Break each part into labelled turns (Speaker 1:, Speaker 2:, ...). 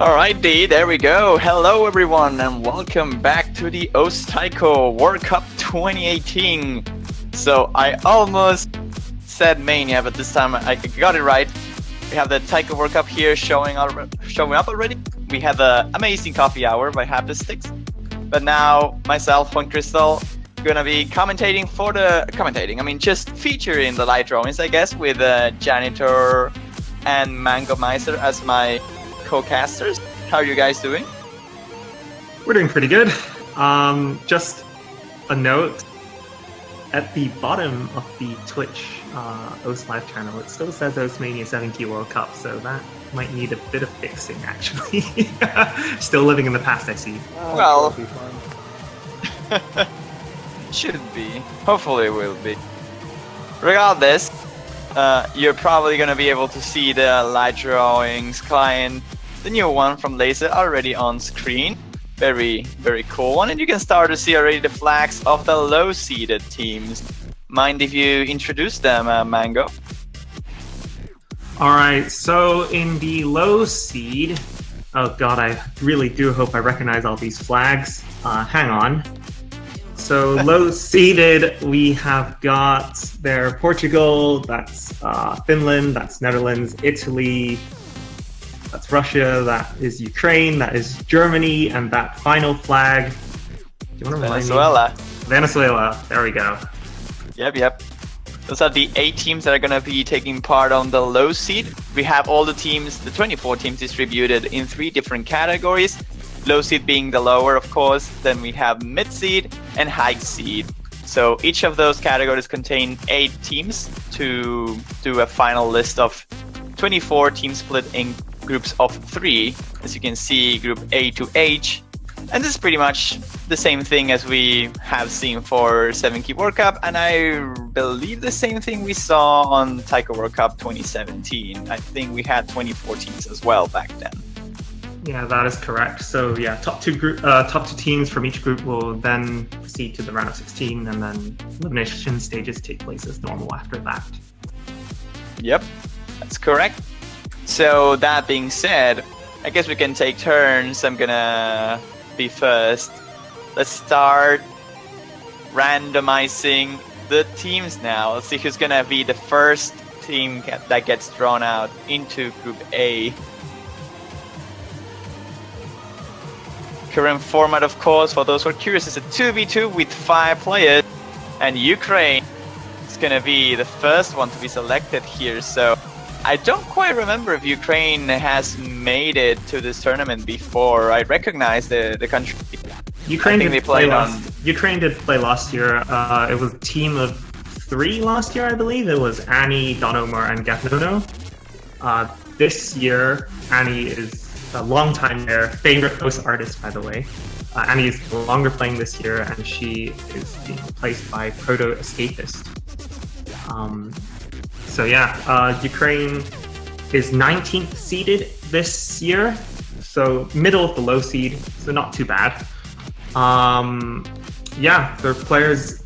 Speaker 1: Alrighty, there we go. Hello everyone and welcome back to the Taiko World Cup 2018. So I almost said Mania, but this time I got it right. We have the Taiko World Cup here showing up already. We have the amazing coffee hour by Happy Sticks. But now myself, Juan Crystal, gonna be just featuring the light drawings, I guess, with Janitor and Mango Miser as my co-casters. How are you guys doing?
Speaker 2: We're doing pretty good. Just a note, at the bottom of the Twitch OS Live channel, it still says Osmania 7Q World Cup, so that might need a bit of fixing, actually. Still living in the past, I see.
Speaker 1: Well, should be. Hopefully it will be. Regardless, you're probably going to be able to see the light drawings client, the new one from Laser, already on screen. Very, very cool one. And you can start to see already the flags of the low-seeded teams. Mind if you introduce them, Mango?
Speaker 2: Alright, so in the low seed, oh god, I really do hope I recognize all these flags. Hang on. So low-seeded, we have got there Portugal, that's Finland, that's Netherlands, Italy, that's Russia, that is Ukraine, that is Germany, and that final flag, do you want to remind
Speaker 1: Venezuela.
Speaker 2: me? Venezuela, there we go.
Speaker 1: Yep. Those are the 8 teams that are going to be taking part on the low seed. We have all the teams, the 24 teams distributed in 3 different categories. Low seed being the lower, of course. Then we have mid seed and high seed. So each of those categories contain 8 teams to do a final list of 24 teams split in groups of 3. As you can see, group A to H. And this is pretty much the same thing as we have seen for 7Key World Cup, and I believe the same thing we saw on Taiko World Cup 2017. I think we had 24 teams as well back then.
Speaker 2: Yeah, that is correct. So yeah, top two teams from each group will then proceed to the round of 16, and then elimination stages take place as normal after that.
Speaker 1: Yep, that's correct. So that being said, I guess we can take turns. I'm gonna be first. Let's start randomizing the teams now. Let's see who's gonna be the first team that gets drawn out into Group A. Current format, of course, for those who are curious, is a 2v2 with 5 players, and Ukraine is gonna be the first one to be selected here. So I don't quite remember if Ukraine has made it to this tournament before. I recognize the country.
Speaker 2: Ukraine did play last year. It was a team of 3 last year, I believe. It was Annie, Donomar, and Gafnono. This year, Annie is a long time there, favorite host artist, by the way. Annie is no longer playing this year, and she is being replaced by Proto Escapist. So yeah, Ukraine is 19th seeded this year, so middle of the low seed, so not too bad. Yeah, their players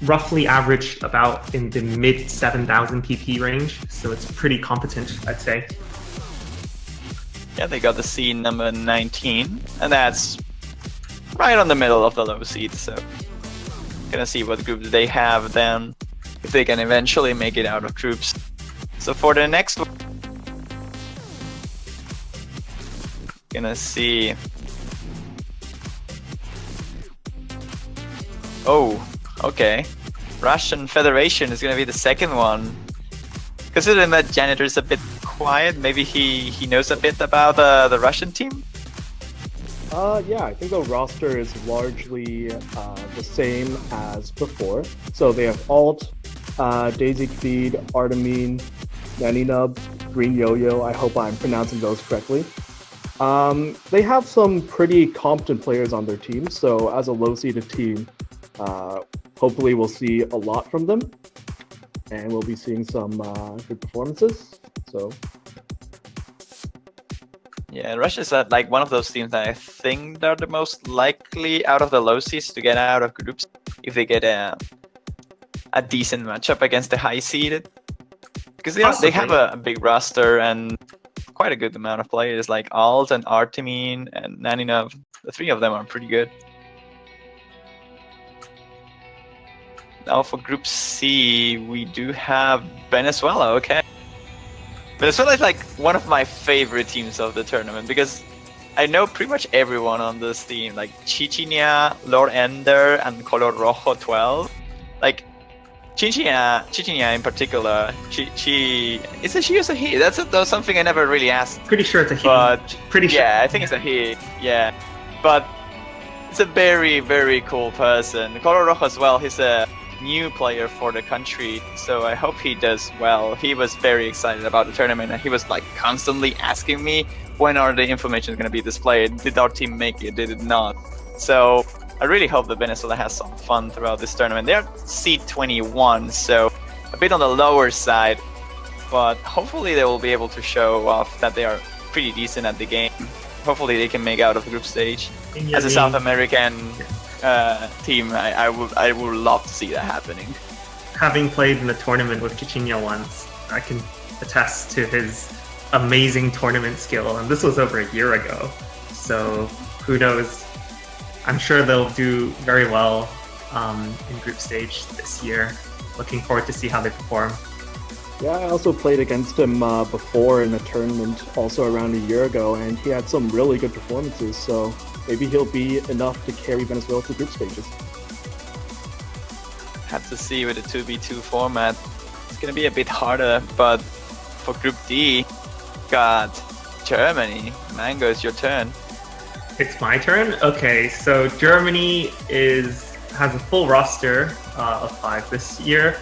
Speaker 2: roughly average about in the mid 7,000 PP range, so it's pretty competent, I'd say.
Speaker 1: Yeah, they got the seed number 19, and that's right on the middle of the low seed, so gonna see what groups they have then, if they can eventually make it out of groups. So for the next one, gonna see. Oh, okay. Russian Federation is gonna be the second one. Considering that Janitor is a bit quiet, maybe he knows a bit about the Russian team?
Speaker 3: Yeah, I think the roster is largely the same as before. So they have Alt, Daisy Feed, Artemine, Naninub, Green Yo-Yo. I hope I'm pronouncing those correctly. They have some pretty competent players on their team, so as a low-seeded team, hopefully we'll see a lot from them, and we'll be seeing some good performances. So
Speaker 1: yeah, Russia's like one of those teams that I think they're the most likely out of the low seeds to get out of groups if they get a decent matchup against the high seeded, because they have a big roster, and quite a good amount of players, like Alt and Artemine and Naninov. The three of them are pretty good. Now for Group C, we do have Venezuela. Okay, Venezuela is like one of my favorite teams of the tournament because I know pretty much everyone on this team, like Chichinia, Lord Ender, and Color Rojo 12. Like Chichinia in particular, she is a she or a he? That's something I never really asked.
Speaker 2: Pretty sure it's a he.
Speaker 1: But
Speaker 2: pretty sure.
Speaker 1: Yeah, I think it's a he. Yeah, but it's a very, very cool person. Color Rojo as well. He's a new player for the country, so I hope he does well. He was very excited about the tournament, and he was like constantly asking me, when are the information going to be displayed? Did our team make it? Did it not? So I really hope that Venezuela has some fun throughout this tournament. They're seed 21, so a bit on the lower side, but hopefully they will be able to show off that they are pretty decent at the game. Hopefully they can make out of the group stage. As a South American team, I would love to see that happening.
Speaker 2: Having played in the tournament with Chichinia once, I can attest to his amazing tournament skill, and this was over a year ago. So who knows? I'm sure they'll do very well in group stage this year. Looking forward to see how they perform.
Speaker 3: Yeah, I also played against him before in a tournament, also around a year ago, and he had some really good performances, so maybe he'll be enough to carry Venezuela to group stages.
Speaker 1: Have to see with the 2v2 format. It's going to be a bit harder, but for Group D, got Germany. Mango, it's your turn.
Speaker 2: It's my turn? Okay, so Germany has a full roster of 5 this year.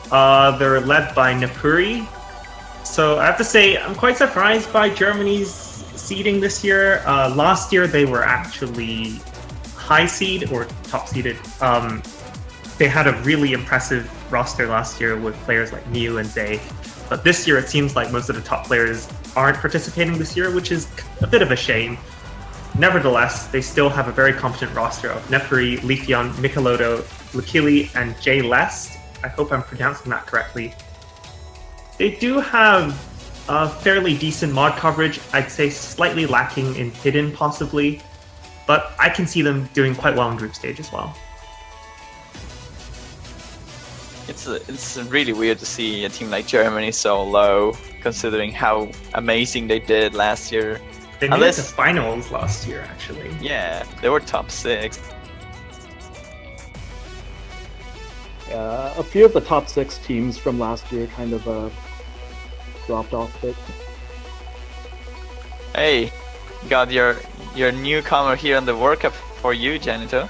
Speaker 2: They're led by Napuri. So I have to say, I'm quite surprised by Germany's seeding this year. Last year, they were actually high seed or top seeded. They had a really impressive roster last year with players like Miu and Zay. But this year, it seems like most of the top players aren't participating this year, which is a bit of a shame. Nevertheless, they still have a very competent roster of Neferi, Lifion, Michelotto, Lakili, and Jay Lest. I hope I'm pronouncing that correctly. They do have a fairly decent mod coverage, I'd say slightly lacking in hidden possibly, but I can see them doing quite well in group stage as well.
Speaker 1: It's really weird to see a team like Germany so low, considering how amazing they did last year.
Speaker 2: They made it to finals last year, actually.
Speaker 1: Yeah, they were top 6.
Speaker 3: A few of the top 6 teams from last year kind of dropped off a bit.
Speaker 1: Hey, got your newcomer here on the World Cup for you, Janito.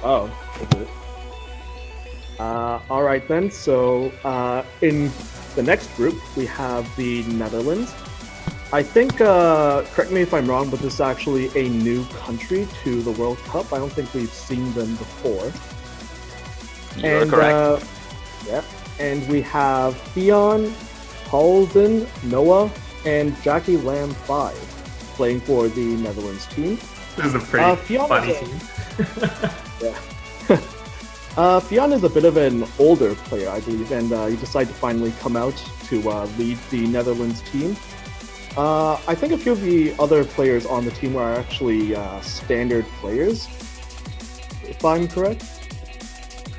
Speaker 3: Oh, is it? Alright then, so in the next group we have the Netherlands. I think, correct me if I'm wrong, but this is actually a new country to the World Cup. I don't think we've seen them before.
Speaker 1: You're correct.
Speaker 3: Yeah, and we have Theon, Paulsen, Noah, and Jackie Lamb 5 playing for the Netherlands team.
Speaker 2: This is a pretty funny team.
Speaker 3: Yeah. Fionn is a bit of an older player, I believe, and he decided to finally come out to lead the Netherlands team. I think a few of the other players on the team are actually standard players, if I'm correct.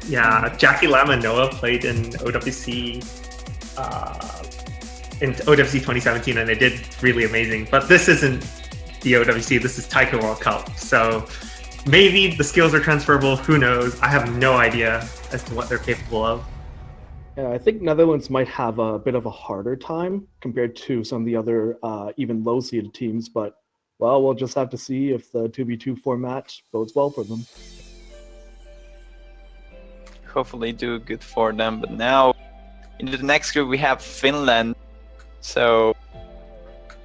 Speaker 2: Yeah, Jackie Lam and Noah played in OWC 2017, and they did really amazing. But this isn't the OWC, this is Taiko World Cup. So maybe the skills are transferable, who knows? I have no idea as to what they're capable of.
Speaker 3: Yeah, I think Netherlands might have a bit of a harder time compared to some of the other even low-seeded teams, but, well, we'll just have to see if the 2v2 format bodes well for them.
Speaker 1: Hopefully do good for them, but now into the next group we have Finland. So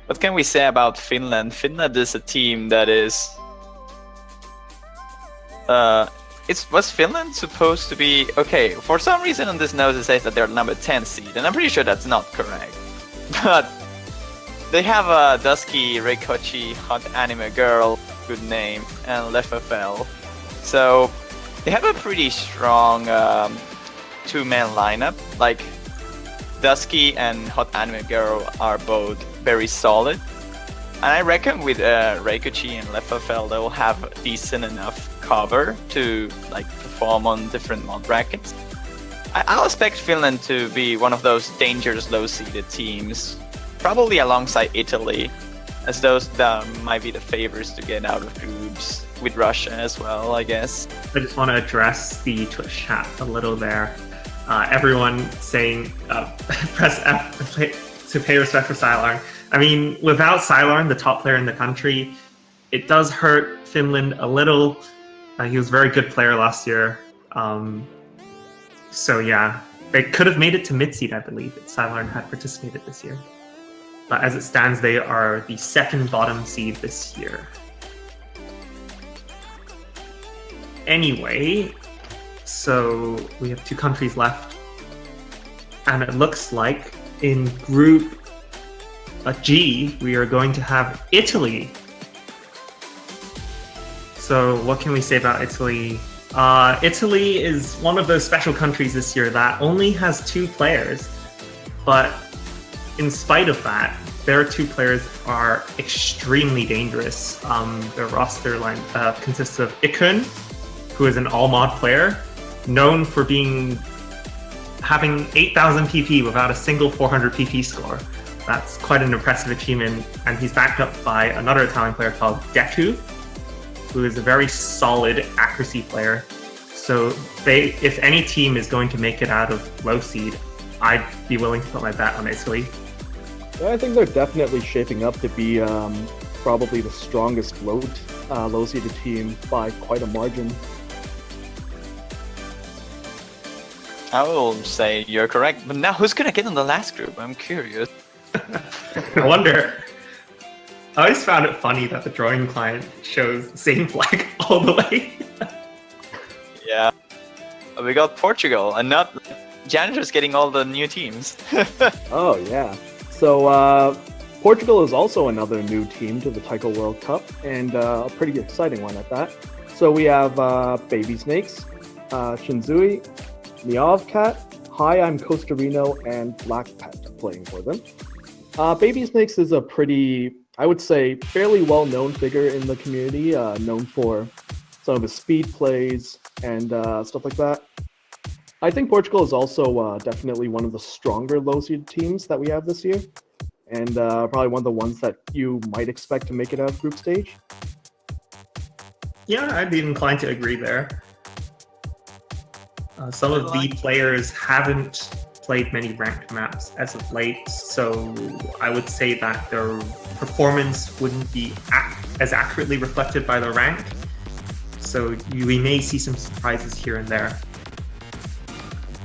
Speaker 1: what can we say about Finland? Finland is a team that is was Finland supposed to be okay? For some reason on this note it says that they're number 10 seed, and I'm pretty sure that's not correct. But they have a Dusky, Reikochi, Hot Anime Girl, good name, and Lefafel. So they have a pretty strong two-man lineup. Like Dusky and Hot Anime Girl are both very solid. And I reckon with Reikuchi and Lefafel, they will have decent enough cover to like perform on different mod brackets. I'll expect Finland to be one of those dangerous low-seeded teams, probably alongside Italy, as those that might be the favorites to get out of groups, with Russia as well, I guess.
Speaker 2: I just want to address the Twitch chat a little there. Everyone saying press F to pay respect for Sylarn. I mean, without Sylarn, the top player in the country, it does hurt Finland a little. He was a very good player last year. So yeah, they could have made it to mid-seed, I believe, if Sylarn had participated this year. But as it stands, they are the second bottom seed this year. Anyway, so we have 2 countries left. And it looks like in Group G, we are going to have Italy. So what can we say about Italy? Italy is one of those special countries this year that only has 2 players. But in spite of that, their 2 players are extremely dangerous. Their roster line consists of Ikun, who is an all-mod player, known for having 8,000 PP without a single 400 PP score. That's quite an impressive achievement, and he's backed up by another Italian player called Deku, who is a very solid accuracy player. So if any team is going to make it out of low seed, I'd be willing to put my bet on Italy.
Speaker 3: Yeah, I think they're definitely shaping up to be probably the strongest low-seeded team by quite a margin.
Speaker 1: I will say you're correct, but now who's gonna get in the last group? I'm curious.
Speaker 2: I wonder. I always found it funny that the drawing client shows the same flag all the way.
Speaker 1: Yeah. We got Portugal, and not Janitor's getting all the new teams.
Speaker 3: Oh, yeah. So, Portugal is also another new team to the Taiko World Cup, and a pretty exciting one at that. So we have Baby Snakes, Shinzui, Meowcat, Hi, I'm Costa Reno, and Black Pet playing for them. Baby Snakes is a pretty, I would say, fairly well-known figure in the community, known for some of his speed plays and stuff like that. I think Portugal is also definitely one of the stronger low-seed teams that we have this year, and probably one of the ones that you might expect to make it out of group stage.
Speaker 2: Yeah, I'd be inclined to agree there. Some of the players haven't played many ranked maps as of late, so I would say that their performance wouldn't be as accurately reflected by the rank. So we may see some surprises here and there.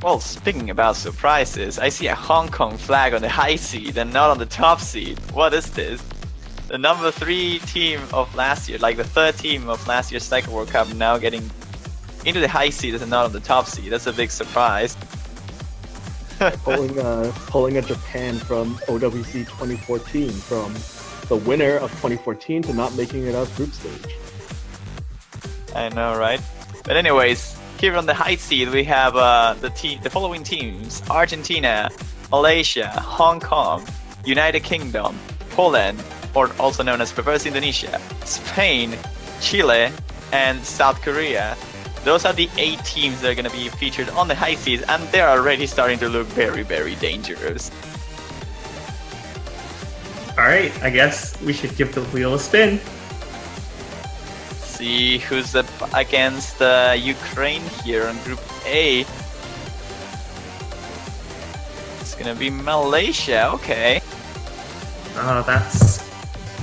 Speaker 1: Well, speaking about surprises, I see a Hong Kong flag on the high seed and not on the top seed. What is this? The number 3 team of last year, like the 3rd team of last year's Taiko World Cup, now getting into the high seed and not on the top seed. That's a big surprise.
Speaker 3: Pulling a Japan from OWC 2014, from the winner of 2014 to not making it out group stage.
Speaker 1: I know, right? But anyways, here on the high seed we have the following teams: Argentina, Malaysia, Hong Kong, United Kingdom, Poland, or also known as Reverse Indonesia, Spain, Chile, and South Korea. Those are the 8 teams that are going to be featured on the high seed, and they're already starting to look very, very dangerous.
Speaker 2: Alright, I guess we should give the wheel a spin.
Speaker 1: See who's up against Ukraine here on Group A. It's going to be Malaysia, okay.
Speaker 2: That's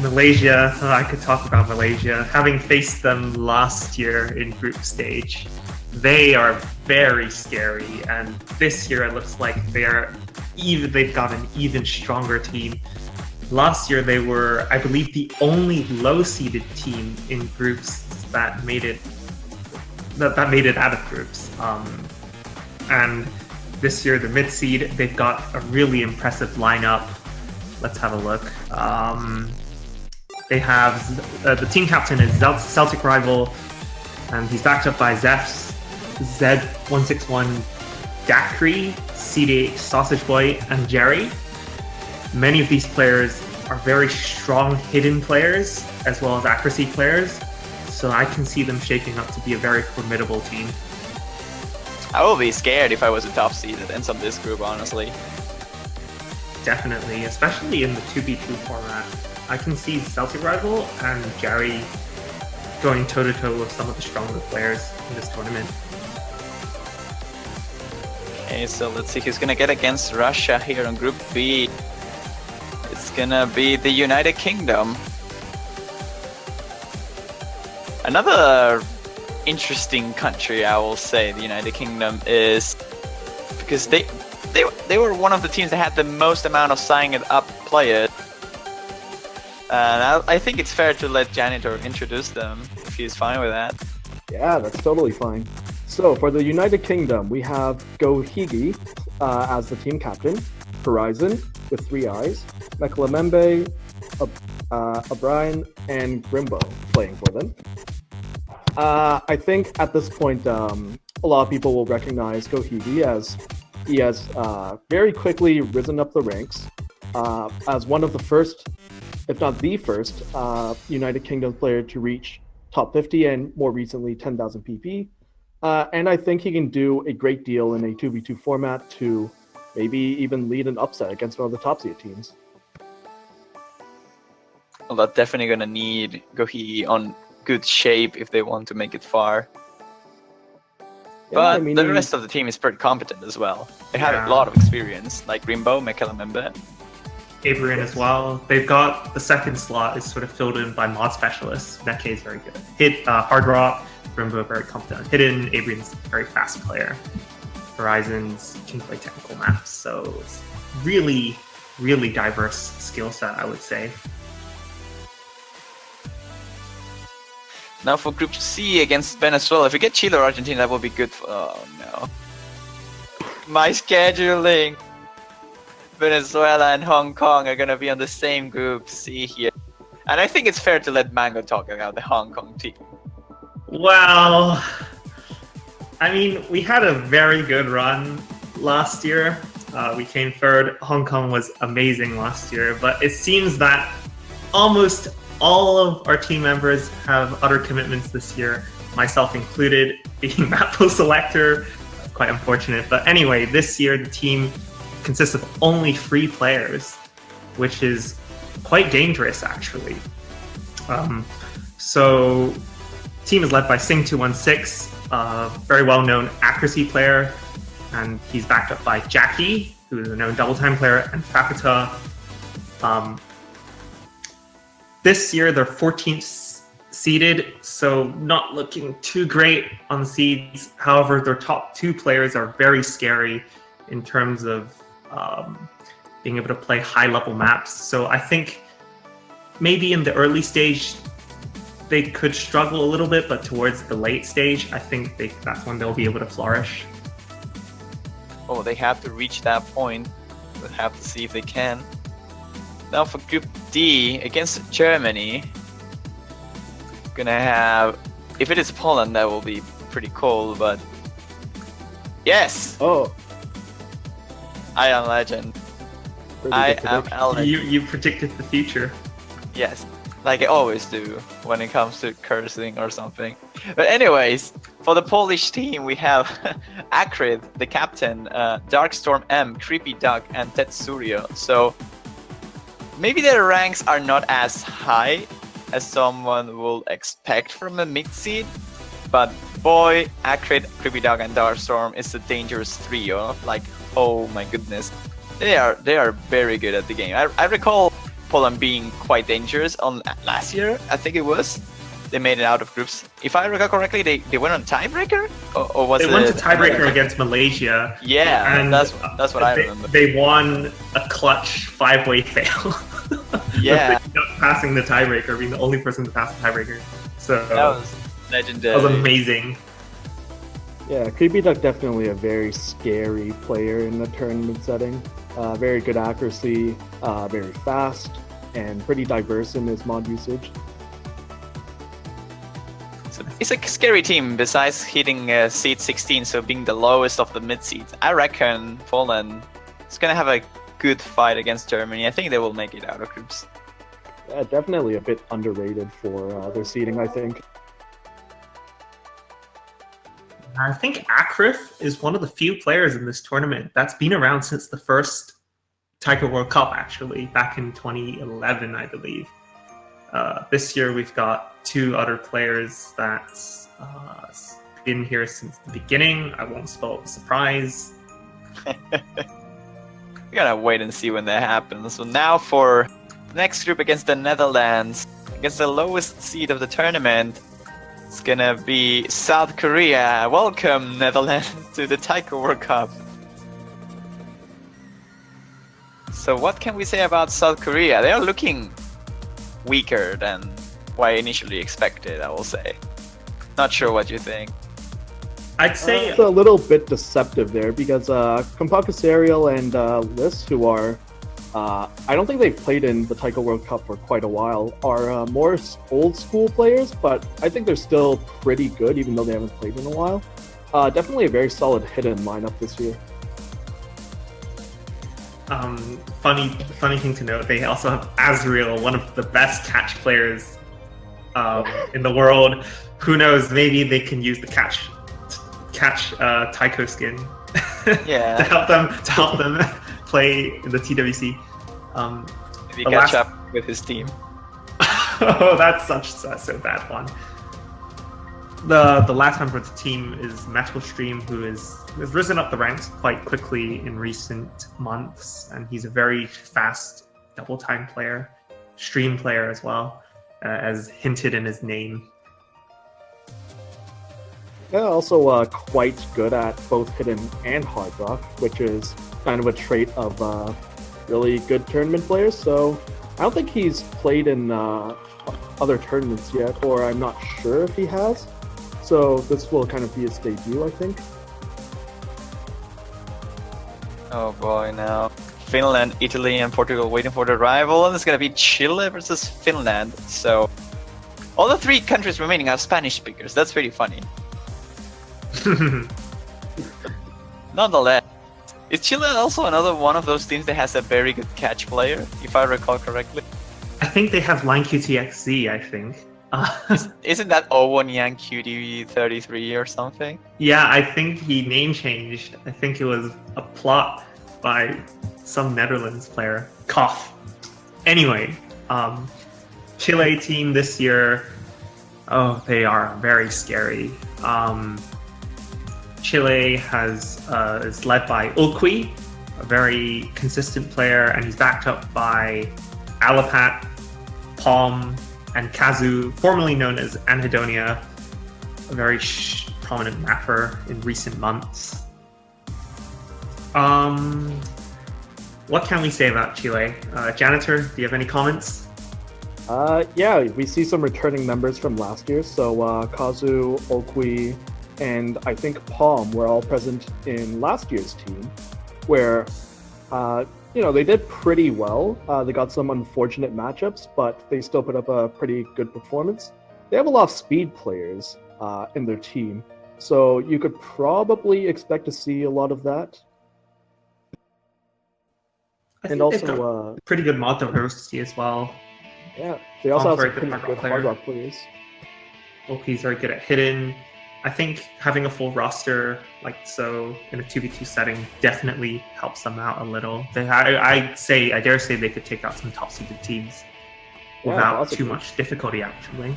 Speaker 2: Malaysia. I could talk about Malaysia. Having faced them last year in group stage, they are very scary, and this year it looks like they've got an even stronger team. Last year they were, I believe, the only low-seeded team in groups that made it out of groups. And this year the mid-seed, they've got a really impressive lineup. Let's have a look. They have the team captain is Celtic rival, and he's backed up by Zeph's Z161 Dakri, CD8 Sausage Boy, and Jerry. Many of these players are very strong hidden players as well as accuracy players. So I can see them shaping up to be a very formidable team.
Speaker 1: I would be scared if I was a top seed that ends up this group, honestly.
Speaker 2: Definitely, especially in the 2v2 format. I can see Celtic Rival and Jerry going toe-to-toe with some of the stronger players in this tournament.
Speaker 1: Okay, so let's see who's gonna get against Russia here on Group B. It's gonna be the United Kingdom. Another interesting country, I will say, the United Kingdom, is because they were one of the teams that had the most amount of signing up players. And I think it's fair to let Janitor introduce them if he's fine with that.
Speaker 3: Yeah, that's totally fine. So for the United Kingdom, we have Gohigi as the team captain, Horizon with 3 eyes, Mekalemembe, O'Brien, and Grimbo playing for them. I think at this point, a lot of people will recognize Gohigi as he has very quickly risen up the ranks as one of the first, if not the first, United Kingdom player to reach top 50 and more recently 10,000 PP. And I think he can do a great deal in a 2v2 format to maybe even lead an upset against one of the top seed teams.
Speaker 1: Well, they're definitely gonna need Gohigi on good shape if they want to make it far.
Speaker 3: Yeah,
Speaker 1: But
Speaker 3: I mean,
Speaker 1: the rest of the team is pretty competent as well. They have a lot of experience, like Grimbo, Mekalemembe.
Speaker 2: Abrian as well. They've got the second slot is sort of filled in by mod specialists. Neke is very good. Hard Rock, Grimbo very competent. Hidden, Abrian's a very fast player. Horizons can play technical maps, so it's really, really diverse skill set, I would say.
Speaker 1: Now for Group C against Venezuela, if we get Chile or Argentina, that would be good for... Oh no. My scheduling! Venezuela and Hong Kong are gonna be on the same Group C here. And I think it's fair to let Mango talk about the Hong Kong team.
Speaker 2: Well, I mean, we had a very good run last year. We came third. Hong Kong was amazing last year, but it seems that almost all of our team members have other commitments this year, myself included, being map pool selector. Quite unfortunate. But anyway, this year the team consists of only 3 players, which is quite dangerous, actually. So team is led by Sing216, a very well-known accuracy player, and he's backed up by Jackie, who is a known double-time player, and Fakata. This year, they're 14th seeded, so not looking too great on the seeds. However, their top 2 players are very scary in terms of being able to play high-level maps. So I think maybe in the early stage, they could struggle a little bit, but towards the late stage, I think that's when they'll be able to flourish.
Speaker 1: Oh, they have to reach that point. We'll have to see if they can. Now for Group D against Germany, gonna have, if it is Poland, that will be pretty cool, but yes!
Speaker 3: Oh,
Speaker 1: I am legend. I am a legend.
Speaker 2: You predicted the future.
Speaker 1: Yes, like I always do when it comes to cursing or something. But anyways, for the Polish team, we have Akrid, the captain, Darkstorm M, Creepy Duck, and Tetsurio. So maybe their ranks are not as high as someone will expect from a mid-seed, but boy, Akrid, Creepy Duck, and Darkstorm is a dangerous trio. Like, oh my goodness. They are very good at the game. I recall Poland being quite dangerous on last year, I think it was. They made it out of groups. If I recall correctly, they went on tiebreaker? Or was
Speaker 2: they went to tiebreaker against Malaysia.
Speaker 1: Yeah,
Speaker 2: and
Speaker 1: that's what I remember.
Speaker 2: They won a clutch 5-way fail.
Speaker 1: Yeah.
Speaker 2: Not passing the tiebreaker, being the only person to pass the tiebreaker. So
Speaker 1: that was legendary.
Speaker 2: That was amazing.
Speaker 3: yeah, Creepy Duck definitely a very scary player in the tournament setting. Very good accuracy, very fast, and pretty diverse in his mod usage.
Speaker 1: So it's a scary team besides hitting seed 16, so being the lowest of the mid-seeds. I reckon Poland is going to have a good fight against Germany. I think they will make it out of groups.
Speaker 3: Definitely a bit underrated for their seeding, I think.
Speaker 2: I think Akrif is one of the few players in this tournament that's been around since the first Taiko World Cup, actually, back in 2011, I believe. This year we've got two other players that's been here since the beginning. I won't spoil the surprise.
Speaker 1: We gotta wait and see when that happens. So now for the next group against the Netherlands, against the lowest seed of the tournament, it's gonna be South Korea. Welcome, Netherlands, to the Taiko World Cup. So what can we say about South Korea? They are looking weaker than what I initially expected, I will say. Not sure what you think.
Speaker 2: I'd say
Speaker 3: It's a little bit deceptive there because Kompaka Serial and Liss, who are, I don't think they've played in the Taiko World Cup for quite a while, are more old school players, but I think they're still pretty good even though they haven't played in a while. Definitely a very solid hidden lineup this year.
Speaker 2: funny thing to note, they also have Azriel, one of the best catch players in the world. Who knows, maybe they can use the catch Taiko skin
Speaker 1: Yeah.
Speaker 2: to help them play in the TWC.
Speaker 1: Maybe catch up with his team.
Speaker 2: Oh, that's so bad one. The last member of the team is Metal Stream, who has risen up the ranks quite quickly in recent months, and he's a very fast double time player, stream player as well, as hinted in his name.
Speaker 3: Yeah, also quite good at both hidden and hard rock, which is kind of a trait of really good tournament players. So I don't think he's played in other tournaments yet, or I'm not sure if he has. So this will kind of be his debut, I think.
Speaker 1: Oh boy, now Finland, Italy, and Portugal waiting for the rival, and it's gonna be Chile versus Finland. So all the three countries remaining are Spanish speakers. That's pretty funny. Nonetheless, is Chile also another one of those teams that has a very good catch player, if I recall correctly?
Speaker 2: I think they have Line QTXZ, I think.
Speaker 1: Isn't that Owen Yang QD33 or something?
Speaker 2: Yeah, I think he name changed. I think it was a plot by some Netherlands player. Cough. Anyway, Chile team this year, oh, they are very scary. Chile is led by Ulqui, a very consistent player, and he's backed up by Alapat, Palm, and Kazu, formerly known as Anhedonia, a very prominent rapper in recent months. What can we say about Chile? Janitor, do you have any comments?
Speaker 3: Yeah, we see some returning members from last year. So Kazu, Okui, and I think Palm were all present in last year's team, where they did pretty well. They got some unfortunate matchups, but they still put up a pretty good performance. They have a lot of speed players in their team, so you could probably expect to see a lot of that.
Speaker 2: And also, pretty good mod diversity as well.
Speaker 3: Yeah, they also have some
Speaker 2: very
Speaker 3: pretty good hard rock players.
Speaker 2: Oki's very good at hidden. I think having a full roster like so in a 2v2 setting definitely helps them out a little. I dare say they could take out some top seeded teams without too much difficulty, actually.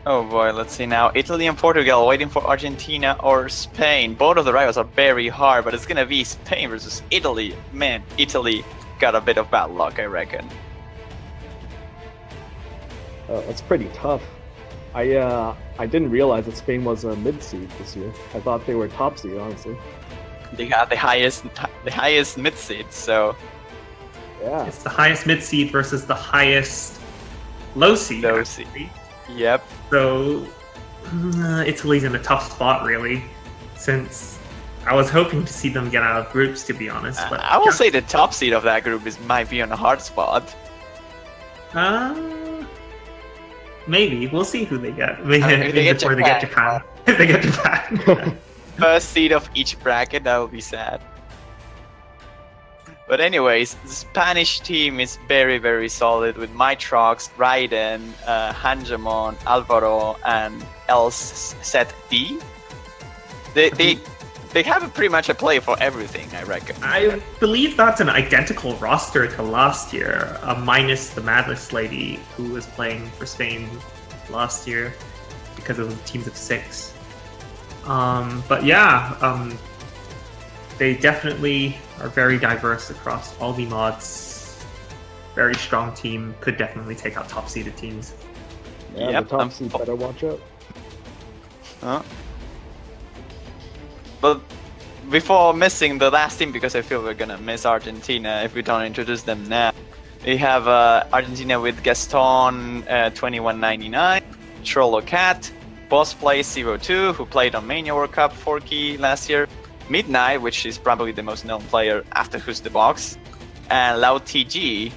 Speaker 1: Oh boy, let's see now. Italy and Portugal waiting for Argentina or Spain. Both of the rivals are very hard, but it's gonna be Spain versus Italy. Man, Italy got a bit of bad luck, I reckon.
Speaker 3: Oh, that's pretty tough. I didn't realize that Spain was a mid seed this year. I thought they were top seed, honestly.
Speaker 1: They got the highest mid seed, so
Speaker 3: yeah,
Speaker 2: it's the highest mid seed versus the highest low seed.
Speaker 1: Yep.
Speaker 2: So Italy's in a tough spot, really, since I was hoping to see them get out of groups, to be honest. But
Speaker 1: I will say the top seed of that group might be on a hard spot.
Speaker 2: Maybe. We'll see who they get.
Speaker 1: If they get
Speaker 2: Japan. If they get Japan.
Speaker 1: First seed of each bracket, that would be sad. But anyways, the Spanish team is very, very solid with Mitrox, Raiden, Hanjamon, Alvaro, and LZD. They have pretty much a play for everything, I reckon.
Speaker 2: I believe that's an identical roster to last year, minus the Madness lady who was playing for Spain last year because of teams of 6. But yeah, they definitely are very diverse across all the mods. Very strong team, could definitely take out top-seeded teams.
Speaker 3: Yeah,
Speaker 1: Yep,
Speaker 3: the top seed better watch out.
Speaker 1: But before missing the last team, because I feel we're gonna miss Argentina if we don't introduce them now. We have Argentina with Gaston 2199, Trollo Cat, Boss Play 02, who played on Mania World Cup 4Key last year, Midnight, which is probably the most known player after Who's the Box, and Lao TG,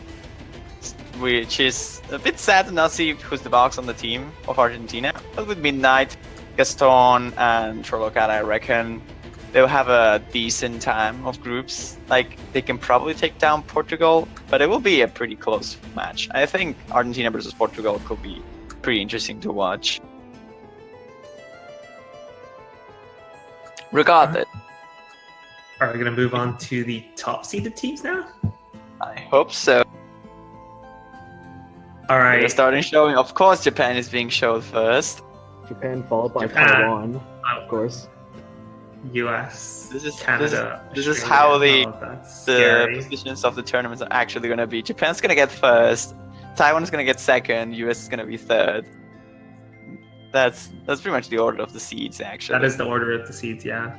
Speaker 1: which is a bit sad to not see Who's the Box on the team of Argentina. But with Midnight, Gaston, and Trollo Cat, I reckon they'll have a decent time of groups. Like, they can probably take down Portugal, but it will be a pretty close match. I think Argentina versus Portugal could be pretty interesting to watch. Regardless,
Speaker 2: Are we going to move on to the top-seeded teams now?
Speaker 1: I hope so.
Speaker 2: All right.
Speaker 1: We're starting showing. Of course, Japan is being showed first.
Speaker 3: Japan followed by
Speaker 2: Japan.
Speaker 3: Taiwan, of course.
Speaker 2: US,
Speaker 1: This is
Speaker 2: Canada.
Speaker 1: This is
Speaker 2: Australia.
Speaker 1: how
Speaker 2: Oh, that's
Speaker 1: the
Speaker 2: scary.
Speaker 1: positions of the tournaments are actually going to be. Japan's going to get first. Taiwan's going to get second. US is going to be third. That's pretty much the order of the seeds, actually.
Speaker 2: That is the order of the seeds, yeah.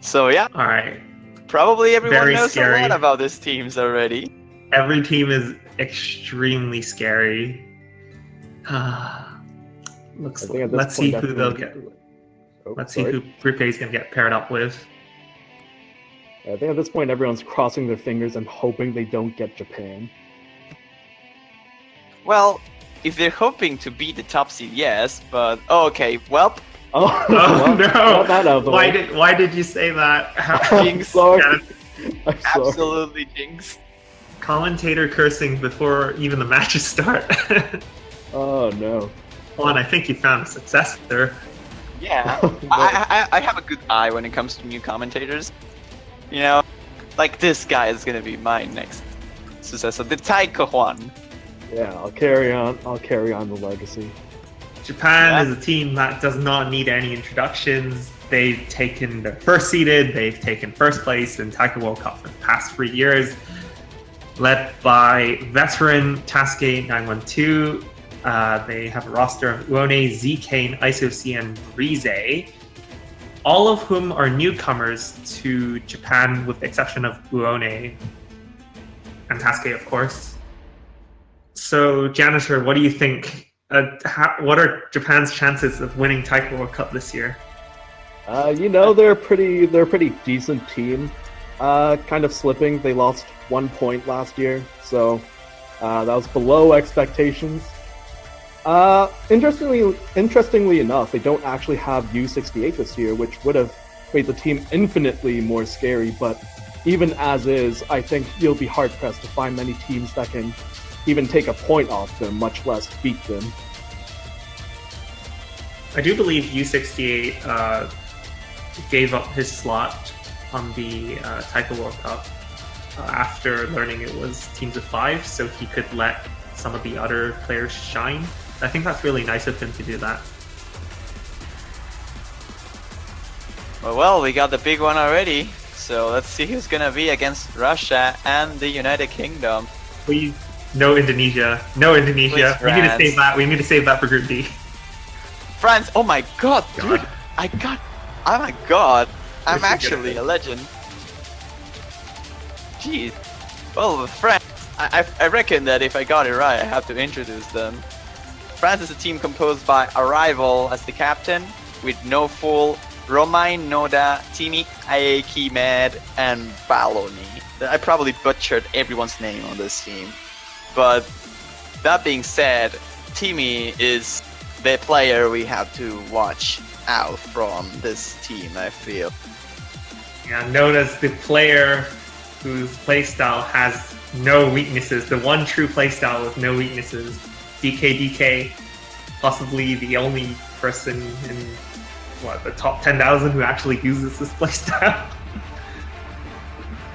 Speaker 1: So yeah,
Speaker 2: All right.
Speaker 1: probably everyone
Speaker 2: Very
Speaker 1: knows
Speaker 2: scary.
Speaker 1: a lot about these teams already.
Speaker 2: Every team is extremely scary. Looks.
Speaker 3: I think at this
Speaker 2: Let's see
Speaker 3: point,
Speaker 2: who they'll
Speaker 3: definitely-
Speaker 2: get.
Speaker 3: Oh,
Speaker 2: Let's see
Speaker 3: sorry.
Speaker 2: who Group A is going to get paired up with.
Speaker 3: I think at this point, everyone's crossing their fingers and hoping they don't get Japan.
Speaker 1: Well, if they're hoping to beat the top seed, yes, but okay, well,
Speaker 3: Oh,
Speaker 2: Oh
Speaker 3: well,
Speaker 2: no!
Speaker 3: got that out of the way.
Speaker 2: Why did you say that?
Speaker 3: I'm sorry.
Speaker 2: Yeah,
Speaker 3: I'm sorry.
Speaker 1: absolutely jinx.
Speaker 2: commentator cursing before even the matches start.
Speaker 3: Oh no.
Speaker 2: Juan, I think you found a successor.
Speaker 1: Yeah,
Speaker 3: No.
Speaker 1: I have a good eye when it comes to new commentators. You know, like this guy is gonna be my next successor, the taiko one.
Speaker 3: Yeah, I'll carry on. I'll carry on the legacy.
Speaker 2: Japan
Speaker 1: Yeah.
Speaker 2: is a team that does not need any introductions. They've taken the first seeded, they've taken first place in Taiko World Cup for the past 3 years, led by veteran Tasuke 912. They have a roster of Uone, Z-Kane, ISOC, and Rize, all of whom are newcomers to Japan with the exception of Uone and Tasuke, of course. So, Janitor, what do you think? What are Japan's chances of winning Taiko World Cup this year?
Speaker 3: They're a pretty decent team. Kind of slipping. They lost 1 point last year, so that was below expectations. Interestingly enough, they don't actually have U68 this year, which would have made the team infinitely more scary. But even as is, I think you'll be hard pressed to find many teams that can even take a point off them, much less beat them.
Speaker 2: I do believe U68 gave up his slot on the Taiko World Cup after learning it was teams of 5, so he could let some of the other players shine. I think that's really nice of him to do that.
Speaker 1: Well, we got the big one already. So let's see who's gonna be against Russia and the United Kingdom.
Speaker 2: Please, no Indonesia. No Indonesia.
Speaker 1: Please,
Speaker 2: We need to
Speaker 1: France.
Speaker 2: save that. We need to save that for Group D.
Speaker 1: France! Oh my god, dude!
Speaker 2: God.
Speaker 1: Oh my god! I'm
Speaker 2: This is
Speaker 1: actually
Speaker 2: good.
Speaker 1: a legend. Jeez. Well, France. I reckon that if I got it right, I have to introduce them. France is a team composed by Arrival as the captain, with No Fool, Romain Noda, Timi Aeki Med, and Baloni. I probably butchered everyone's name on this team. But that being said, Timi is the player we have to watch out from this team, I feel.
Speaker 2: Yeah, known as the player whose playstyle has no weaknesses, the one true playstyle with no weaknesses. DK, possibly the only person in the top 10,000 who actually uses this playstyle.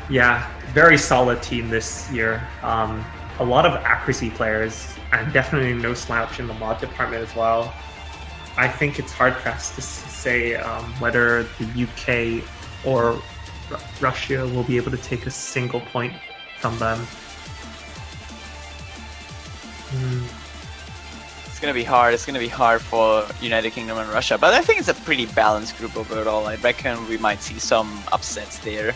Speaker 2: Yeah, very solid team this year. A lot of accuracy players, and definitely no slouch in the mod department as well. I think it's hard pressed to say whether the UK or Russia will be able to take a single point from them.
Speaker 1: It's gonna be hard. It's gonna be hard for United Kingdom and Russia, but I think it's a pretty balanced group overall. I reckon we might see some upsets there.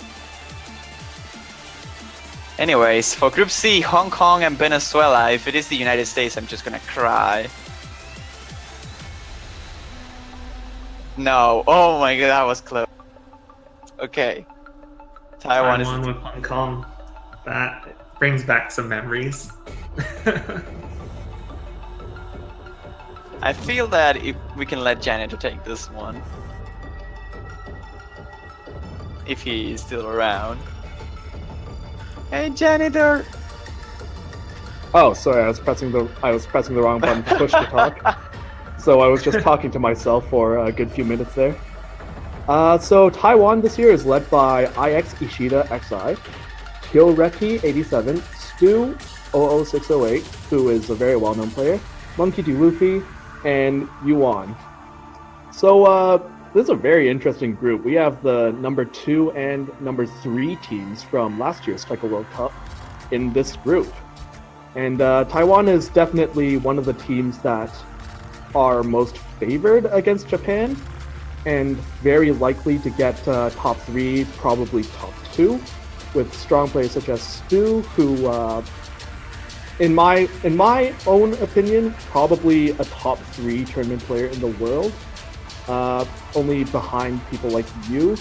Speaker 1: Anyways, for Group C, Hong Kong and Venezuela. If it is the United States, I'm just gonna cry. No. Oh my god, that was close. Okay. Taiwan is...
Speaker 2: with Hong Kong. That brings back some memories.
Speaker 1: I feel that if we can let Janitor take this one. If he is still around. Hey, Janitor!
Speaker 3: Oh, sorry, I was pressing the wrong button to push to talk. So I was just talking to myself for a good few minutes there. So Taiwan this year is led by IX Ishida XI, Kyoreki 87, Stu 00608, who is a very well-known player, Monkey D. Luffy, and Yuan. So this is a very interesting group. We have the number 2 and number 3 teams from last year's Taiko World Cup in this group. And Taiwan is definitely one of the teams that are most favored against Japan and very likely to get top 3, probably top 2, with strong players such as Stu, who in my own opinion, probably a top 3 tournament player in the world, only behind people like you.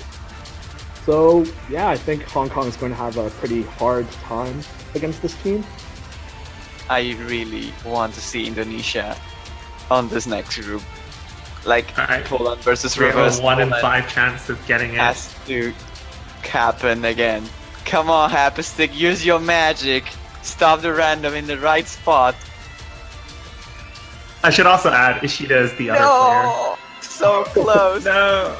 Speaker 3: So yeah, I think Hong Kong is going to have a pretty hard time against this team.
Speaker 1: I really want to see Indonesia on this next group. Like Poland versus
Speaker 2: we
Speaker 1: reverse.
Speaker 2: have a 1 in 5 chance of getting it.
Speaker 1: Has to happen again. Come on, Happy Stick, use your magic. Stop the random in the right spot.
Speaker 2: I should also add, Ishida is the other player.
Speaker 1: So close.
Speaker 2: No!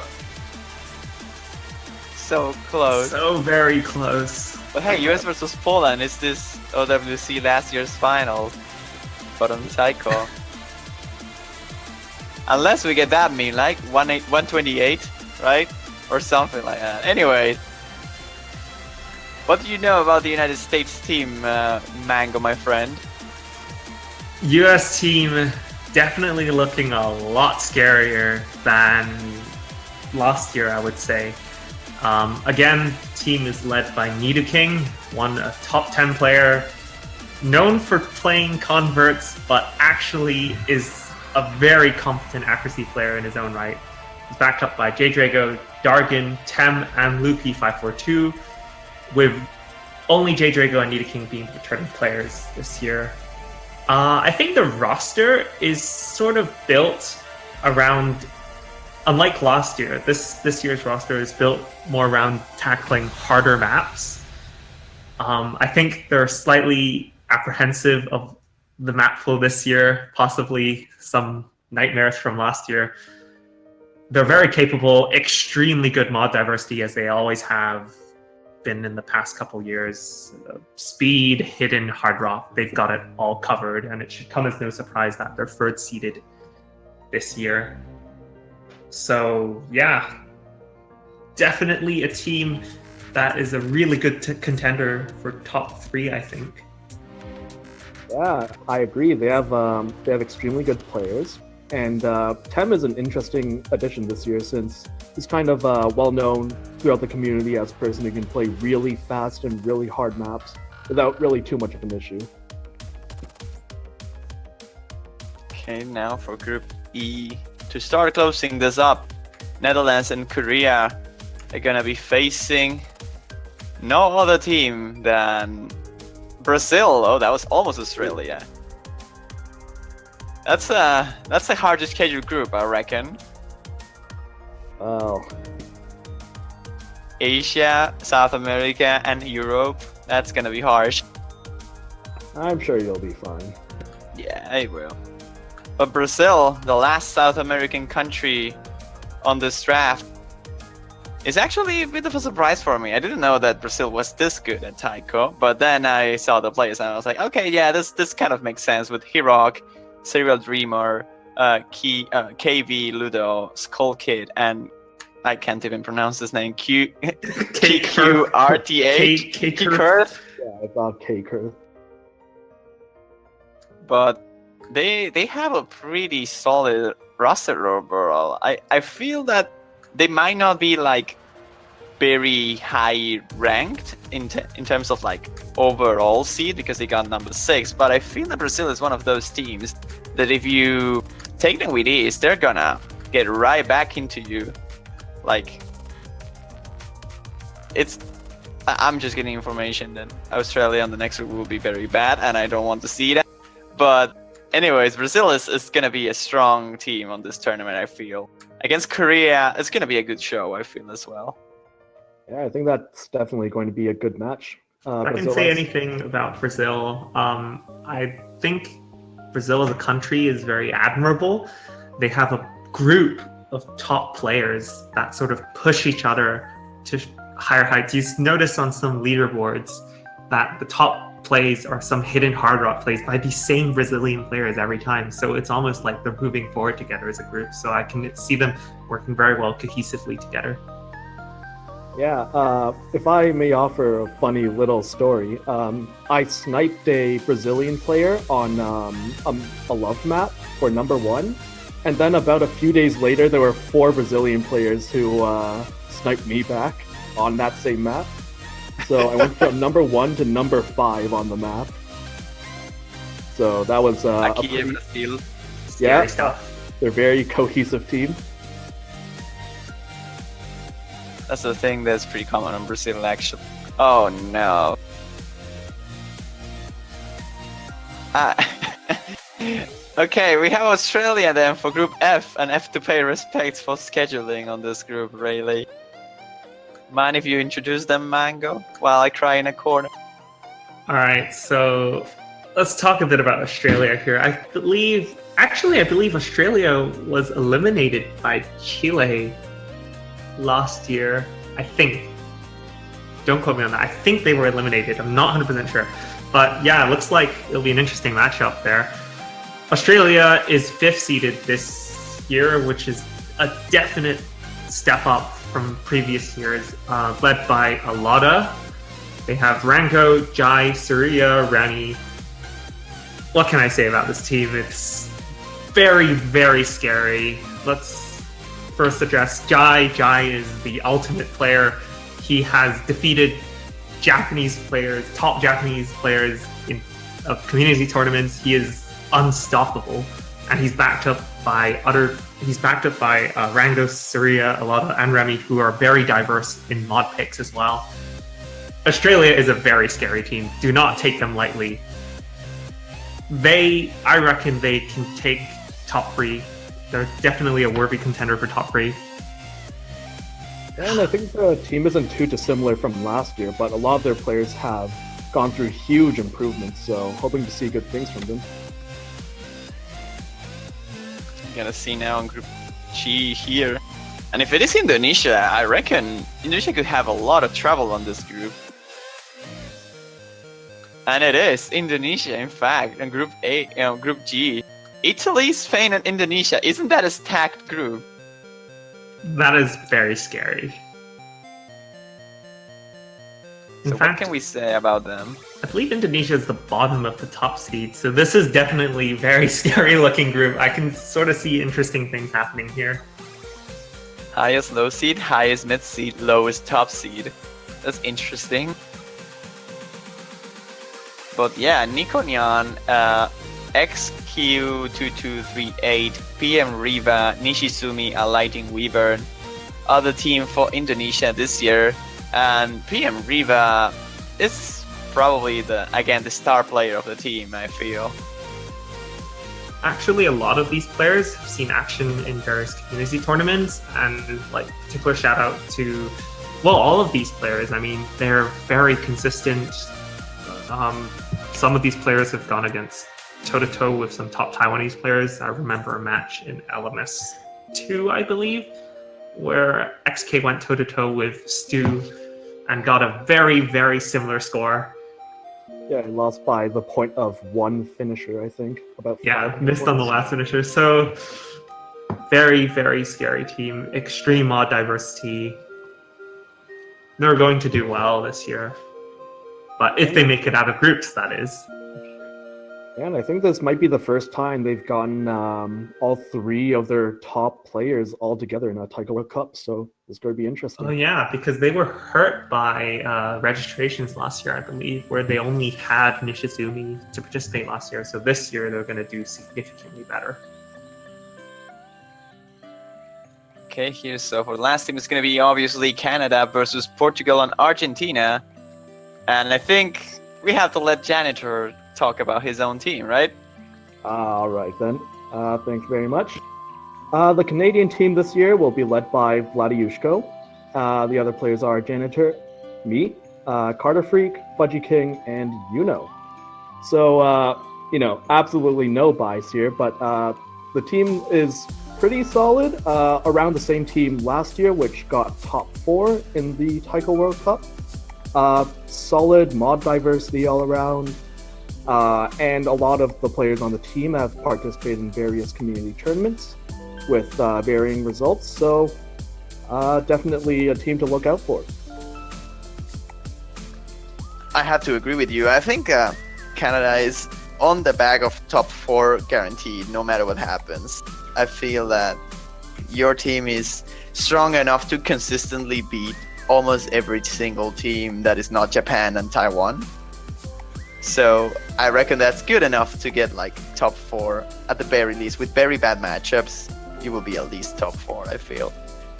Speaker 1: So close.
Speaker 2: So very close.
Speaker 1: But hey, US versus Poland is this OWC last year's final. But on Taiko. Unless we get that mean, like 128, right? Or something like that. Anyway. What do you know about the United States team, Mango, my friend?
Speaker 2: US team definitely looking a lot scarier than last year, I would say. Again, team is led by Nidoking, a top 10 player, known for playing converts, but actually is a very competent accuracy player in his own right. He's backed up by J-Drago, Dargan, Tem, and Lupi542, with only J-Drago and Nidoking being returning players this year. I think the roster is sort of built around, unlike last year, this year's roster is built more around tackling harder maps. I think they're slightly apprehensive of the map flow this year, possibly some nightmares from last year. They're very capable, extremely good mod diversity, as they always have been in the past couple years. Speed, hidden, hard rock, they've got it all covered, and it should come as no surprise that they're third seeded this year. So yeah, definitely a team that is a really good contender for top 3, I think.
Speaker 3: Yeah, I agree. They have extremely good players, and Tem is an interesting addition this year since he's kind of well known throughout the community as a person who can play really fast and really hard maps without really too much of an issue.
Speaker 1: Okay, now for Group E. To start closing this up, Netherlands and Korea are gonna be facing no other team than Brazil. Oh, that was almost Australia. That's a hard to schedule group, I reckon.
Speaker 3: Oh.
Speaker 1: Asia, South America, and Europe. That's gonna be harsh.
Speaker 3: I'm sure you'll be fine.
Speaker 1: Yeah, I will. But Brazil, the last South American country on this draft, is actually a bit of a surprise for me. I didn't know that Brazil was this good at taiko, but then I saw the players and I was like, okay, yeah, this kind of makes sense with Hirok, Serial Dreamer, KV, Ludo, Skull Kid, and I can't even pronounce his name. KQRTA. Kurth.
Speaker 3: Yeah, I thought K-Curve.
Speaker 1: But they have a pretty solid roster overall. I feel that they might not be like very high ranked in terms of like overall seed because they got number 6, but I feel that Brazil is one of those teams that if you take them with ease, they're gonna get right back into you. Like, I'm just getting information that Australia on the next group will be very bad, and I don't want to see that. But anyways, Brazil is gonna be a strong team on this tournament, I feel. Against Korea, it's gonna be a good show, I feel, as well.
Speaker 3: Yeah, I think that's definitely going to be a good match.
Speaker 2: I can say anything about Brazil. I think Brazil as a country is very admirable. They have a group of top players that sort of push each other to higher heights. You notice on some leaderboards that the top plays are some hidden hard rock plays by the same Brazilian players every time. So it's almost like they're moving forward together as a group. So I can see them working very well cohesively together.
Speaker 3: Yeah, if I may offer a funny little story, I sniped a Brazilian player on a love map for number 1, and then about a few days later, there were 4 Brazilian players who sniped me back on that same map. So I went from number 1 to number 5 on the map. So that was
Speaker 2: Scary stuff.
Speaker 3: They're a very cohesive team.
Speaker 1: That's the thing that's pretty common in Brazil, actually. Oh no. Okay, we have Australia then for Group F, and F to pay respects for scheduling on this group, really. Mind if you introduce them, Mango, while I cry in a corner?
Speaker 2: Alright, so let's talk a bit about Australia here. I believe Australia was eliminated by Chile last year, I think. Don't quote me on that. I think they were eliminated. I'm not 100% sure. But yeah, it looks like it'll be an interesting matchup there. Australia is 5th seeded this year, which is a definite step up from previous years, led by Alada. They have Ranko, Jai, Surya, Rani. What can I say about this team? It's very, very scary. Let's first address Jai. Jai is the ultimate player. He has defeated Japanese players, top Japanese players in community tournaments. He is unstoppable, and he's backed up by Rango, Surya, Alada, and Remy, who are very diverse in mod picks as well. Australia is a very scary team. Do not take them lightly. I reckon they can take top 3. They're definitely a worthy contender for top 3.
Speaker 3: And I think the team isn't too dissimilar from last year, but a lot of their players have gone through huge improvements, so hoping to see good things from them.
Speaker 1: Gonna see now in Group G here. And if it is Indonesia, I reckon Indonesia could have a lot of trouble on this group. And it is Indonesia, in fact, in Group A, Group G. Italy, Spain, and Indonesia. Isn't that a stacked group?
Speaker 2: That is very scary.
Speaker 1: So what can we say about them?
Speaker 2: I believe Indonesia is the bottom of the top seed, so this is definitely a very scary looking group. I can sort of see interesting things happening here.
Speaker 1: Highest low seed, highest mid seed, lowest top seed. That's interesting. But yeah, Nikonian, XQ2238, PM Riva, Nishizumi, a Lighting Weaver, other team for Indonesia this year. And PM Riva is probably the star player of the team, I feel.
Speaker 2: Actually, a lot of these players have seen action in various community tournaments, and like particular shout out to well, all of these players, I mean, they're very consistent. Some of these players have gone against toe-to-toe with some top Taiwanese players. I remember a match in LMS 2, I believe, where XK went toe-to-toe with Stu and got a very, very similar score.
Speaker 3: Yeah, he lost by the point of one finisher, I think. About
Speaker 2: Yeah,
Speaker 3: 5
Speaker 2: missed on the
Speaker 3: points.
Speaker 2: last finisher. So, very, very scary team. Extreme mod diversity. They're going to do well this year. But if they make it out of groups, that is.
Speaker 3: And I think this might be the first time they've gotten all 3 of their top players all together in a Taiko World Cup, so it's going to be interesting.
Speaker 2: Oh yeah, because they were hurt by registrations last year, I believe, where they only had Nishizumi to participate last year. So this year they're going to do significantly better.
Speaker 1: Okay, here, so for the last team, it's going to be obviously Canada versus Portugal and Argentina. And I think we have to let Janitor talk about his own team, right?
Speaker 3: All right, then. Thank you very much. The Canadian team this year will be led by Vladiushko. The other players are Janitor, me, Carter Freak, Fudgy King, and Yuno. So, absolutely no bias here, but the team is pretty solid. Around the same team last year, which got top 4 in the Taiko World Cup. Solid mod diversity all around. And a lot of the players on the team have participated in various community tournaments with varying results, so definitely a team to look out for.
Speaker 1: I have to agree with you. I think Canada is on the bag of top 4 guaranteed, no matter what happens. I feel that your team is strong enough to consistently beat almost every single team that is not Japan and Taiwan. So I reckon that's good enough to get like top 4 at the very least. With very bad matchups, you will be at least top 4, I feel.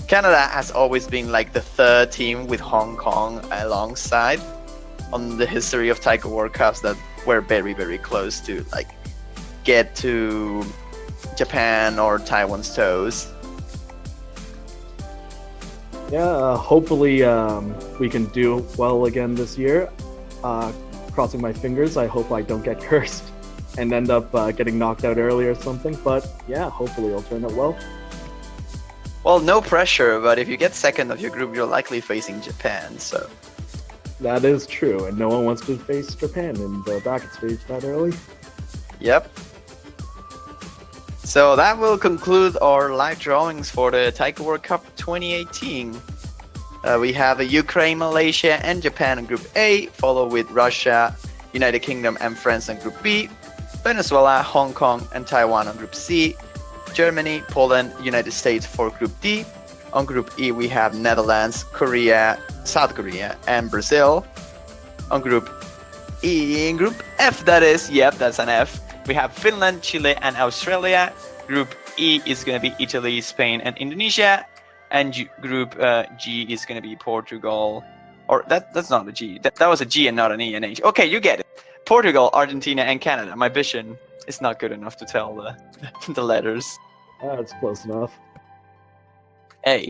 Speaker 1: Canada has always been like the 3rd team with Hong Kong alongside on the history of Taiko World Cups that were very, very close to like get to Japan or Taiwan's toes.
Speaker 3: Yeah, hopefully we can do well again this year. Crossing my fingers, I hope I don't get cursed and end up getting knocked out early or something, but yeah, hopefully it'll turn out well.
Speaker 1: Well, no pressure, but if you get 2nd of your group, you're likely facing Japan, so...
Speaker 3: That is true, and no one wants to face Japan in the bracket stage that early.
Speaker 1: Yep. So that will conclude our live drawings for the Taiko World Cup 2018. We have Ukraine, Malaysia, and Japan in Group A, followed with Russia, United Kingdom, and France in Group B, Venezuela, Hong Kong, and Taiwan on Group C, Germany, Poland, United States for Group D. On Group E, we have Netherlands, Korea, South Korea, and Brazil. On Group E, in Group F, that is, yep, that's an F, we have Finland, Chile, and Australia. Group E is going to be Italy, Spain, and Indonesia. And Group G is going to be Portugal, or that's not a G. That was a G and not an E and H. Okay, you get it. Portugal, Argentina, and Canada. My vision is not good enough to tell the letters.
Speaker 3: That's close enough.
Speaker 1: Hey,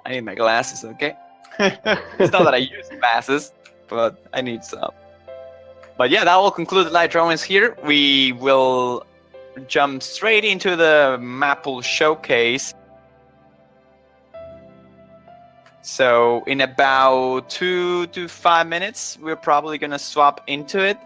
Speaker 1: I need my glasses, okay? It's not that I use glasses, but I need some. But yeah, that will conclude the live drawings here. We will jump straight into the Maple Showcase. So in about 2 to 5 minutes, we're probably going to swap into it.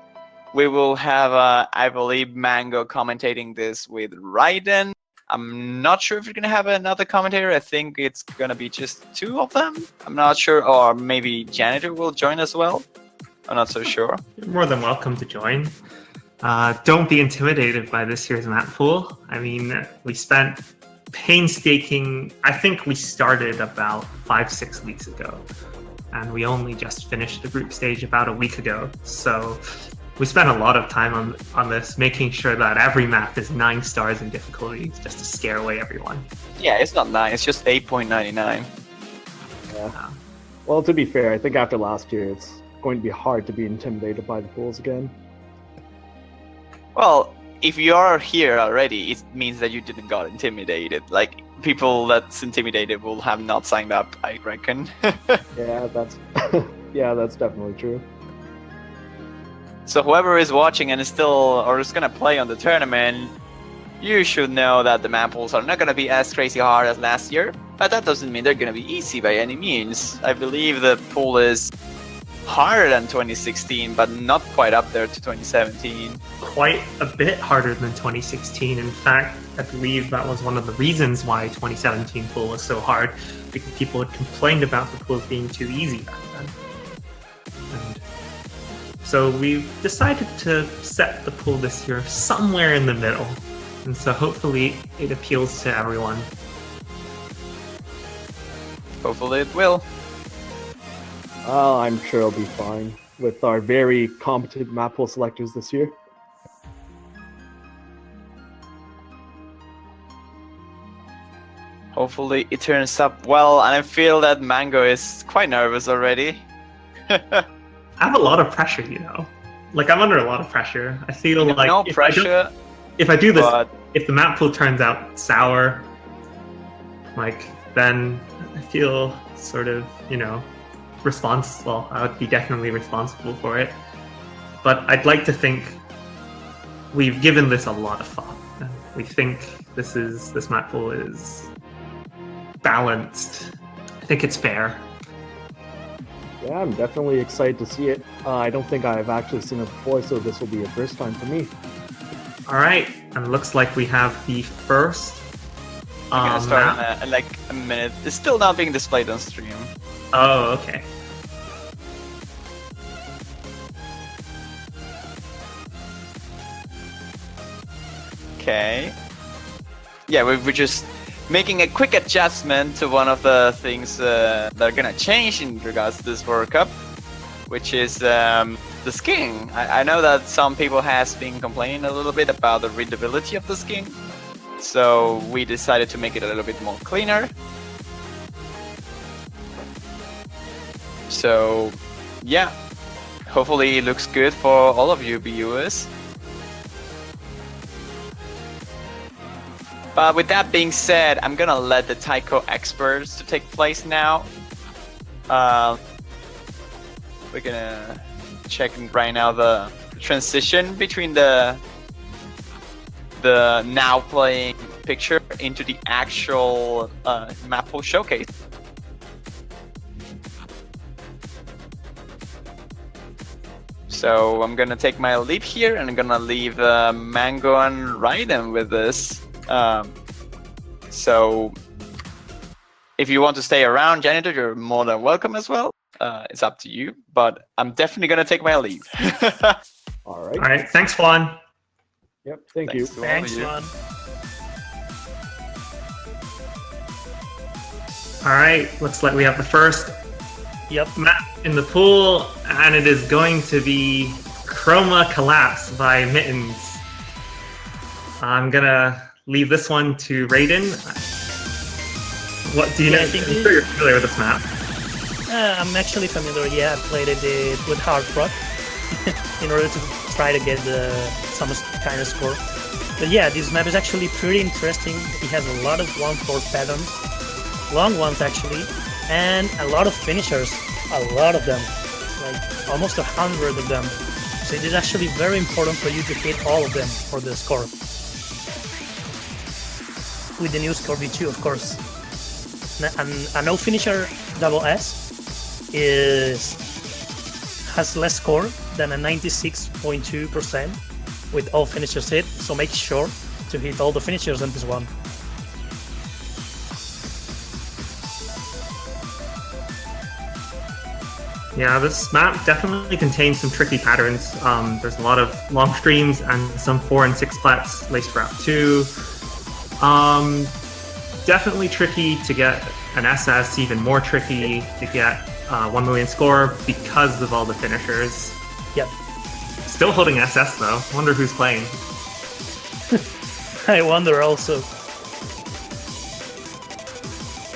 Speaker 1: We will have, I believe, Mango commentating this with Raiden. I'm not sure if we're going to have another commentator. I think it's going to be just 2 of them. I'm not sure. Or maybe Janitor will join as well. I'm not so sure.
Speaker 2: You're more than welcome to join. Don't be intimidated by this year's map pool. I mean, we spent painstaking, I think we started about 5-6 weeks ago, and we only just finished the group stage about a week ago. So we spent a lot of time on this, making sure that every map is 9 stars in difficulty, just to scare away everyone.
Speaker 1: Yeah, it's not 9, it's just 8.99.
Speaker 3: Yeah. Well, to be fair, I think after last year, it's going to be hard to be intimidated by the pools again.
Speaker 1: Well, if you are here already, it means that you didn't got intimidated. Like, people that's intimidated will have not signed up, I reckon.
Speaker 3: Yeah, that's yeah, that's definitely true.
Speaker 1: So whoever is watching and is still or is gonna play on the tournament, you should know that the map pools are not gonna be as crazy hard as last year, but that doesn't mean they're gonna be easy by any means. I believe the pool is harder than 2016, but not quite up there to 2017.
Speaker 2: Quite a bit harder than 2016. In fact, I believe that was one of the reasons why 2017 pool was so hard, because people had complained about the pools being too easy back then. And so we've decided to set the pool this year somewhere in the middle. And so hopefully it appeals to everyone.
Speaker 1: Hopefully it will.
Speaker 3: I'm sure it'll be fine with our very competent map pool selectors this year.
Speaker 1: Hopefully it turns up well, and I feel that Mango is quite nervous already.
Speaker 2: I have a lot of pressure, you know. Like, I'm under a lot of pressure. I feel like
Speaker 1: no pressure.
Speaker 2: If I do this,
Speaker 1: but
Speaker 2: if the map pool turns out sour, like, then I feel sort of, you know, responsible. I would be definitely responsible for it. But I'd like to think we've given this a lot of thought. We think this map pool is balanced. I think it's fair.
Speaker 3: Yeah, I'm definitely excited to see it. I don't think I've actually seen it before, so this will be a first time for me.
Speaker 2: All right, and it looks like we have the first
Speaker 1: I'm gonna start
Speaker 2: map.
Speaker 1: in like a minute. It's still not being displayed on stream.
Speaker 2: Oh, okay.
Speaker 1: Okay. Yeah, we're just making a quick adjustment to one of the things that are gonna change in regards to this World Cup, which is the skin. I know that some people has been complaining a little bit about the readability of the skin, so we decided to make it a little bit more cleaner. So, yeah, hopefully it looks good for all of you viewers. But with that being said, I'm gonna let the taiko experts to take place now. We're gonna check right now the transition between the now playing picture into the actual map pool showcase. So I'm gonna take my leap here, and I'm gonna leave Mango and Raiden with this. So if you want to stay around, Janitor, you're more than welcome as well. It's up to you, but I'm definitely gonna take my leave.
Speaker 3: All right.
Speaker 2: All right, thanks, Juan.
Speaker 3: Yep, thank you.
Speaker 4: Thanks, Juan.
Speaker 2: All right, looks like we have the first map in the pool, and it is going to be Chroma Collapse by Mittens. I'm gonna leave this one to Raiden. What do you know? I'm sure you're familiar with this map.
Speaker 4: I'm actually familiar. Yeah, I played it with hard rock in order to try to get some kind of score. But yeah, this map is actually pretty interesting. It has a lot of 1/4 patterns, long ones actually, and a lot of finishers. A lot of them, like almost 100 of them. So it is actually very important for you to hit all of them for the score. With the new score V2, of course. And a no finisher double S has less score than a 96.2% with all finishers hit, so make sure to hit all the finishers in this one.
Speaker 2: Yeah, this map definitely contains some tricky patterns. There's a lot of long streams and some 4 and 6 plats laced throughout too. Definitely tricky to get an SS, even more tricky to get 1 million score because of all the finishers.
Speaker 4: Yep.
Speaker 2: Still holding SS though. Wonder who's playing.
Speaker 4: I wonder also.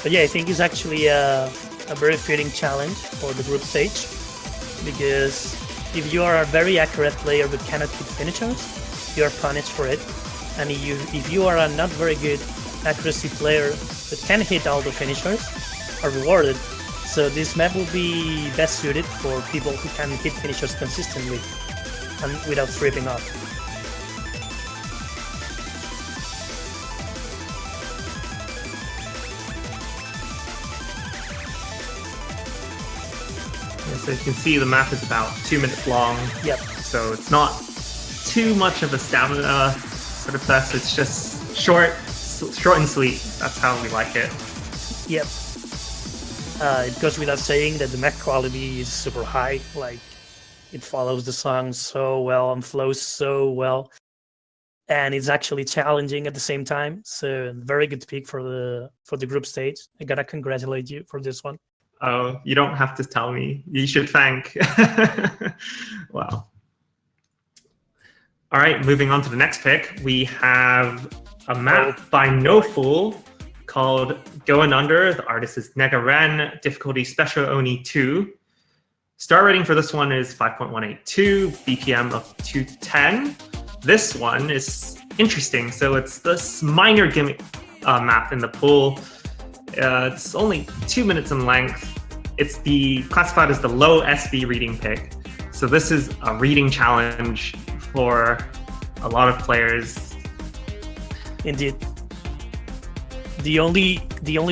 Speaker 4: But yeah, I think it's actually a very fitting challenge for the group stage, because if you are a very accurate player but cannot hit finishers, you are punished for it. And if you are a not very good accuracy player but can hit all the finishers are rewarded. So this map will be best suited for people who can hit finishers consistently and without tripping off.
Speaker 2: So you can see the map is about 2 minutes long.
Speaker 4: Yep.
Speaker 2: So it's not too much of a stamina sort of test. It's just short and sweet. That's how we like it.
Speaker 4: Yep. It goes without saying that the map quality is super high. Like, it follows the song so well and flows so well, and it's actually challenging at the same time. So very good pick for the group stage. I gotta congratulate you for this one.
Speaker 2: Oh, you don't have to tell me. You should thank. Wow. All right, moving on to the next pick. We have a map by No Fool called Going Under. The artist is Negaren. Difficulty Special Oni 2. Star rating for this one is 5.182, BPM of 210. This one is interesting. So it's this minor gimmick map in the pool. It's only 2 minutes in length. It's classified as the low SV reading pick. So this is a reading challenge for a lot of players.
Speaker 4: Indeed. The only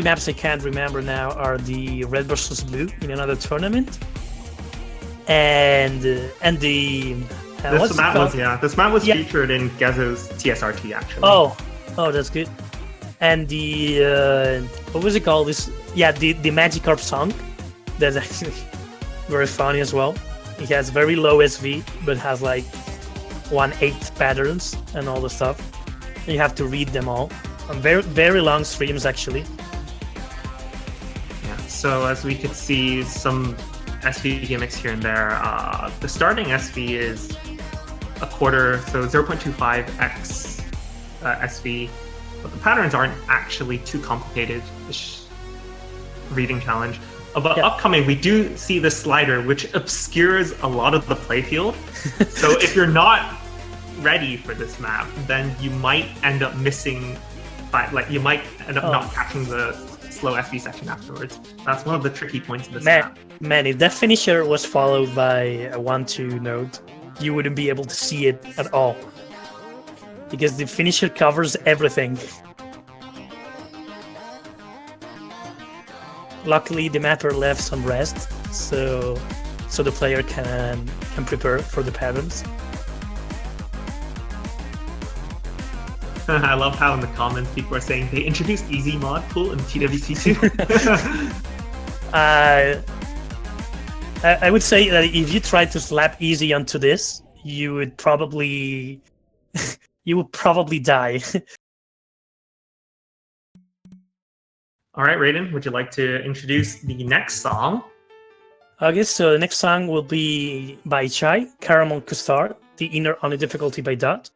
Speaker 4: maps I can't remember now are the red versus blue in another tournament, and the
Speaker 2: This map was featured in Gezo's TSRT actually.
Speaker 4: Oh, that's good. And the what was it called? The Magikarp song. That's actually very funny as well. It has very low SV, but has like 1/8 patterns and all the stuff. You have to read them all. Very, very long streams actually.
Speaker 2: Yeah. So as we could see, some SV gimmicks here and there. The starting SV is a quarter, so 0.25x SV. But the patterns aren't actually too complicated. This reading challenge. But upcoming, we do see the slider, which obscures a lot of the playfield. So if you're not ready for this map, then you might end up missing. You might end up not catching the slow SV section afterwards. That's one of the tricky points of this map.
Speaker 4: Man, if that finisher was followed by a 1-2 node, you wouldn't be able to see it at all. Because the finisher covers everything. Luckily, the mapper left some rest, so the player can prepare for the patterns.
Speaker 2: I love how in the comments people are saying they introduced easy mod pool in TWT2.
Speaker 4: I would say that if you tried to slap easy onto this, you would probably die.
Speaker 2: All right, Raiden, would you like to introduce the next song?
Speaker 4: Okay, so the next song will be by Chai, Caramel Custard, The Inner on the Difficulty by Dot.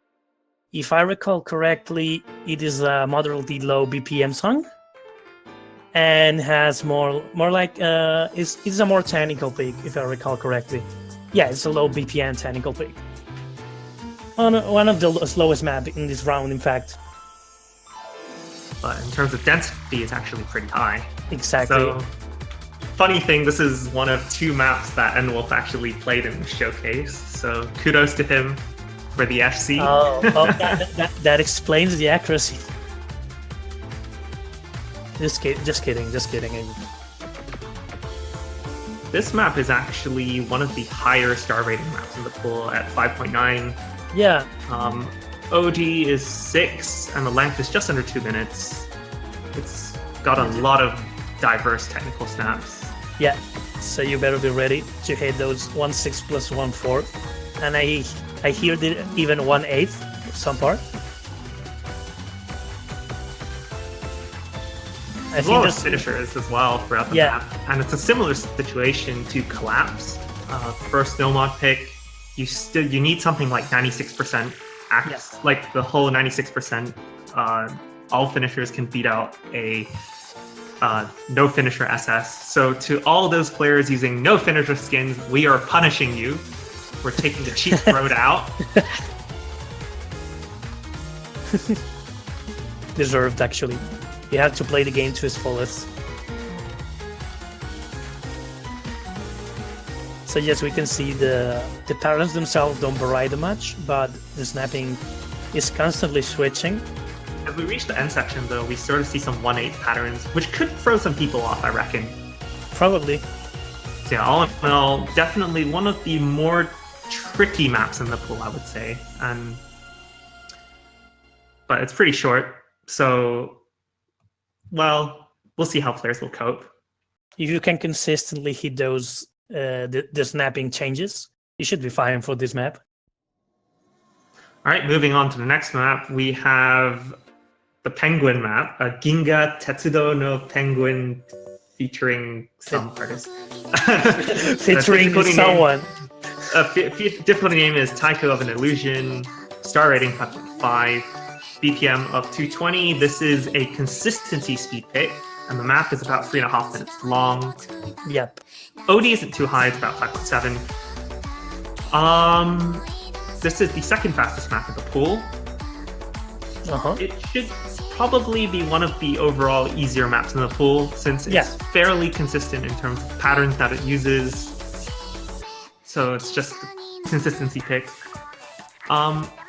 Speaker 4: If I recall correctly, it is a moderately low BPM song and has more like it's a more technical pick, if I recall correctly. Yeah, it's a low BPM technical pick. One of the slowest map in this round, in fact.
Speaker 2: But in terms of density, it's actually pretty high.
Speaker 4: Exactly.
Speaker 2: So, funny thing, this is one of 2 maps that N-Wolf actually played in the showcase. So kudos to him for the FC.
Speaker 4: That explains the accuracy. Just kidding.
Speaker 2: This map is actually one of the higher star rating maps in the pool at 5.9.
Speaker 4: Yeah.
Speaker 2: OG is 6, and the length is just under 2 minutes. It's got a lot of diverse technical snaps.
Speaker 4: Yeah, so you better be ready to hit those 1/6 plus 1/4. And I hear that even 1/8 some part.
Speaker 2: As well as finishers as well throughout the map. And it's a similar situation to Collapse. First no mod pick, you need something like 96% like the whole 96%. All finishers can beat out a no finisher SS. So to all those players using no finisher skins, we are punishing you. We're taking the cheap road out.
Speaker 4: Deserved, actually. You have to play the game to its fullest. So yes, we can see the patterns themselves don't vary that much, but the snapping is constantly switching.
Speaker 2: As we reach the end section, though, we sort of see some 1/8 patterns, which could throw some people off, I reckon.
Speaker 4: Probably.
Speaker 2: So yeah, all in all, definitely one of the more tricky maps in the pool, I would say. But it's pretty short, so, well, we'll see how players will cope.
Speaker 4: If you can consistently hit those the snapping changes, you should be fine for this map.
Speaker 2: All right, moving on to the next map, we have the Penguin map, Ginga Tetsudo no Penguin featuring some artist.
Speaker 4: Featuring someone.
Speaker 2: Difficulty name is Taiko of an Illusion, star rating 5.5, BPM of 220. This is a consistency speed pick, and the map is about 3.5 minutes long.
Speaker 4: Yep.
Speaker 2: OD isn't too high, it's about 5.7. This is the second fastest map of the pool. It should probably be one of the overall easier maps in the pool, since it's fairly consistent in terms of patterns that it uses. So it's just a consistency pick.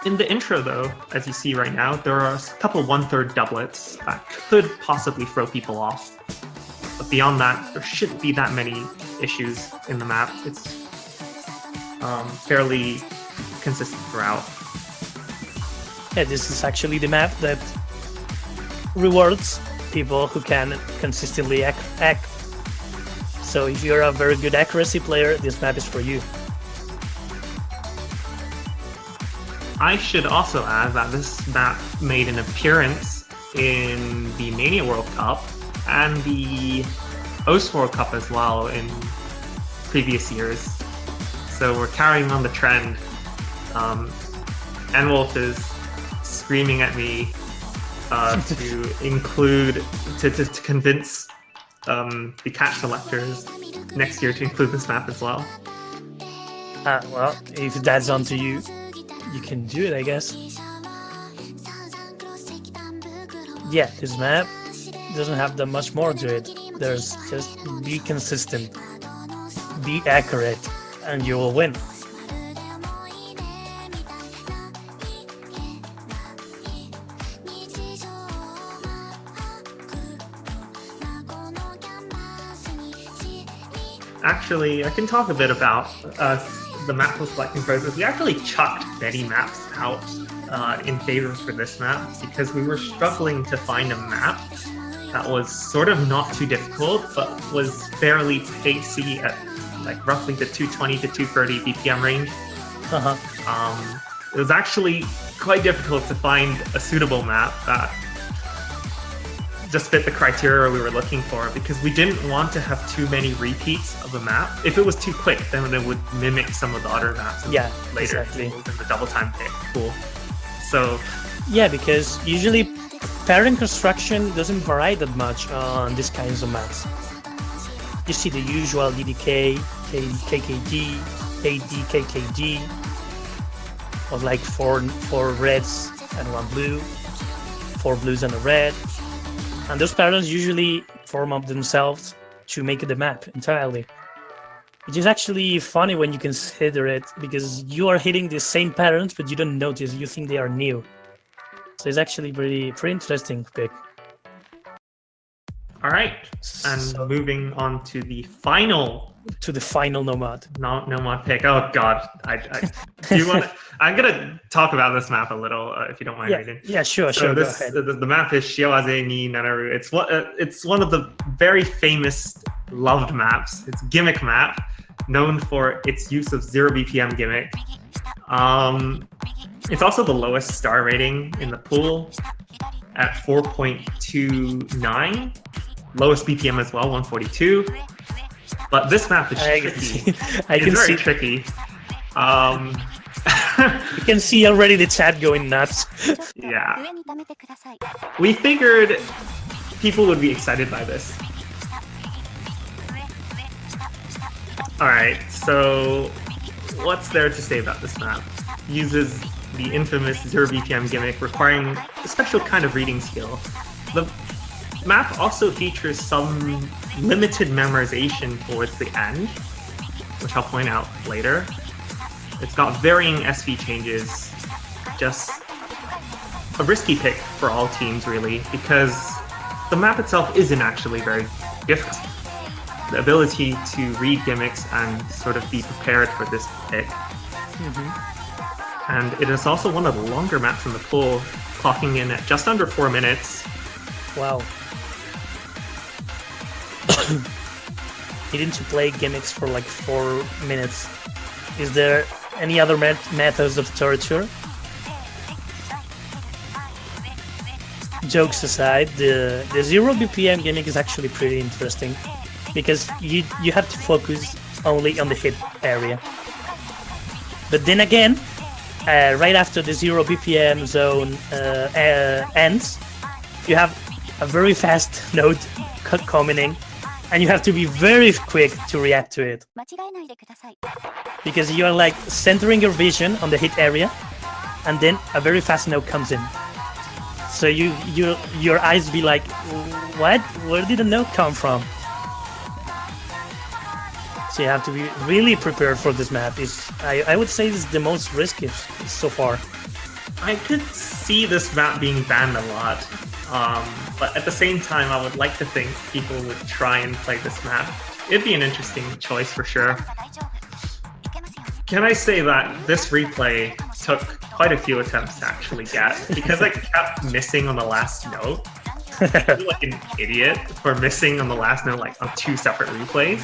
Speaker 2: In the intro, though, as you see right now, there are a couple 1/3 doublets that could possibly throw people off. But beyond that, there shouldn't be that many issues in the map. It's fairly consistent throughout.
Speaker 4: Yeah, this is actually the map that rewards people who can consistently act. So if you're a very good accuracy player, this map is for you.
Speaker 2: I should also add that this map made an appearance in the Mania World Cup and the OS World Cup as well in previous years. So we're carrying on the trend. Enwolf is screaming at me to include, to convince the catch selectors next year to include this map as well.
Speaker 4: Well, if that's on to you, you can do it, I guess. Yeah, this map doesn't have that much more to it. There's just be consistent, be accurate, and you will win.
Speaker 2: Actually, I can talk a bit about the map was selecting process. We actually chucked many maps out in favor for this map because we were struggling to find a map that was sort of not too difficult, but was fairly pacey at like roughly the 220 to 230 BPM range. It was actually quite difficult to find a suitable map that just fit the criteria we were looking for, because we didn't want to have too many repeats of a map. If it was too quick, then it would mimic some of the other maps later in the double time pick pool. So
Speaker 4: yeah, because usually pattern construction doesn't vary that much on these kinds of maps. You see the usual DDK, KKD, AD, KKD, of like four reds and one blue, 4 blues and a red. And those patterns usually form up themselves to make the map entirely. Which is actually funny when you consider it, because you are hitting the same patterns, but you don't notice, you think they are new. So it's actually pretty interesting pick.
Speaker 2: All right, and so, moving on to the final
Speaker 4: nomad.
Speaker 2: Nomad pick. Oh God, do you want? I'm gonna talk about this map a little, if you don't mind reading.
Speaker 4: Yeah, sure.
Speaker 2: So
Speaker 4: go ahead.
Speaker 2: The map is Shiawaze ni Nanaru. It's one of the very famous, loved maps. It's a gimmick map, known for its use of 0 BPM gimmick. It's also the lowest star rating in the pool at 4.29. Lowest BPM as well, 142. But this map is tricky. It's very tricky.
Speaker 4: You can see already the chat going nuts.
Speaker 2: Yeah. We figured people would be excited by this. Alright, so what's there to say about this map? Uses the infamous 0 BPM gimmick, requiring a special kind of reading skill. map also features some limited memorization towards the end, which I'll point out later. It's got varying SV changes, just a risky pick for all teams really, because the map itself isn't actually very difficult. The ability to read gimmicks and sort of be prepared for this pick. And it is also one of the longer maps in the pool, clocking in at just under 4 minutes.
Speaker 4: Wow. Needing to play gimmicks for like 4 minutes. Is there any other methods of torture? Jokes aside, the 0 BPM gimmick is actually pretty interesting because you have to focus only on the hit area. But then again, right after the 0 BPM zone ends, you have a very fast note coming in, and you have to be very quick to react to it. Because you are like centering your vision on the hit area, and then a very fast note comes in. So your eyes be like, what? Where did the note come from? So you have to be really prepared for this map. I would say this is the most risky so far.
Speaker 2: I could see this map being banned a lot, but at the same time, I would like to think people would try and play this map. It'd be an interesting choice for sure. Can I say that this replay took quite a few attempts to actually get, because I kept missing on the last note. I feel like an idiot for missing on the last note like on 2 separate replays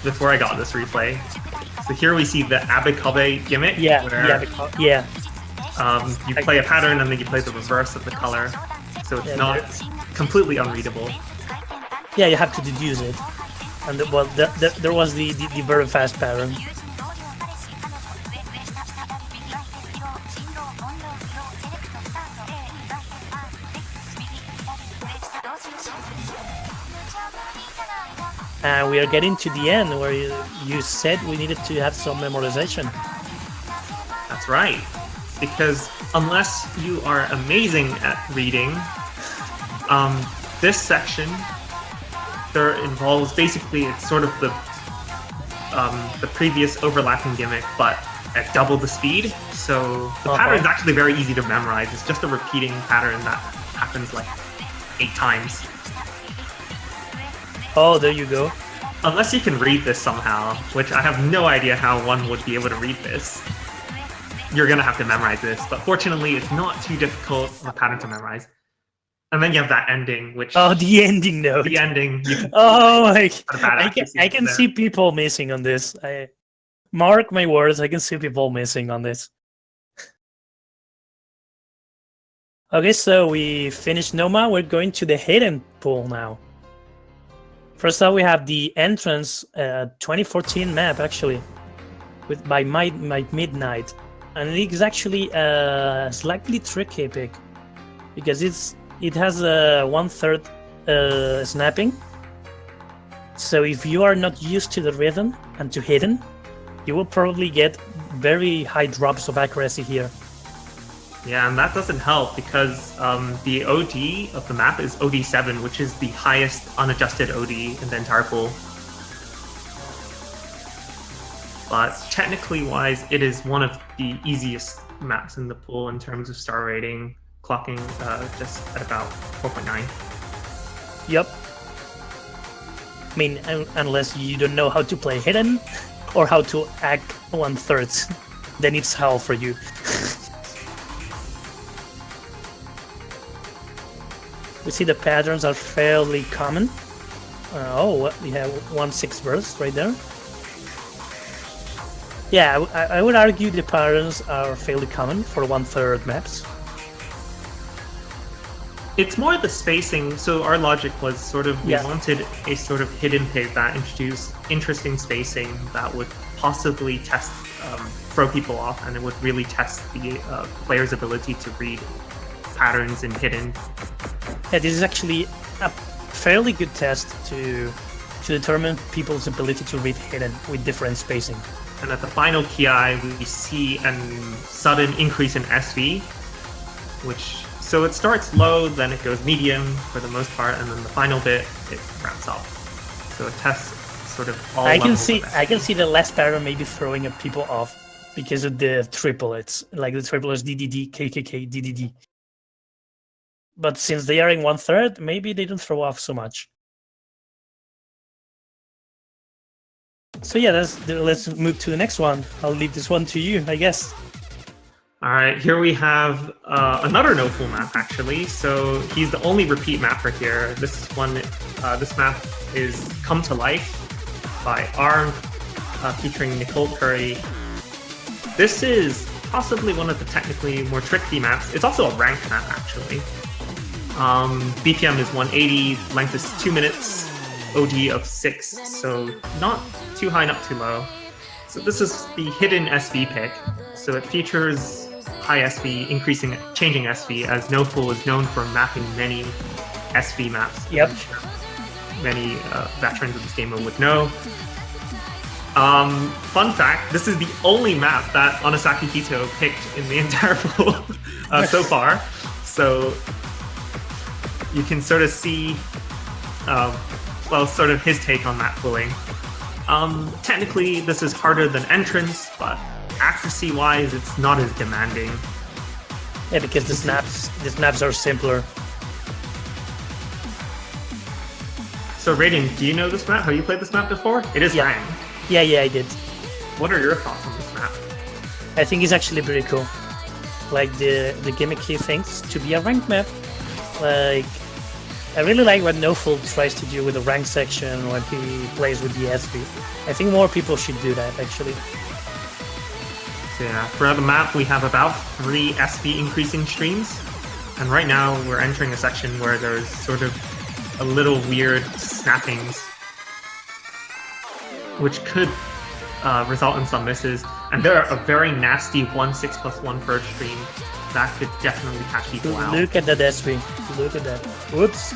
Speaker 2: before I got this replay. So here we see the Abikobe gimmick, where you play a pattern and then you play the reverse of the color, so it's not completely unreadable.
Speaker 4: Yeah, you have to deduce it. And there was the very fast pattern. And we are getting to the end where you said we needed to have some memorization.
Speaker 2: That's right. Because unless you are amazing at reading, this section there involves basically it's sort of the previous overlapping gimmick, but at double the speed. So the pattern is actually very easy to memorize. It's just a repeating pattern that happens like 8 times.
Speaker 4: Oh, there you go.
Speaker 2: Unless you can read this somehow, which I have no idea how one would be able to read this. You're gonna have to memorize this, but fortunately it's not too difficult of a pattern to memorize. And then you have that ending, which...
Speaker 4: Oh, the ending note.
Speaker 2: The ending.
Speaker 4: I can see people missing on this. Mark my words, I can see people missing on this. Okay, so we finished Noma. We're going to the hidden pool now. First up, we have the entrance 2014 map, actually, by Midnight. And it's actually a slightly tricky pick, because it has a 1/3 snapping. So if you are not used to the rhythm and to hidden, you will probably get very high drops of accuracy here.
Speaker 2: Yeah, and that doesn't help because the OD of the map is OD7, which is the highest unadjusted OD in the entire pool. But technically wise, it is one of the easiest maps in the pool in terms of star rating, clocking just at about 4.9.
Speaker 4: Yep. I mean, unless you don't know how to play hidden or how to act 1/3, then it's hell for you. We see the patterns are fairly common. We have 1/6 burst right there. Yeah, I would argue the patterns are fairly common for 1/3 maps.
Speaker 2: It's more the spacing. So our logic was sort of we wanted a sort of hidden pick that introduced interesting spacing that would possibly test, throw people off, and it would really test the player's ability to read patterns in hidden.
Speaker 4: Yeah, this is actually a fairly good test to determine people's ability to read hidden with different spacing.
Speaker 2: And at the final KI, we see a sudden increase in SV, which So it starts low, then it goes medium for the most part, and then the final bit it ramps up. So it tests sort of all
Speaker 4: I can
Speaker 2: levels
Speaker 4: see
Speaker 2: of
Speaker 4: I can see the last pattern maybe throwing people off because of the triplets, like the triplets DDD, KKK, DDD. But since they are in 1/3, maybe they don't throw off so much. So yeah, let's move to the next one. I'll leave this one to you, I guess.
Speaker 2: All right, here we have another no-fool map, actually. So he's the only repeat mapper here. This map is Come to Life by ARM, featuring Nicole Curry. This is possibly one of the technically more tricky maps. It's also a ranked map, actually. BPM is 180, length is 2 minutes, OD of 6, so not too high, not too low. So this is the hidden SV pick. So it features high SV, changing SV, as No-Fool is known for mapping many SV maps.
Speaker 4: Yep.
Speaker 2: Many veterans of this game would know. Fun fact, this is the only map that Onasaki Hito picked in the entire pool so far. So you can sort of see, sort of his take on map pooling. Technically, this is harder than Entrance, but accuracy-wise, it's not as demanding.
Speaker 4: Yeah, because the snaps are simpler.
Speaker 2: So, Raiden, do you know this map? Have you played this map before? It is ranked.
Speaker 4: Yeah, I did.
Speaker 2: What are your thoughts on this map?
Speaker 4: I think it's actually pretty cool. Like the gimmicky things to be a ranked map. Like, I really like what No-Fool tries to do with the rank section when he plays with the SV. I think more people should do that, actually.
Speaker 2: So yeah, throughout the map we have about 3 SV increasing streams. And right now we're entering a section where there's sort of a little weird snappings, which could result in some misses. And there are a very nasty 1/6 + 1/3 stream that could definitely catch people out.
Speaker 4: Look at that SV. Look at that. Whoops.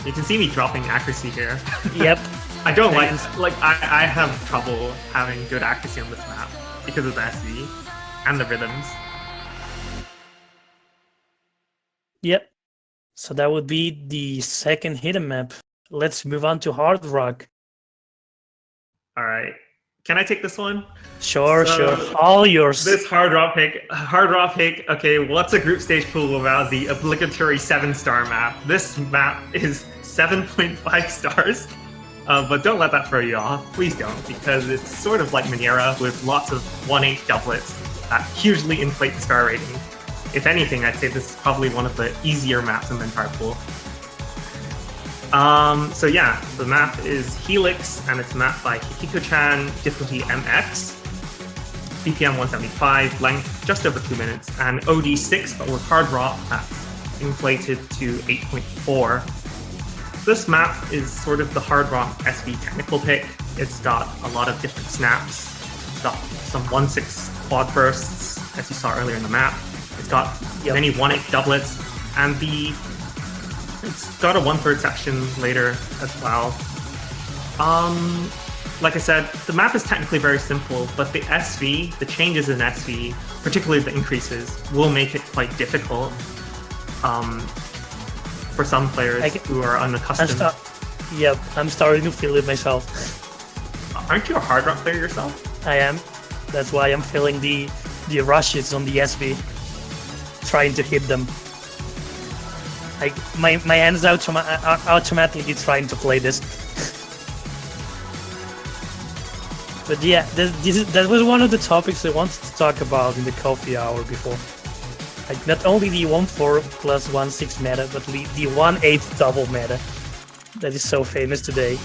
Speaker 2: You can see me dropping accuracy here.
Speaker 4: Yep.
Speaker 2: I don't I have trouble having good accuracy on this map because of the SV and the rhythms.
Speaker 4: Yep. So that would be the second hidden map. Let's move on to Hard Rock.
Speaker 2: All right. Can I take this one?
Speaker 4: Sure. All yours.
Speaker 2: This hard rock pick. Okay, what's a group stage pool without the obligatory 7-star map? This map is 7.5 stars. But don't let that throw you off. Please don't, because it's sort of like Minera with lots of 1/8 doublets that hugely inflate the star rating. If anything, I'd say this is probably one of the easier maps in the entire pool. So yeah, the map is Helix, and it's mapped by Hikiko-chan, difficulty MX, BPM 175, length just over 2 minutes, and OD 6, but with hard rock, that's inflated to 8.4. This map is sort of the hard rock SV technical pick. It's got a lot of different snaps. It's got some 1/6 quad bursts, as you saw earlier in the map. It's got many 1/8 doublets, and it's got a 1/3 section later as well. Like I said, the map is technically very simple, but the SV, the changes in SV, particularly the increases, will make it quite difficult for some players who are unaccustomed.
Speaker 4: I'm starting to feel it myself.
Speaker 2: Aren't you a hard rock player yourself?
Speaker 4: I am. That's why I'm feeling the rushes on the SV, trying to hit them. My hands are automatically trying to play this. But yeah, that was one of the topics I wanted to talk about in the coffee hour before. Like, not only the 1/4 + 1/6 meta, but the 1/8 double meta that is so famous today.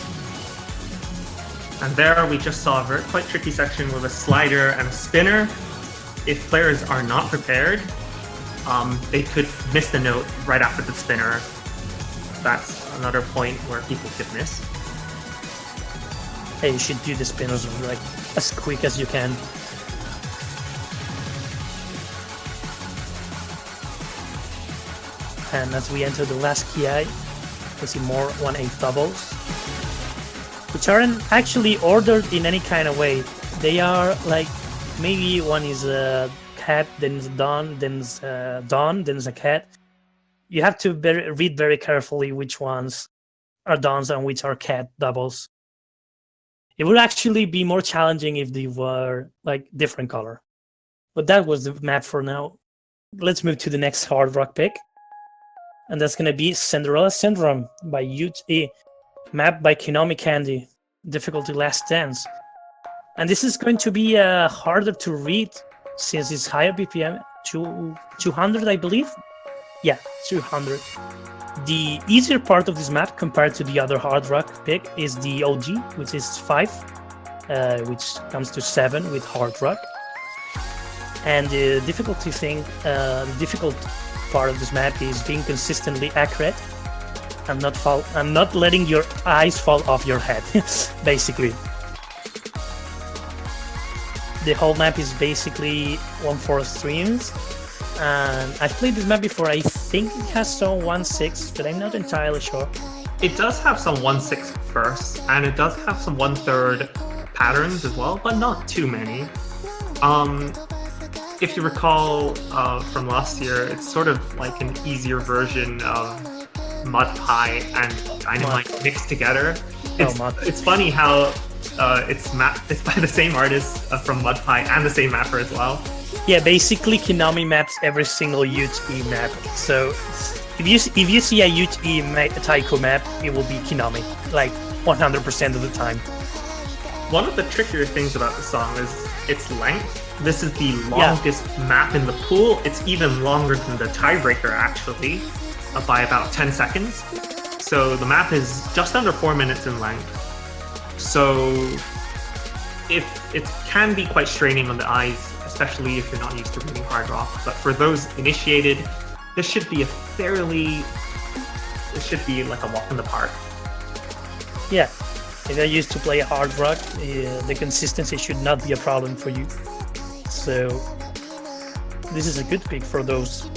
Speaker 2: And there we just saw a quite tricky section with a slider and a spinner. If players are not prepared, they could miss the note right after the spinner. That's another point where people could miss.
Speaker 4: Hey, you should do the spinners like as quick as you can. And as we enter the last ki, we see more 1/8 doubles, which aren't actually ordered in any kind of way. They are like, maybe one is hat, then there's Dawn, then there's Dawn, then there's a cat. You have to read very carefully which ones are Dawns and which are cat doubles. It would actually be more challenging if they were like different color. But that was the map for now. Let's move to the next hard rock pick. And that's going to be Cinderella Syndrome by UTE. Map by Konami Candy. Difficulty Last Dance. And this is going to be harder to read since it's higher BPM. 200, I believe? Yeah, 200. The easier part of this map compared to the other hard rock pick is the OG, which is 5, which comes to 7 with hard rock. And the difficulty thing, the difficult part of this map is being consistently accurate and not letting your eyes fall off your head, basically. The whole map is basically 1/4 streams. And I've played this map before. I think it has some 1/6, but I'm not entirely sure.
Speaker 2: It does have some 1/6 bursts, and it does have some 1/3 patterns as well, but not too many. If you recall from last year, it's sort of like an easier version of Mud Pie and Dynamite mixed together. It's funny how it's by the same artist from Mud Pie and the same mapper as well.
Speaker 4: Yeah, basically Konami maps every single UTE map. So if you see a UTE taiko map, it will be Konami, like 100% of the time.
Speaker 2: One of the trickier things about the song is its length. This is the longest map in the pool. It's even longer than the tiebreaker, actually, by about 10 seconds. So the map is just under 4 minutes in length. So it can be quite straining on the eyes, especially if you're not used to reading hard rock. But for those initiated, this should be like a walk in the park.
Speaker 4: Yeah, if you're used to play hard rock, the consistency should not be a problem for you. So this is a good pick for those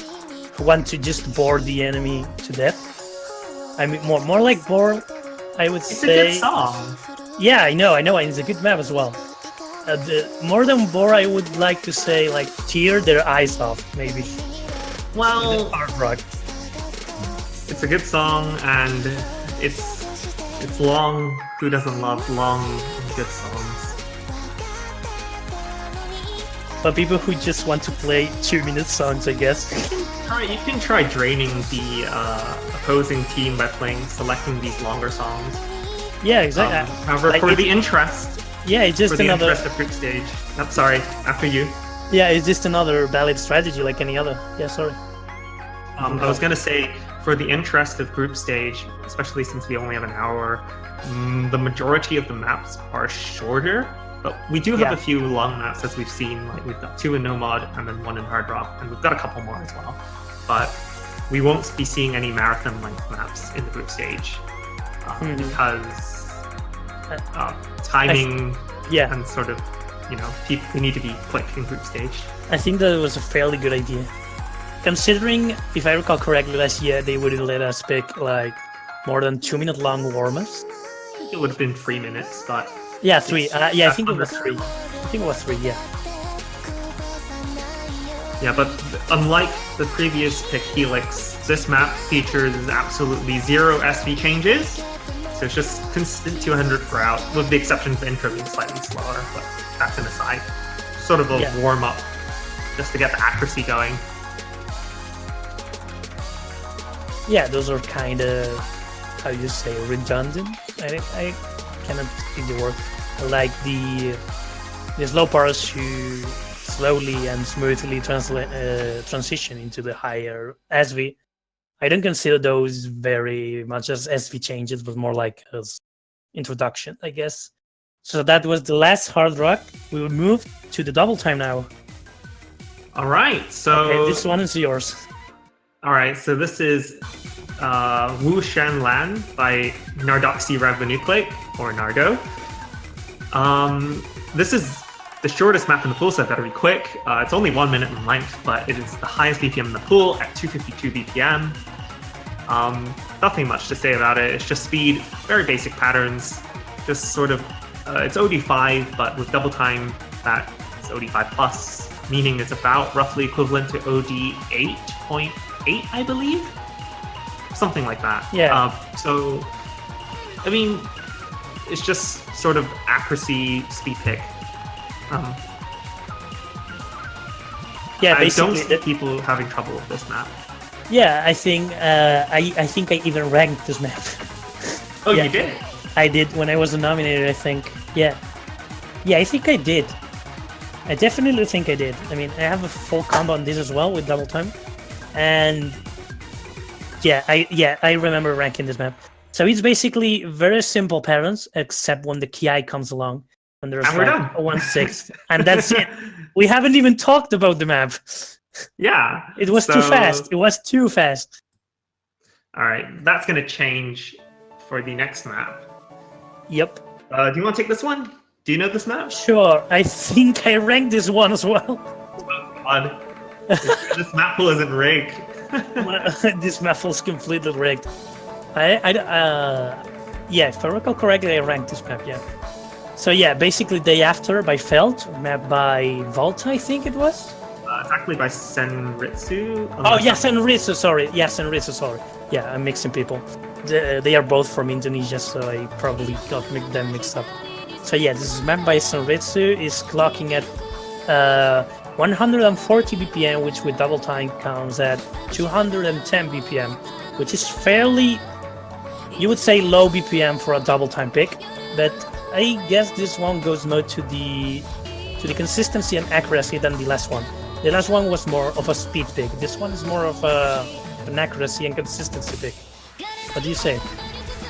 Speaker 4: who want to just bore the enemy to death. I mean, more like bore, I would say.
Speaker 2: It's a good song.
Speaker 4: Yeah, I know, and it's a good map as well. More than bore, I would like to say like tear their eyes off, maybe.
Speaker 2: Well,
Speaker 4: hard rock.
Speaker 2: It's a good song, and it's long. Who doesn't love long and good songs?
Speaker 4: But people who just want to play 2-minute songs, I guess.
Speaker 2: You can try draining the opposing team by selecting these longer songs.
Speaker 4: Yeah, exactly.
Speaker 2: However,
Speaker 4: like
Speaker 2: for the interest.
Speaker 4: Yeah, it's just another.
Speaker 2: Interest of group stage. I'm sorry. After you.
Speaker 4: Yeah, it's just another valid strategy like any other. Yeah, sorry.
Speaker 2: I was gonna say, for the interest of group stage, especially since we only have an hour, the majority of the maps are shorter. But we do have a few long maps, as we've seen. Like we've got 2 in No Mod and then 1 in Hard Rock, and we've got a couple more as well. But we won't be seeing any marathon length maps in the group stage because timing and sort of, we need to be quick in group stage.
Speaker 4: I think that was a fairly good idea. Considering, if I recall correctly, last year they wouldn't let us pick like more than 2-minute long warm-ups.
Speaker 2: I think it would have been 3 minutes, but...
Speaker 4: Yeah, 3. I think it was 3. I think it was 3, yeah.
Speaker 2: Yeah, but unlike the previous pick, Helix, this map features absolutely 0 SV changes. So it's just constant 200 throughout, with the exception of the intro being slightly slower, but that's an aside. Sort of a warm-up, just to get the accuracy going.
Speaker 4: Yeah, those are kind of, how you say, redundant. I cannot speak the word. Like the slow parts who slowly and smoothly transition into the higher SV. I don't consider those very much as SV changes, but more like as introduction, I guess. So that was the last hard rock. We will move to the double time now.
Speaker 2: All right, so
Speaker 4: okay, this one is yours.
Speaker 2: All right, so this is Wu Shan Lan by Nardoxy Rabonucleic, or Nardo. This is the shortest map in the pool, so I better be quick. It's only 1 minute in length, but it is the highest BPM in the pool at 252 BPM. Nothing much to say about it. It's just speed, very basic patterns. Just sort of, it's OD5, but with double time, that's OD5 plus. meaning it's about roughly equivalent to OD 8.8, I believe, something like that.
Speaker 4: Yeah.
Speaker 2: So, I mean, it's just sort of accuracy speed pick.
Speaker 4: Yeah,
Speaker 2: I don't
Speaker 4: basically.
Speaker 2: see people having trouble with this map.
Speaker 4: Yeah, I think I even ranked this map.
Speaker 2: Oh,
Speaker 4: Yeah.
Speaker 2: you did?
Speaker 4: I did when I was nominated, I think. Yeah, I think I did. I definitely think I did. I mean, I have a full combo on this as well with double time, and I remember ranking this map. So it's basically very simple patterns, except when the Ki comes along, when there's
Speaker 2: And we're
Speaker 4: like
Speaker 2: done.
Speaker 4: a 1/6, and that's it. We haven't even talked about the map.
Speaker 2: Yeah.
Speaker 4: It was too fast. It was too fast.
Speaker 2: All right, that's going to change for the next map.
Speaker 4: Yep.
Speaker 2: Do you want to take this one? Do you know this map?
Speaker 4: Sure. I think I ranked this one as well.
Speaker 2: Oh, God. This map pool isn't rigged.
Speaker 4: This map was completely rigged. Yeah, if I recall correctly, I ranked this map, yeah. So yeah, basically Day After by Felt, map by Volta, I think it was?
Speaker 2: It's actually by Senritsu.
Speaker 4: Oh, yeah, Senritsu, sorry. Yeah, Senritsu, sorry. Yeah, I'm mixing people. They are both from Indonesia, so I probably got them mixed up. So yeah, this is map by Senritsu, is clocking at 140 BPM, which with double time counts at 210 BPM, which is fairly, you would say, low BPM for a double time pick, but I guess this one goes more to the consistency and accuracy than the last one. The last one was more of a speed pick. This one is more of an accuracy and consistency pick. What do you say?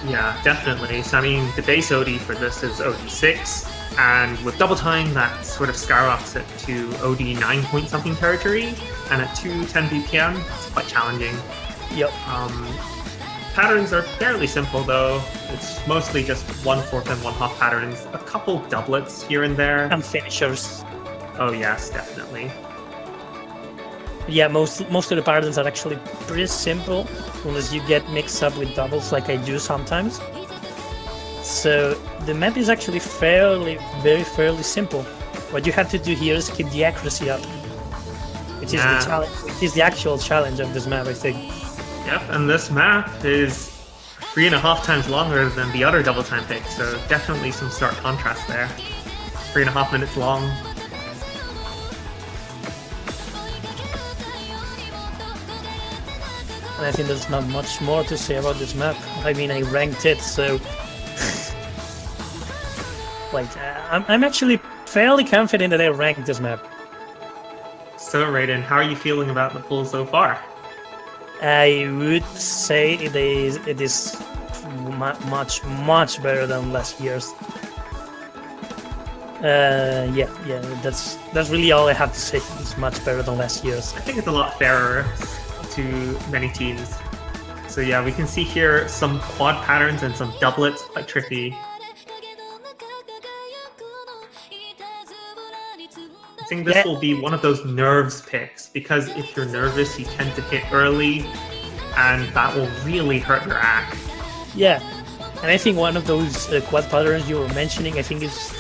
Speaker 2: Yeah, definitely. So I mean, the base OD for this is OD 6, and with double time, that sort of skyrockets it to OD 9 point something territory, and at 210 BPM, it's quite challenging.
Speaker 4: Yep.
Speaker 2: Patterns are fairly simple though. It's mostly just 1/4 and 1/2 patterns, a couple doublets here and there.
Speaker 4: And finishers.
Speaker 2: Oh yes, definitely.
Speaker 4: Yeah, most of the patterns are actually pretty simple, unless you get mixed up with doubles like I do sometimes. So the map is actually fairly simple. What you have to do here is keep the accuracy up, which is the challenge. Which is the actual challenge of this map, I think.
Speaker 2: Yep, and this map is 3.5 times longer than the other double time pick, so definitely some stark contrast there. 3.5 minutes long.
Speaker 4: And I think there's not much more to say about this map. I mean, I ranked it, so like I'm actually fairly confident that I ranked this map.
Speaker 2: So Raiden, how are you feeling about the pool so far?
Speaker 4: I would say it is much better than last year's. Yeah, that's really all I have to say. It's much better than last year's.
Speaker 2: I think it's a lot fairer to many teams. So yeah, we can see here some quad patterns and some doublets, quite tricky. I think this will be one of those nerves picks, because if you're nervous, you tend to hit early, and that will really hurt your act.
Speaker 4: Yeah, and I think one of those quad patterns you were mentioning, I think is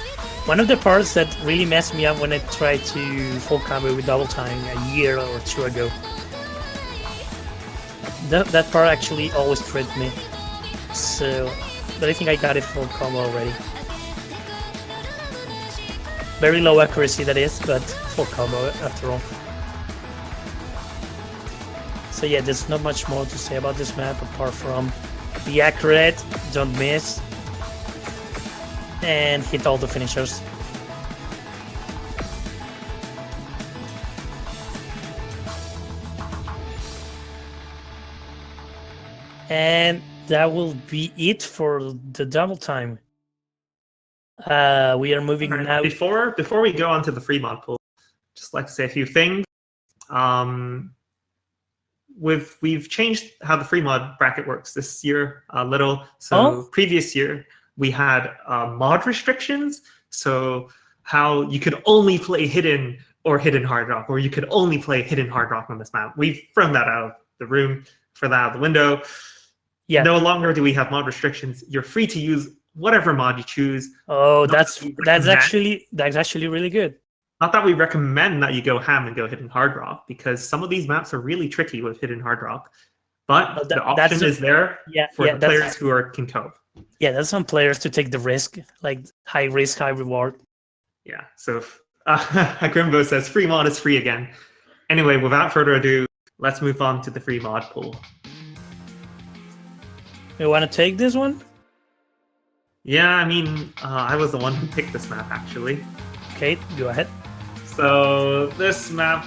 Speaker 4: one of the parts that really messed me up when I tried to full combo with double time a year or two ago. That part actually always tripped me. So, but I think I got it full combo already. Very low accuracy, that is, but full combo after all. So yeah, there's not much more to say about this map apart from be accurate, don't miss, and hit all the finishers. And that will be it for the double time. We are moving now.
Speaker 2: Before we go on to the free mod pool, just like to say a few things. We've changed how the free mod bracket works this year a little. So previous year we had mod restrictions. So how you could only play hidden or hidden hard rock, or you could only play hidden hard rock on this map. We've thrown that out of the room, thrown that out of the window.
Speaker 4: Yeah.
Speaker 2: No longer do we have mod restrictions. You're free to use whatever mod you choose.
Speaker 4: Oh, that's actually really good.
Speaker 2: Not that we recommend that you go ham and go hidden hard rock, because some of these maps are really tricky with hidden hard rock. But
Speaker 4: Well,
Speaker 2: the option is there for the players who can cope.
Speaker 4: Yeah, that's some players to take the risk, like high risk, high reward.
Speaker 2: Yeah, so Grimbo says free mod is free again. Anyway, without further ado, let's move on to the free mod pool.
Speaker 4: You want to take this one?
Speaker 2: Yeah, I mean, I was the one who picked this map, actually.
Speaker 4: Okay, go ahead.
Speaker 2: So this map,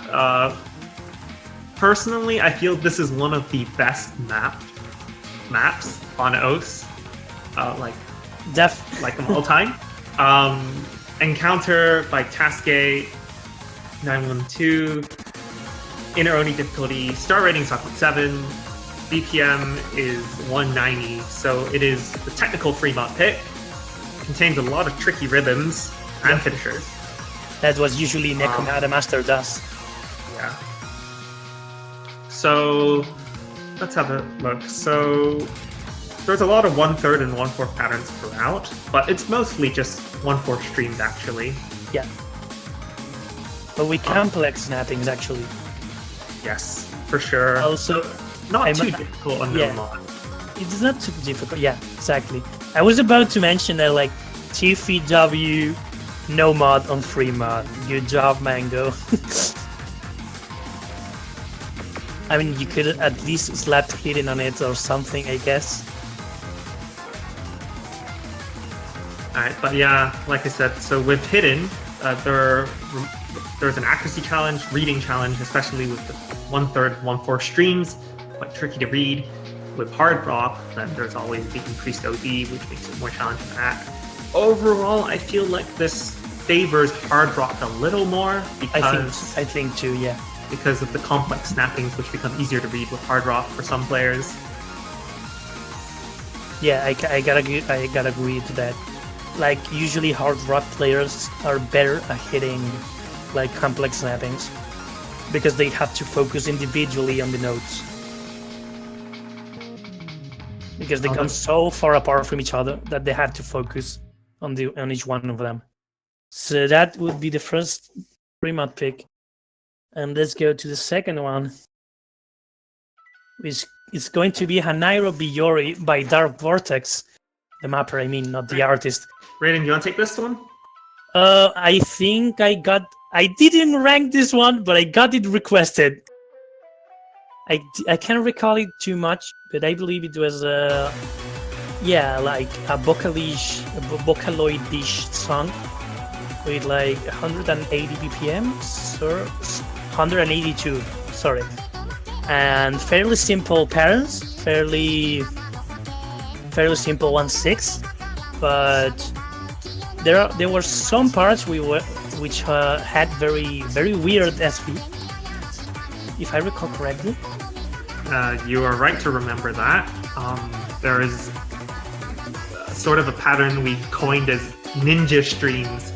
Speaker 2: personally, I feel this is one of the best maps on OS, like of all time. Encounter by Tasque 912, inner only difficulty, star rating is 5.7, BPM is 190, so it is the technical free mod pick. Contains a lot of tricky rhythms and finishers.
Speaker 4: That was usually Nekomata Master does.
Speaker 2: Yeah. So let's have a look. So there's a lot of 1/3 and 1/4 patterns throughout, but it's mostly just 1/4 streamed actually.
Speaker 4: Yeah. But with complex snappings actually.
Speaker 2: Yes, for sure.
Speaker 4: Also,
Speaker 2: not too difficult on no mod.
Speaker 4: It's not too difficult. Yeah, exactly. I was about to mention that like TFW no mod on free mod. Good job, Mango. I mean, you could at least slap hidden on it or something, I guess.
Speaker 2: Alright, but yeah, like I said, so with hidden, there's an accuracy challenge, reading challenge, especially with the 1/3, 1/4 streams, quite tricky to read. With hard rock, then there's always the increased OD, which makes it more challenging to hack. Overall, I feel like this favors hard rock a little more because
Speaker 4: I think too, yeah.
Speaker 2: Because of the complex snappings, which become easier to read with hard rock for some players.
Speaker 4: Yeah, I gotta agree to that. Like usually hard rock players are better at hitting like complex snappings because they have to focus individually on the notes. Because they come so far apart from each other that they have to focus on each one of them. So that would be the first free mod pick. And let's go to the second one, which is going to be Hanairo Biyori by Dark Vortex. The mapper, I mean, not the artist.
Speaker 2: Raiden, do you want to take this one?
Speaker 4: I think I didn't rank this one, but I got it requested. I can't recall it too much, but I believe it was like a Vocaloid-ish song with like 180 BPM, or 182, sorry, and fairly simple patterns, fairly simple 1/6, but there were some parts which had very weird SV, if I recall correctly.
Speaker 2: You are right to remember that. There is sort of a pattern we coined as ninja streams.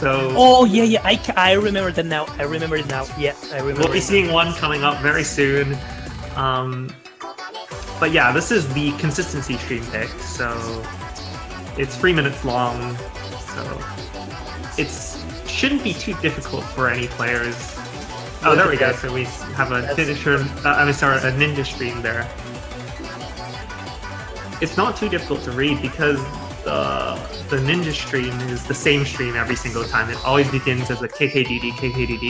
Speaker 2: So.
Speaker 4: Oh yeah, I remember that now. I remember it now. Yeah, I remember.
Speaker 2: We'll be seeing one coming up very soon. But yeah, this is the consistency stream pick. So it's 3 minutes long. So it shouldn't be too difficult for any players. Oh, there we go. So we have a finisher. a ninja stream there. It's not too difficult to read because the ninja stream is the same stream every single time. It always begins as a KKDD.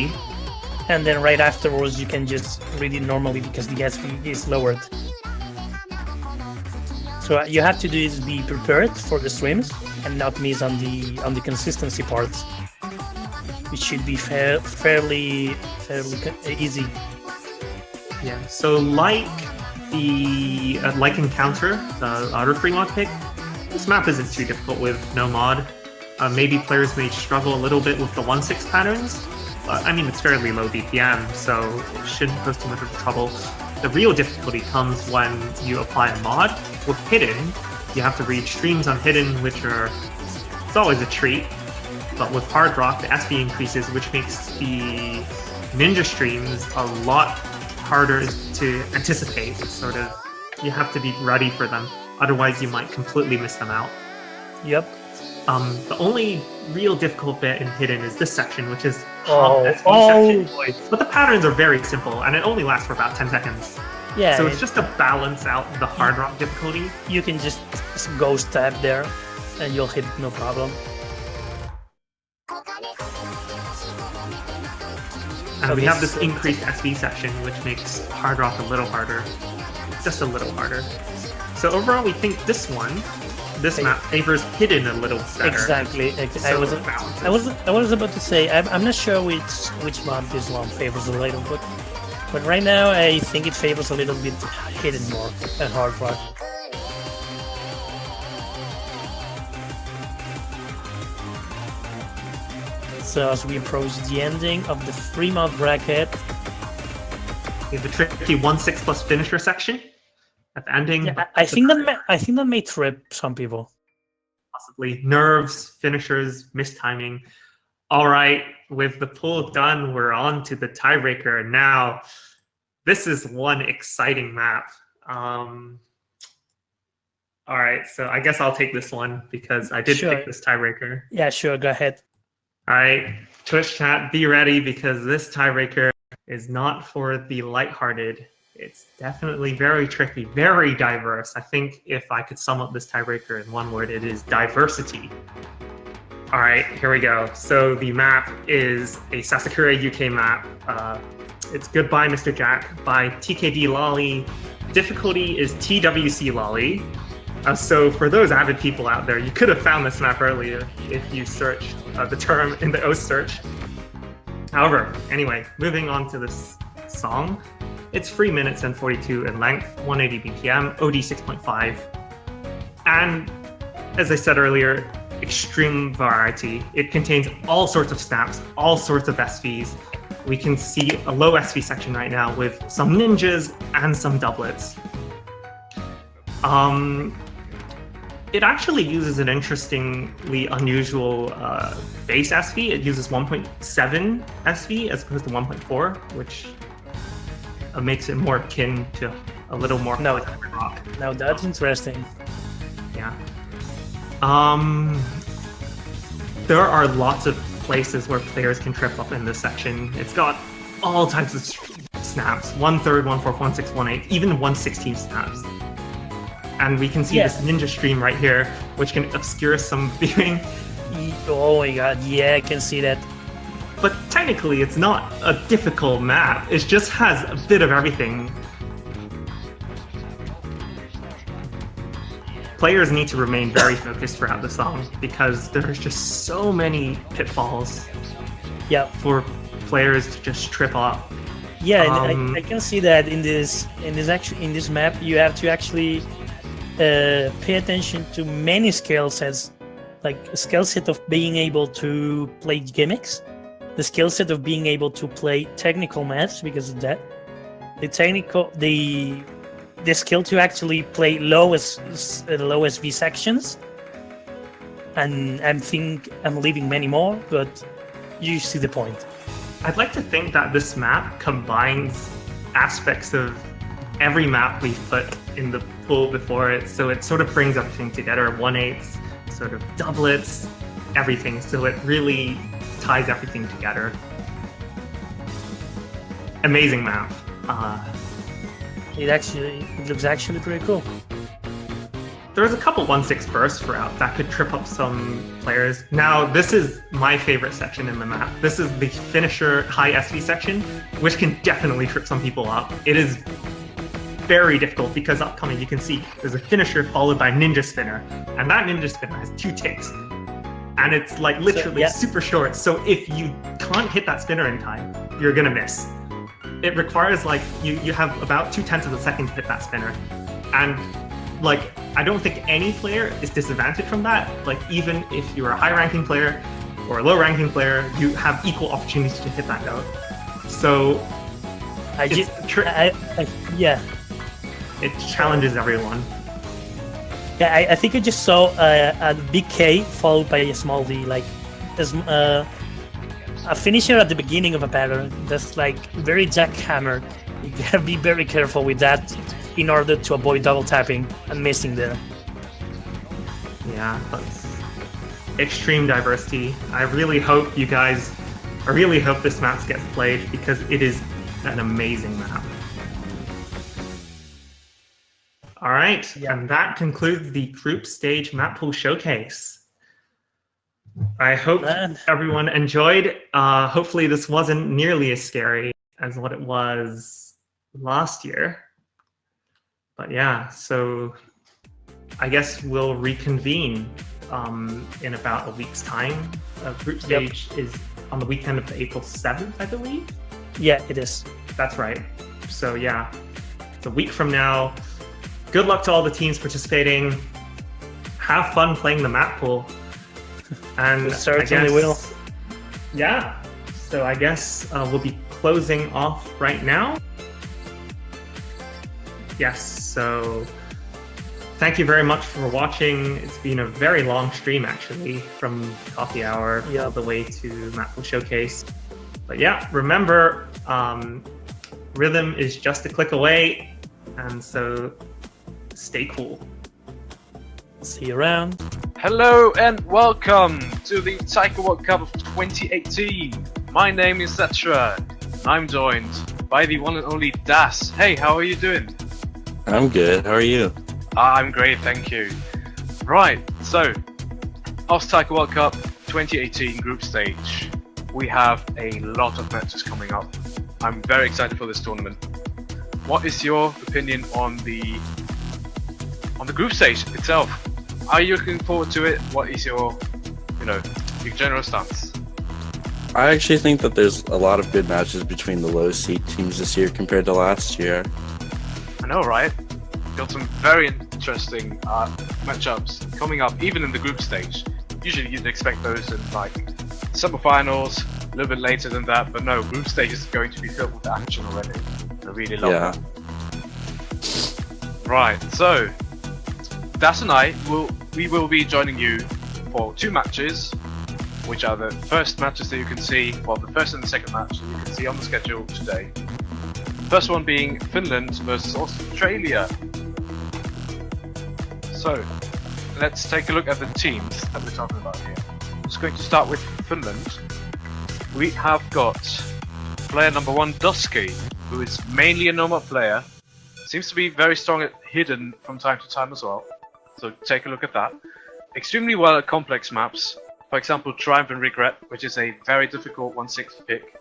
Speaker 4: And then right afterwards, you can just read it normally because the SV is lowered. So what you have to do is be prepared for the streams and not miss on the consistency parts. It should be fairly easy.
Speaker 2: Yeah. So like Encounter, the other free mod pick, this map isn't too difficult with no mod. Maybe players may struggle a little bit with the 1/6 patterns. I mean, it's fairly low BPM, so it shouldn't pose too much of trouble. The real difficulty comes when you apply a mod. With Hidden, you have to read streams on Hidden, it's always a treat. But with Hard Rock, the SV increases, which makes the ninja streams a lot harder to anticipate. Sort of, you have to be ready for them. Otherwise, you might completely miss them out.
Speaker 4: Yep.
Speaker 2: The only real difficult bit in Hidden is this section, which is
Speaker 4: Oh,
Speaker 2: section. But the patterns are very simple, and it only lasts for about 10 seconds.
Speaker 4: yeah.
Speaker 2: So it's just to balance out the hard rock difficulty.
Speaker 4: You can just go stab there, and you'll hit no problem.
Speaker 2: And we
Speaker 4: Okay,
Speaker 2: have this
Speaker 4: so-
Speaker 2: increased SV section, which makes hard rock a little harder. Just a little harder. So overall, we think this map favors Hidden a little better.
Speaker 4: Exactly.
Speaker 2: So it balances.
Speaker 4: I was about to say I'm not sure which mod this one favors a little, but right now I think it favors a little bit Hidden more than hard rock. So as we approach the ending of the 3-mod bracket,
Speaker 2: We have the tricky 1/6 plus finisher section at the ending.
Speaker 4: yeah, I think that may trip some people.
Speaker 2: Possibly nerves, finishers, mistiming. All right, with the pool done, we're on to the tiebreaker. And now, this is one exciting map. All right, so I guess I'll take this one because I did
Speaker 4: Sure.
Speaker 2: pick this tiebreaker.
Speaker 4: Yeah, sure, go ahead.
Speaker 2: All right, Twitch chat, be ready because this tiebreaker is not for the lighthearted. It's definitely very tricky, very diverse. I think if I could sum up this tiebreaker in one word, it is diversity. All right, here we go. So the map is a Sasakura UK map. It's Goodbye, Mr. Jack by TKD Lolly. Difficulty is TWC Lolly. So for those avid people out there, you could have found this map earlier if you search the term in the OS search. However, anyway, moving on to this song. It's 3 minutes and 42 in length, 180 BPM, OD 6.5. And as I said earlier, extreme variety. It contains all sorts of snaps, all sorts of SVs. We can see a low SV section right now with some ninjas and some doublets. It actually uses an interestingly unusual base SV. It uses 1.7 SV as opposed to 1.4, which makes it more akin to a little more
Speaker 4: No.
Speaker 2: like rock.
Speaker 4: Now that's interesting.
Speaker 2: Yeah. There are lots of places where players can trip up in this section. It's got all types of snaps: 1/3, 1/4, 1/6, 1/8, even 1/16 snaps. And we can see
Speaker 4: Yeah.
Speaker 2: this ninja stream right here, which can obscure some viewing.
Speaker 4: Oh my god, yeah, I can see that.
Speaker 2: But technically, it's not a difficult map. It just has a bit of everything. Players need to remain very focused throughout the song because there's just so many pitfalls
Speaker 4: Yeah,
Speaker 2: for players to just trip up.
Speaker 4: yeah, and I can see that in this map you have to actually pay attention to many skill sets, like a skill set of being able to play gimmicks, the skill set of being able to play technical maps because of that, the skill to actually play low SV sections, and I think I'm leaving many more, but you see the point.
Speaker 2: I'd like to think that this map combines aspects of every map we've put in the pool before it, so it sort of brings everything together, 1/8, sort of doublets, everything, so it really ties everything together. Amazing map.
Speaker 4: It looks actually pretty cool.
Speaker 2: There's a couple 1/6 bursts throughout that could trip up some players. Now, this is my favorite section in the map. This is the finisher high SV section, which can definitely trip some people up. It is very difficult because upcoming you can see there's a finisher followed by ninja spinner, and that ninja spinner has 2 ticks. And it's like literally
Speaker 4: yeah.
Speaker 2: super short, so if you can't hit that spinner in time, you're gonna miss. It requires like you have about 0.2 of a second to hit that spinner, and like I don't think any player is disadvantaged from that. Like even if you're a high-ranking player or a low-ranking player, you have equal opportunities to hit that note. So
Speaker 4: Yeah,
Speaker 2: it challenges everyone.
Speaker 4: yeah. I think I just saw a big K followed by a small D, like a finisher at the beginning of a pattern. That's like very jackhammer. You gotta be very careful with that in order to avoid double tapping and missing there.
Speaker 2: Yeah, extreme diversity. I really hope this map gets played because it is an amazing map. All right, and that concludes the group stage map pool showcase. I hope everyone enjoyed. Hopefully this wasn't nearly as scary as what it was last year. But yeah, so I guess we'll reconvene in about a week's time. Group stage is on the weekend of April 7th, I believe.
Speaker 4: Yeah, it is.
Speaker 2: That's right. So yeah, it's a week from now. Good luck to all the teams participating. Have fun playing the map pool. And
Speaker 4: we certainly will.
Speaker 2: Yeah. So I guess we'll be closing off right now. Yes. So thank you very much for watching. It's been a very long stream, actually, from coffee hour all the way to map pool showcase. But yeah, remember, rhythm is just a click away, and so stay cool.
Speaker 4: See you around.
Speaker 5: Hello and welcome to the Taiko World Cup of 2018. My name is Zetra. I'm joined by the one and only Das. Hey, how are you doing?
Speaker 6: I'm good. How are you?
Speaker 5: I'm great, thank you. Right, so, Oz Taiko World Cup 2018 group stage. We have a lot of matches coming up. I'm very excited for this tournament. What is your opinion on the group stage itself? Are you looking forward to it? What is your general stance?
Speaker 6: I actually think that there's a lot of good matches between the low seed teams this year compared to last year.
Speaker 5: I know, right? Got some very interesting matchups coming up, even in the group stage. Usually you'd expect those in like semi-finals, a little bit later than that, but no, group stage is going to be filled with action already. I really love that. Right, so Das and I will be joining you for two matches, which are the first matches that you can see, well, the first and the second match that you can see on the schedule today. First one being Finland versus Australia. So, let's take a look at the teams that we're talking about here. I'm just going to start with Finland. We have got player number 1, Dusky, who is mainly a normal player. Seems to be very strong at hidden from time to time as well. So take a look at that. Extremely well at complex maps. For example, Triumph and Regret, which is a very difficult 1/6 pick.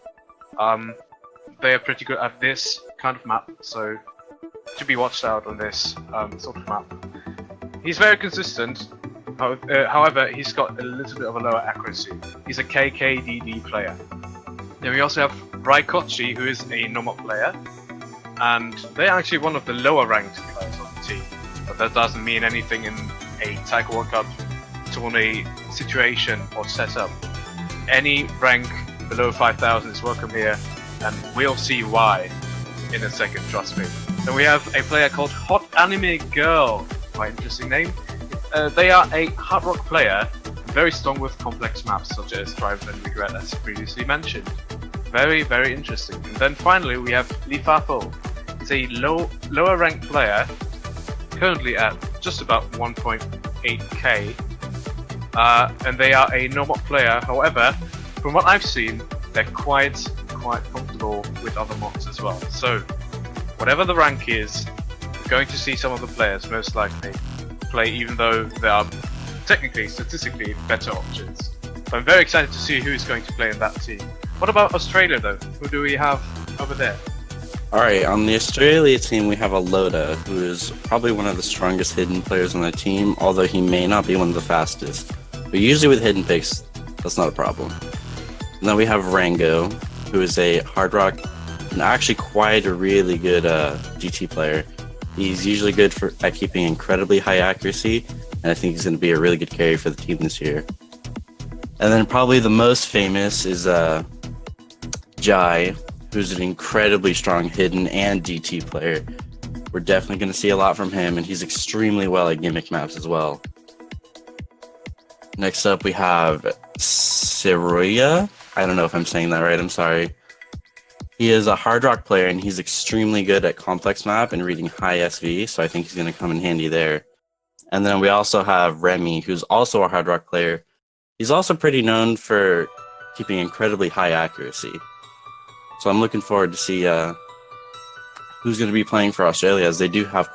Speaker 5: They are pretty good at this kind of map, so to be watched out on this sort of map. He's very consistent. However, he's got a little bit of a lower accuracy. He's a KKDD player. Then we also have Raikochi, who is a normal player, and they're actually one of the lower ranked players on the team. But that doesn't mean anything in a Taiko World Cup tourney situation or setup. Any rank below 5,000 is welcome here, and we'll see why in a second, trust me. Then we have a player called Hot Anime Girl. Quite interesting name. They are a hard rock player, very strong with complex maps such as Triumph and Regret, as previously mentioned. Very, very interesting. And then finally we have Lifapo. He's a lower ranked player, currently at just about 1.8k, and they are a normal player. However, from what I've seen, they're quite comfortable with other mods as well. So, whatever the rank is, we're going to see some of the players most likely play, even though there are technically, statistically, better options. So I'm very excited to see who is going to play in that team. What about Australia though? Who do we have over there?
Speaker 6: Alright, on the Australia team we have a Loda, who is probably one of the strongest hidden players on the team, although he may not be one of the fastest. But usually with hidden picks, that's not a problem. And then we have Rango, who is a hard rock and actually quite a really good GT player. He's usually good at keeping incredibly high accuracy, and I think he's going to be a really good carry for the team this year. And then probably the most famous is Jai, who's an incredibly strong hidden and GT player. We're definitely going to see a lot from him, and he's extremely well at gimmick maps as well. Next up we have Siroya. I don't know if I'm saying that right, I'm sorry. He is a hard rock player, and he's extremely good at complex map and reading high SV, so I think he's going to come in handy there. And then we also have Remy, who's also a hard rock player, He's also pretty known for keeping incredibly high accuracy. So I'm looking forward to see who's going to be playing for Australia, as they do have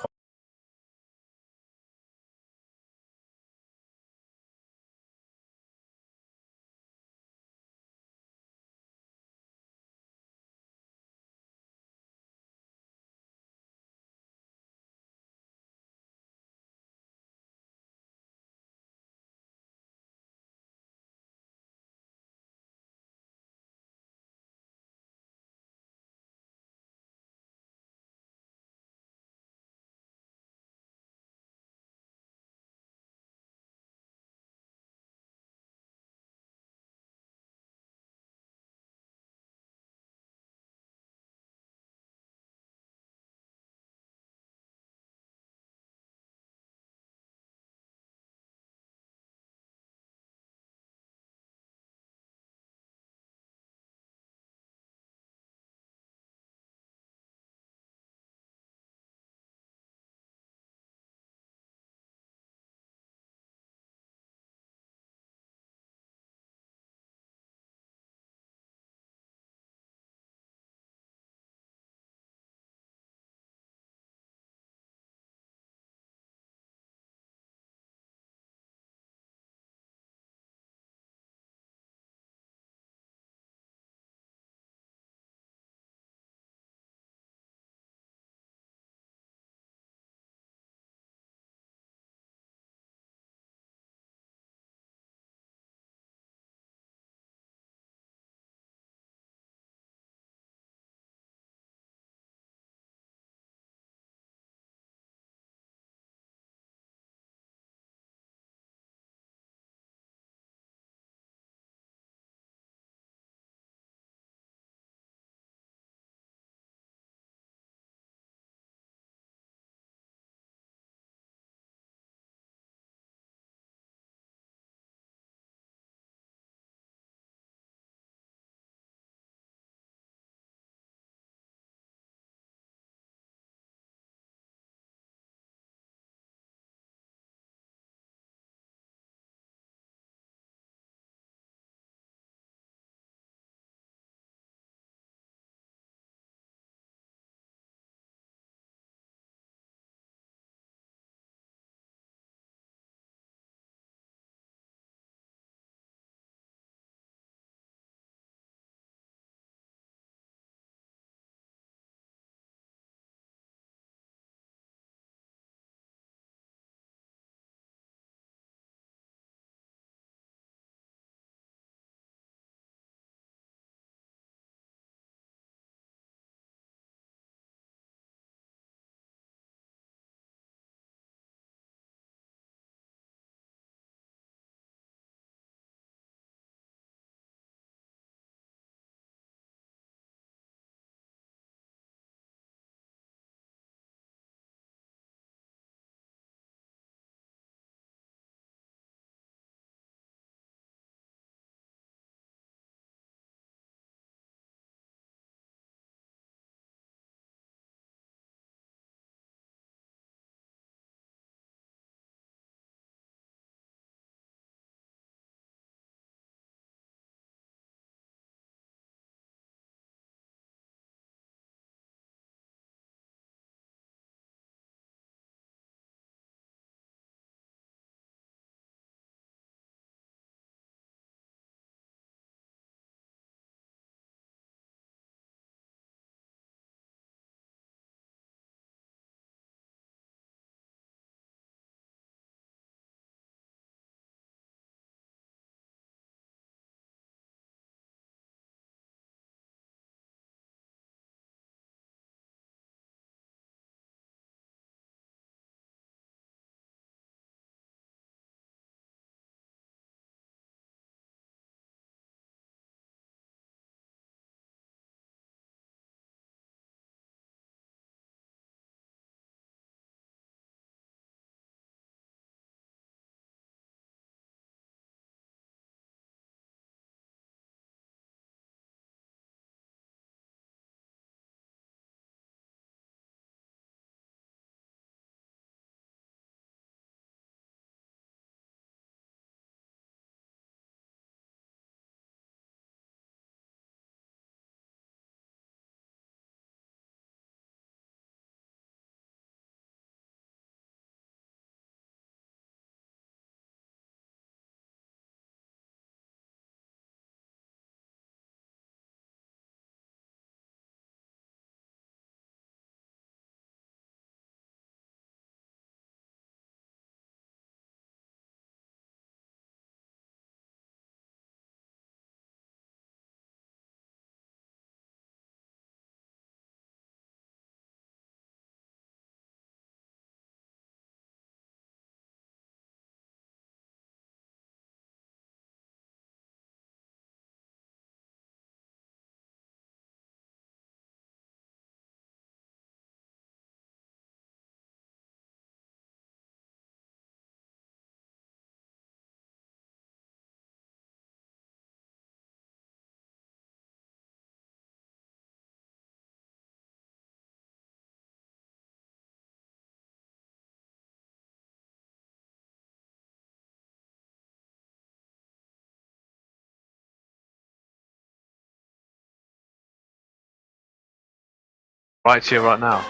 Speaker 5: Right here, right now.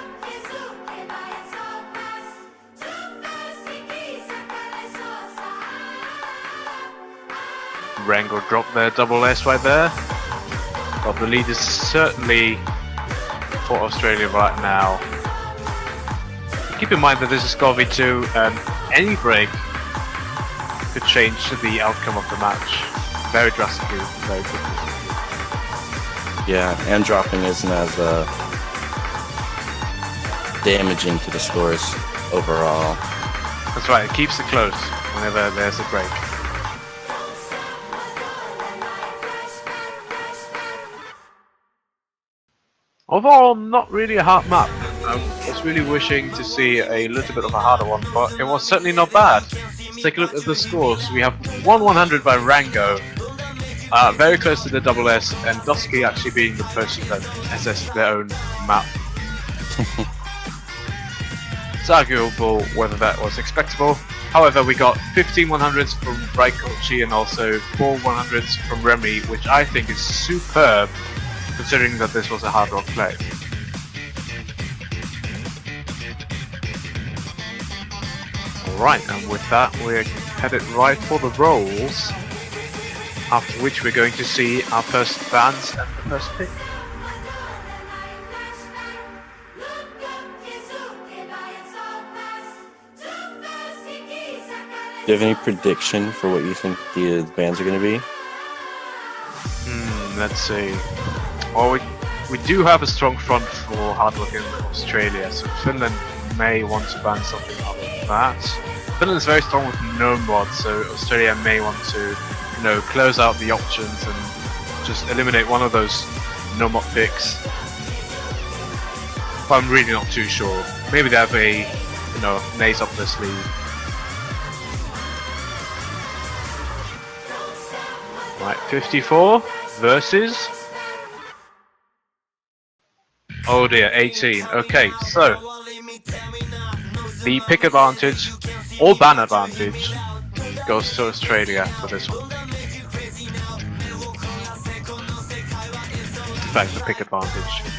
Speaker 5: Rango dropped their double S right there. But the lead is certainly for Australia right now. Keep in mind that this is SCOV2 and any break could change the outcome of the match very drastically, very quickly.
Speaker 6: Yeah, and dropping isn't as damaging to the scores overall.
Speaker 5: That's right, it keeps it close whenever there's a break. Overall, not really a hard map. I was really wishing to see a little bit of a harder one, but it was certainly not bad. Let's take a look at the scores. We have 100 by Rango, very close to the double S, and Dusky actually being the person that assessed their own map. It's arguable whether that was expectable. However, we got 15 100s from Raikochi and also 4 100s from Remy, which I think is superb, considering that this was a hard rock play. Alright, and with that we're headed right for the rolls, after which we're going to see our first bands and the first pick.
Speaker 6: Do you have any prediction for what you think the bands are going to be?
Speaker 5: Let's see. Well, we do have a strong front for hard rock in Australia, so Finland may want to ban something out of that. Finland is very strong with no mods, so Australia may want to, you know, close out the options and just eliminate one of those no mod picks. But I'm really not too sure. Maybe they have a, you know, an ace up their sleeve. Right, 54 versus... Oh dear, 18. Okay, so the pick advantage or ban advantage goes to Australia for this one. In fact, the pick advantage.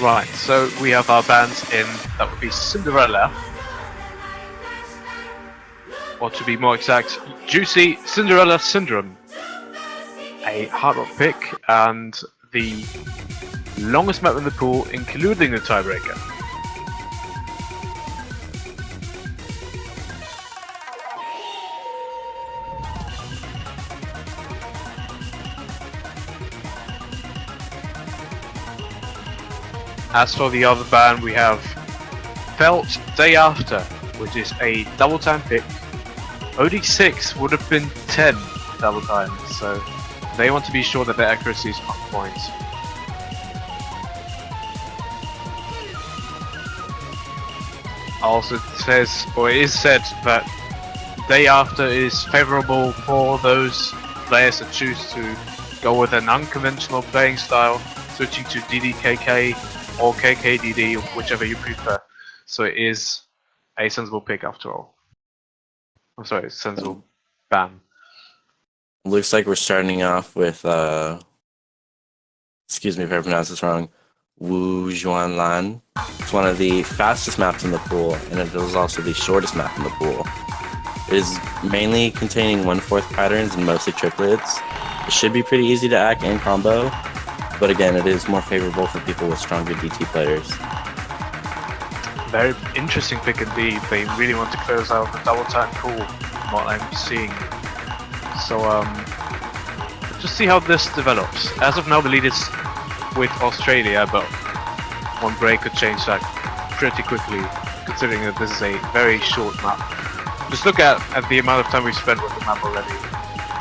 Speaker 5: Right, so we have our bands in, that would be Cinderella, or to be more exact, Juicy Cinderella Syndrome, a hard rock pick, and the longest map in the pool, including the tiebreaker. As for the other band, we have Felt Day After, which is a double time pick. OD6 would have been 10 double times, so they want to be sure that their accuracy is on point. Also it says, or it is said, that Day After is favorable for those players that choose to go with an unconventional playing style, switching to DDKK or KKDD, whichever you prefer. So it is a sensible pick after all. I'm sorry, sensible ban.
Speaker 6: Looks like we're starting off with, excuse me if I pronounce this wrong, Wu Juanlan. It's one of the fastest maps in the pool, and it is also the shortest map in the pool. It is mainly containing 1/4 patterns and mostly triplets. It should be pretty easy to act and combo, but again, it is more favorable for people with stronger DT players.
Speaker 5: Very interesting pick indeed. They really want to close out the double time pool, from what I'm seeing. So, let's just see how this develops. As of now, the lead is with Australia, but one break could change that pretty quickly, considering that this is a very short map. Just look at the amount of time we've spent with the map already.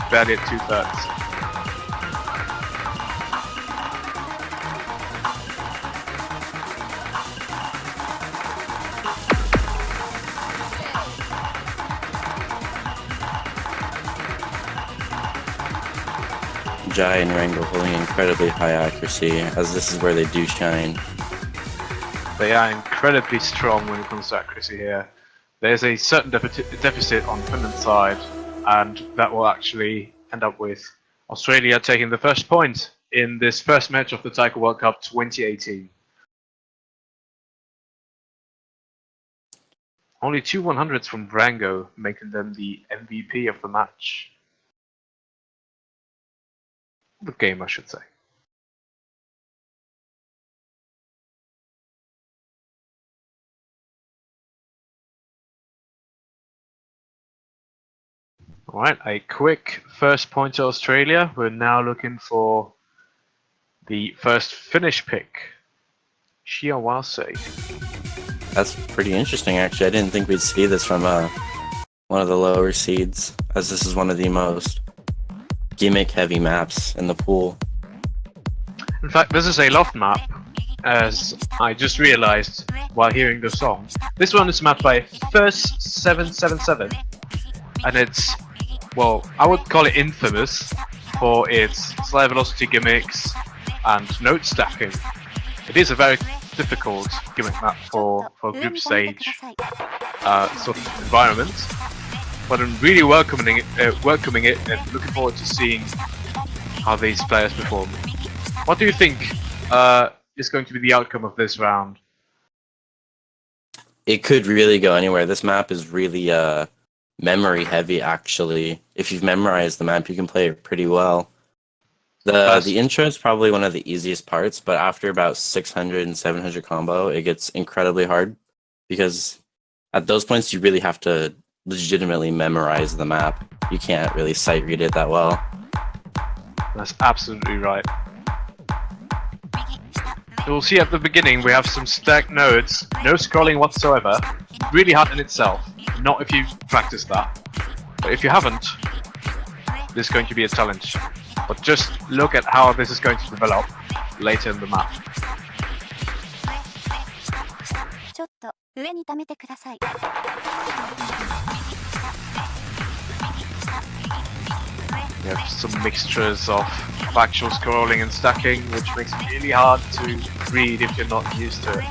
Speaker 5: Barely at 2/3.
Speaker 6: Jai and Rango holding incredibly high accuracy, as this is where they do shine.
Speaker 5: They are incredibly strong when it comes to accuracy here. There's a certain deficit on Finland's side, and that will actually end up with Australia taking the first point in this first match of the Taiko World Cup 2018. Only 2 100s from Rango, making them the MVP of the match. The game, I should say. Alright, a quick first point to Australia. We're now looking for the first Finnish pick. Shiawase.
Speaker 6: That's pretty interesting, actually. I didn't think we'd see this from one of the lower seeds, as this is one of the most gimmick-heavy maps in the pool.
Speaker 5: In fact, this is a loft map, as I just realized while hearing the song. This one is mapped by First 777, and it's, well, I would call it infamous for its slide velocity gimmicks and note stacking. It is a very difficult gimmick map for group stage sort of environment, but I'm really welcoming it and looking forward to seeing how these players perform. What do you think is going to be the outcome of this round?
Speaker 6: It could really go anywhere. This map is really memory heavy, actually. If you've memorized the map, you can play it pretty well. The intro is probably one of the easiest parts, but after about 600 and 700 combo, it gets incredibly hard, because at those points you really have to legitimately memorize the map. You can't really sight read it that well.
Speaker 5: That's absolutely right. You'll see at the beginning we have some stacked nodes, no scrolling whatsoever. Really hard in itself, not if you practice that. But if you haven't, this is going to be a challenge. But just look at how this is going to develop later in the map. You have some mixtures of actual scrolling and stacking, which makes it really hard to read if you're not used to it.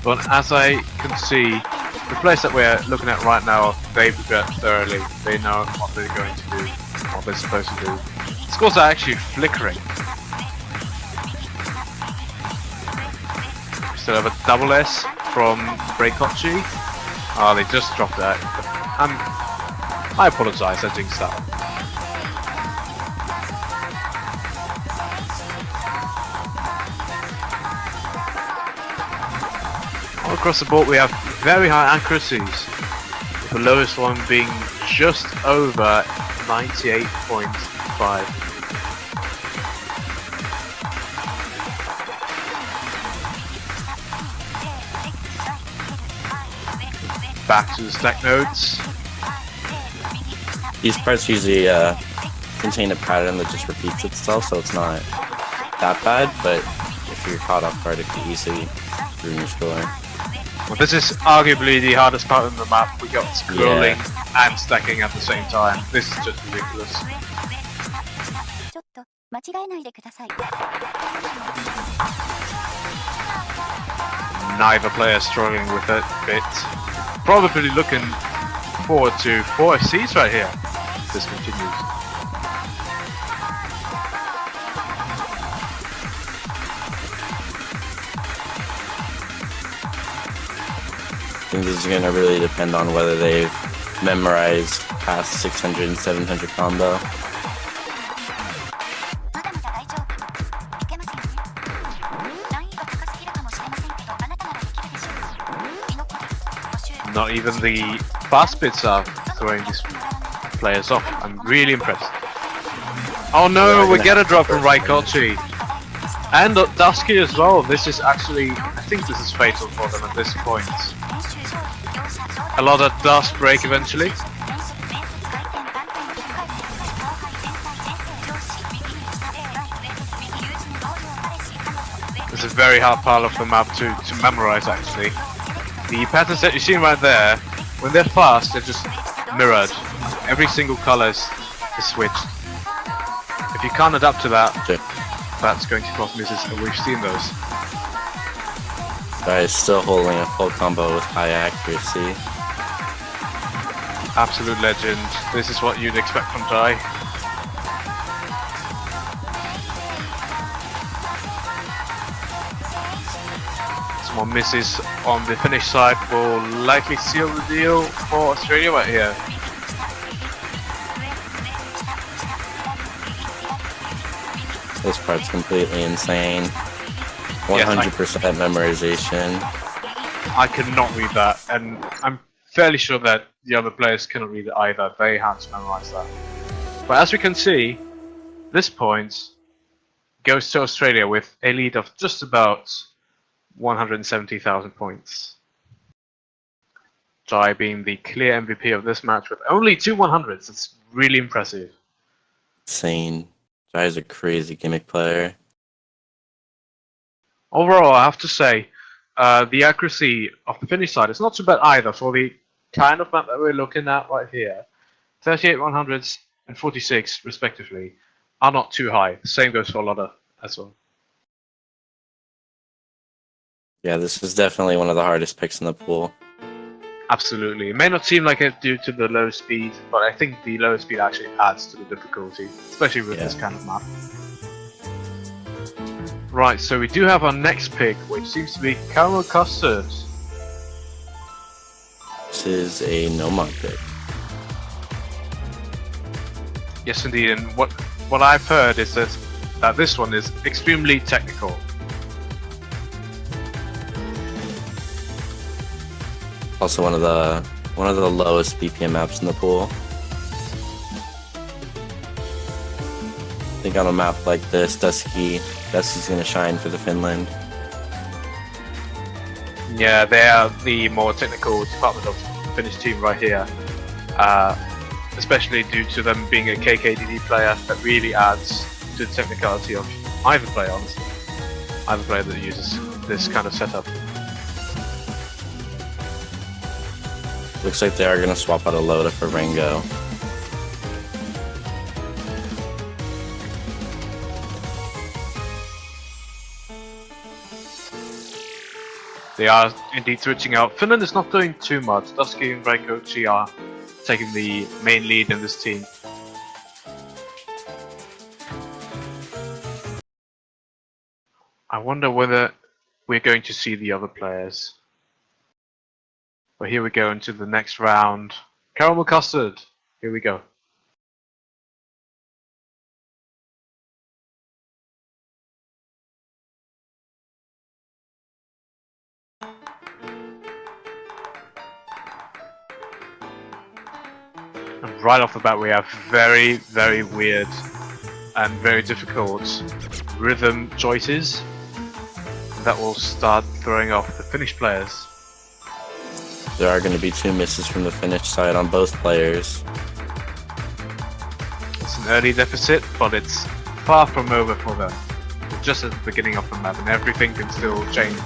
Speaker 5: But as I can see, the players that we're looking at right now, they prepared thoroughly. They know what they're going to do, what they're supposed to do. Scores are actually flickering. We still have a double S from Breakochi. Oh, they just dropped that. I apologise, I jinxed that. All across the board we have very high accuracies, with the lowest one being just over 98.5. Back to the stack nodes.
Speaker 6: These parts usually contain a pattern that just repeats itself, so it's not that bad, but if you're caught off guard, it can easily ruin your score.
Speaker 5: Well, this is arguably the hardest part of the map. We got scrolling and stacking at the same time. This is just ridiculous. Neither player struggling with it a bit. Probably looking forward to 4 FCs right here. This continues.
Speaker 6: I think this is going to really depend on whether they've memorized past 600 and 700 combo.
Speaker 5: Not even the fast bits are throwing these players off. I'm really impressed. Oh no, we get a drop from Raikochi. And Dusky as well. This is actually, I think this is fatal for them at this point. A lot of dust break eventually. This is a very hard part of the map to memorize actually. The patterns that you're seeing right there, when they're fast, they're just mirrored. Every single color is switched. If you can't adapt to that,
Speaker 6: Sure.
Speaker 5: that's going to cause misses, and we've seen those.
Speaker 6: Jai is still holding a full combo with high accuracy.
Speaker 5: Absolute legend. This is what you'd expect from Jai. Some more misses on the finish side will likely seal the deal for Australia right here.
Speaker 6: This part's completely insane. 100% memorization.
Speaker 5: I cannot read that, and I'm fairly sure that the other players cannot read it either. They had to memorize that. But as we can see, this point goes to Australia with a lead of just about 170,000 points. Jai being the clear MVP of this match with only 2 100s. It's really impressive.
Speaker 6: Insane. Jai is a crazy gimmick player.
Speaker 5: Overall, I have to say, the accuracy of the finish side is not too bad either for the kind of map that we're looking at right here. 38 100s and 46 respectively are not too high. Same goes for Lotta as well.
Speaker 6: Yeah, this is definitely one of the hardest picks in the pool.
Speaker 5: Absolutely. It may not seem like it due to the low speed, but I think the low speed actually adds to the difficulty, especially with this kind of map. Right, so we do have our next pick, which seems to be Caramel Custard.
Speaker 6: This is a no-mod pick.
Speaker 5: Yes, indeed, and what I've heard is that this one is extremely technical.
Speaker 6: Also one of the lowest BPM maps in the pool. I think on a map like this, Dusky's gonna shine for the Finland.
Speaker 5: Yeah, they are the more technical department of the Finnish team right here. Especially due to them being a KKDD player, that really adds to the technicality of either player, honestly. Either player that uses this kind of setup.
Speaker 6: Looks like they are gonna swap out a Loda for Rango.
Speaker 5: They are indeed switching out. Finland is not doing too much. Dusky and Raikochi are taking the main lead in this team. I wonder whether we're going to see the other players. But here we go into the next round. Caramel Custard. Here we go. And right off the bat we have very, very weird and very difficult rhythm choices that will start throwing off the Finnish players.
Speaker 6: There are gonna be 2 misses from the Finnish side on both players.
Speaker 5: It's an early deficit, but it's far from over for them. We're just at the beginning of the map and everything can still change.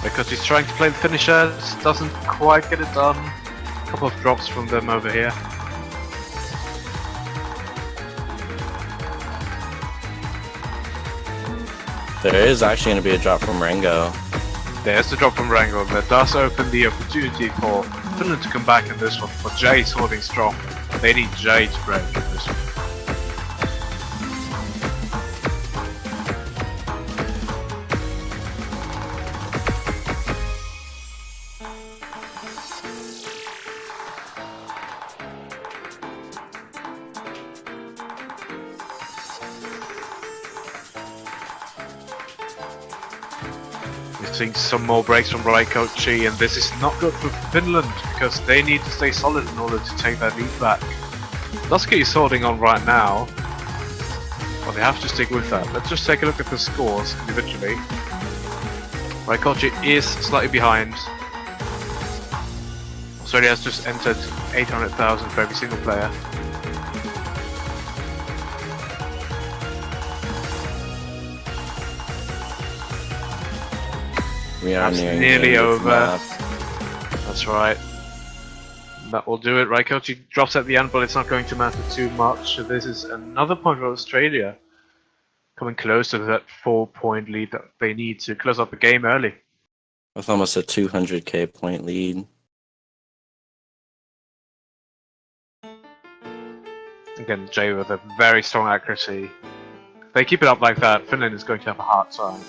Speaker 5: Because he's trying to play the finishers, doesn't quite get it done. A couple of drops from them over here.
Speaker 6: There is actually going to be a drop from Rango.
Speaker 5: There's the drop from Rango. That does open the opportunity for Finland to come back in this one, but Jay is holding strong. They need Jay to break in this one. Seeing some more breaks from Raikochi, and this is not good for Finland because they need to stay solid in order to take that lead back. Dusky is holding on right now, but they have to stick with that. Let's just take a look at the scores individually. Raikochi is slightly behind. Australia has just entered 800,000 for every single player.
Speaker 6: We are
Speaker 5: That's
Speaker 6: nearing
Speaker 5: nearly
Speaker 6: the end of the
Speaker 5: over.
Speaker 6: map.
Speaker 5: That's right. That will do it. Raikochi drops at the end, but it's not going to matter too much. So this is another point for Australia. Coming close to that 4-point lead that they need to close out the game early.
Speaker 6: With almost a 200k point lead.
Speaker 5: Again, Jay with a very strong accuracy. If they keep it up like that, Finland is going to have a hard time.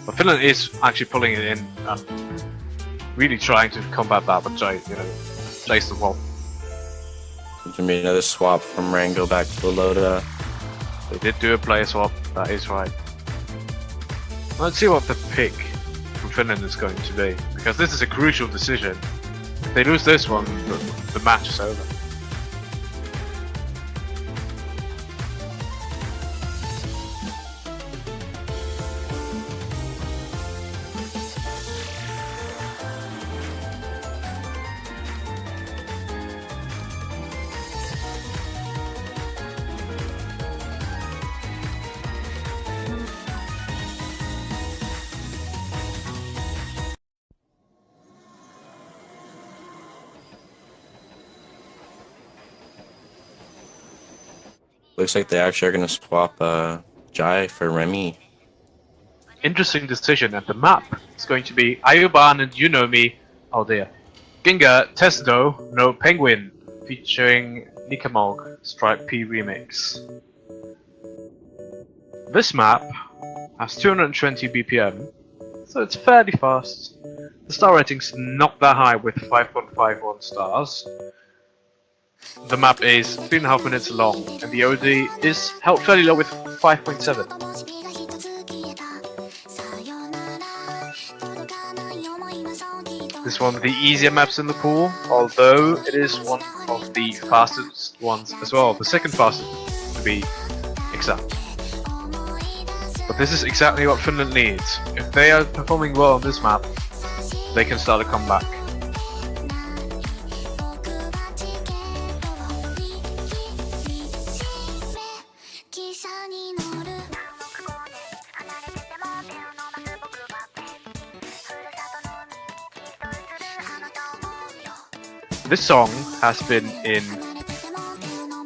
Speaker 5: But Finland is actually pulling it in and really trying to combat that, but Jay, Jay's the wall.
Speaker 6: There's gonna be another swap from Rango back to the Loda.
Speaker 5: They did do a player swap, that is right. Let's see what the pick from Finland is going to be, because this is a crucial decision. If they lose this one, the match is over.
Speaker 6: Looks like they actually are gonna swap Jai for Remy.
Speaker 5: Interesting decision, and the map is going to be Ayuban and You Know Me. Oh dear. Ginga, Testo, No Penguin, featuring Nikamog, Stripe P Remix. This map has 220 BPM, so it's fairly fast. The star rating's not that high with 5.51 stars. The map is 3.5 minutes long, and the OD is held fairly low with 5.7. This is one of the easier maps in the pool, although it is one of the fastest ones as well, the second fastest to be exact. But this is exactly what Finland needs. If they are performing well on this map, they can start a comeback. This song has been in,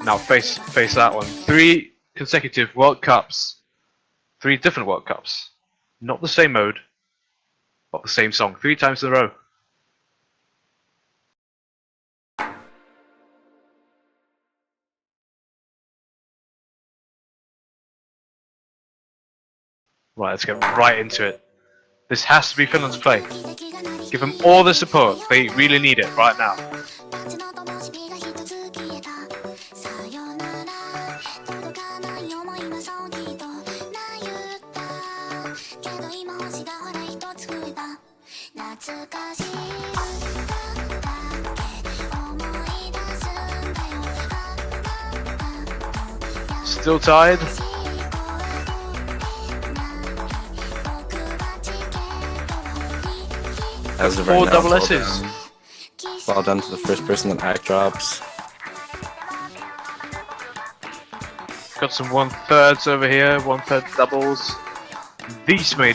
Speaker 5: now face that one, 3 consecutive World Cups, 3 different World Cups, not the same mode, but the same song, 3 times in a row. Right, let's get right into it. This has to be Finland's play. Give them all the support, they really need it right now. Still tied.
Speaker 6: As of
Speaker 5: 4
Speaker 6: right now,
Speaker 5: double
Speaker 6: it's all
Speaker 5: S's.
Speaker 6: done. Well done to the first person that act drops.
Speaker 5: Got some 1/3s over here, 1/3 doubles. These may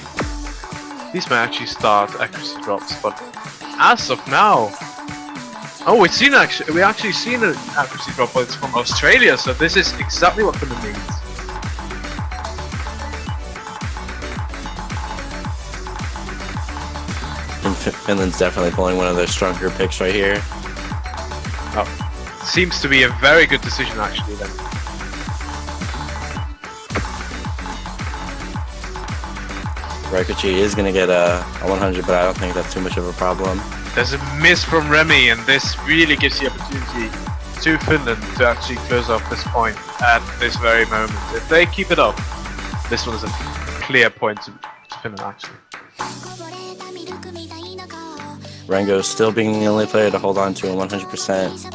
Speaker 5: actually start accuracy drops, but as of now, oh, we actually seen an accuracy drop, but it's from Australia, so this is exactly what Finland needs.
Speaker 6: And Finland's definitely pulling one of their stronger picks right here.
Speaker 5: Oh, seems to be a very good decision actually then.
Speaker 6: Raikuchi is going to get a 100, but I don't think that's too much of a problem.
Speaker 5: There's a miss from Remy, and this really gives the opportunity to Finland to actually close off this point at this very moment. If they keep it up, this one is a clear point to Finland actually.
Speaker 6: Rango still being the only player to hold on to him 100%.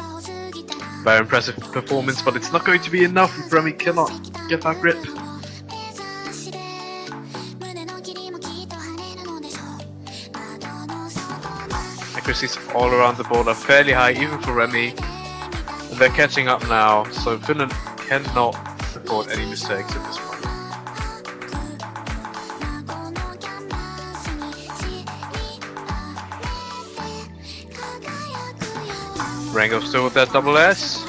Speaker 5: Very impressive performance, but it's not going to be enough if Remy cannot get that grip. Accuracies all around the board are fairly high, even for Remy. And they're catching up now, so Finland cannot afford any mistakes at this point. Rango still with that double S.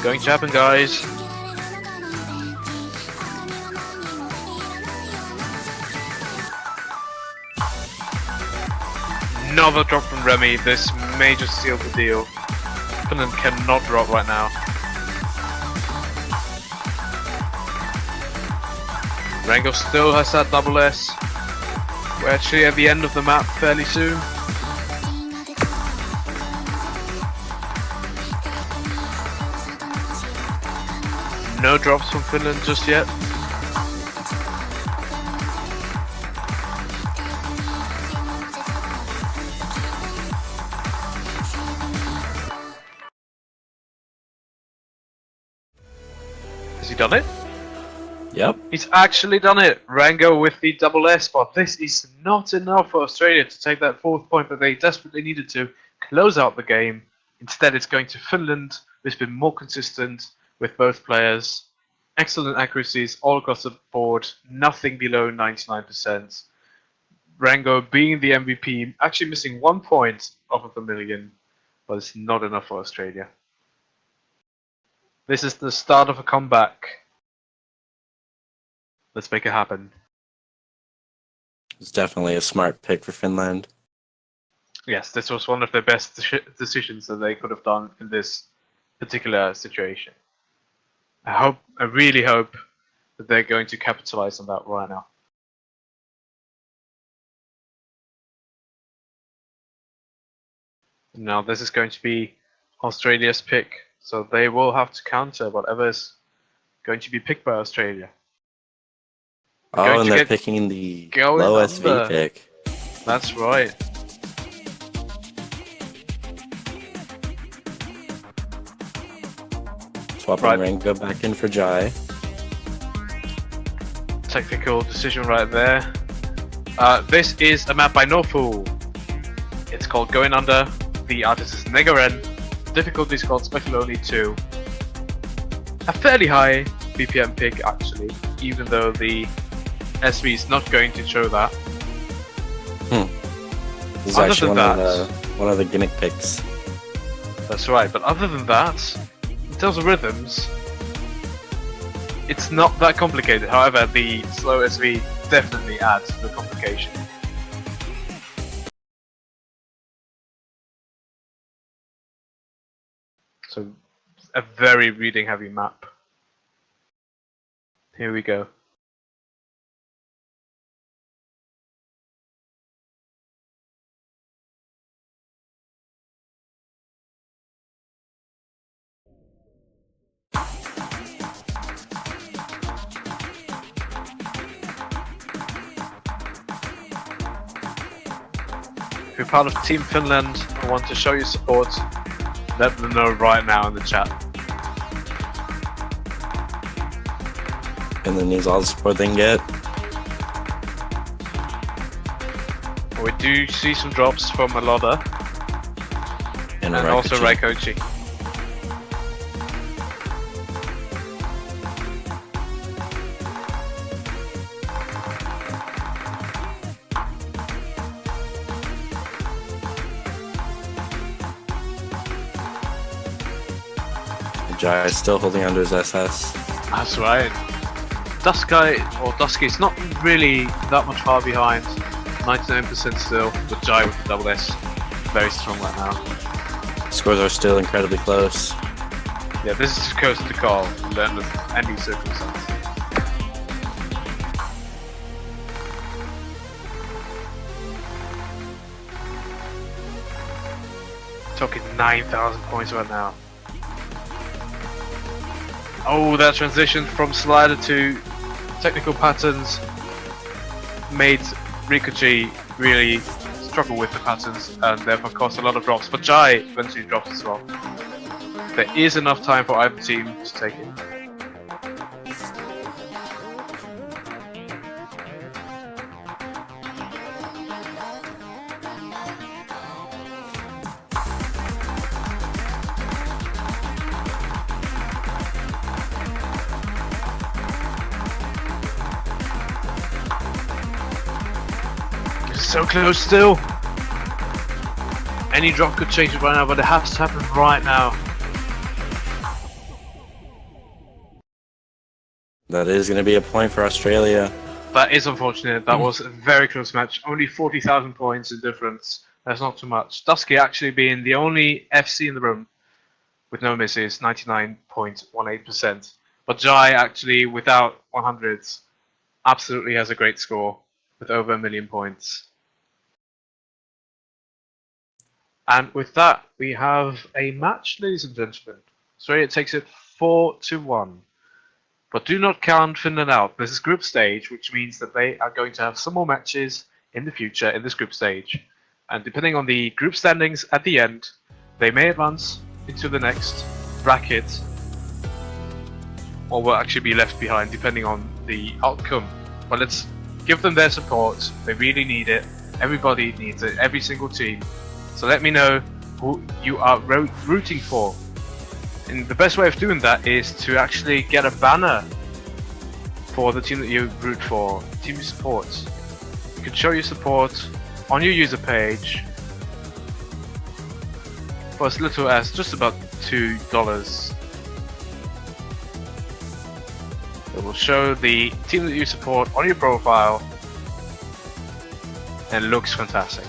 Speaker 5: Going to happen, guys. Another drop from Remy. This may just seal the deal. Finland cannot drop right now. Rango still has that double S. We're actually at the end of the map fairly soon. No drops from Finland just yet. Has he done it?
Speaker 6: Yep.
Speaker 5: He's actually done it! Rango with the double S, but this is not enough for Australia to take that 4th point that they desperately needed to close out the game. Instead, it's going to Finland, who's been more consistent with both players. Excellent accuracies all across the board, nothing below 99%. Rango being the MVP, actually missing 1 point off of the million, but it's not enough for Australia. This is the start of a comeback. Let's make it happen.
Speaker 6: It's definitely a smart pick for Finland.
Speaker 5: Yes, this was one of the best decisions that they could have done in this particular situation. I really hope that they're going to capitalize on that right now. Now this is going to be Australia's pick, so they will have to counter whatever is going to be picked by Australia.
Speaker 6: Oh, and they're picking the low SV pick.
Speaker 5: That's right.
Speaker 6: Swapping Rango back in for Jai.
Speaker 5: Technical decision right there. This is a map by Norfool. It's called Going Under. The artist is Negaren. Difficulty is called Special Only 2. A fairly high BPM pick actually, even though the SV is not going to show that.
Speaker 6: This is actually one of the gimmick picks.
Speaker 5: That's right, but other than that, in terms of rhythms, it's not that complicated. However, the slow SV definitely adds to the complication. So, a very reading heavy map. Here we go. If you're part of Team Finland and want to show your support, let them know right now in the chat.
Speaker 6: Finland needs all the support they can get.
Speaker 5: We do see some drops from Aloda and also Raikochi.
Speaker 6: Jai is still holding onto his SS.
Speaker 5: That's right. Dusky is not really that much far behind. 99% still, but Jai with the double S, very strong right now.
Speaker 6: Scores are still incredibly close.
Speaker 5: Yeah, this is close to call under any circumstance. Talking 9,000 points right now. Oh, that transition from slider to technical patterns made Rikochi really struggle with the patterns and therefore caused a lot of drops. But Jai eventually drops as well. There is enough time for either team to take it. So close still. Any drop could change it right now, but it has to happen right now.
Speaker 6: That is going to be a point for Australia.
Speaker 5: That is unfortunate. That was a very close match. Only 40,000 points in difference. That's not too much. Dusky actually being the only FC in the room with no misses, 99.18%. But Jai actually, without 100s, absolutely has a great score with over 1 million points. And with that, we have a match, ladies and gentlemen. Australia takes it 4-1. But do not count Finland out. This is group stage, which means that they are going to have some more matches in the future in this group stage. And depending on the group standings at the end, they may advance into the next bracket or will actually be left behind depending on the outcome. But let's give them their support. They really need it. Everybody needs it. Every single team. So let me know who you are rooting for. And the best way of doing that is to actually get a banner for the team that you root for, team you support. You can show your support on your user page for as little as just about $2. It will show the team that you support on your profile and it looks fantastic.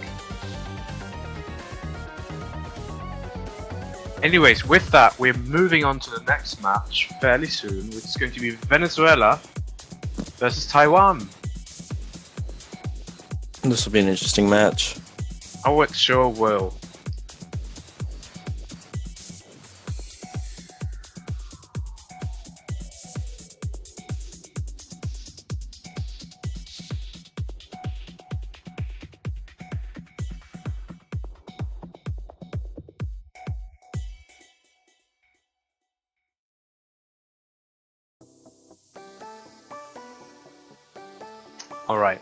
Speaker 5: Anyways, with that, we're moving on to the next match fairly soon, which is going to be Venezuela versus Taiwan.
Speaker 6: This will be an interesting match.
Speaker 5: Oh, it sure will. Alright,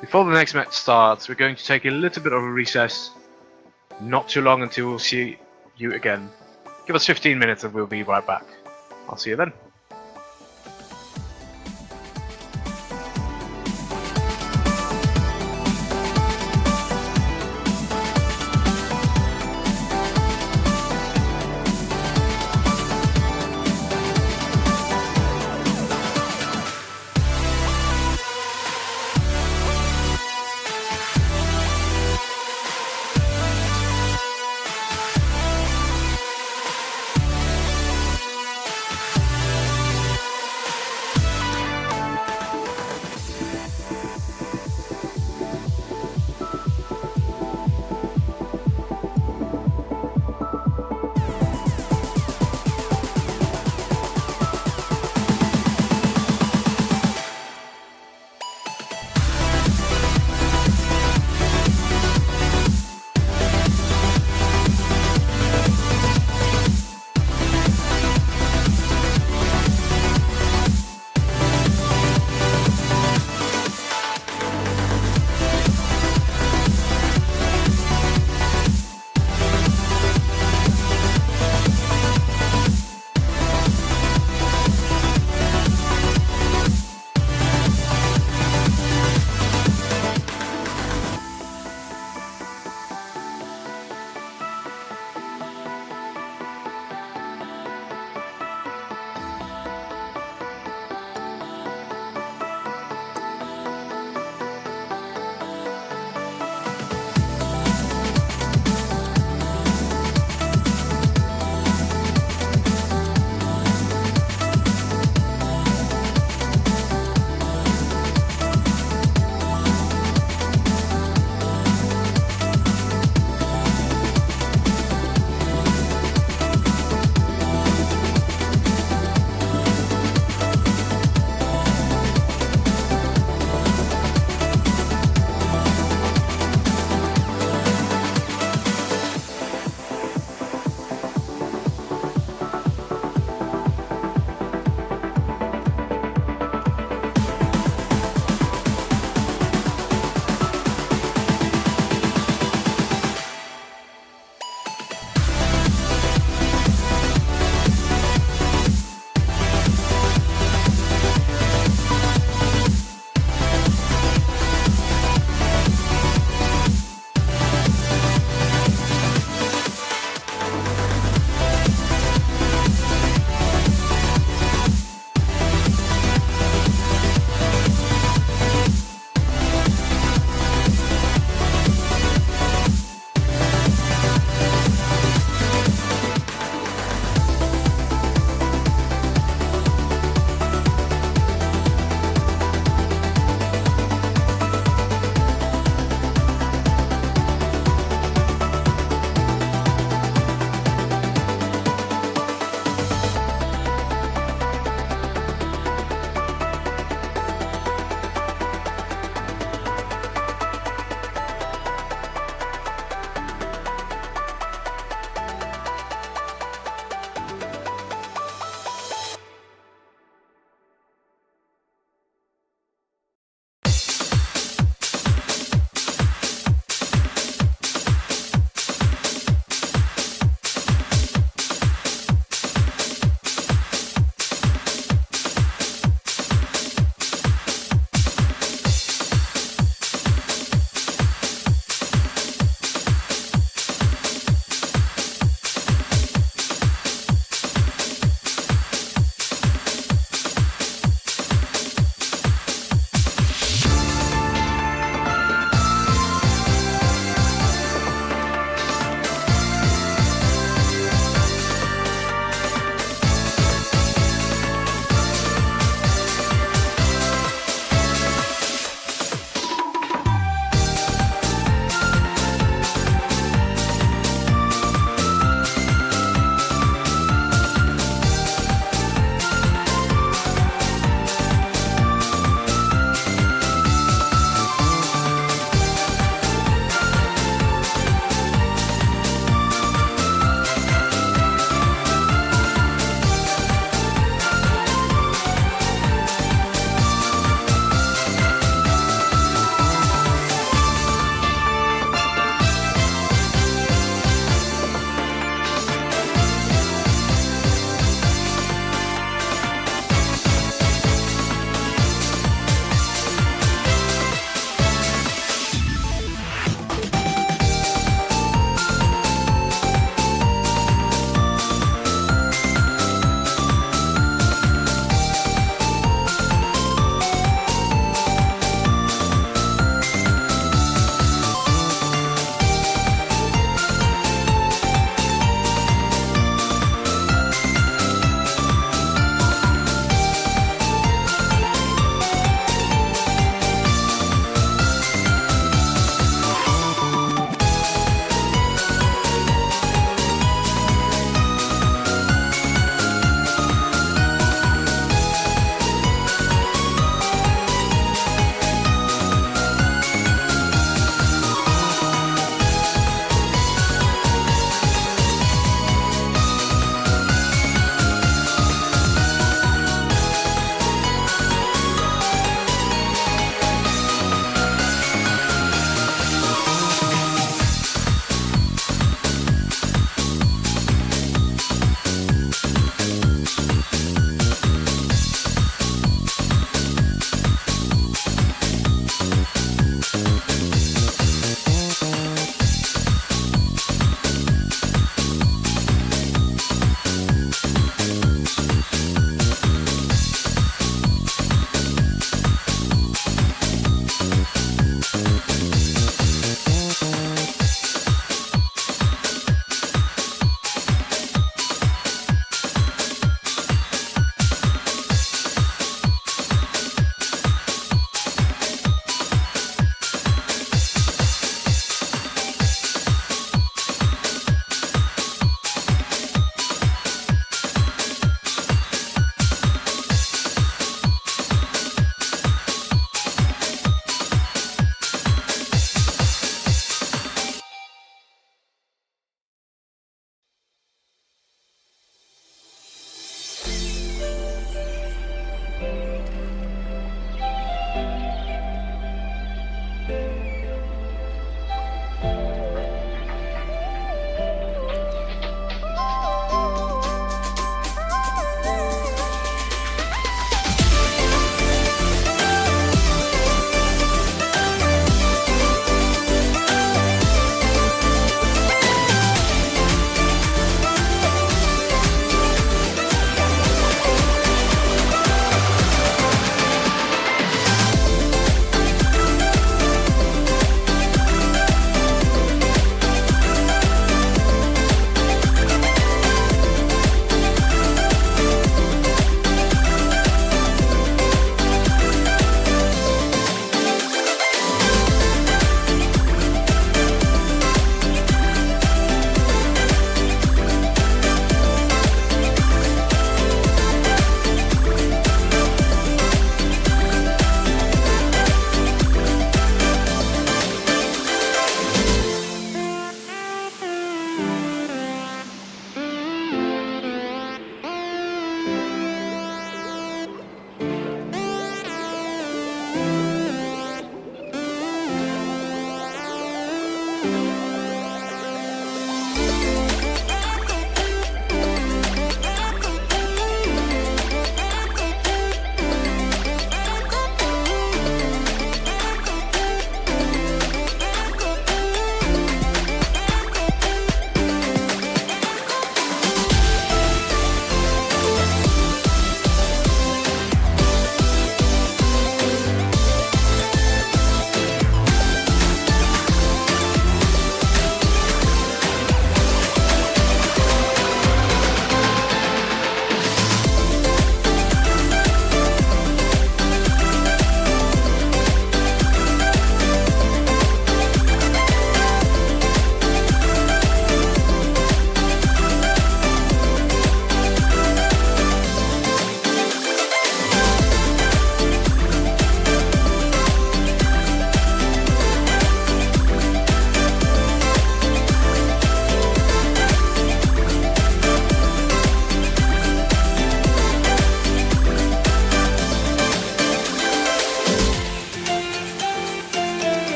Speaker 5: before the next match starts, we're going to take a little bit of a recess. Not too long until we'll see you again. Give us 15 minutes and we'll be right back. I'll see you then.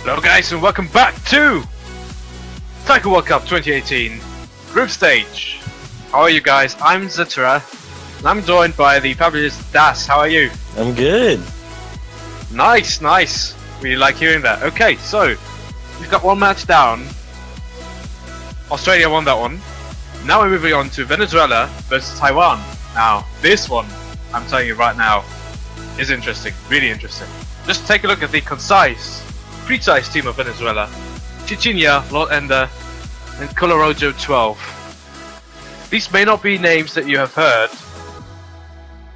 Speaker 5: Hello guys and welcome back to Taiko World Cup 2018 Group Stage. How are you guys? I'm Zetra and I'm joined by the fabulous Das. How are you?
Speaker 6: I'm good.
Speaker 5: Nice, nice. Really like hearing that. Okay, so we've got one match down. Australia won that one. Now we're moving on to Venezuela versus Taiwan. Now, this one, I'm telling you right now, is interesting. Really interesting. Just take a look at the precise team of Venezuela. Chichinya, Lord Ender, and Colorojo 12. These may not be names that you have heard,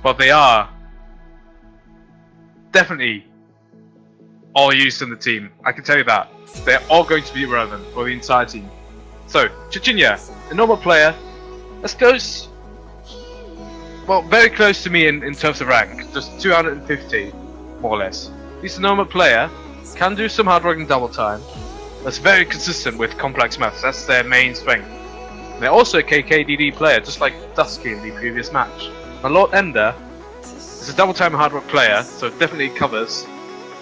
Speaker 5: but they are definitely all used in the team. I can tell you that. They're all going to be relevant for the entire team. So, Chichinya, a normal player, as close, well, very close to me in terms of rank, just 250, more or less. He's a normal player, can do some hard work in double time, that's very consistent with complex maths, that's their main strength. They're also a KKDD player, just like Dusky in the previous match. My Lord Ender is a double time hard work player, so it definitely covers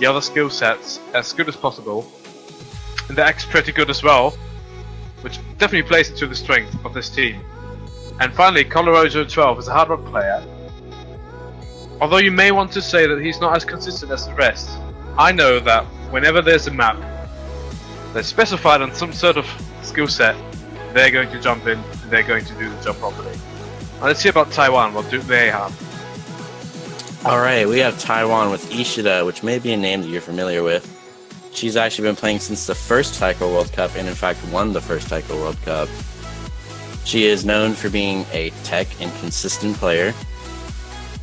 Speaker 5: the other skill sets as good as possible. And the X pretty good as well, which definitely plays into the strength of this team. And finally, Colorojo 12 is a hard work player. Although you may want to say that he's not as consistent as the rest, I know that whenever there's a map that's specified on some sort of skill set, they're going to jump in and they're going to do the job properly. Now let's see about Taiwan, what do they have?
Speaker 6: Alright, we have Taiwan with Ishida, which may be a name that you're familiar with. She's actually been playing since the first Taiko World Cup, and in fact won the first Taiko World Cup. She is known for being a tech and consistent player.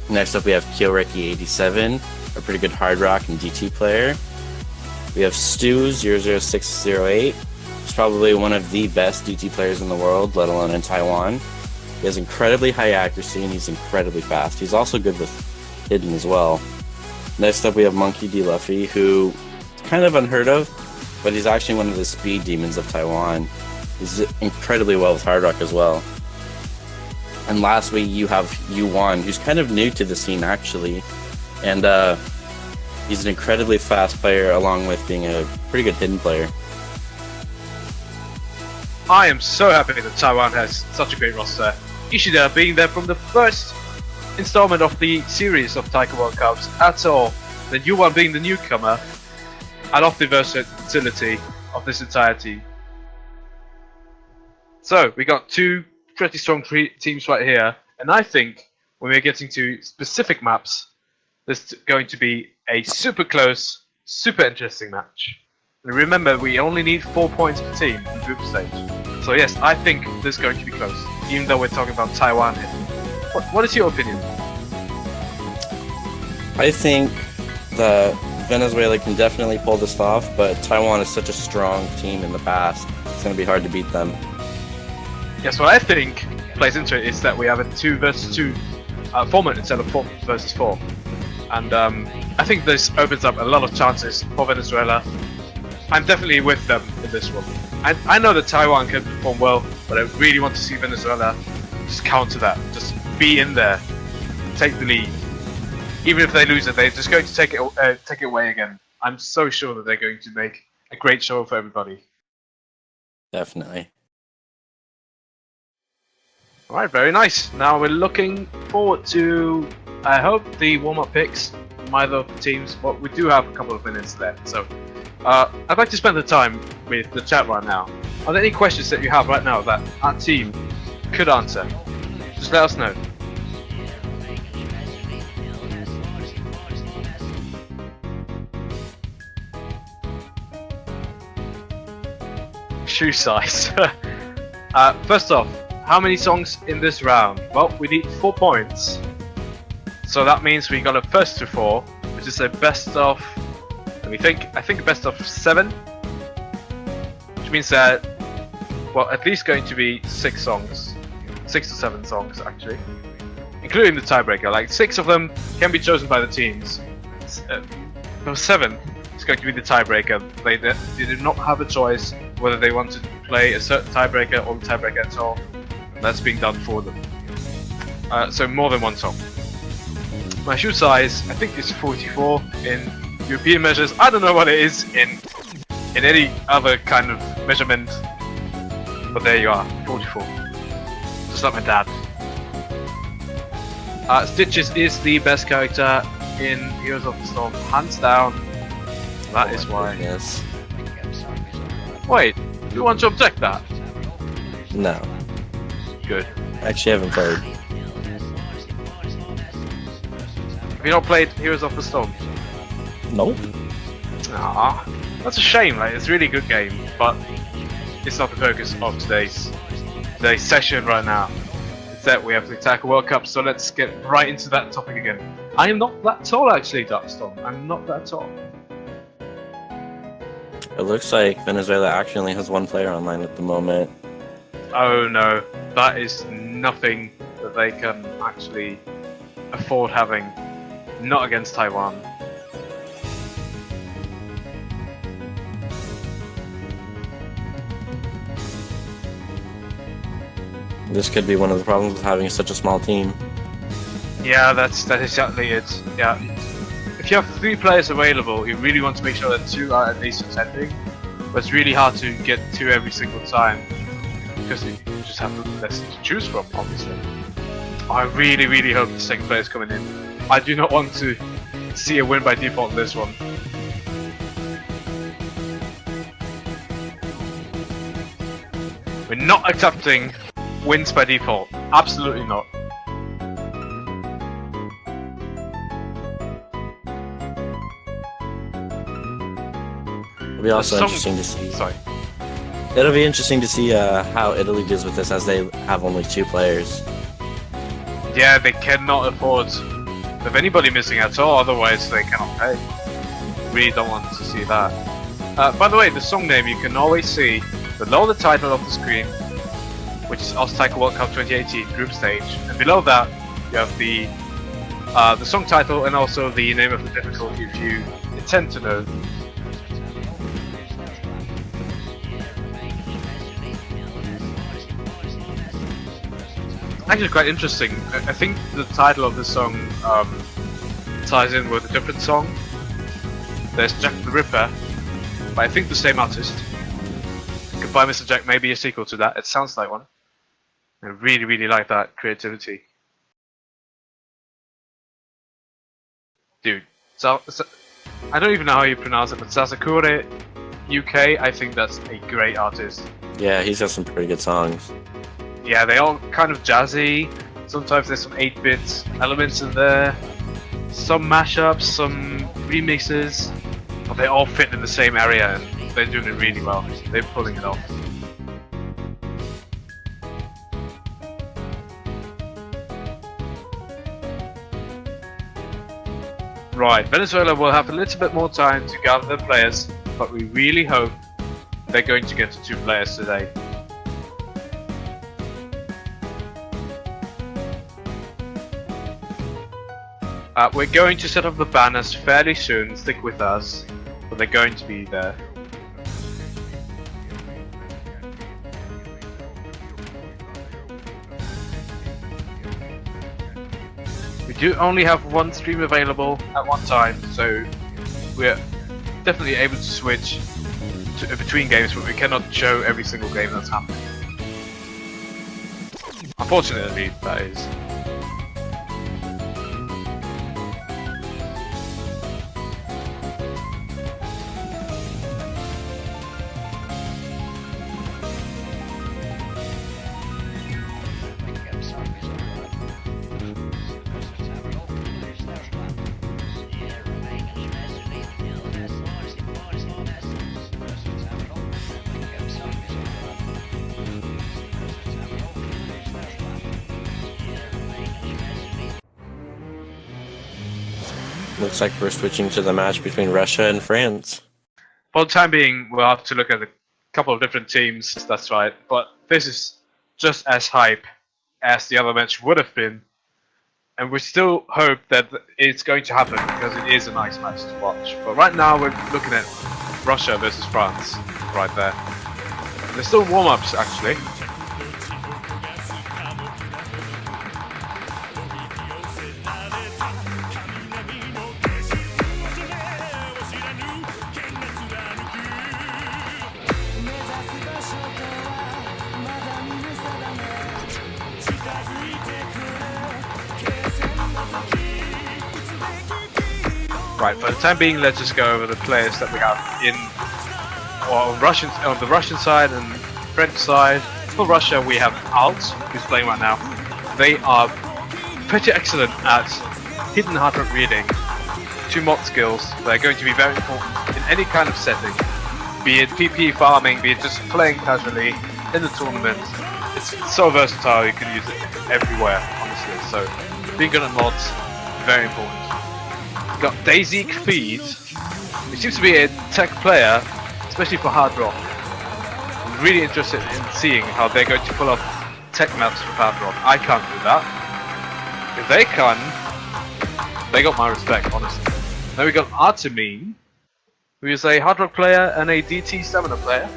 Speaker 6: Next up we have Kyoreki87, a pretty good hard rock and DT player. We have Stu00608, who's probably one of the best DT players in the world, let alone in Taiwan. He has incredibly high accuracy and he's incredibly fast. He's also good with hidden as well. Next up we have Monkey D. Luffy, who is kind of unheard of, but he's actually one of the speed demons of Taiwan. He's incredibly well with hard rock as well. And lastly you have Yuan, who's kind of new to the scene actually, and he's an incredibly fast player along with being a pretty good hidden player.
Speaker 5: I am so happy that Taiwan has such a great roster. Ishida being there from the first installment of the series of Taiko World Cups at all, then Yuan being the newcomer. I love the versatility of this entire team. So we got two pretty strong teams right here, and I think when we're getting to specific maps, this is going to be a super close, super interesting match. And remember, we only need 4 points per team in group stage. So yes, I think this is going to be close, even though we're talking about Taiwan here. What is your opinion?
Speaker 6: I think that Venezuela can definitely pull this off, but Taiwan is such a strong team in the past, it's going to be hard to beat them.
Speaker 5: Yes, what I think plays into it is that we have a 2 versus 2 format instead of 4 versus 4. And I think this opens up a lot of chances for Venezuela. I'm definitely with them in this one. I know that Taiwan can perform well, but I really want to see Venezuela just counter that. Just be in there, take the lead. Even if they lose it, they're just going to take it away again. I'm so sure that they're going to make a great show for everybody.
Speaker 6: Definitely.
Speaker 5: Alright, very nice. Now we're looking forward to, I hope, the warm-up picks from either of the teams, but we do have a couple of minutes left. So I'd like to spend the time with the chat right now. Are there any questions that you have right now that our team could answer? Just let us know. Shoe size. First off, how many songs in this round? Well, we need 4 points. So that means we got a first to 4, which is a best of, let me think, I think a best of 7. Which means that, well, at least going to be 6 songs. 6 to 7 songs, actually. Including the tiebreaker. Like, 6 of them can be chosen by the teams. No, 7 is going to be the tiebreaker. They do not have a choice whether they want to play a certain tiebreaker or the tiebreaker at all. That's being done for them. So more than 1 song. My shoe size, I think, is 44 in European measures. I don't know what it is in any other kind of measurement, but there you are, 44. Just like my dad. Stitches is the best character in Heroes of the Storm, hands down. That is why.
Speaker 6: Yes.
Speaker 5: Wait, you want to object that?
Speaker 6: No.
Speaker 5: Good.
Speaker 6: Actually, I haven't played.
Speaker 5: Have you not played Heroes of the Storm?
Speaker 6: Nope.
Speaker 5: Ah, that's a shame. Like, it's a really good game, but it's not the focus of today's session right now. Instead, we have the Taiko World Cup, so let's get right into that topic again. I am not that tall, actually, Darkstorm. I'm not that tall.
Speaker 6: It looks like Venezuela actually has 1 player online at the moment.
Speaker 5: Oh no, that is nothing that they can actually afford having. Not against Taiwan.
Speaker 6: This could be one of the problems with having such a small team.
Speaker 5: Yeah, that is exactly it. Yeah. If you have 3 players available, you really want to make sure that 2 are at least attending. But it's really hard to get 2 every single time. Because you just have less to choose from, obviously. I really, really hope the second player is coming in. I do not want to see a win by default in this one. We're not accepting wins by default. Absolutely not.
Speaker 6: It'll be also
Speaker 5: The song-
Speaker 6: interesting to see.
Speaker 5: Sorry.
Speaker 6: It'll be interesting to see how Italy deals with this, as they have only 2 players.
Speaker 5: Yeah, they cannot afford to have anybody missing at all, otherwise they cannot pay. Really don't want to see that. By the way, the song name you can always see below the title of the screen, which is Taiko World Cup 2018 Group Stage, and below that you have the song title and also the name of the difficulty if you intend to know. Actually, quite interesting. I think the title of the song ties in with a different song. There's Jack the Ripper, but I think the same artist. Goodbye, Mr. Jack may be a sequel to that. It sounds like one. I really, really like that creativity. Dude, I don't even know how you pronounce it, but Sasakure UK, I think that's a great artist.
Speaker 6: Yeah, he's got some pretty good songs.
Speaker 5: Yeah, they all kind of jazzy. Sometimes there's some 8-bit elements in there. Some mashups, some remixes. But they all fit in the same area and they're doing it really well. They're pulling it off. Right, Venezuela will have a little bit more time to gather their players, but we really hope they're going to get to 2 players today. We're going to set up the banners fairly soon, stick with us, but they're going to be there. We do only have 1 stream available at one time, so we're definitely able to switch between games, but we cannot show every single game that's happening. Unfortunately, that is.
Speaker 6: looks like we're switching to the match between Russia and France.
Speaker 5: For the time being, we'll have to look at a couple of different teams, that's right. But this is just as hype as the other match would have been. And we still hope that it's going to happen because it is a nice match to watch. But right now we're looking at Russia versus France right there. There's still warm-ups actually. Right, for the time being, let's just go over the players that we have on the Russian side and French side. For Russia, we have Alt, who's playing right now. They are pretty excellent at hidden hard rock reading, 2 mod skills. They're going to be very important in any kind of setting, be it PP farming, be it just playing casually in the tournament. It's so versatile, you can use it everywhere, honestly. So being good at mods, very important. Got Daisy Feed, who seems to be a tech player, especially for hard rock. I'm really interested in seeing how they're going to pull off tech maps for hard rock. I can't do that. If they can, they got my respect, honestly. Then we got Artemine, who is a hard rock player and a DT stamina player.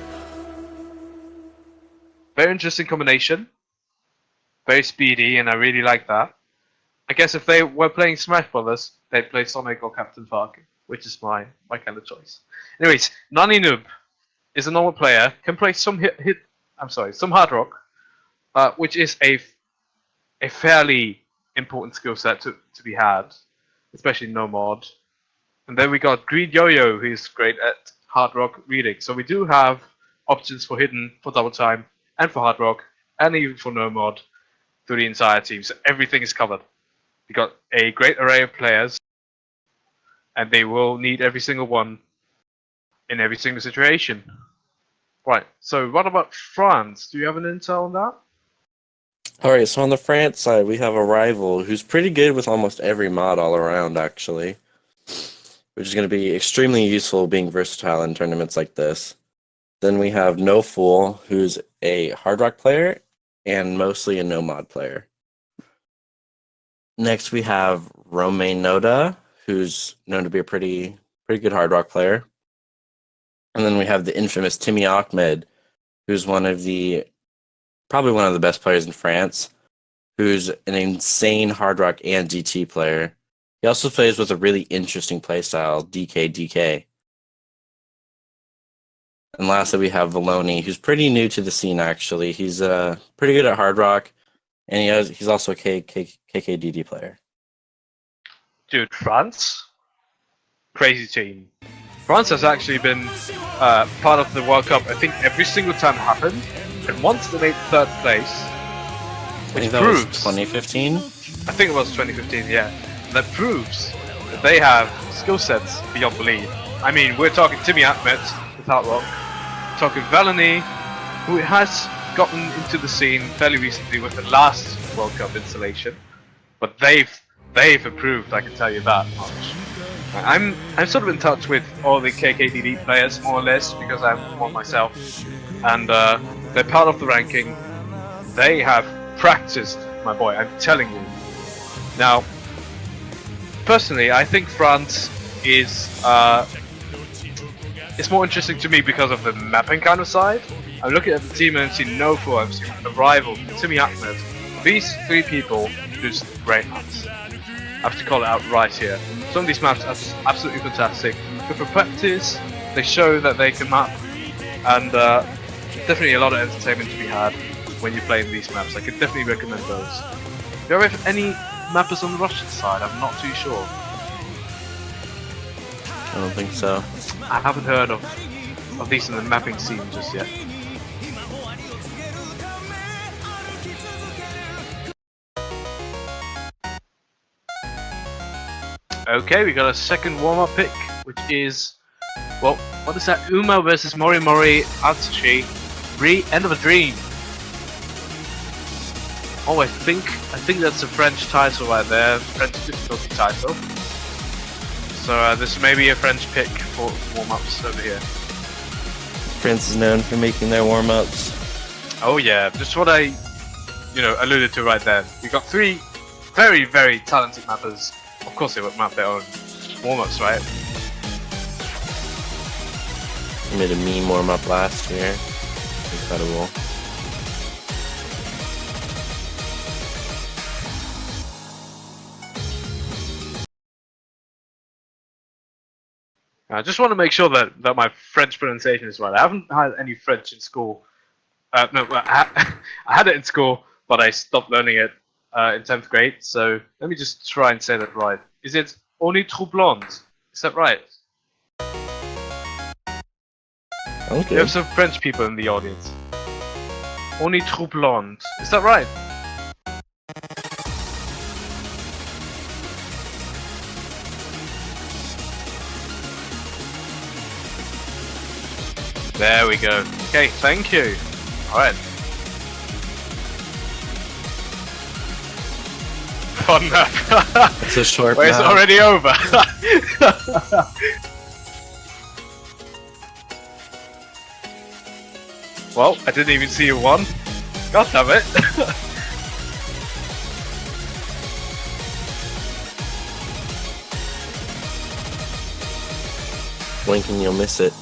Speaker 5: Very interesting combination. Very speedy, and I really like that. I guess if they were playing Smash Brothers, they'd play Sonic or Captain Falcon, which is my kind of choice. Anyways, Nani Noob is a normal player, can play some some hard rock, which is a fairly important skill set to be had, especially no mod. And then we got Greed Yo-Yo, who's great at hard rock reading. So we do have options for hidden, for double time, and for hard rock, and even for no mod through the entire team. So everything is covered. We got a great array of players, and they will need every single one in every single situation. Right, so what about France? Do you have an intel on that?
Speaker 6: Alright, so on the France side, we have a rival who's pretty good with almost every mod all around, actually. Which is going to be extremely useful being versatile in tournaments like this. Then we have No Fool, who's a hard rock player and mostly a no mod player. Next, we have Romain Noda, who's known to be a pretty good hard rock player. And then we have the infamous Timmy Ahmed, who's probably one of the best players in France, who's an insane hard rock and DT player. He also plays with a really interesting playstyle, DK. And lastly, we have Valoni, who's pretty new to the scene, actually. He's pretty good at hard rock, and he's also a KKDD player.
Speaker 5: Dude, France? Crazy team. France has actually been part of the World Cup, I think, every single time it happened. And once they made 3rd place, which proves...
Speaker 6: was 2015?
Speaker 5: I think it was 2015, yeah. And that proves that they have skill sets beyond belief. I mean, we're talking Timmy Ahmed with hard rock, talking Valony, who has gotten into the scene fairly recently with the last World Cup installation, but they've improved, I can tell you that much. I'm sort of in touch with all the KKDD players, more or less, because I'm one myself, and they're part of the ranking. They have practiced, my boy, I'm telling you. Now, personally, I think France is it's more interesting to me because of the mapping kind of side. I'm looking at the team and I've seen No Fool, I've seen the rival, Timmy Ahmed. These 3 people do great maps. I have to call it out right here. Some of these maps are just absolutely fantastic. Good for practice, they show that they can map, and definitely a lot of entertainment to be had when you're playing these maps. I could definitely recommend those. Do you have any mappers on the Russian side? I'm not too sure.
Speaker 6: I don't think so.
Speaker 5: I haven't heard of these in the mapping scene just yet. Okay, we got a second warm-up pick, which is, well, what is that? Uma versus Mori Atsushi. End of a Dream. Oh, I think that's a French title right there, French difficulty title. So this may be a French pick for warm-ups over here.
Speaker 6: France is known for making their warm-ups.
Speaker 5: Oh yeah, just what I, alluded to right there. We got 3 very, very talented mappers. Of course they would map their own warm-ups, right?
Speaker 6: We made a meme warm-up last year. Incredible.
Speaker 5: I just want to make sure that my French pronunciation is right. I haven't had any French in school. No, I had it in school, but I stopped learning it in 10th grade. So let me just try and say that right. Is it on est trop blonde? Is that right?
Speaker 6: Okay.
Speaker 5: We have some French people in the audience. On est trop blonde. Is that right? There we go. Okay, thank you. Alright. Fun map.
Speaker 6: It's a short
Speaker 5: Wait, it's
Speaker 6: map.
Speaker 5: already over. Well, I didn't even see you one. God damn it.
Speaker 6: Blink and you'll miss it.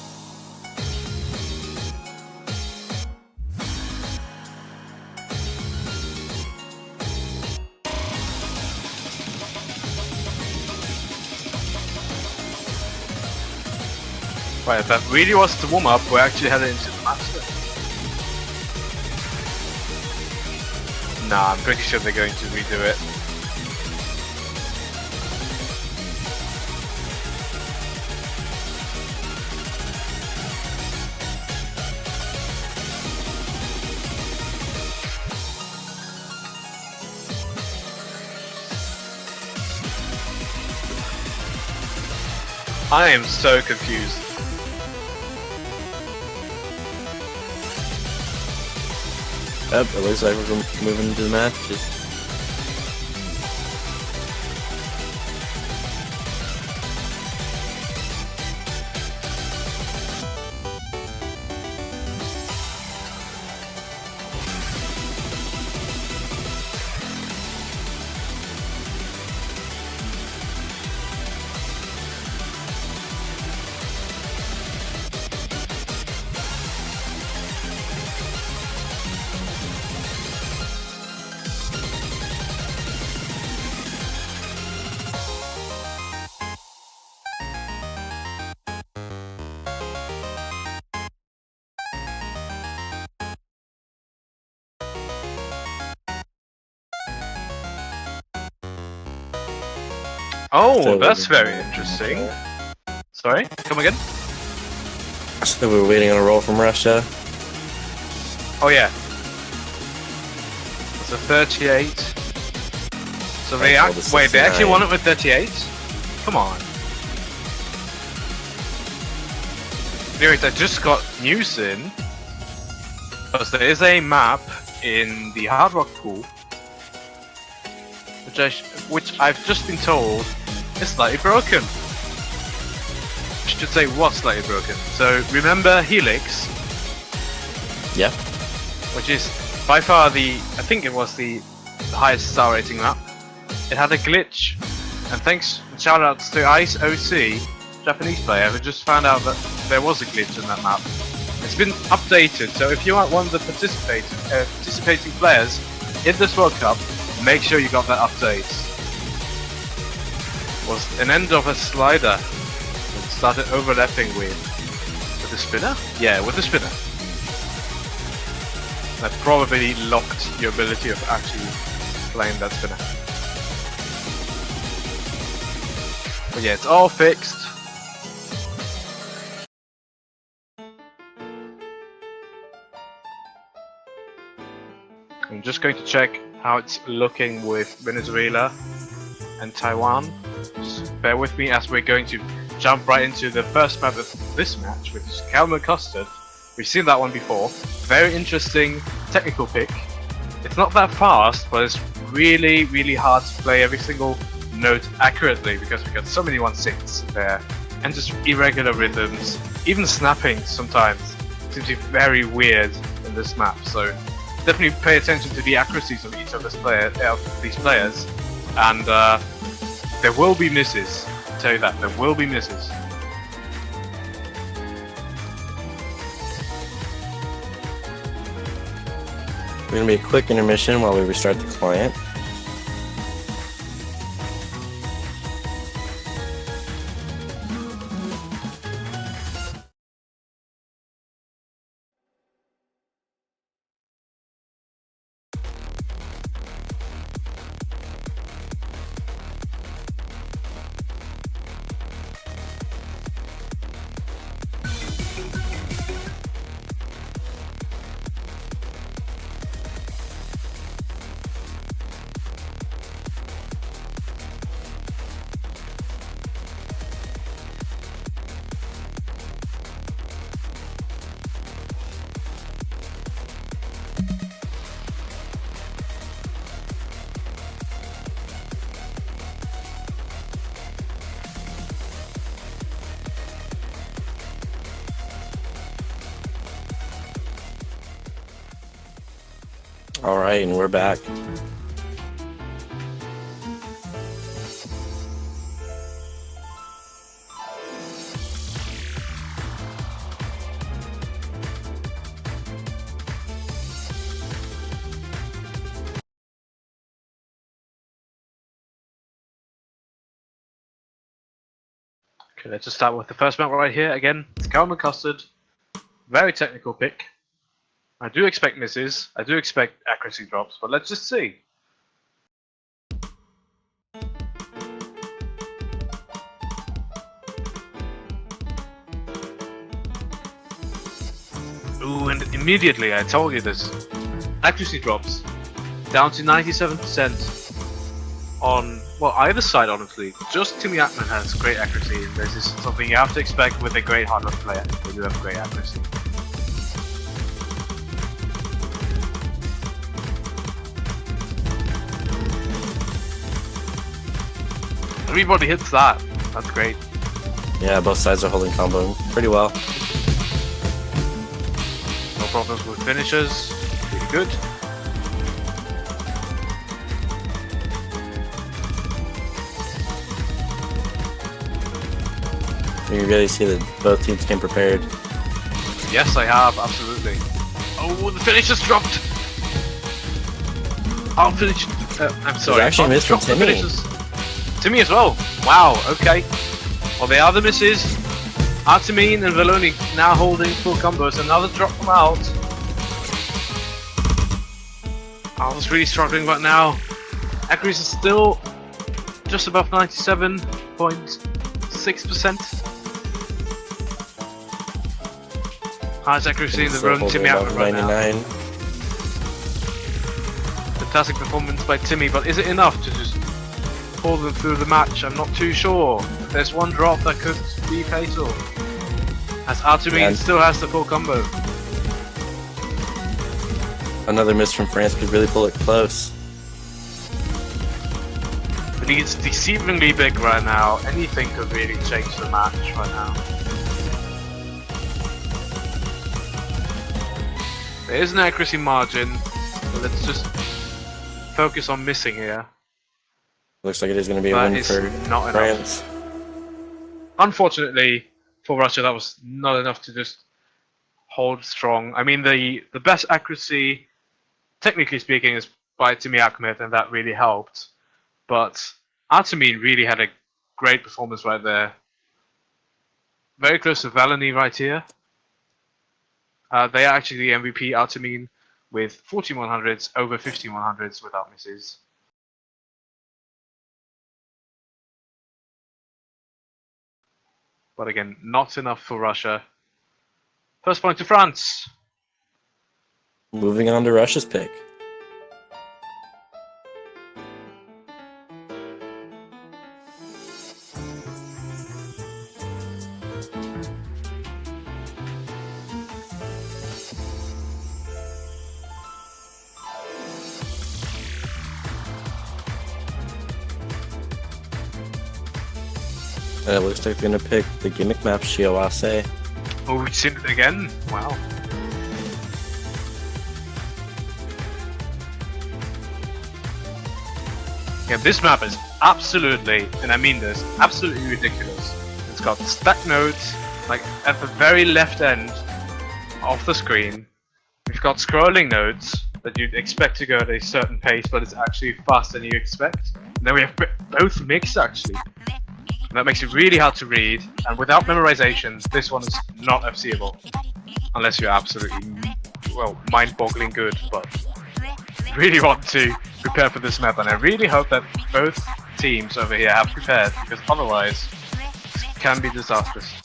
Speaker 5: Right, if that really was the warm-up, we're actually heading into the match then. Nah, I'm pretty sure they're going to redo it. I am so confused.
Speaker 6: Yep, it looks like we're moving into the matches.
Speaker 5: Oh,
Speaker 6: So
Speaker 5: that's very interesting. Sorry, come again?
Speaker 6: So we're waiting on a roll from Russia.
Speaker 5: Oh yeah. It's a 38. So they
Speaker 6: That's all the
Speaker 5: wait, they actually
Speaker 6: 69.
Speaker 5: won it with 38? Come on. Anyways, I just got news in. Because there is a map in the Hard Rock pool, which I've just been told is slightly broken. I should say was slightly broken. So remember Helix,
Speaker 6: Yeah.
Speaker 5: which is by far I think it was the highest star rating map. It had a glitch, and thanks and shout outs to Ice OC, Japanese player, who just found out that there was a glitch in that map. It's been updated, so if you are one of the participating players in this World Cup, make sure you got that update. Was an end of a slider that started overlapping with the spinner? Yeah, with the spinner. That probably locked your ability of actually playing that spinner. But yeah, it's all fixed. I'm just going to check how it's looking with Venezuela and Taiwan. Just bear with me as we're going to jump right into the first map of this match, which is Caramel Custard. We've seen that one before. Very interesting technical pick. It's not that fast, but it's really, really hard to play every single note accurately because we got so many 1/6 there, and just irregular rhythms. Even snapping sometimes seems to be very weird in this map. So definitely pay attention to the accuracies of each of these players, and there will be misses. I'll tell you that there will be misses.
Speaker 6: We're gonna be a quick intermission while we restart the client. Alright, and we're back.
Speaker 5: Okay, let's just start with the first map right here. Again, it's Caramel Custard. Very technical pick. I do expect misses. I do expect accuracy drops, but let's just see. Ooh, and immediately I told you this. Accuracy drops down to 97% on, well, either side, honestly. Just Timmy Ackman has great accuracy, and this is something you have to expect with a great hard rock player. They do have great accuracy. Everybody hits that. That's great.
Speaker 6: Yeah, both sides are holding combo pretty well.
Speaker 5: No problems with finishes. Pretty good.
Speaker 6: You really see that both teams came prepared.
Speaker 5: Yes, I have, absolutely. Oh, the finish just dropped! I'll finish. I'm sorry.
Speaker 6: actually
Speaker 5: I'll
Speaker 6: missed from
Speaker 5: drop the
Speaker 6: Timmy.
Speaker 5: finishes. Timmy as well. Wow, okay. Well, they are the misses. Artemine and Veloni now holding full combos. Another drop from out. I was really struggling right now. Accuracy is still just above 97.6%. Highest accuracy in the room, Timmy out right now.
Speaker 6: 99.
Speaker 5: Fantastic performance by Timmy, but is it enough to just pull them through the match? I'm not too sure. There's one drop that could be fatal, as Artemine still has the full combo.
Speaker 6: Another miss from France could really pull it close.
Speaker 5: The lead's deceivingly big right now. Anything could really change the match right now. There is an accuracy margin, but let's just focus on missing here.
Speaker 6: Looks like it is going to be a
Speaker 5: That
Speaker 6: win
Speaker 5: is
Speaker 6: for
Speaker 5: not
Speaker 6: France.
Speaker 5: enough. Unfortunately for Russia, that was not enough to just hold strong. I mean, the best accuracy, technically speaking, is by Timmy Akhmed, and that really helped. But Artemine really had a great performance right there. Very close to Valony right here. They are actually the MVP, Artemine, with 14-100s, over 15-100s without misses. But again, not enough for Russia. First point to France.
Speaker 6: Moving on to Russia's pick. It looks like they're gonna pick the gimmick map Shiawase.
Speaker 5: Oh, we've seen it again. Wow. Yeah, this map is absolutely, and I mean this, absolutely ridiculous. It's got stack nodes, like at the very left end of the screen. We've got scrolling nodes that you'd expect to go at a certain pace, but it's actually faster than you expect. And then we have both mixed actually. And that makes it really hard to read, and without memorization, this one is not FCable. Unless you're absolutely, well, mind-boggling good, but really want to prepare for this map, and I really hope that both teams over here have prepared, because otherwise it can be disastrous.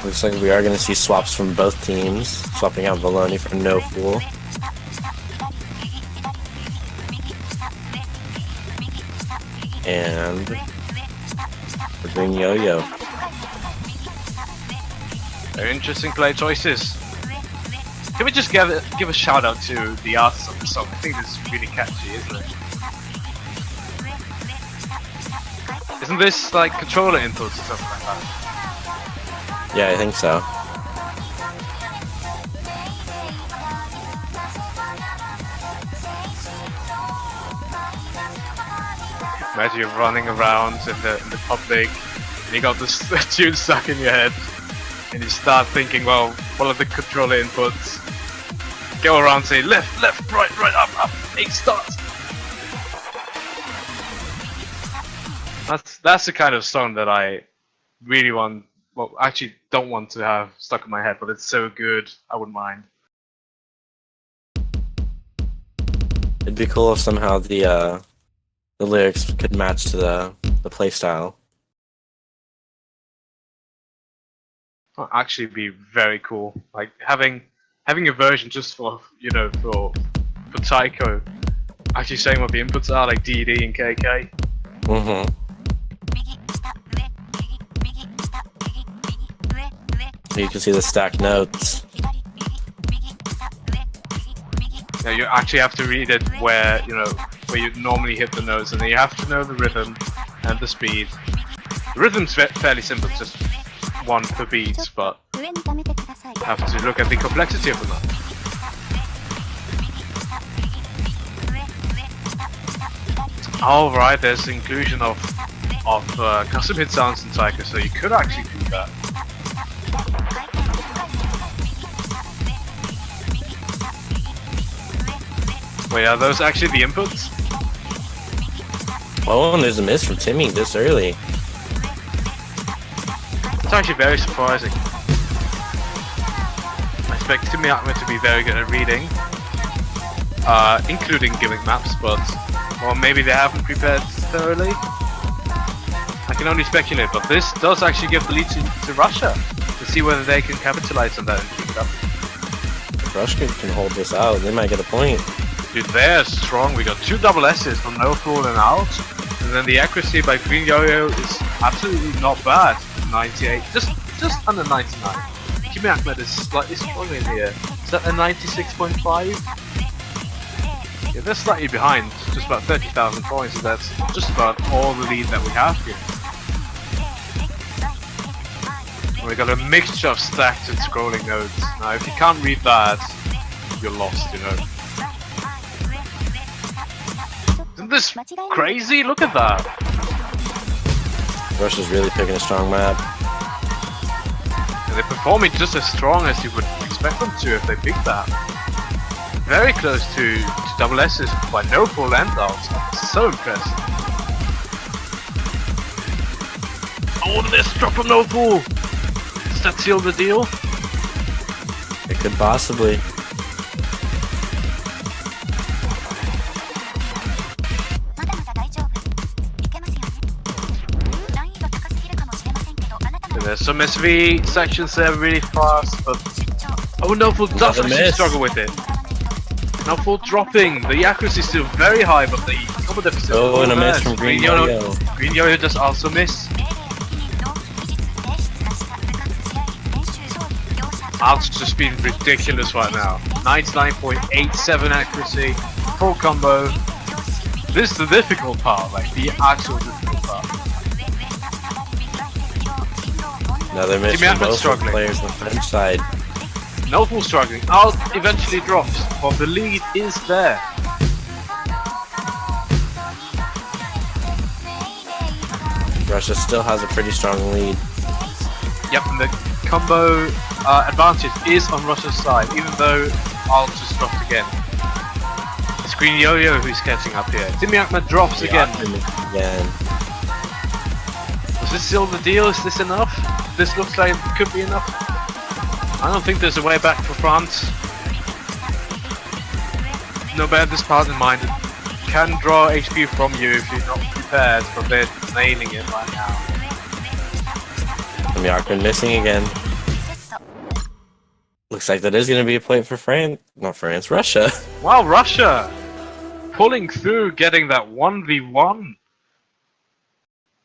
Speaker 6: Looks like we are going to see swaps from both teams, swapping out Valoni for No Fool. And for Green Yo-Yo.
Speaker 5: Very interesting play choices. Can we just give a shout out to the artist of the song? I think this is really catchy, isn't it? Isn't this like controller inputs or something like that?
Speaker 6: Yeah, I think so.
Speaker 5: Imagine you're running around in the public, and you got this tune stuck in your head, and you start thinking, well, what are the controller inputs? Go around, say left, left, right, right, up, 8 stars. That's the kind of song that I really want, well, actually don't want to have stuck in my head, but it's so good, I wouldn't mind.
Speaker 6: It'd be cool if somehow the lyrics could match to the playstyle.
Speaker 5: That'd actually be very cool. Like having a version just for, you know, for taiko, actually saying what the inputs are, like DD and KK.
Speaker 6: Mm-hmm. You can see the stacked notes.
Speaker 5: Yeah, you actually have to read it where, you know, where you normally hit the notes, and then you have to know the rhythm and the speed. The rhythm's fairly simple, it's just 1 per beat, but you have to look at the complexity of the note. Oh right, there's the inclusion of custom hit sounds in Taiko, so you could actually do that. Wait, are those actually the inputs?
Speaker 6: Oh, and there's a miss from Timmy this early.
Speaker 5: It's actually very surprising. I expect Timmy Ahmed to be very good at reading, including gimmick maps, but well, maybe they haven't prepared thoroughly. I can only speculate, but this does actually give the lead to Russia to see whether they can capitalize on that and keep it up.
Speaker 6: If Russia can hold this out, they might get a point.
Speaker 5: Dude, they're strong. We got 2 double S's from No Fool and out, and then the accuracy by Green Yo-Yo is absolutely not bad. 98, just under 99. Timmy Ahmed is slightly struggling here. Is that a 96.5? Yeah, they're slightly behind, just about 30,000 points, and that's just about all the lead that we have here. We got a mixture of stacked and scrolling nodes. Now, if you can't read that, you're lost, you know. Isn't this crazy? Look at that!
Speaker 6: Russia's really picking a strong map.
Speaker 5: And they're performing just as strong as you would expect them to if they pick that. Very close to double S's by No Fool and out. So impressive. Oh, this drop from No Fool! Does that seal the deal?
Speaker 6: It could possibly.
Speaker 5: There's some SV sections there really fast, but oh, No Fool does actually struggle with it. No Fool dropping. The accuracy is still very high, but the combo deficit.
Speaker 6: Oh, and a miss from Green Yo-Yo.
Speaker 5: Green Yo-Yo does also miss. Alt's just been ridiculous right now. 99.87 accuracy, full combo. This is the difficult part, like the actual difficult part.
Speaker 6: Another miss
Speaker 5: Jimmy
Speaker 6: from
Speaker 5: Atman's
Speaker 6: both of the
Speaker 5: struggling.
Speaker 6: players on the French side.
Speaker 5: Noble struggling. Alt eventually drops, but the lead is there.
Speaker 6: Russia still has a pretty strong lead.
Speaker 5: Yep, and the combo advantage is on Russia's side, even though Alt just dropped again. It's Green Yo-Yo who's catching up here. Jimmy Atman drops again.
Speaker 6: Again.
Speaker 5: Is this still the deal? Is this enough? This looks like it could be enough. I don't think there's a way back for France. No, bear this part in mind. It can draw HP from you if you're not prepared, but they're nailing it right now.
Speaker 6: Miyakun missing again. Looks like that is going to be a point for France. Not France, Russia.
Speaker 5: Wow, Russia! Pulling through, getting that 1v1.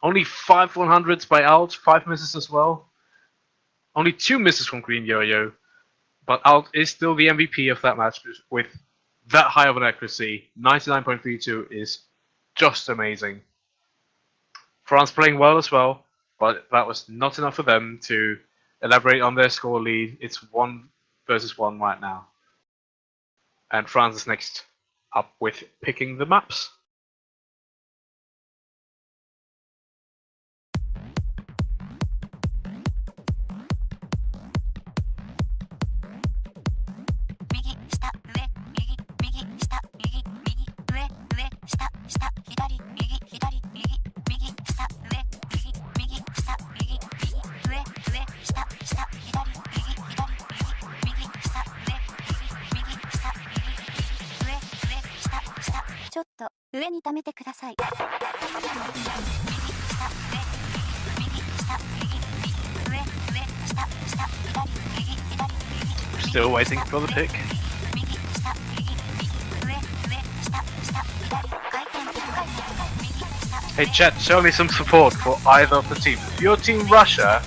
Speaker 5: Only 5 100s by Alt, 5 misses as well. Only 2 misses from Green Yo-Yo. But Alt is still the MVP of that match with that high of an accuracy. 99.32 is just amazing. France playing well as well, but that was not enough for them to elaborate on their score lead. It's 1 versus 1 right now. And France is next up with picking the maps. Still waiting for the pick. Hey chat, show me some support for either of the teams. If your team Russia,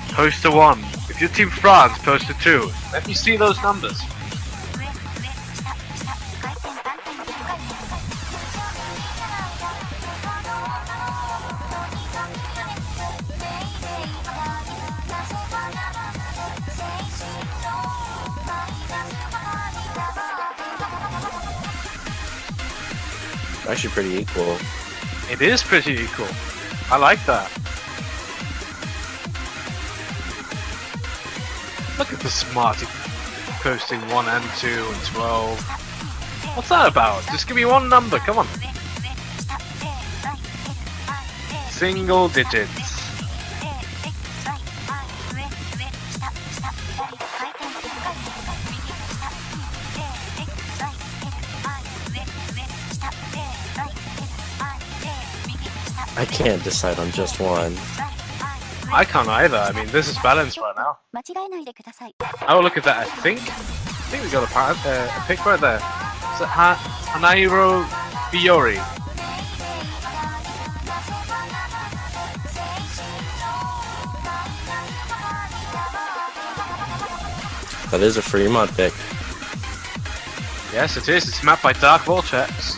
Speaker 5: post a 1. If your team France, post a 2. Let me see those numbers.
Speaker 6: Actually pretty equal.
Speaker 5: It is pretty equal. I like that. Look at the Smarty posting 1 and 2 and 12. What's that about? Just give me one number, come on. Single digits.
Speaker 6: I can't decide on just one.
Speaker 5: I can't either. I mean, this is balanced right now. Oh, look at that. I think we got a pick right there. Is it Hanairo Fiori?
Speaker 6: That is a Fremont pick.
Speaker 5: Yes, it is. It's mapped by Dark Vortex.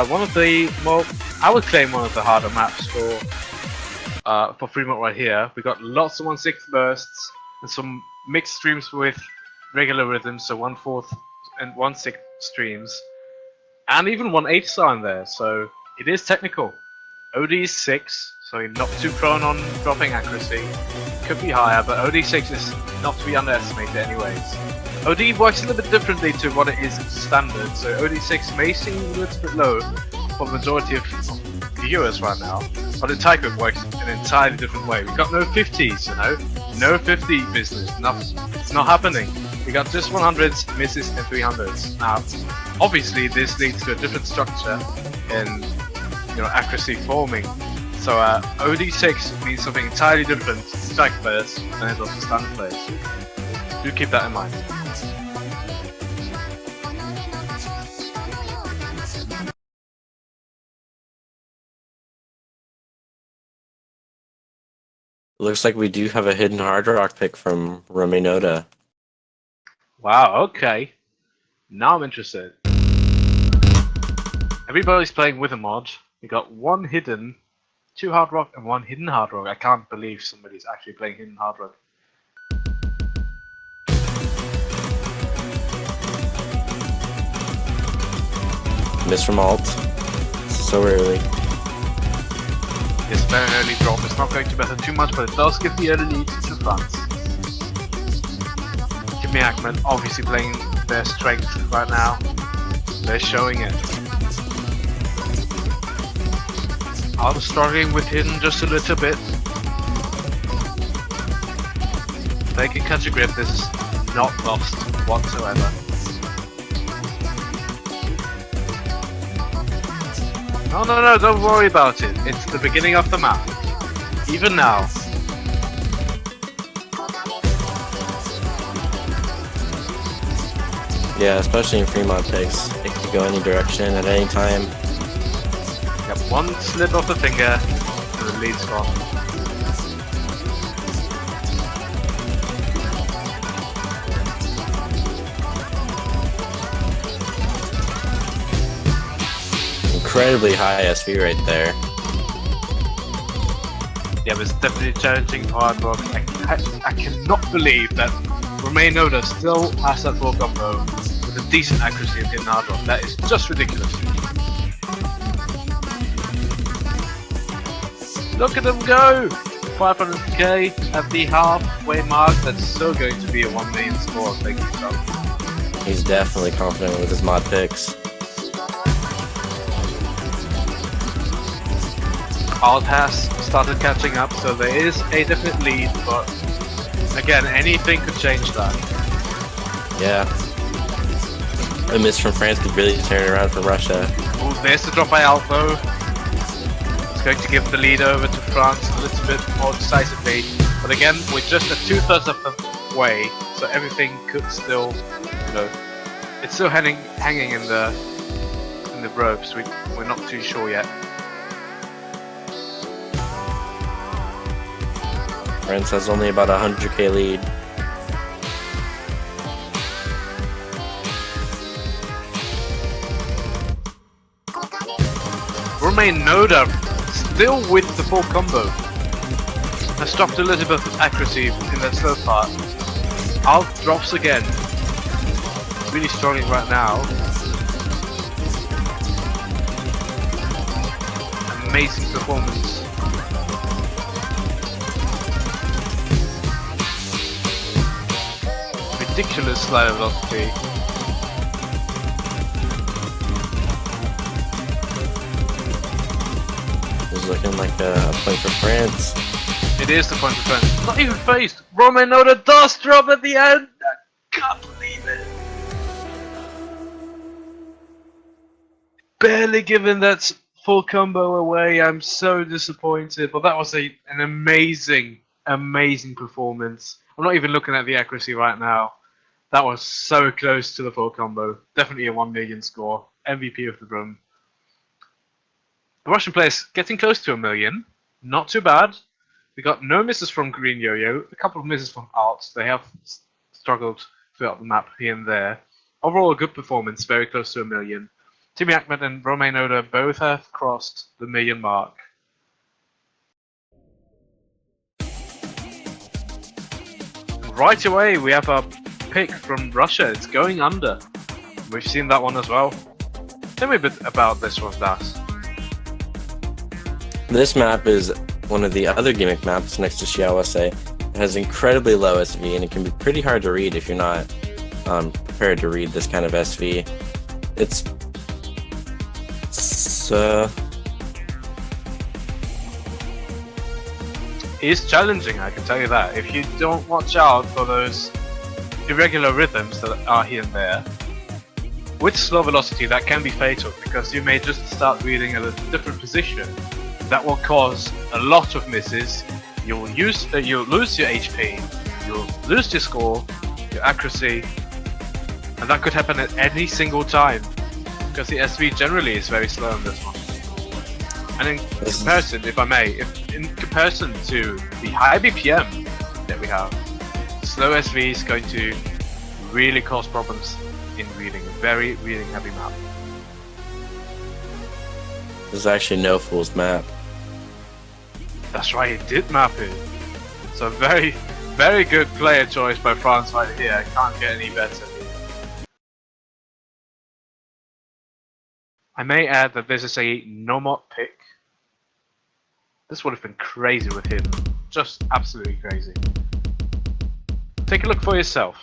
Speaker 5: One of the, well, I would claim one of the harder maps for Fremont right here. We got lots of 1/6 bursts and some mixed streams with regular rhythms, so 1/4 and 1/6 streams, and even 1/8 star in there. So it is technical. OD is 6, so you're not too prone on dropping accuracy. Could be higher, but OD6 is not to be underestimated anyways. OD works a little bit differently to what it is standard, so OD6 may seem a little bit low for the majority of viewers right now, but in taiko it works an entirely different way. We got no 50s, you know? No 50 business, it's not happening. We got just 100s, misses, and 300s. Now, obviously this leads to a different structure in, you know, accuracy forming. So OD6 means something entirely different to strike players than it does to standard players. Do keep that in mind.
Speaker 6: Looks like we do have a hidden hard rock pick from Romanoda.
Speaker 5: Wow, okay. Now I'm interested. Everybody's playing with a mod. We got one hidden, 2 hard rock and 1 hidden hard rock. I can't believe somebody's actually playing hidden hard rock.
Speaker 6: Miss from alt. So early.
Speaker 5: This very early drop is not going to matter too much, but it does give the early lead to France. Jimmy Ackman obviously playing their strength right now. They're showing it. I'm struggling with hidden just a little bit. They can catch a grip, this is not lost whatsoever. No, don't worry about it. It's the beginning of the map. Even now.
Speaker 6: Yeah, especially in Fremont picks. It could go any direction at any time.
Speaker 5: Yep, one slip of the finger and the lead's gone.
Speaker 6: Incredibly high SV right there.
Speaker 5: Yeah, it's definitely challenging hard rock. I cannot believe that Romain Noda still has that full combo with a decent accuracy in hidden hard rock. That is just ridiculous. Look at them go! 500k at the halfway mark. That's so going to be a 1 million score. Thank you, so.
Speaker 6: He's definitely confident with his mod picks.
Speaker 5: Alt has started catching up, so there is a definite lead, but again, anything could change that.
Speaker 6: Yeah. A miss from France could really turn it around for Russia.
Speaker 5: Oh, there's the drop by Alt though. It's going to give the lead over to France a little bit more decisively, but again, we're just at 2/3 of the way, so everything could still, you know, it's still hanging in the ropes. We're not too sure yet.
Speaker 6: France has only about 100k lead.
Speaker 5: Romain Noda still with the full combo. Has dropped a little bit of accuracy in that slow part. Alt drops again. Really struggling right now. Amazing performance. Ridiculous slider velocity.
Speaker 6: It's looking like a point for France.
Speaker 5: It is the point for France. Not even faced. Romain Noda does drop at the end. I can't believe it. Barely given that full combo away. I'm so disappointed. But that was an amazing performance. I'm not even looking at the accuracy right now. That was so close to the full combo. Definitely a 1 million score. MVP of the room. The Russian players getting close to 1 million. Not too bad. We got no misses from Green Yo-Yo. A couple of misses from Alt. They have struggled throughout the map here and there. Overall, a good performance. Very close to 1 million. Timmy Ahmed and Romain Noda both have crossed the 1 million mark. Right away, we have a pick from Russia. It's going under. We've seen that one as well. Tell me a bit about this one, Das.
Speaker 6: This map is one of the other gimmick maps next to Xiaowase. It has incredibly low SV, and it can be pretty hard to read if you're not prepared to read this kind of SV. It's
Speaker 5: challenging, I can tell you that. If you don't watch out for those irregular rhythms that are here and there, with slow velocity that can be fatal, because you may just start reading at a different position. That will cause a lot of misses. You'll lose your HP, you'll lose your score, your accuracy, and that could happen at any single time, because the SV generally is very slow on this one. And in comparison, if I may, in comparison to the high BPM that we have, slow SV is going to really cause problems in reading a very reading heavy map.
Speaker 6: There's actually no fool's map.
Speaker 5: That's right, he did map it. So very, very good player choice by France right here. Can't get any better here. I may add that this is a no-mod pick. This would have been crazy with him. Just absolutely crazy. Take a look for yourself.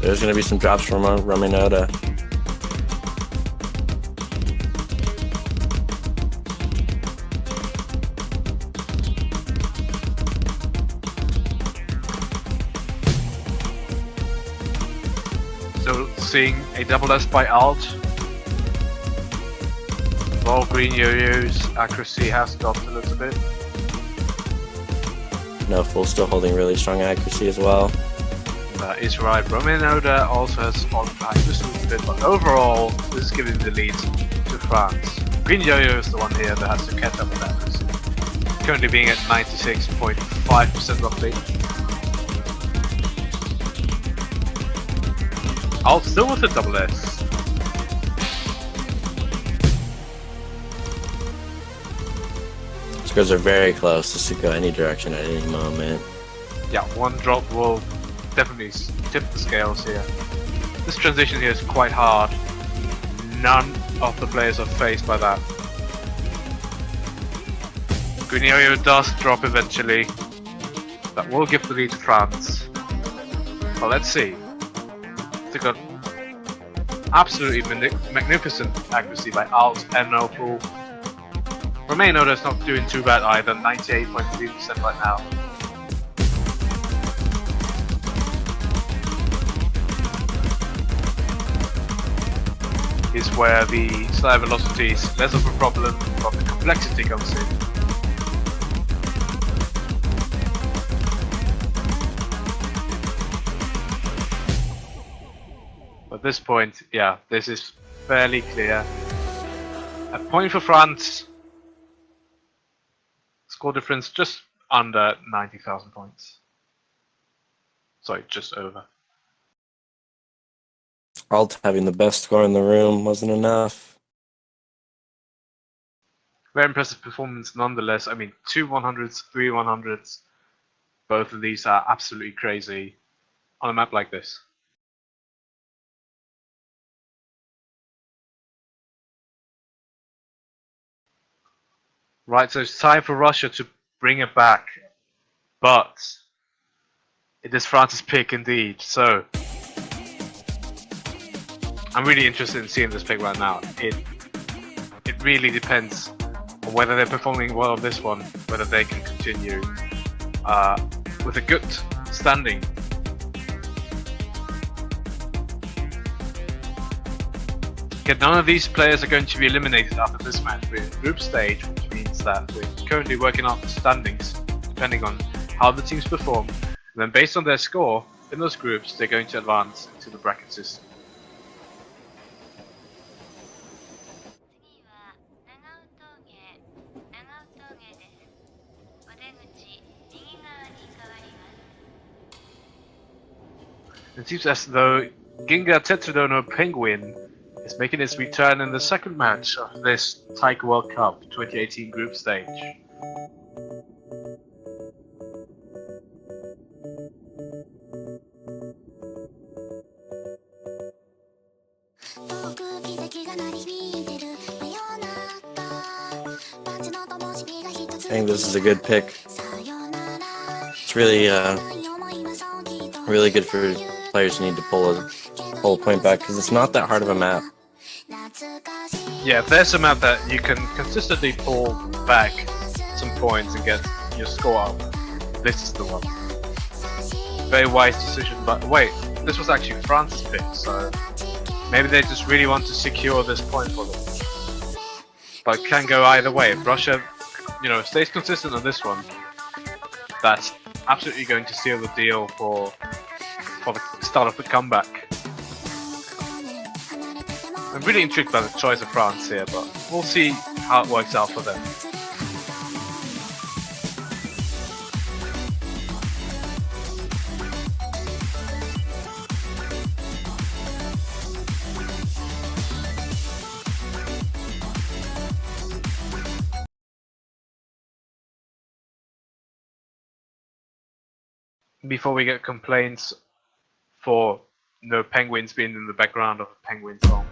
Speaker 6: There's gonna be some drops from Romanoda.
Speaker 5: So seeing a double S by Alt. While green yo-yo's accuracy has dropped a little bit.
Speaker 6: No, full still holding really strong accuracy as well.
Speaker 5: That is right. Romanoda also has fallen back just a little bit, but overall, this is giving the lead to France. Green Yo-Yo is the one here that has to catch up with accuracy. Currently being at 96.5% roughly. Alt still with a double S.
Speaker 6: Scores are very close. This could go any direction at any moment.
Speaker 5: Yeah, one drop will definitely tip the scales here. This transition here is quite hard. None of the players are faced by that. Green Yo-Yo does drop eventually. That will give the lead to France. Well, let's see. They got absolutely magnificent accuracy by Alt and no full. Romanoda is not doing too bad either, 98.3% right now. Is where the slide velocity is less of a problem, but the complexity comes in. At this point, yeah, this is fairly clear. A point for France. Score difference just under 90,000 points. Sorry, just over.
Speaker 6: Alt having the best score in the room wasn't enough.
Speaker 5: Very impressive performance nonetheless. I mean, 2 100s, 3 100s. Both of these are absolutely crazy on a map like this. Right, so it's time for Russia to bring it back. But it is France's pick indeed. So I'm really interested in seeing this pick right now. It really depends on whether they're performing well on this one, whether they can continue with a good standing. Okay, none of these players are going to be eliminated after this match. We're in group stage, which means that we're currently working out the standings, depending on how the teams perform. And then based on their score in those groups, they're going to advance into the bracket system. It seems as though Ginga Tetradono Penguin is making its return in the second match of this Taiko World Cup 2018 group stage.
Speaker 6: I think this is a good pick. It's really good for players who need to pull a point back, because it's not that hard of a map.
Speaker 5: Yeah, if there's a map that you can consistently pull back some points and get your score up, this is the one. Very wise decision, but wait, this was actually France's pick, so maybe they just really want to secure this point for them. But it can go either way. If Russia, stays consistent on this one, that's absolutely going to seal the deal for the start of the comeback. I'm really intrigued by the choice of France here, but we'll see how it works out for them. Before we get complaints for no penguins being in the background of a penguin song.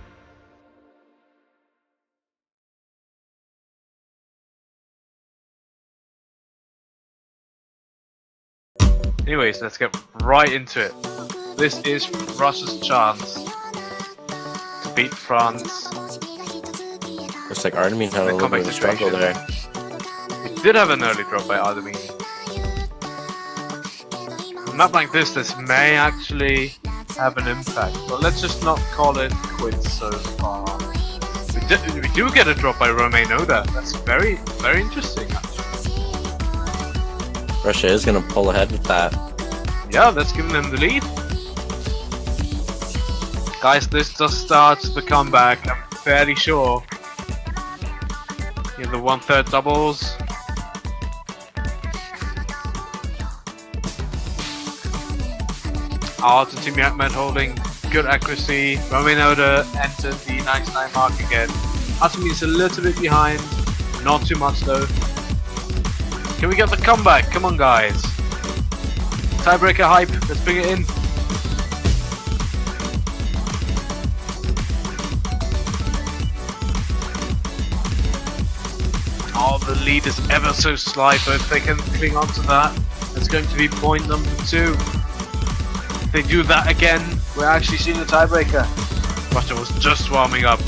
Speaker 5: Anyways, let's get right into it. This is Russia's chance to beat France.
Speaker 6: Looks like Artemis had a little bit of a struggle there.
Speaker 5: We did have an early drop by Artemis. A map like this may actually have an impact, but let's just not call it quits so far. We do get a drop by Romain Oda. That's very, very interesting.
Speaker 6: Russia is going to pull ahead with that.
Speaker 5: Yeah, that's giving them the lead. Guys, this does start the comeback, I'm fairly sure. Yeah, the 1/3 doubles. To Team Yakmed holding good accuracy. Romain Oda entered the 99 mark again. Artemis is a little bit behind, not too much though. Can we get the comeback? Come on guys. Tiebreaker hype, let's bring it in. Oh, the lead is ever so slight, but if they can cling on to that, that's going to be point number 2. If they do that again, we're actually seeing a tiebreaker. Russia was just warming up.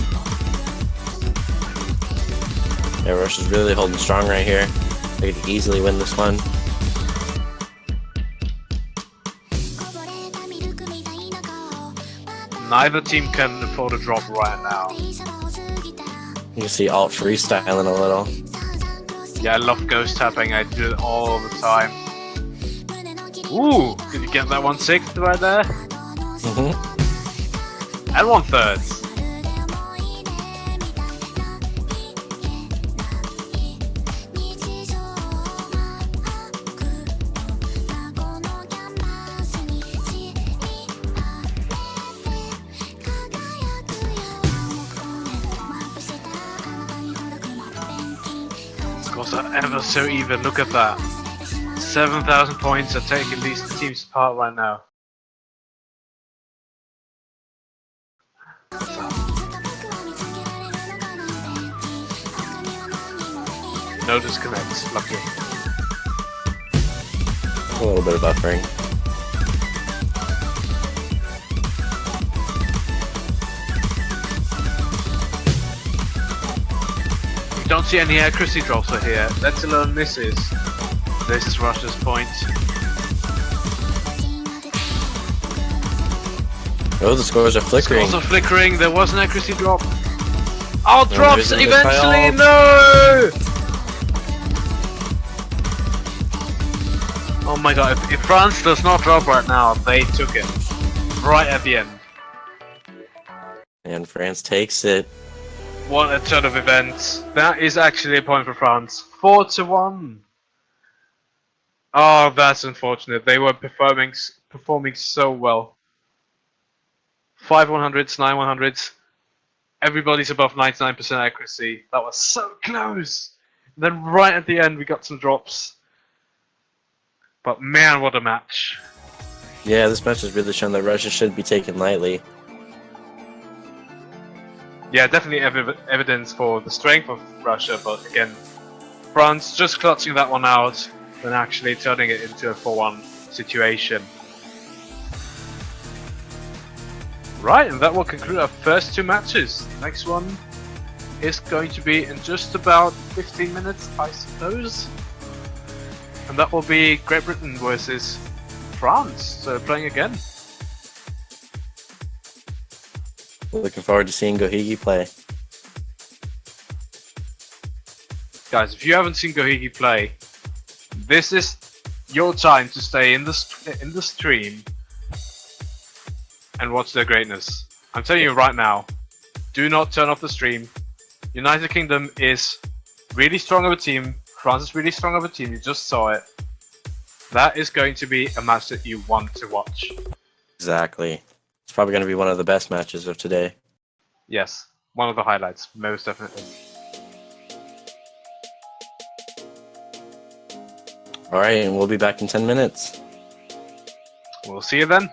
Speaker 6: Yeah, Russia's really holding strong right here. They could easily win this one.
Speaker 5: Neither team can afford a drop right now.
Speaker 6: You can see Alt freestyling a little.
Speaker 5: Yeah, I love ghost tapping, I do it all the time. Ooh, did you get that 1/6 right there? And 1/3. Scores are ever so even, look at that. 7,000 points are taking these teams apart right now. No disconnects, lucky.
Speaker 6: A little bit of buffering.
Speaker 5: We don't see any accuracy drops here, let alone misses. This is Russia's point.
Speaker 6: Oh, the scores are flickering.
Speaker 5: Scores are flickering, there was an accuracy drop. Oh,
Speaker 6: No,
Speaker 5: drops
Speaker 6: there isn't
Speaker 5: eventually,
Speaker 6: this
Speaker 5: no! Oh my god, if France does not drop right now, they took it. Right at the end.
Speaker 6: And France takes it.
Speaker 5: What a turn of events. That is actually a point for France. 4-1. Oh, that's unfortunate. They were performing so well. 5 100s, 9 100s. Everybody's above 99% accuracy. That was so close. And then right at the end, we got some drops. But man, what a match.
Speaker 6: Yeah, this match has really shown that Russia should be taken lightly.
Speaker 5: Yeah, definitely evidence for the strength of Russia, but again, France just clutching that one out and actually turning it into a 4-1 situation. Right, and that will conclude our first 2 matches. Next one is going to be in just about 15 minutes, I suppose. And that will be Great Britain versus France, so playing again.
Speaker 6: Looking forward to seeing Gohigi play.
Speaker 5: Guys, if you haven't seen Gohigi play, this is your time to stay in the stream and watch their greatness. I'm telling you right now, do not turn off the stream. United Kingdom is really strong of a team. France is really strong of a team. You just saw it. That is going to be a match that you want to watch.
Speaker 6: Exactly. It's probably going to be one of the best matches of today.
Speaker 5: Yes, one of the highlights, most definitely.
Speaker 6: All right, and we'll be back in 10 minutes.
Speaker 5: We'll see you then.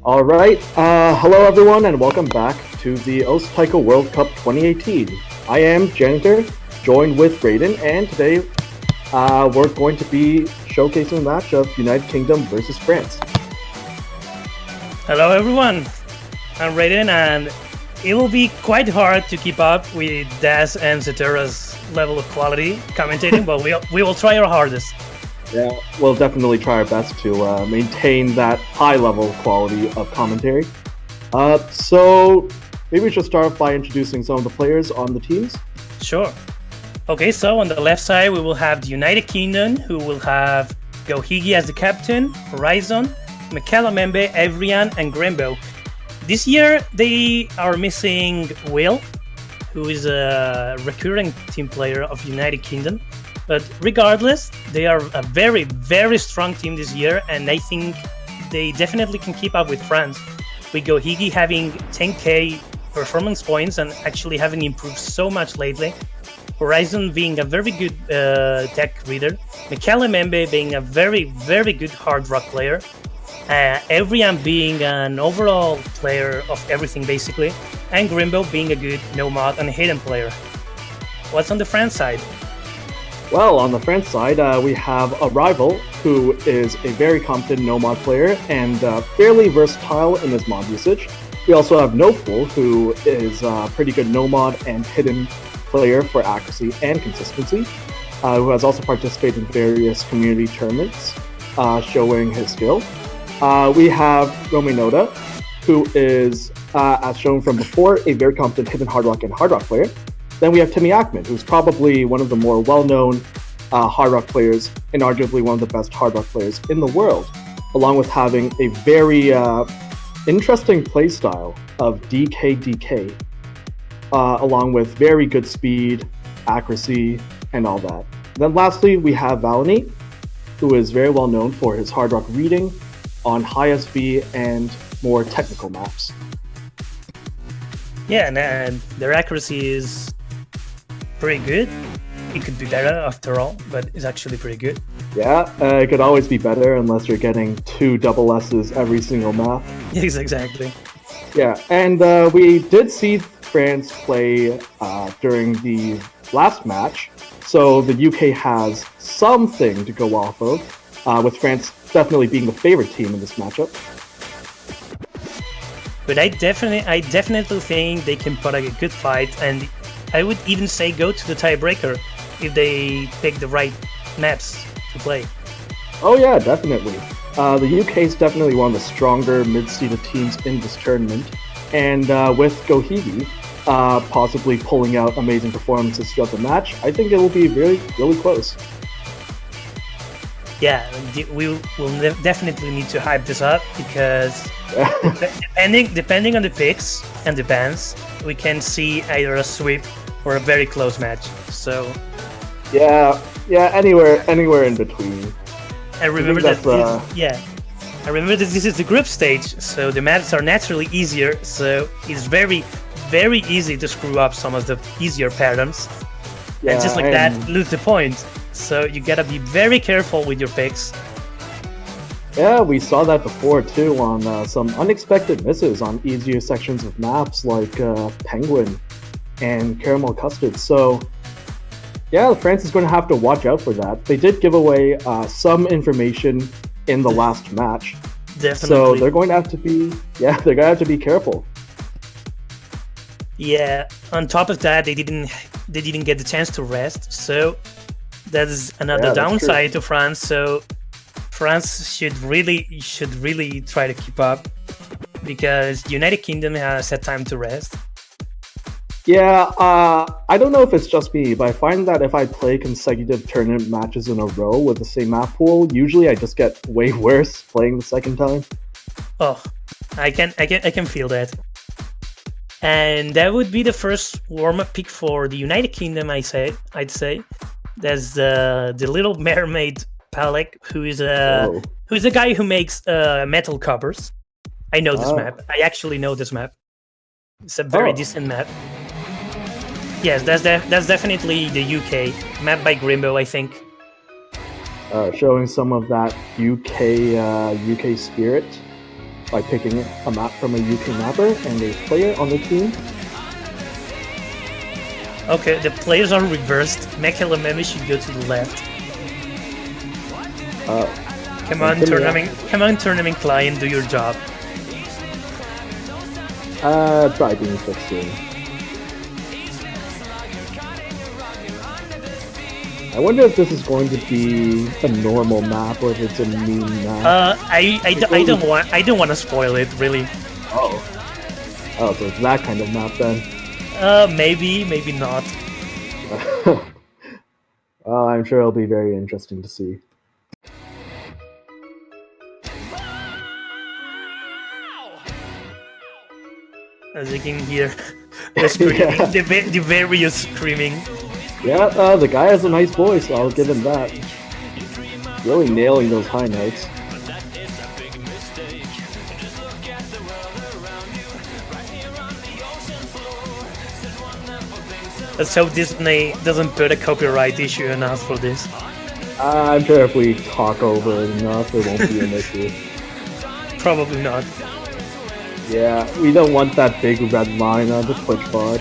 Speaker 3: All right. Hello, everyone, and welcome back to the Taiko World Cup 2018. I am Janitor, joined with Raiden, and today we're going to be showcasing a match of United Kingdom versus France.
Speaker 4: Hello, everyone. I'm Raiden, and it will be quite hard to keep up with Daz and Zetera's level of quality commentating, but we will try our hardest.
Speaker 3: Yeah, we'll definitely try our best to maintain that high level of quality of commentary. So maybe we should start off by introducing some of the players on the teams.
Speaker 4: Sure. Okay, so on the left side, we will have the United Kingdom, who will have Gohigi as the captain, Horizon, Mekalamembe, Evrian, and Grimbo. This year, they are missing Will, who is a recurring team player of United Kingdom. But regardless, they are a very, very strong team this year, and I think they definitely can keep up with France. With Gohigi having 10k performance points and actually having improved so much lately. Horizon being a very good tech reader. Mekalamembe being a very, very good hard rock player. Evrian being an overall player of everything basically. And Grimbo being a good nomad and hidden player. What's on the France side?
Speaker 3: Well, on the France side, we have a rival who is a very competent nomad player and fairly versatile in his mod usage. We also have No Fool, who is a pretty good nomad and hidden player for accuracy and consistency, who has also participated in various community tournaments, showing his skill. We have Rominoda, who is, as shown from before, a very competent hidden hard rock and hard rock player. Then we have Timmy Ackman, who's probably one of the more well-known hard rock players and arguably one of the best hard rock players in the world, along with having a very interesting playstyle of DK, along with very good speed, accuracy, and all that. Then lastly, we have Valony, who is very well known for his hard rock reading on high SV and more technical maps.
Speaker 4: Yeah, and their accuracy is pretty good. It could be better after all, but it's actually pretty good.
Speaker 3: Yeah, it could always be better unless you're getting 2 double S's every single map.
Speaker 4: Yes, exactly.
Speaker 3: Yeah, and we did see France play during the last match, so the UK has something to go off of, with France definitely being the favorite team in this matchup.
Speaker 4: But I definitely think they can put a good fight, and I would even say go to the tiebreaker if they pick the right maps to play.
Speaker 3: Oh yeah, definitely. The UK is definitely one of the stronger mid-seeded teams in this tournament, and with Gohigi possibly pulling out amazing performances throughout the match, I think it will be really, really close.
Speaker 4: Yeah, we will definitely need to hype this up because depending on the picks and the bans, we can see either a sweep or a very close match. So
Speaker 3: yeah, anywhere in between.
Speaker 4: I remember that. I remember that this is the group stage, so the maps are naturally easier. So it's very, very easy to screw up some of the easier patterns, and just like that, lose the point. So you gotta be very careful with your picks.
Speaker 3: Yeah, we saw that before too on some unexpected misses on easier sections of maps like Penguin and Caramel Custard. So yeah, France is going to have to watch out for that. They did give away some information in the last match.
Speaker 4: Definitely.
Speaker 3: So they're going to have to be careful.
Speaker 4: Yeah, on top of that, they didn't get the chance to rest. So that's another downside to France. So France should really try to keep up because the United Kingdom has had time to rest.
Speaker 3: Yeah, I don't know if it's just me, but I find that if I play consecutive tournament matches in a row with the same map pool, usually I just get way worse playing the second time.
Speaker 4: Oh, I can feel that. And that would be the first warm-up pick for the United Kingdom. I'd say there's the Little Mermaid Palek, who's a guy who makes metal covers. I know this map. I actually know this map. It's a very decent map. Yes, that's definitely the UK map by Grimbo, I think.
Speaker 3: Showing some of that UK spirit. by picking a map from a UK mapper and a player on the team.
Speaker 4: Okay, the players are reversed. Mechalamemi should go to the left. Come on, tournament client, do your job.
Speaker 3: Probably being fixed soon. I wonder if this is going to be a normal map or if it's a mean map.
Speaker 4: I don't want to spoil it really.
Speaker 3: Oh, so it's that kind of map then.
Speaker 4: Maybe not.
Speaker 3: I'm sure it'll be very interesting to see.
Speaker 4: As you can hear, the screaming, the various screaming.
Speaker 3: Yeah, the guy has a nice voice, I'll give him that. Really nailing those high notes.
Speaker 4: Let's hope Disney doesn't put a copyright issue on us for this.
Speaker 3: I'm sure if we talk over it enough, it won't be an issue.
Speaker 4: Probably not.
Speaker 3: Yeah, we don't want that big red line on the Twitch pod.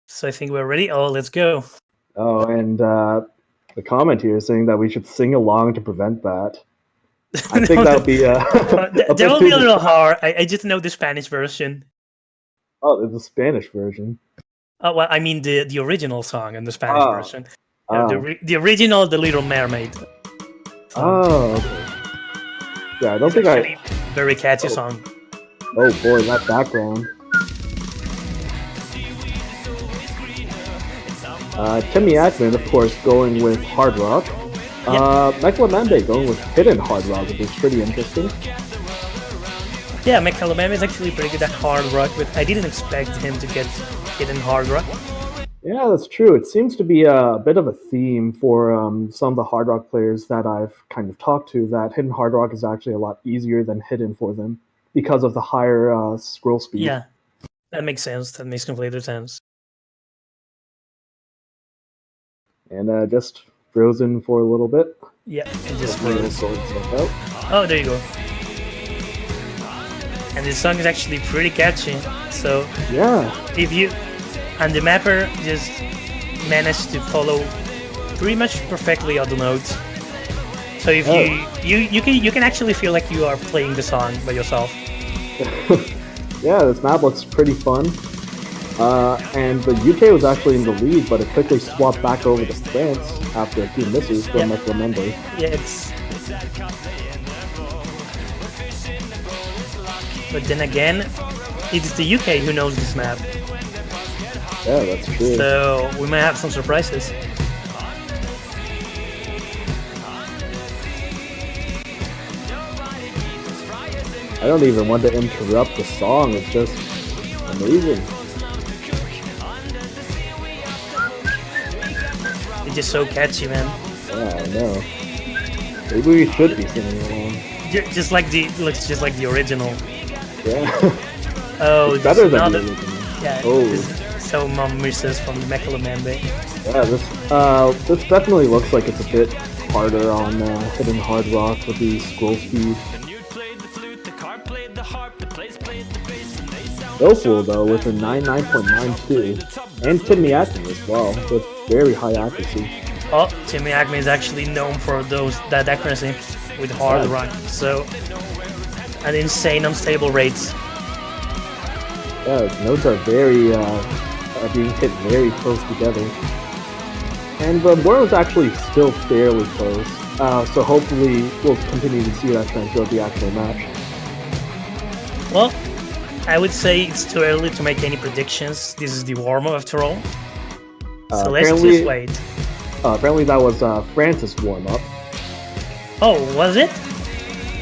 Speaker 4: So I think we're ready. Oh, let's go.
Speaker 3: Oh, and the comment here is saying that we should sing along to prevent that. I think that would be
Speaker 4: that will be a little hard. I just know the Spanish version.
Speaker 3: Oh, there's a Spanish version.
Speaker 4: Oh, well, I mean the original song and the Spanish version. The original, The Little Mermaid.
Speaker 3: Oh, okay. Yeah, I don't think I...
Speaker 4: Very catchy song.
Speaker 3: Oh boy, that background. Timmy Ackman, of course, going with hard rock. Mechalamembe going with hidden hard rock, which is pretty interesting.
Speaker 4: Yeah, Mechalamembe is actually pretty good at hard rock, but I didn't expect him to get hidden hard rock.
Speaker 3: Yeah, that's true. It seems to be a bit of a theme for some of the hard rock players that I've kind of talked to, that hidden hard rock is actually a lot easier than hidden for them because of the higher scroll speed.
Speaker 4: Yeah, that makes sense. That makes complete sense.
Speaker 3: And just frozen for a little bit.
Speaker 4: Yeah, and just froze.
Speaker 3: Out.
Speaker 4: Oh, there you go. And this song is actually pretty catchy. So
Speaker 3: yeah,
Speaker 4: if you and the mapper just managed to follow pretty much perfectly all the notes. So if you can actually feel like you are playing the song by yourself.
Speaker 3: Yeah, this map looks pretty fun. And the UK was actually in the lead, but it quickly swapped back over to France after a few misses from Mechalamembe.
Speaker 4: Yeah, it's... But then again, it's the UK who knows this map.
Speaker 3: Yeah, that's true.
Speaker 4: So we might have some surprises.
Speaker 3: I don't even want to interrupt the song, it's just amazing.
Speaker 4: It's just so catchy, man.
Speaker 3: Yeah, I know. Maybe we should be singing along.
Speaker 4: Just like the original.
Speaker 3: Yeah.
Speaker 4: Oh,
Speaker 3: it's better than the original.
Speaker 4: Yeah.
Speaker 3: Oh.
Speaker 4: So mom misses from the Mechalamembe.
Speaker 3: Yeah, this definitely looks like it's a bit harder on hidden hard rock with the scroll speed. Soulful though with a 99.92, and Timmy Ackman as well with very high accuracy.
Speaker 4: Oh, Timmy Ackman is actually known for that accuracy with hard rock, so an insane unstable rates.
Speaker 3: Yeah, his notes are very are being hit very close together, and the board was actually still fairly close. So hopefully we'll continue to see that trend throughout the actual match.
Speaker 4: Well, I would say it's too early to make any predictions. This is the warm-up after all. So let's just wait.
Speaker 3: Apparently that was France's warm-up.
Speaker 4: Oh, was it?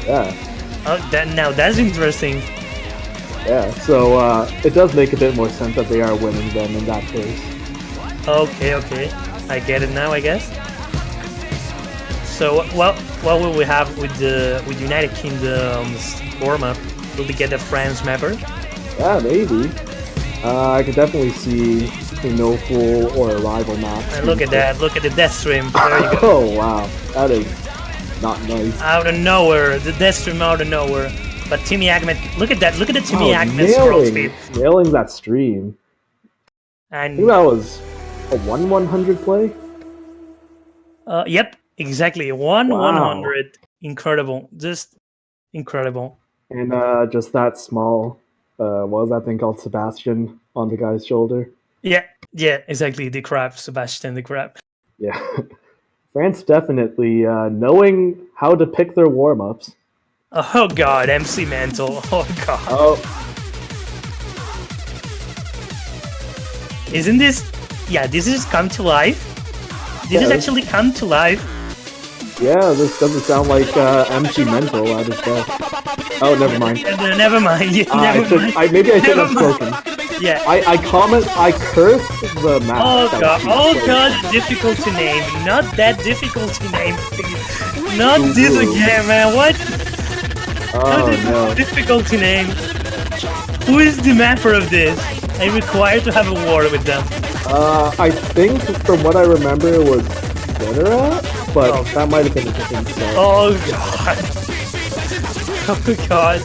Speaker 3: Yeah.
Speaker 4: Oh, now that's interesting.
Speaker 3: Yeah, so it does make a bit more sense that they are winning them in that case.
Speaker 4: Okay, I get it now, I guess. So, what will we have with United Kingdom's warm-up? Will we get a France mapper?
Speaker 3: Yeah, maybe. I could definitely see no fool or a rival map.
Speaker 4: And look at that. Look at the death stream. There you go.
Speaker 3: Oh wow, that is not nice.
Speaker 4: Out of nowhere. The death stream out of nowhere. But Timmy Agmet, look at that. Look at the Timmy Agmet scroll speed.
Speaker 3: Nailing that stream. I think
Speaker 4: And
Speaker 3: that was a 1/100 play.
Speaker 4: yep, exactly. 1/100. Incredible. Just incredible.
Speaker 3: And just that small, what was that thing called? Sebastian on the guy's shoulder.
Speaker 4: Yeah, exactly. The crab, Sebastian the crab.
Speaker 3: Yeah. France definitely knowing how to pick their warm-ups.
Speaker 4: Oh god, MC Mantle. Oh god.
Speaker 3: Oh,
Speaker 4: Isn't this? Yeah, this is come to life. This is
Speaker 3: Yeah.
Speaker 4: actually come to life.
Speaker 3: yeah, this doesn't sound like MC Mental at his best. Oh, never mind.
Speaker 4: Never mind. Never mind.
Speaker 3: Maybe I should have
Speaker 4: Never
Speaker 3: spoken.
Speaker 4: Yeah.
Speaker 3: I cursed the map.
Speaker 4: Oh
Speaker 3: that
Speaker 4: god.
Speaker 3: was
Speaker 4: Oh
Speaker 3: being
Speaker 4: god.
Speaker 3: played.
Speaker 4: Difficult to name. Not that difficult to name. Not this again, man. What? How
Speaker 3: Oh
Speaker 4: is it
Speaker 3: no.
Speaker 4: difficult to name? Who is the mapper of this? I'm required to have a war with them.
Speaker 3: I think from what I remember it was Generat, but
Speaker 4: Oh.
Speaker 3: that might have been a different set.
Speaker 4: Oh god. Oh god.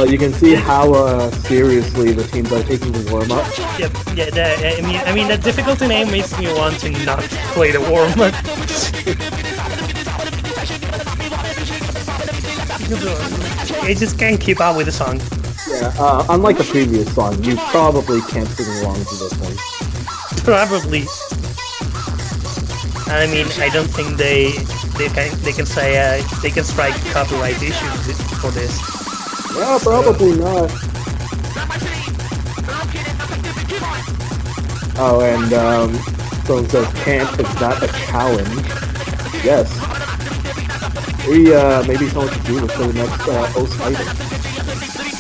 Speaker 3: You can see how seriously the teams are taking the warm up.
Speaker 4: Yep. Yeah. I mean, that difficult to name makes me want to not play the war mode. I just can't keep up with the song.
Speaker 3: Yeah, unlike the previous song, you probably can't sing along to this one.
Speaker 4: Probably. I mean, I don't think they can say they can strike copyright issues for this.
Speaker 3: Yeah, probably not. Oh, and someone says, "Can't is that a challenge?" Yes. Maybe someone should do this for the next host item.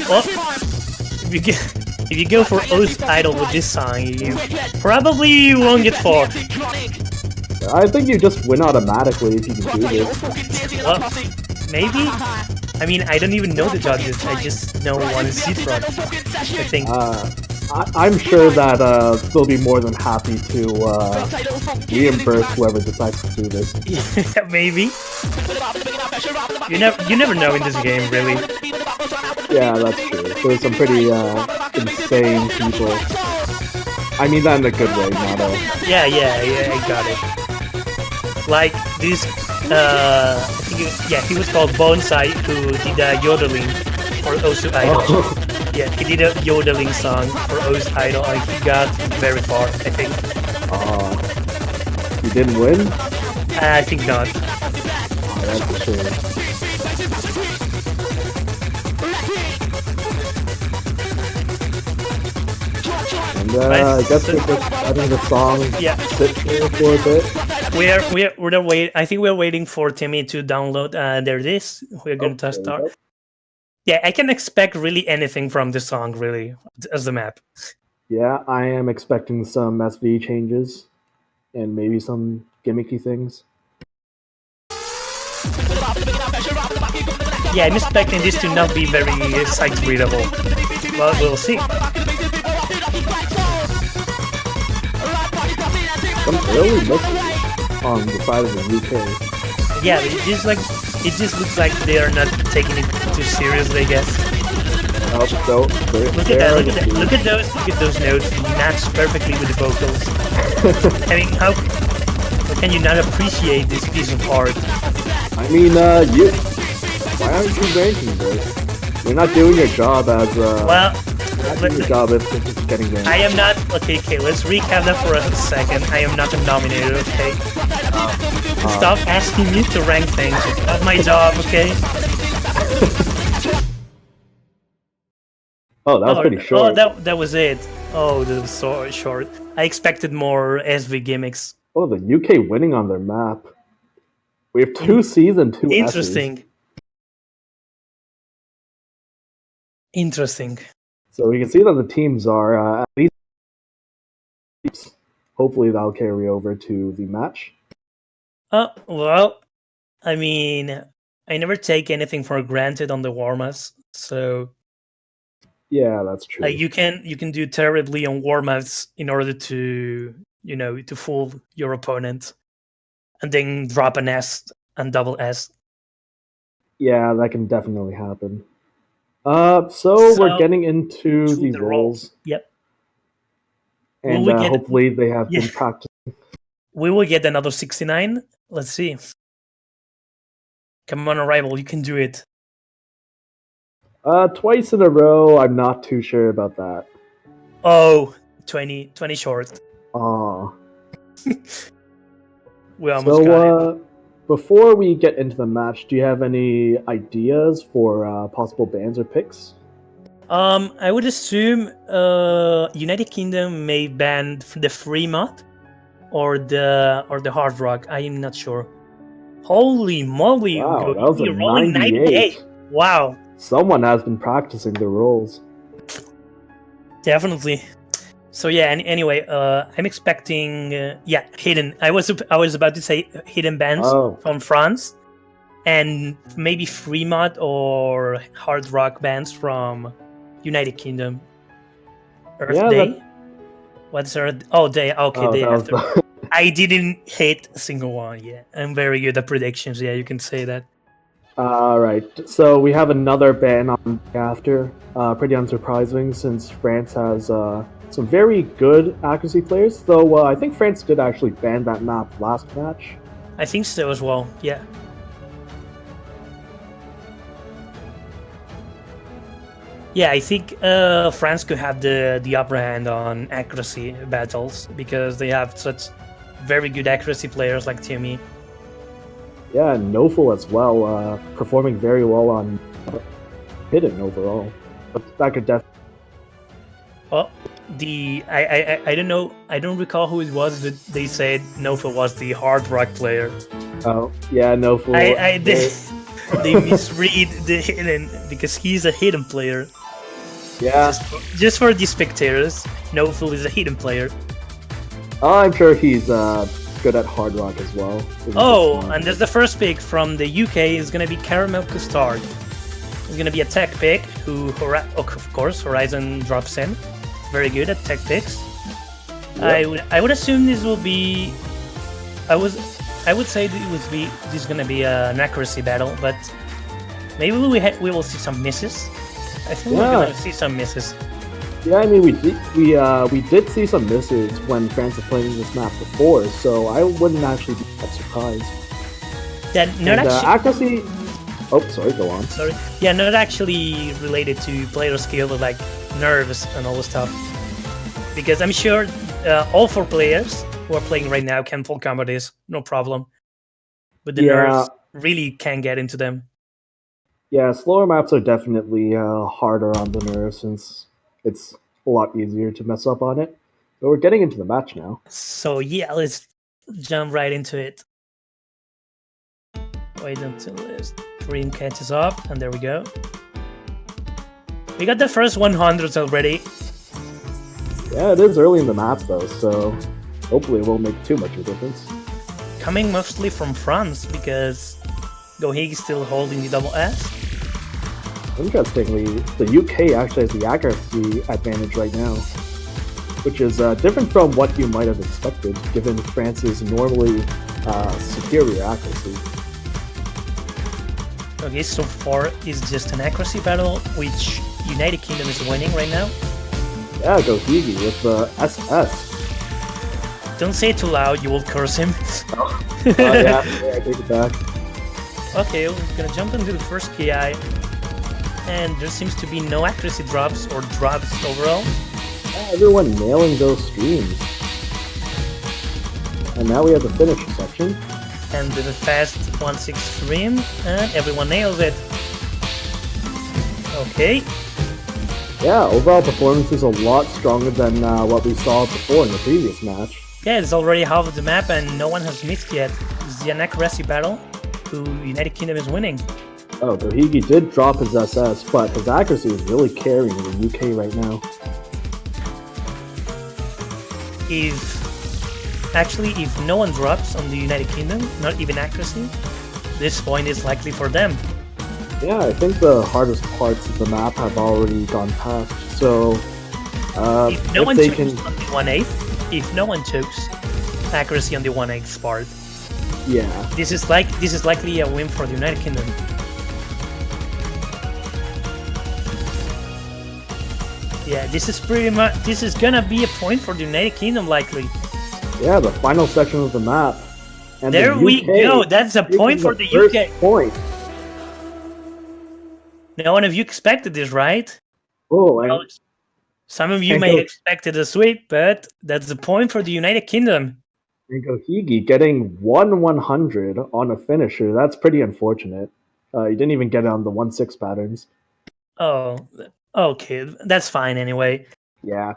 Speaker 4: Well, if you go for Oath Idol with this song, you probably won't get far.
Speaker 3: I think you just win automatically if you can do this.
Speaker 4: Well, maybe. I mean, I don't even know the judges. I just know one is Seafrog. I think.
Speaker 3: I'm sure that they'll be more than happy to reimburse whoever decides to do this.
Speaker 4: Maybe. You never know in this game, really.
Speaker 3: Yeah, that's true. There's some pretty insane people. I mean that in a good way, not a...
Speaker 4: Yeah, I got it. Like this, I think he was called Bonsai, who did yodeling for Osu Idol. Yeah, he did a yodeling song for Osu Idol, and he got very far, I think.
Speaker 3: You didn't win?
Speaker 4: I think not.
Speaker 3: Oh, that's a shame. And I guess we're just letting the song sit here for a bit.
Speaker 4: I think we're waiting for Timmy to download their disc. We're going to start.
Speaker 3: Yep.
Speaker 4: Yeah, I can expect really anything from this song, really, as the map.
Speaker 3: Yeah, I am expecting some SV changes and maybe some gimmicky things.
Speaker 4: Yeah, I'm expecting this to not be very sight readable. Well, we'll see.
Speaker 3: Some early misses on the side of the UK.
Speaker 4: Yeah, it just looks like they are not taking it too seriously, I guess.
Speaker 3: Oh, so
Speaker 4: Look at that! Look at those notes match perfectly with the vocals. I mean, how can you not appreciate this piece of art?
Speaker 3: I mean, why aren't you ranking this? You're not doing your job as
Speaker 4: Well,
Speaker 3: not doing your job if it's getting ranked.
Speaker 4: I am not. Okay, let's recap that for a second. I am not a nominator, okay? Stop asking me to rank things. It's not my job, okay?
Speaker 3: Oh, that was pretty short.
Speaker 4: Oh, that was it. Oh, that was so short. I expected more SV gimmicks.
Speaker 3: Oh, the UK winning on their map. We have 2 C's and 2 S's.
Speaker 4: Interesting.
Speaker 3: So we can see that the teams are at least. Hopefully that'll carry over to the match.
Speaker 4: Well, I mean, I never take anything for granted on the warm-ups, so
Speaker 3: Yeah, that's true.
Speaker 4: Like you can do terribly on warm-ups in order to to fool your opponent, and then drop an S and double S.
Speaker 3: Yeah, that can definitely happen. So we're
Speaker 4: So,
Speaker 3: getting into
Speaker 4: to
Speaker 3: the
Speaker 4: the roles.
Speaker 3: roles,
Speaker 4: Yep. Will
Speaker 3: and
Speaker 4: we get
Speaker 3: hopefully they have
Speaker 4: Yeah.
Speaker 3: been practiced.
Speaker 4: we will get another 69? Let's see. Come on, Arrival, you can do it.
Speaker 3: Twice in a row. I'm not too sure about that.
Speaker 4: Oh, 20 short.
Speaker 3: Aw.
Speaker 4: We almost got it.
Speaker 3: Before we get into the match, do you have any ideas for possible bans or picks?
Speaker 4: I would assume United Kingdom may ban the free mod or the hard rock. I am not sure. Holy moly,
Speaker 3: Wow, that was a
Speaker 4: you're rolling 98. Wow,
Speaker 3: Someone has been practicing the roles.
Speaker 4: definitely. So yeah. Anyway, I'm expecting hidden. I was about to say hidden bans
Speaker 3: Oh.
Speaker 4: from France, and maybe free mod or hard rock bands from United Kingdom. Earth
Speaker 3: Yeah,
Speaker 4: Day.
Speaker 3: that-
Speaker 4: What's Earth? Oh, day. Okay,
Speaker 3: Oh,
Speaker 4: day
Speaker 3: that was
Speaker 4: after.
Speaker 3: the-
Speaker 4: I didn't hit a single one. Yeah, I'm very good at predictions. Yeah, you can say that.
Speaker 3: Alright, so we have another ban on after. Pretty unsurprising since France has some very good accuracy players, though I think France did actually ban that map last match.
Speaker 4: I think so as well. Yeah. Yeah, I think France could have the upper hand on accuracy battles because they have such very good accuracy players like Timmy.
Speaker 3: Yeah, and Noful as well, performing very well on hidden overall. But that could definitely.
Speaker 4: Oh, I don't know. I don't recall who it was, but they said Nova was the hard rock player.
Speaker 3: Oh, yeah, Noful.
Speaker 4: They misread the hidden because he's a hidden player.
Speaker 3: Yeah,
Speaker 4: Just for the spectators, Nova is a hidden player.
Speaker 3: I'm sure he's good at hard rock as well.
Speaker 4: Oh, and there's the first pick from the UK is gonna be Caramel Custard. It's gonna be a tech pick who, of course, Horizon drops in. Very good at tech picks.
Speaker 3: Yep.
Speaker 4: I would assume this will be. I would say this is gonna be an accuracy battle, but maybe we will see some misses. I think we're gonna see some misses.
Speaker 3: Yeah, I mean we did see some misses when France was playing this map before, so I wouldn't actually be that surprised.
Speaker 4: Yeah, not
Speaker 3: And,
Speaker 4: actually.
Speaker 3: accuracy. Oh, sorry. Go on.
Speaker 4: Sorry. Yeah, not actually related to player skill, but like nerves and all the stuff. Because I'm sure all 4 players who are playing right now can full combo this, no problem. But the nerves really can get into them.
Speaker 3: Yeah, slower maps are definitely harder on the nerves since it's a lot easier to mess up on it. But we're getting into the match now.
Speaker 4: So yeah, let's jump right into it. Wait until this stream catches up, and there we go. We got the first 100s already.
Speaker 3: Yeah, it is early in the map though, so hopefully it won't make too much of a difference.
Speaker 4: Coming mostly from France because Gohig is still holding the double S.
Speaker 3: Interestingly, the UK actually has the accuracy advantage right now, which is different from what you might have expected, given France's normally superior accuracy.
Speaker 4: Okay, so far it's just an accuracy battle, which United Kingdom is winning right now.
Speaker 3: Yeah, go Higi with the SS.
Speaker 4: Don't say it too loud, you will curse him.
Speaker 3: Yeah, I take it back.
Speaker 4: Okay, we're gonna jump into the first KI, and there seems to be no accuracy drops or drops overall.
Speaker 3: Yeah, everyone nailing those streams. And now we have the finish section.
Speaker 4: And with a fast 1-6 stream, and everyone nails it. Okay,
Speaker 3: Yeah, overall performance is a lot stronger than what we saw before in the previous match.
Speaker 4: yeah, it's already half of the map and no one has missed yet. It's the accuracy battle, who United Kingdom is winning.
Speaker 3: Oh, Gohigi did drop his SS, but his accuracy is really carrying the UK right now.
Speaker 4: If no one drops on the United Kingdom, not even accuracy, this point is likely for them.
Speaker 3: Yeah, I think the hardest parts of the map have already gone past. So,
Speaker 4: If no
Speaker 3: if
Speaker 4: one
Speaker 3: they
Speaker 4: chokes
Speaker 3: can,
Speaker 4: on the 1/8, if no one chokes accuracy on the 1/8 part,
Speaker 3: yeah,
Speaker 4: this is likely a win for the United Kingdom. Yeah, this is gonna be a point for the United Kingdom likely.
Speaker 3: yeah, the final section of the map. And
Speaker 4: There
Speaker 3: the
Speaker 4: we
Speaker 3: UK
Speaker 4: go. That's a
Speaker 3: taking
Speaker 4: point for the
Speaker 3: first
Speaker 4: UK.
Speaker 3: Point.
Speaker 4: No one of you expected this, right?
Speaker 3: Oh,
Speaker 4: Well,
Speaker 3: and
Speaker 4: some of you
Speaker 3: and
Speaker 4: may
Speaker 3: go,
Speaker 4: expected a sweep, but that's the point for the United Kingdom.
Speaker 3: and Gohigi getting 100 on a finisher. That's pretty unfortunate. He didn't even get it on the 1-6 patterns.
Speaker 4: Oh, okay, that's fine anyway.
Speaker 3: Yeah,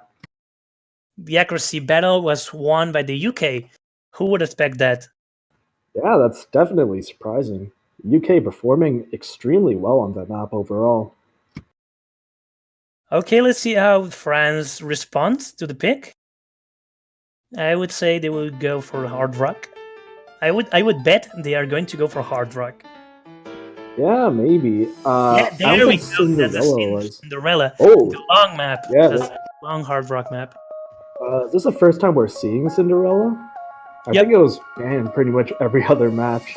Speaker 4: The accuracy battle was won by the UK. Who would expect that?
Speaker 3: yeah, that's definitely surprising. UK performing extremely well on that map overall.
Speaker 4: Okay, let's see how France responds to the pick. I would say they would go for Hard Rock. I would bet they are going to go for Hard Rock.
Speaker 3: Yeah, maybe.
Speaker 4: Yeah,
Speaker 3: I
Speaker 4: there
Speaker 3: don't
Speaker 4: we
Speaker 3: think
Speaker 4: go. That's a
Speaker 3: Cinderella was.
Speaker 4: Cinderella.
Speaker 3: Oh,
Speaker 4: The long map.
Speaker 3: yeah.
Speaker 4: That's a long Hard Rock map.
Speaker 3: Is this the first time we're seeing Cinderella? I
Speaker 4: Yep.
Speaker 3: think it was banned pretty much every other match.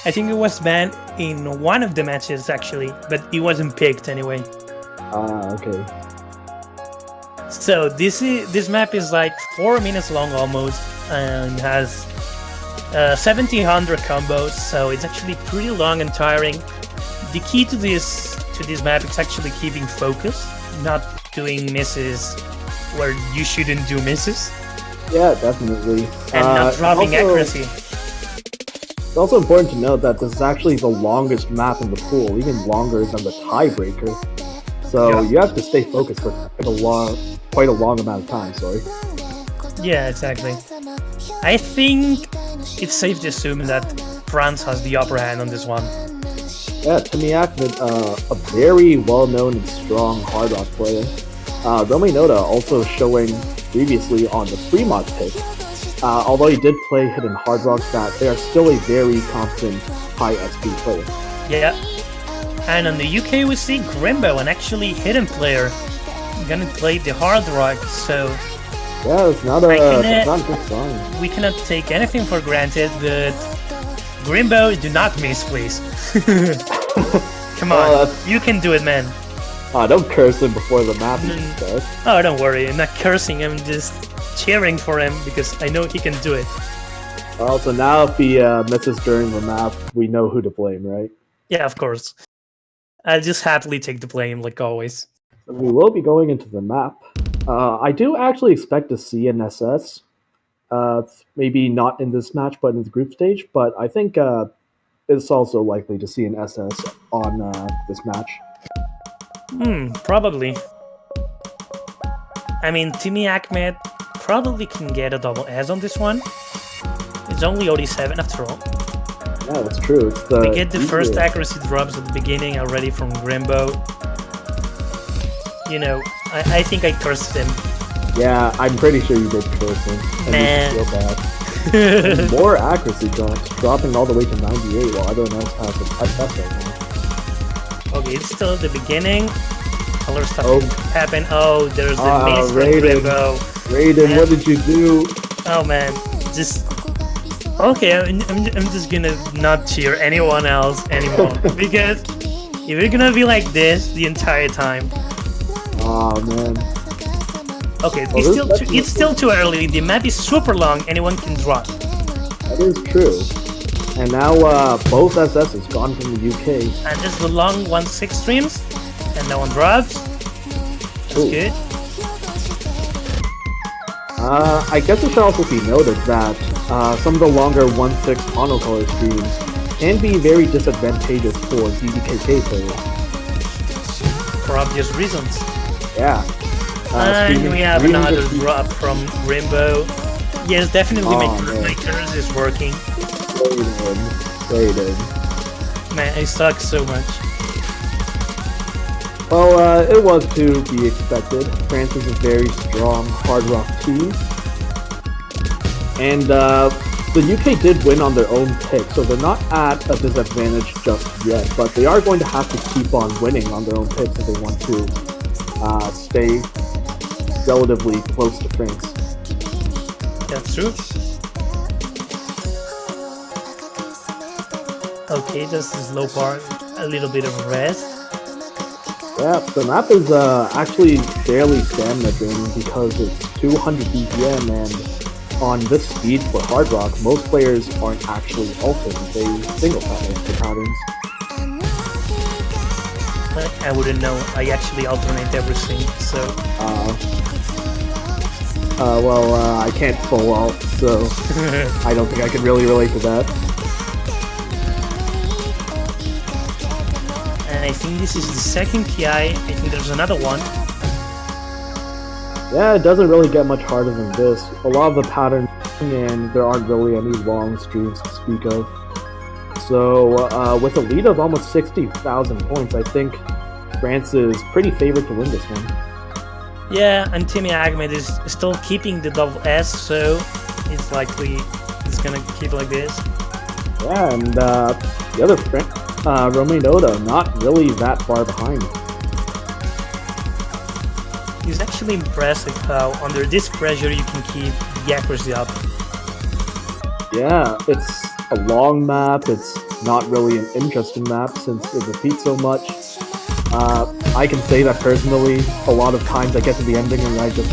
Speaker 4: I think it was banned in one of the matches actually, but it wasn't picked anyway.
Speaker 3: Okay.
Speaker 4: So this map is like 4 minutes long almost, and has 1700 combos. So it's actually pretty long and tiring. The key to this map is actually keeping focus, not doing misses where you shouldn't do misses,
Speaker 3: Yeah, definitely.
Speaker 4: and not dropping accuracy.
Speaker 3: It's also important to note that this is actually the longest map in the pool, even longer than the tiebreaker. So
Speaker 4: Yeah.
Speaker 3: you have to stay focused for quite a long amount of time. Sorry.
Speaker 4: Yeah, exactly. I think it's safe to assume that France has the upper hand on this one.
Speaker 3: Yeah, Timmy Ahmed, a very well-known and strong hard rock player. Romy Noda also showing previously on the Fremont pick. Although he did play hidden hard rock, that they are still a very competent high SP player.
Speaker 4: Yeah. And on the UK we see Grimbo, an actually hidden player, gonna play the hard rock, so
Speaker 3: Yeah, it's not a good sign.
Speaker 4: we cannot take anything for granted, but Grimbo, do not miss, please. Come on,
Speaker 3: that's-
Speaker 4: you can do it, man.
Speaker 3: Don't curse him before the map even starts.
Speaker 4: Oh, don't worry, I'm not cursing, I'm just cheering for him because I know he can do it.
Speaker 3: Also, now if he misses during the map, we know who to blame, right?
Speaker 4: Yeah, of course. I'll just happily take the blame, like always.
Speaker 3: So we will be going into the map. I do actually expect to see an SS. Maybe not in this match, but in the group stage. But I think it's also likely to see an SS on this match.
Speaker 4: Probably. I mean, Timmy Ahmed probably can get a double S on this one. It's only OD7 after all.
Speaker 3: Yeah, that's true. It's the
Speaker 4: We get the first
Speaker 3: easier-
Speaker 4: accuracy drops at the beginning already from Grimbo. You know, I think I cursed him.
Speaker 3: Yeah, I'm pretty sure you did curse him. And
Speaker 4: Man.
Speaker 3: you feel bad. More accuracy drops, dropping all the way to 98 while everyone else has an SS right now.
Speaker 4: Okay, it's still at the beginning. Other stuff
Speaker 3: Oh.
Speaker 4: happen. Oh, there's the miss from
Speaker 3: Raiden.
Speaker 4: Grimbo.
Speaker 3: Raiden,
Speaker 4: Man.
Speaker 3: what did you do?
Speaker 4: Oh man, just okay. I'm just gonna not cheer anyone else anymore because if you're gonna be like this the entire time,
Speaker 3: Oh man.
Speaker 4: okay,
Speaker 3: Oh, this-
Speaker 4: it's still too early. The map is super long. Anyone can drop.
Speaker 3: That is true. And now both SS's gone from the UK.
Speaker 4: And this is the long 1-6 streams, and no one drops. That's
Speaker 3: Ooh.
Speaker 4: good.
Speaker 3: I guess it should also be noted that some of the longer 1-6 monocolor streams can be very disadvantageous for DDKK players.
Speaker 4: For obvious reasons.
Speaker 3: Yeah.
Speaker 4: And
Speaker 3: streaming-
Speaker 4: we have
Speaker 3: streaming
Speaker 4: another
Speaker 3: just-
Speaker 4: drop from Rainbow. Yes, definitely
Speaker 3: Oh,
Speaker 4: my
Speaker 3: man.
Speaker 4: curse is working.
Speaker 3: Raiden.
Speaker 4: Man, I suck so much.
Speaker 3: Well, it was to be expected. France is a very strong hard rock team. And the UK did win on their own pick, so they're not at a disadvantage just yet, but they are going to have to keep on winning on their own picks if they want to stay relatively close to France.
Speaker 4: That's true. Okay, just a slow part, a little bit of rest.
Speaker 3: Yeah, the map is actually fairly stamina draining because it's 200 BPM, and on this speed for Hard Rock, most players aren't actually ulting, they single pattern the patterns.
Speaker 4: I wouldn't know. I actually alternate everything, so.
Speaker 3: I can't full ult, so I don't think I can really relate to that.
Speaker 4: And I think this is the second PI. I think there's another one.
Speaker 3: Yeah, it doesn't really get much harder than this. A lot of the patterns, and there aren't really any long streams to speak of. So, with a lead of almost 60,000 points, I think France is pretty favored to win this one.
Speaker 4: Yeah, and Timmy Ahmed is still keeping the double S, so it's likely it's gonna keep like this.
Speaker 3: Yeah, and the other friend, Romain Oda, not really that far behind.
Speaker 4: It's actually impressive how under this pressure you can keep the accuracy up.
Speaker 3: Yeah, it's a long map, it's not really an interesting map since it repeats so much. I can say that personally, a lot of times I get to the ending and I just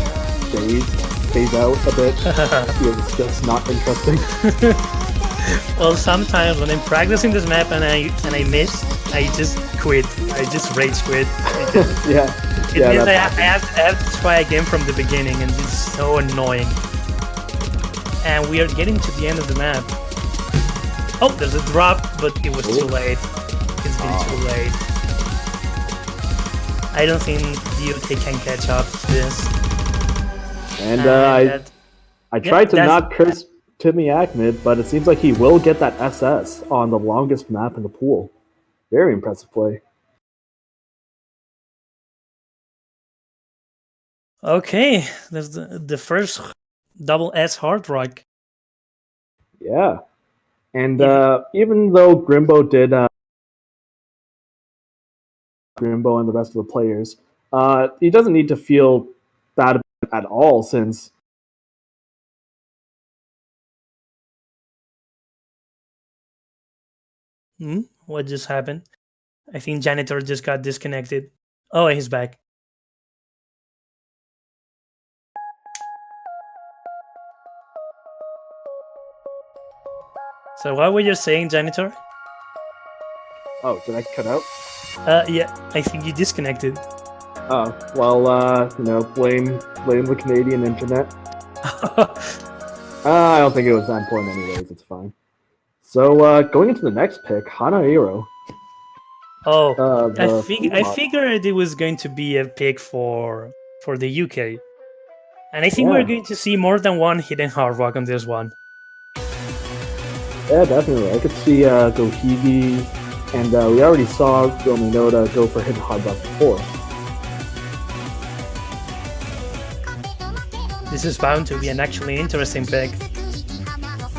Speaker 3: phase out a bit because it's just not interesting.
Speaker 4: Well, sometimes when I'm practicing this map and I miss, I just quit. I just rage quit.
Speaker 3: Yeah.
Speaker 4: It means I have to try again from the beginning, and it's so annoying. And we are getting to the end of the map. Oh, there's a drop, but it was too late. It's been too late. I don't think the UK can catch up to this.
Speaker 3: And I tried to not curse Timmy Ahmed, but it seems like he will get that SS on the longest map in the pool. Very impressive play.
Speaker 4: Okay, there's the first double S Hard Rock.
Speaker 3: Yeah. And even though Grimbo did Grimbo and the rest of the players, he doesn't need to feel bad about it at all since
Speaker 4: What just happened? I think Janitor just got disconnected. Oh, he's back. So what were you saying, Janitor?
Speaker 3: Oh, did I cut out?
Speaker 4: Yeah, I think you disconnected.
Speaker 3: Oh, well, blame the Canadian internet. I don't think it was that important anyways, it's fine. So, going into the next pick, Hanairo.
Speaker 4: Oh, I figured it was going to be a pick for the UK. And I think we're going to see more than one hidden hard rock on this one.
Speaker 3: Yeah, definitely. I could see Gohigi, and we already saw Rominoda go for hidden hard rock before.
Speaker 4: This is bound to be an actually interesting pick.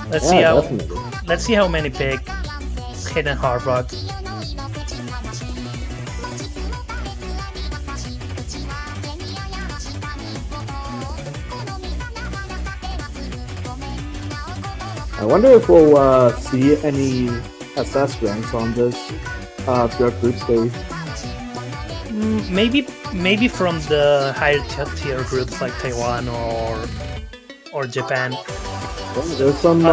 Speaker 4: Let's see how many pick hidden hard rock.
Speaker 3: I wonder if we'll see any SS ranks on this throughout group stage.
Speaker 4: Maybe from the higher tier groups like Taiwan or Japan.
Speaker 3: There's some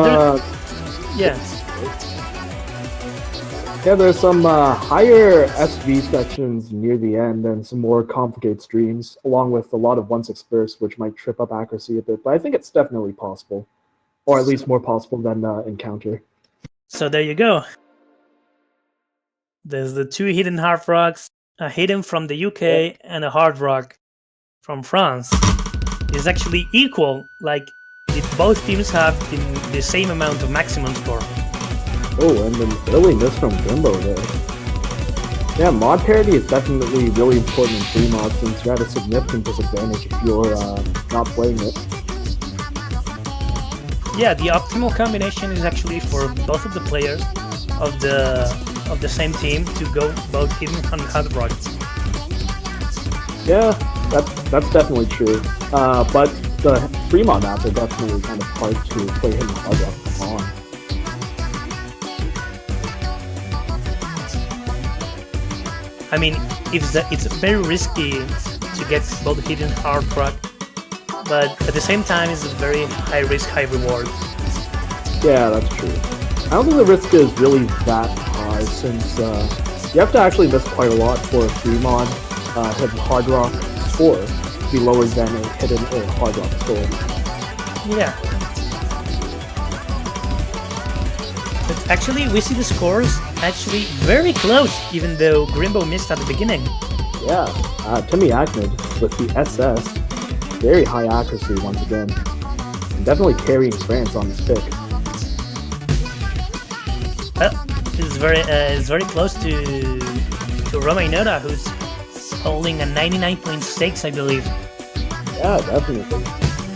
Speaker 3: there's some higher SV sections near the end and some more complicated streams, along with a lot of 1/6 bursts, which might trip up accuracy a bit. But I think it's definitely possible, or at least more possible than Encounter.
Speaker 4: So there you go. There's the two hidden hard rocks, a hidden from the UK and a hard rock from France. It's actually equal. Like both teams have the same amount of maximum score.
Speaker 3: Oh, and an early miss from Grimbo there. Yeah, mod parity is definitely really important in free mod since you're at a significant disadvantage if you're not playing it.
Speaker 4: Yeah, the optimal combination is actually for both of the players of the same team to go both Hidden and Hard Rock.
Speaker 3: Yeah, that's definitely true. But the Fremont maps are definitely kind of hard to play Hidden Hard Rock on.
Speaker 4: I mean, it's very risky to get both Hidden and Hard Rock, but at the same time, it's a very high risk, high reward.
Speaker 3: Yeah, that's true. I don't think the risk is really that high since you have to actually miss quite a lot for a Fremont Hidden Hard Rock score to be lower than a Hidden or Hard Rock score.
Speaker 4: Yeah. But actually, we see the scores actually very close, even though Grimbo missed at the beginning.
Speaker 3: Yeah, Timmy Ahmed with the SS, very high accuracy once again. And definitely carrying France on this pick.
Speaker 4: Well, it's very close to Romainoda, who's holding a 99.6, I believe.
Speaker 3: Yeah, definitely.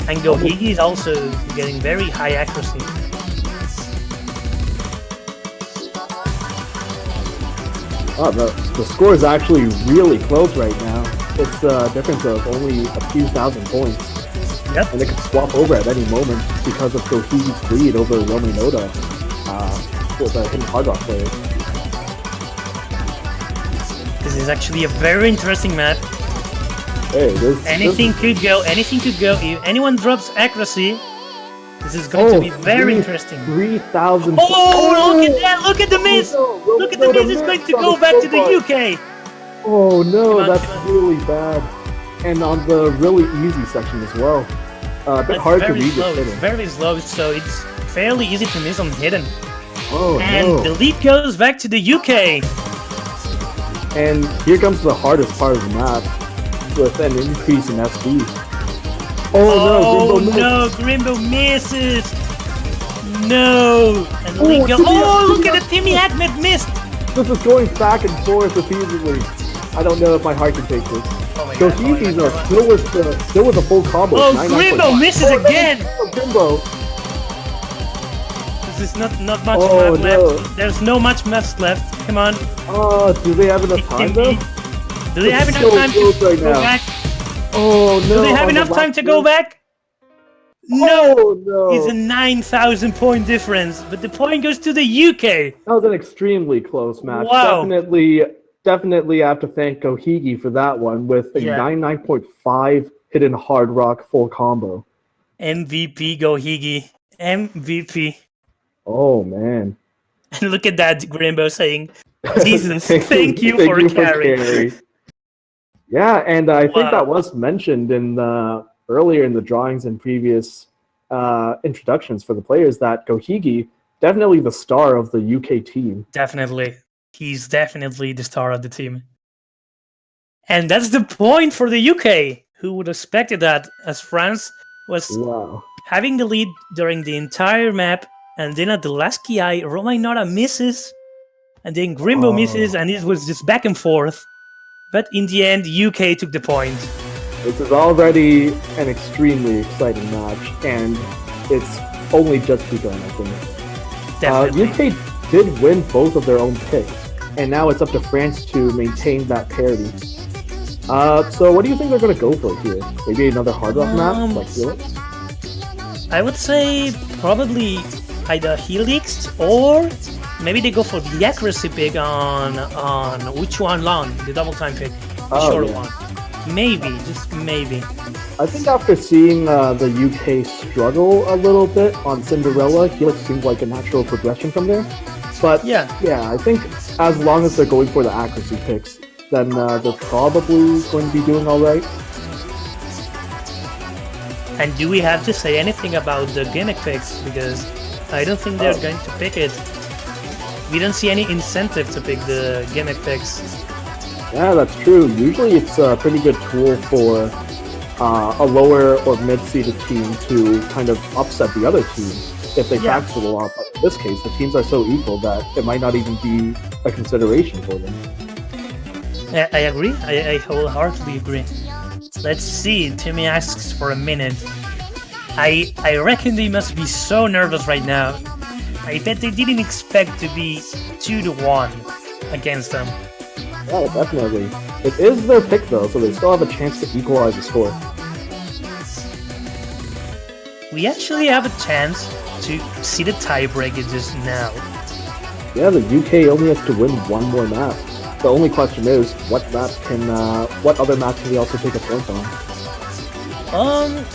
Speaker 4: And Gohigi is also getting very high accuracy.
Speaker 3: Oh, the score is actually really close right now. It's a difference of only a few thousand points.
Speaker 4: Yep.
Speaker 3: And it could swap over at any moment because of Gohigi's lead over Romainoda for the Hidden Hard Rock players.
Speaker 4: This is actually a very interesting map.
Speaker 3: Hey,
Speaker 4: Anything could go. If anyone drops accuracy, this is going to be very interesting.
Speaker 3: 3,000.
Speaker 4: Oh, look at that! Look at the miss! Look at the miss! It's going to go back to the UK!
Speaker 3: Oh no,
Speaker 4: Come on,
Speaker 3: that's
Speaker 4: come on.
Speaker 3: really bad. And on the really easy section as well. A bit
Speaker 4: That's
Speaker 3: hard to
Speaker 4: very
Speaker 3: read
Speaker 4: slow.
Speaker 3: this
Speaker 4: It's
Speaker 3: hidden.
Speaker 4: very slow, so it's fairly easy to miss on hidden.
Speaker 3: Oh
Speaker 4: And
Speaker 3: no.
Speaker 4: the lead goes back to the UK!
Speaker 3: And here comes the hardest part of the map with an increase in SV.
Speaker 4: Oh
Speaker 3: no, Grimbo missed.
Speaker 4: no, Grimbo misses! No! And the lead goes.
Speaker 3: Timmy
Speaker 4: Oh,
Speaker 3: Ahmed
Speaker 4: look at it! Timmy Ahmed missed!
Speaker 3: This is going back and forth repeatedly. I don't know if my heart can take this.
Speaker 4: Oh my god.
Speaker 3: Gohigis
Speaker 4: oh my
Speaker 3: are
Speaker 4: God.
Speaker 3: still with a full combo.
Speaker 4: Oh,
Speaker 3: 99.5.
Speaker 4: Grimbo misses
Speaker 3: Oh, no,
Speaker 4: again!
Speaker 3: Grimbo.
Speaker 4: This is not much
Speaker 3: Oh,
Speaker 4: map
Speaker 3: no.
Speaker 4: left. There's no much maps left. Come on.
Speaker 3: Oh, do they have enough time though?
Speaker 4: Do they have
Speaker 3: It's
Speaker 4: enough
Speaker 3: so
Speaker 4: time to
Speaker 3: close right
Speaker 4: go
Speaker 3: now.
Speaker 4: back?
Speaker 3: Oh no.
Speaker 4: Do they have
Speaker 3: on the
Speaker 4: enough time
Speaker 3: last
Speaker 4: to go
Speaker 3: one.
Speaker 4: back? No!
Speaker 3: Oh no.
Speaker 4: It's a 9,000 point difference, but the point goes to the UK.
Speaker 3: That was an extremely close match.
Speaker 4: Wow.
Speaker 3: Definitely have to thank Gohigi for that one with a
Speaker 4: Yeah.
Speaker 3: 99.5 Hidden Hard Rock full combo.
Speaker 4: MVP Gohigi. MVP.
Speaker 3: Oh man.
Speaker 4: And look at that, Grimbo saying, Jesus, thank you for carry.
Speaker 3: Yeah, and I think
Speaker 4: Wow.
Speaker 3: that was mentioned in the earlier in the drawings and previous introductions for the players that Gohigi definitely the star of the UK team.
Speaker 4: Definitely. He's definitely the star of the team. And that's the point for the UK. Who would have expected that, as France was
Speaker 3: Wow.
Speaker 4: having the lead during the entire map, and then at the last KI, Romainoda misses, and then Grimbo
Speaker 3: Oh.
Speaker 4: misses, and it was just back and forth. But in the end, UK took the point.
Speaker 3: This is already an extremely exciting match, and it's only just begun, I think.
Speaker 4: Definitely.
Speaker 3: UK did win both of their own picks, and now it's up to France to maintain that parity. So what do you think they're going to go for here? Maybe another Hard Rock map like Helix?
Speaker 4: I would say probably either Helix or maybe they go for the accuracy pick on which one long, the double time pick, the
Speaker 3: Oh,
Speaker 4: shorter
Speaker 3: yeah.
Speaker 4: one. Maybe, just maybe.
Speaker 3: I think after seeing the UK struggle a little bit on Cinderella, Helix seems like a natural progression from there. But
Speaker 4: Yeah.
Speaker 3: I think as long as they're going for the accuracy picks, then they're probably going to be doing all right.
Speaker 4: And do we have to say anything about the gimmick picks? Because I don't think they're
Speaker 3: Oh.
Speaker 4: going to pick it. We don't see any incentive to pick the gimmick picks.
Speaker 3: Yeah, that's true. Usually it's a pretty good tool for a lower or mid-seeded team to kind of upset the other team if they
Speaker 4: Yeah.
Speaker 3: practice it a lot. But in this case, the teams are so equal that it might not even be a consideration for them.
Speaker 4: I agree. I wholeheartedly agree. Let's see. Timmy asks for a minute. I reckon they must be so nervous right now. I bet they didn't expect to be 2-1 against them.
Speaker 3: Yeah, definitely. It is their pick though, so they still have a chance to equalize the score.
Speaker 4: We actually have a chance to see the tiebreaker just now.
Speaker 3: Yeah, the UK only has to win one more map. The only question is, what other maps can we also take a point on?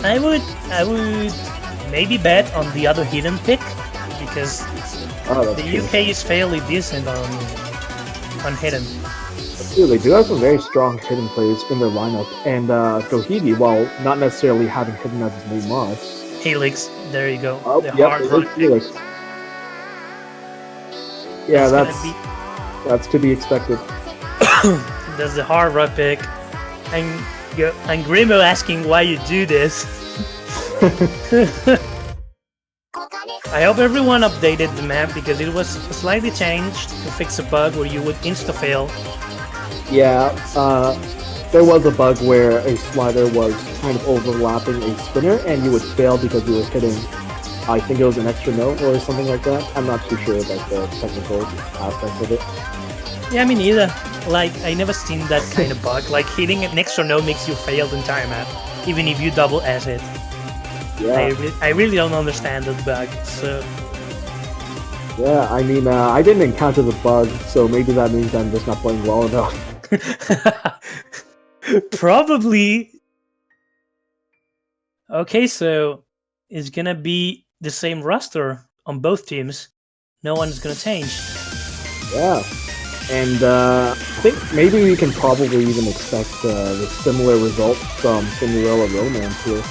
Speaker 4: I would maybe bet on the other hidden pick because
Speaker 3: That's
Speaker 4: the
Speaker 3: true.
Speaker 4: UK is fairly decent on hidden.
Speaker 3: Yeah, they do have some very strong hidden players in their lineup, and Gohidi, while not necessarily having hidden as his main mod.
Speaker 4: Helix, there you go.
Speaker 3: Oh,
Speaker 4: the
Speaker 3: yep,
Speaker 4: hard
Speaker 3: it
Speaker 4: rock
Speaker 3: is
Speaker 4: pick.
Speaker 3: Felix. Yeah,
Speaker 4: It's gonna
Speaker 3: that's to be expected.
Speaker 4: That's the hard rock pick. And Grimo asking why you do this. I hope everyone updated the map because it was slightly changed to fix a bug where you would insta-fail.
Speaker 3: Yeah, there was a bug where a slider was kind of overlapping a spinner, and you would fail because you were hitting, I think it was an extra note or something like that. I'm not too sure about the technical aspect of it.
Speaker 4: Yeah, me neither. Like, I never seen that kind of bug. Like, hitting an extra note makes you fail the entire map, even if you double S it.
Speaker 3: Yeah,
Speaker 4: I really don't understand that bug, so...
Speaker 3: yeah. I mean, I didn't encounter the bug, so maybe that means I'm just not playing well enough.
Speaker 4: Probably. Okay, so it's gonna be the same roster on both teams. No one's gonna change.
Speaker 3: Yeah, and I think maybe we can probably even expect the similar result from Cinderella Romance here.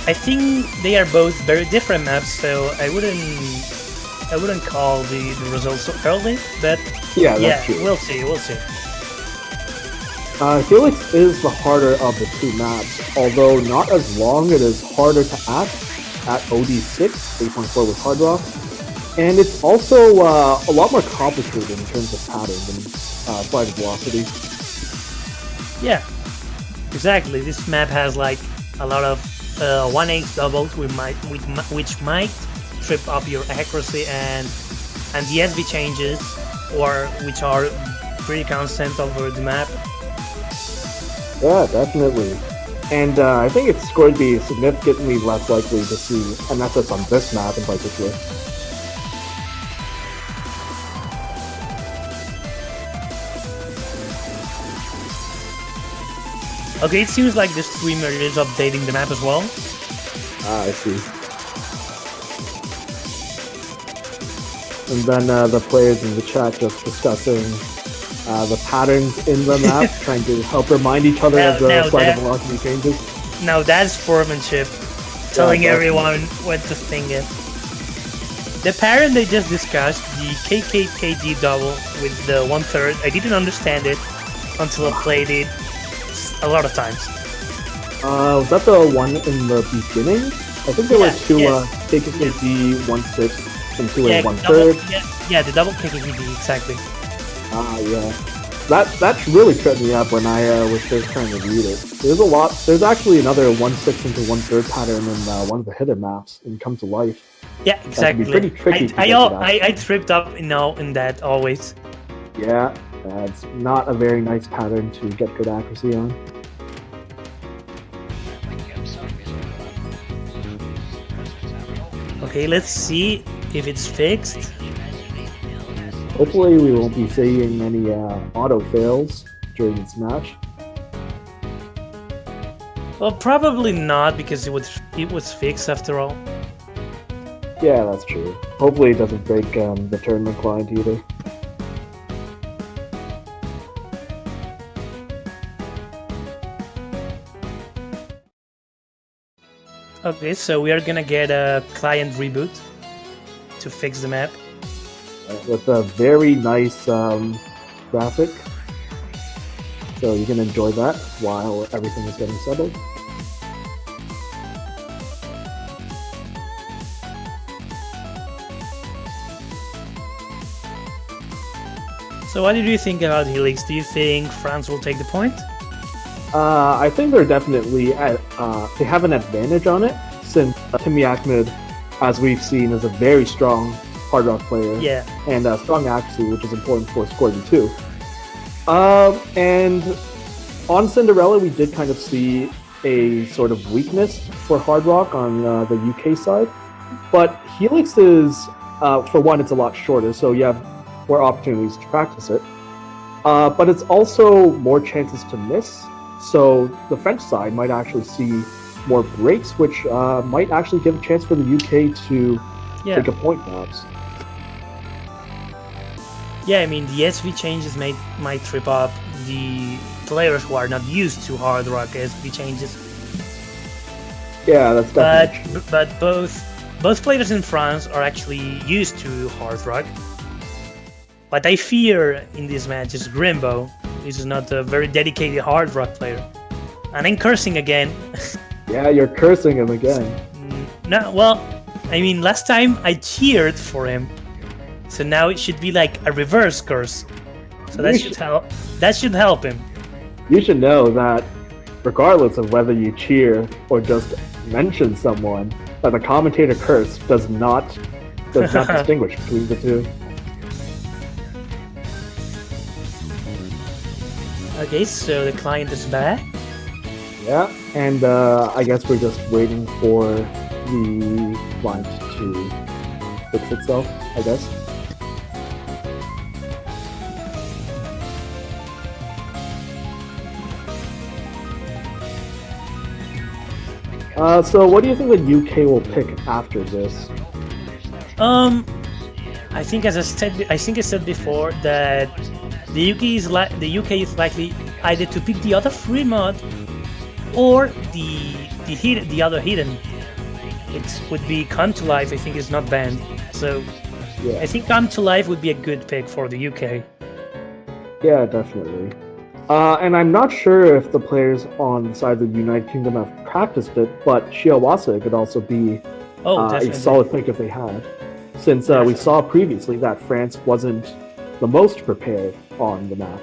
Speaker 4: I think they are both very different maps, so I wouldn't call the results so early, but
Speaker 3: Yeah,
Speaker 4: yeah,
Speaker 3: that's true.
Speaker 4: we'll see.
Speaker 3: Helix is the harder of the two maps, although not as long. It is harder to act at OD6, 8.4 with Hard Rock, and it's also a lot more complicated in terms of pattern than Flight of Velocity.
Speaker 4: Yeah, exactly. This map has like a lot of 1/8 doubles, which might trip up your accuracy, and the SB changes, or which are pretty constant over the map.
Speaker 3: Yeah, definitely. And I think it's going to be significantly less likely to see an SS on this map in particular.
Speaker 4: Okay, it seems like the streamer is updating the map as well.
Speaker 3: Ah, I see. And then the players in the chat just discussing the patterns in the map, trying to help remind each other of the flight of velocity changes.
Speaker 4: Now that's sportsmanship, telling
Speaker 3: definitely.
Speaker 4: everyone what to think it. The pattern they just discussed, the KKKD double with the 1/3, I didn't understand it until I played it a lot of times.
Speaker 3: Was that the one in the beginning? I think there were two
Speaker 4: yes.
Speaker 3: KKKD 1/6 and two
Speaker 4: Yeah,
Speaker 3: 1/3.
Speaker 4: yeah, the double KKKD, exactly.
Speaker 3: Ah, yeah. That really tripped me up when I was first trying to read it. There's actually another 1/6 into 1/3 pattern in one of the hidden maps in Come to Life.
Speaker 4: Yeah, exactly.
Speaker 3: pretty tricky to get to that.
Speaker 4: I tripped up in that always.
Speaker 3: Yeah, it's not a very nice pattern to get good accuracy on.
Speaker 4: Okay, let's see if it's fixed.
Speaker 3: Hopefully we won't be seeing any auto fails during this match.
Speaker 4: Well, probably not because it was fixed after all.
Speaker 3: Yeah, that's true. Hopefully it doesn't break the tournament client either.
Speaker 4: Okay, so we are gonna get a client reboot to fix the map.
Speaker 3: With a very nice graphic. So you can enjoy that while everything is getting settled.
Speaker 4: So what did you think about Helix? Do you think France will take the point?
Speaker 3: I think they're definitely they have an advantage on it since Timmy Ahmed, as we've seen, is a very strong hard rock player.
Speaker 4: Yeah.
Speaker 3: And strong accuracy, which is important for scoring too. And on Cinderella, we did kind of see a sort of weakness for hard rock on the UK side, but Helix is, for one, it's a lot shorter, so you have more opportunities to practice it. But it's also more chances to miss. So the French side might actually see more breaks, which might actually give a chance for the UK to take a point, perhaps.
Speaker 4: Yeah, I mean, the SV changes might trip up the players who are not used to hard rock SV changes.
Speaker 3: Yeah, that's definitely true.
Speaker 4: But both players in France are actually used to hard rock. What I fear in this match is Grimbo. This is not a very dedicated hard rock player. And I'm cursing again.
Speaker 3: Yeah, you're cursing him again.
Speaker 4: No, well, I mean, last time I cheered for him. So now it should be like a reverse curse. So that should help. That should help him.
Speaker 3: You should know that regardless of whether you cheer or just mention someone, that the commentator curse does not distinguish between the two.
Speaker 4: Okay, so the client is back.
Speaker 3: Yeah, and I guess we're just waiting for the client to fix itself, I guess. So what do you think the UK will pick after this?
Speaker 4: I think I said before that the UK is likely either to pick the other free mod or the other hidden. It would be Come to Life. I think is not banned, so yeah. I think Come to Life would be a good pick for the UK.
Speaker 3: Yeah, definitely. And I'm not sure if the players on the side of the United Kingdom have practiced it, but Shiawase could also be a solid pick if they had. Since we saw previously that France wasn't the most prepared on the map.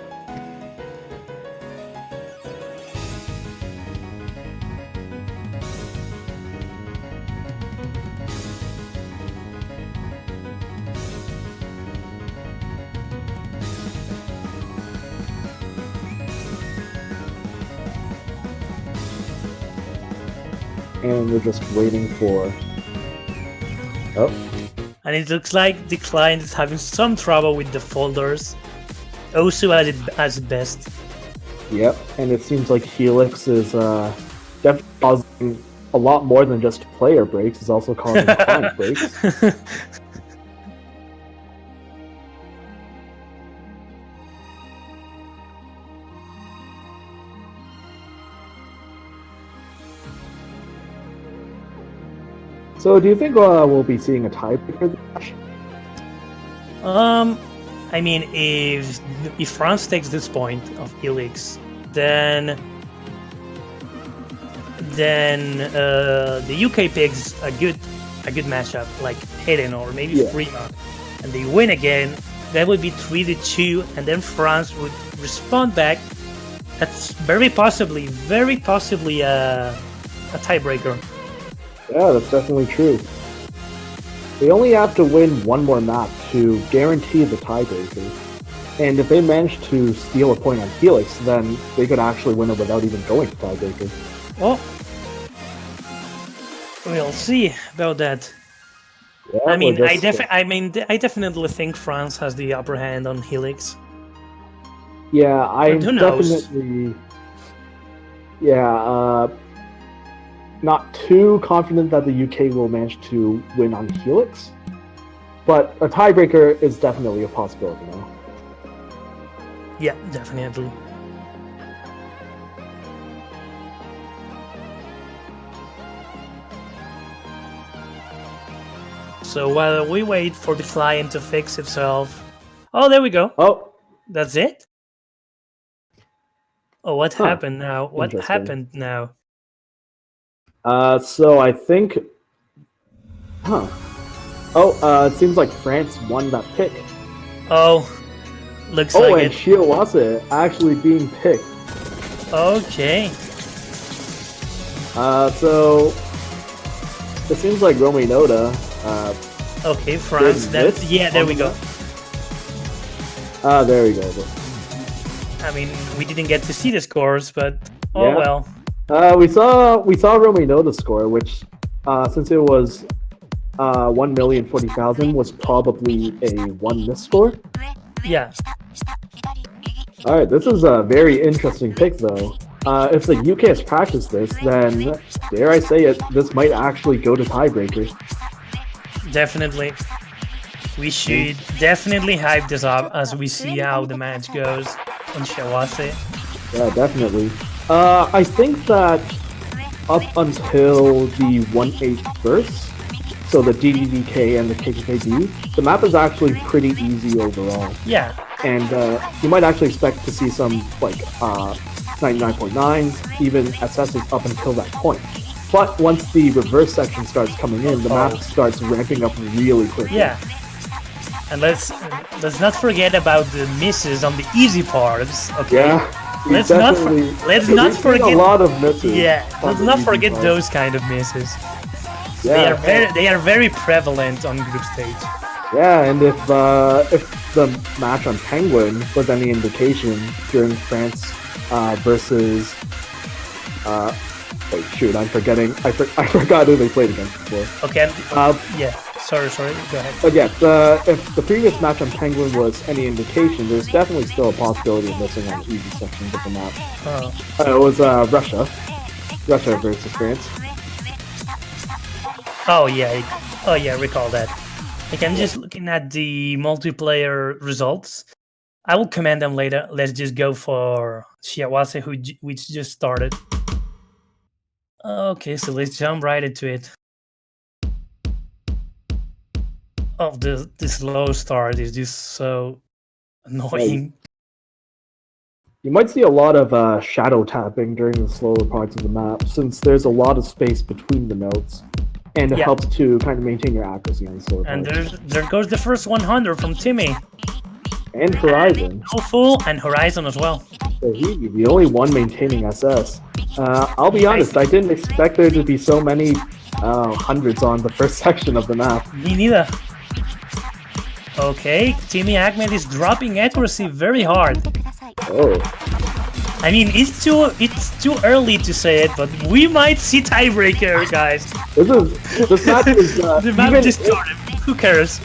Speaker 3: And we're just waiting for... Oh.
Speaker 4: And it looks like the client is having some trouble with the folders. Osu as best.
Speaker 3: Yep, and it seems like Helix is definitely causing a lot more than just player breaks. It's also causing client breaks. So, do you think we'll be seeing a tiebreaker?
Speaker 4: I mean, if France takes this point of Helix, then the UK picks a good matchup like Hidden or maybe Fremont, and they win again. That would be 3-2, and then France would respond back. That's very possibly a tiebreaker.
Speaker 3: Yeah, that's definitely true. They only have to win one more map to guarantee the tiebreaker. And if they manage to steal a point on Helix, then they could actually win it without even going to tiebreaker.
Speaker 4: Oh, we'll see about that.
Speaker 3: Yeah,
Speaker 4: I mean, I definitely think France has the upper hand on Helix.
Speaker 3: Yeah, I'm
Speaker 4: who knows?
Speaker 3: definitely... Yeah, not too confident that the UK will manage to win on Helix, but a tiebreaker is definitely a possibility now.
Speaker 4: Yeah, definitely. So while we wait for the client to fix itself... Oh, there we go.
Speaker 3: Oh.
Speaker 4: That's it? Oh, what happened now? What happened now?
Speaker 3: So I think... it seems like France won that pick.
Speaker 4: Oh, looks like
Speaker 3: and Shiawase actually being picked.
Speaker 4: Okay.
Speaker 3: So it seems like Romy Noda.
Speaker 4: Okay, France.
Speaker 3: Did
Speaker 4: Then yeah, there we go.
Speaker 3: There we go.
Speaker 4: I mean, we didn't get to see the scores, but oh
Speaker 3: Yeah.
Speaker 4: well.
Speaker 3: We saw Romy Noda score, which since it was 1,040,000 was probably a 1 miss score.
Speaker 4: Yeah.
Speaker 3: All right, this is a very interesting pick, though. If the UK has practiced this, then dare I say it, this might actually go to tiebreaker.
Speaker 4: Definitely. We should definitely hype this up as we see how the match goes on Shawase.
Speaker 3: Yeah, definitely. I think that up until the 1/8 verse, so the DDDK and the KKKD, the map is actually pretty easy overall.
Speaker 4: Yeah.
Speaker 3: And you might actually expect to see some like 99.9s, even SSs up until that point. But once the reverse section starts coming in, the map starts ramping up really quickly.
Speaker 4: Yeah. And let's not forget about the misses on the easy parts. Okay.
Speaker 3: Yeah.
Speaker 4: Let's not
Speaker 3: we've seen
Speaker 4: forget
Speaker 3: a lot of misses.
Speaker 4: Yeah.
Speaker 3: on
Speaker 4: Let's
Speaker 3: the
Speaker 4: not
Speaker 3: easy
Speaker 4: forget
Speaker 3: parts.
Speaker 4: those kind of misses.
Speaker 3: Yeah.
Speaker 4: They are very prevalent on group stage.
Speaker 3: Yeah, and if the match on Penguin was any indication during France versus wait, shoot, I'm forgetting. I forgot who they played against before.
Speaker 4: Okay. Yeah. Sorry. Go ahead.
Speaker 3: But yeah, if the previous match on Penguin was any indication, there's definitely still a possibility of missing on easy sections of the map. It was Russia versus France.
Speaker 4: Oh yeah. Recall that. Like I'm just looking at the multiplayer results. I will comment them later. Let's just go for Shiawase, which just started. Okay, so let's jump right into it. Oh, the slow start is just so annoying.
Speaker 3: You might see a lot of shadow tapping during the slower parts of the map, since there's a lot of space between the nodes, and it helps to kind of maintain your accuracy on the slower
Speaker 4: And
Speaker 3: parts.
Speaker 4: there goes the first 100 from Timmy.
Speaker 3: And Horizon.
Speaker 4: No Fool and Horizon as well.
Speaker 3: So he, the only one maintaining SS. I'll be honest, I didn't expect there to be so many hundreds on the first section of the map.
Speaker 4: Me neither. Okay, Timmy Ahmed is dropping accuracy very hard.
Speaker 3: Oh.
Speaker 4: I mean, it's too early to say it, but we might see tiebreaker, guys.
Speaker 3: This match is
Speaker 4: The map just started. Who cares?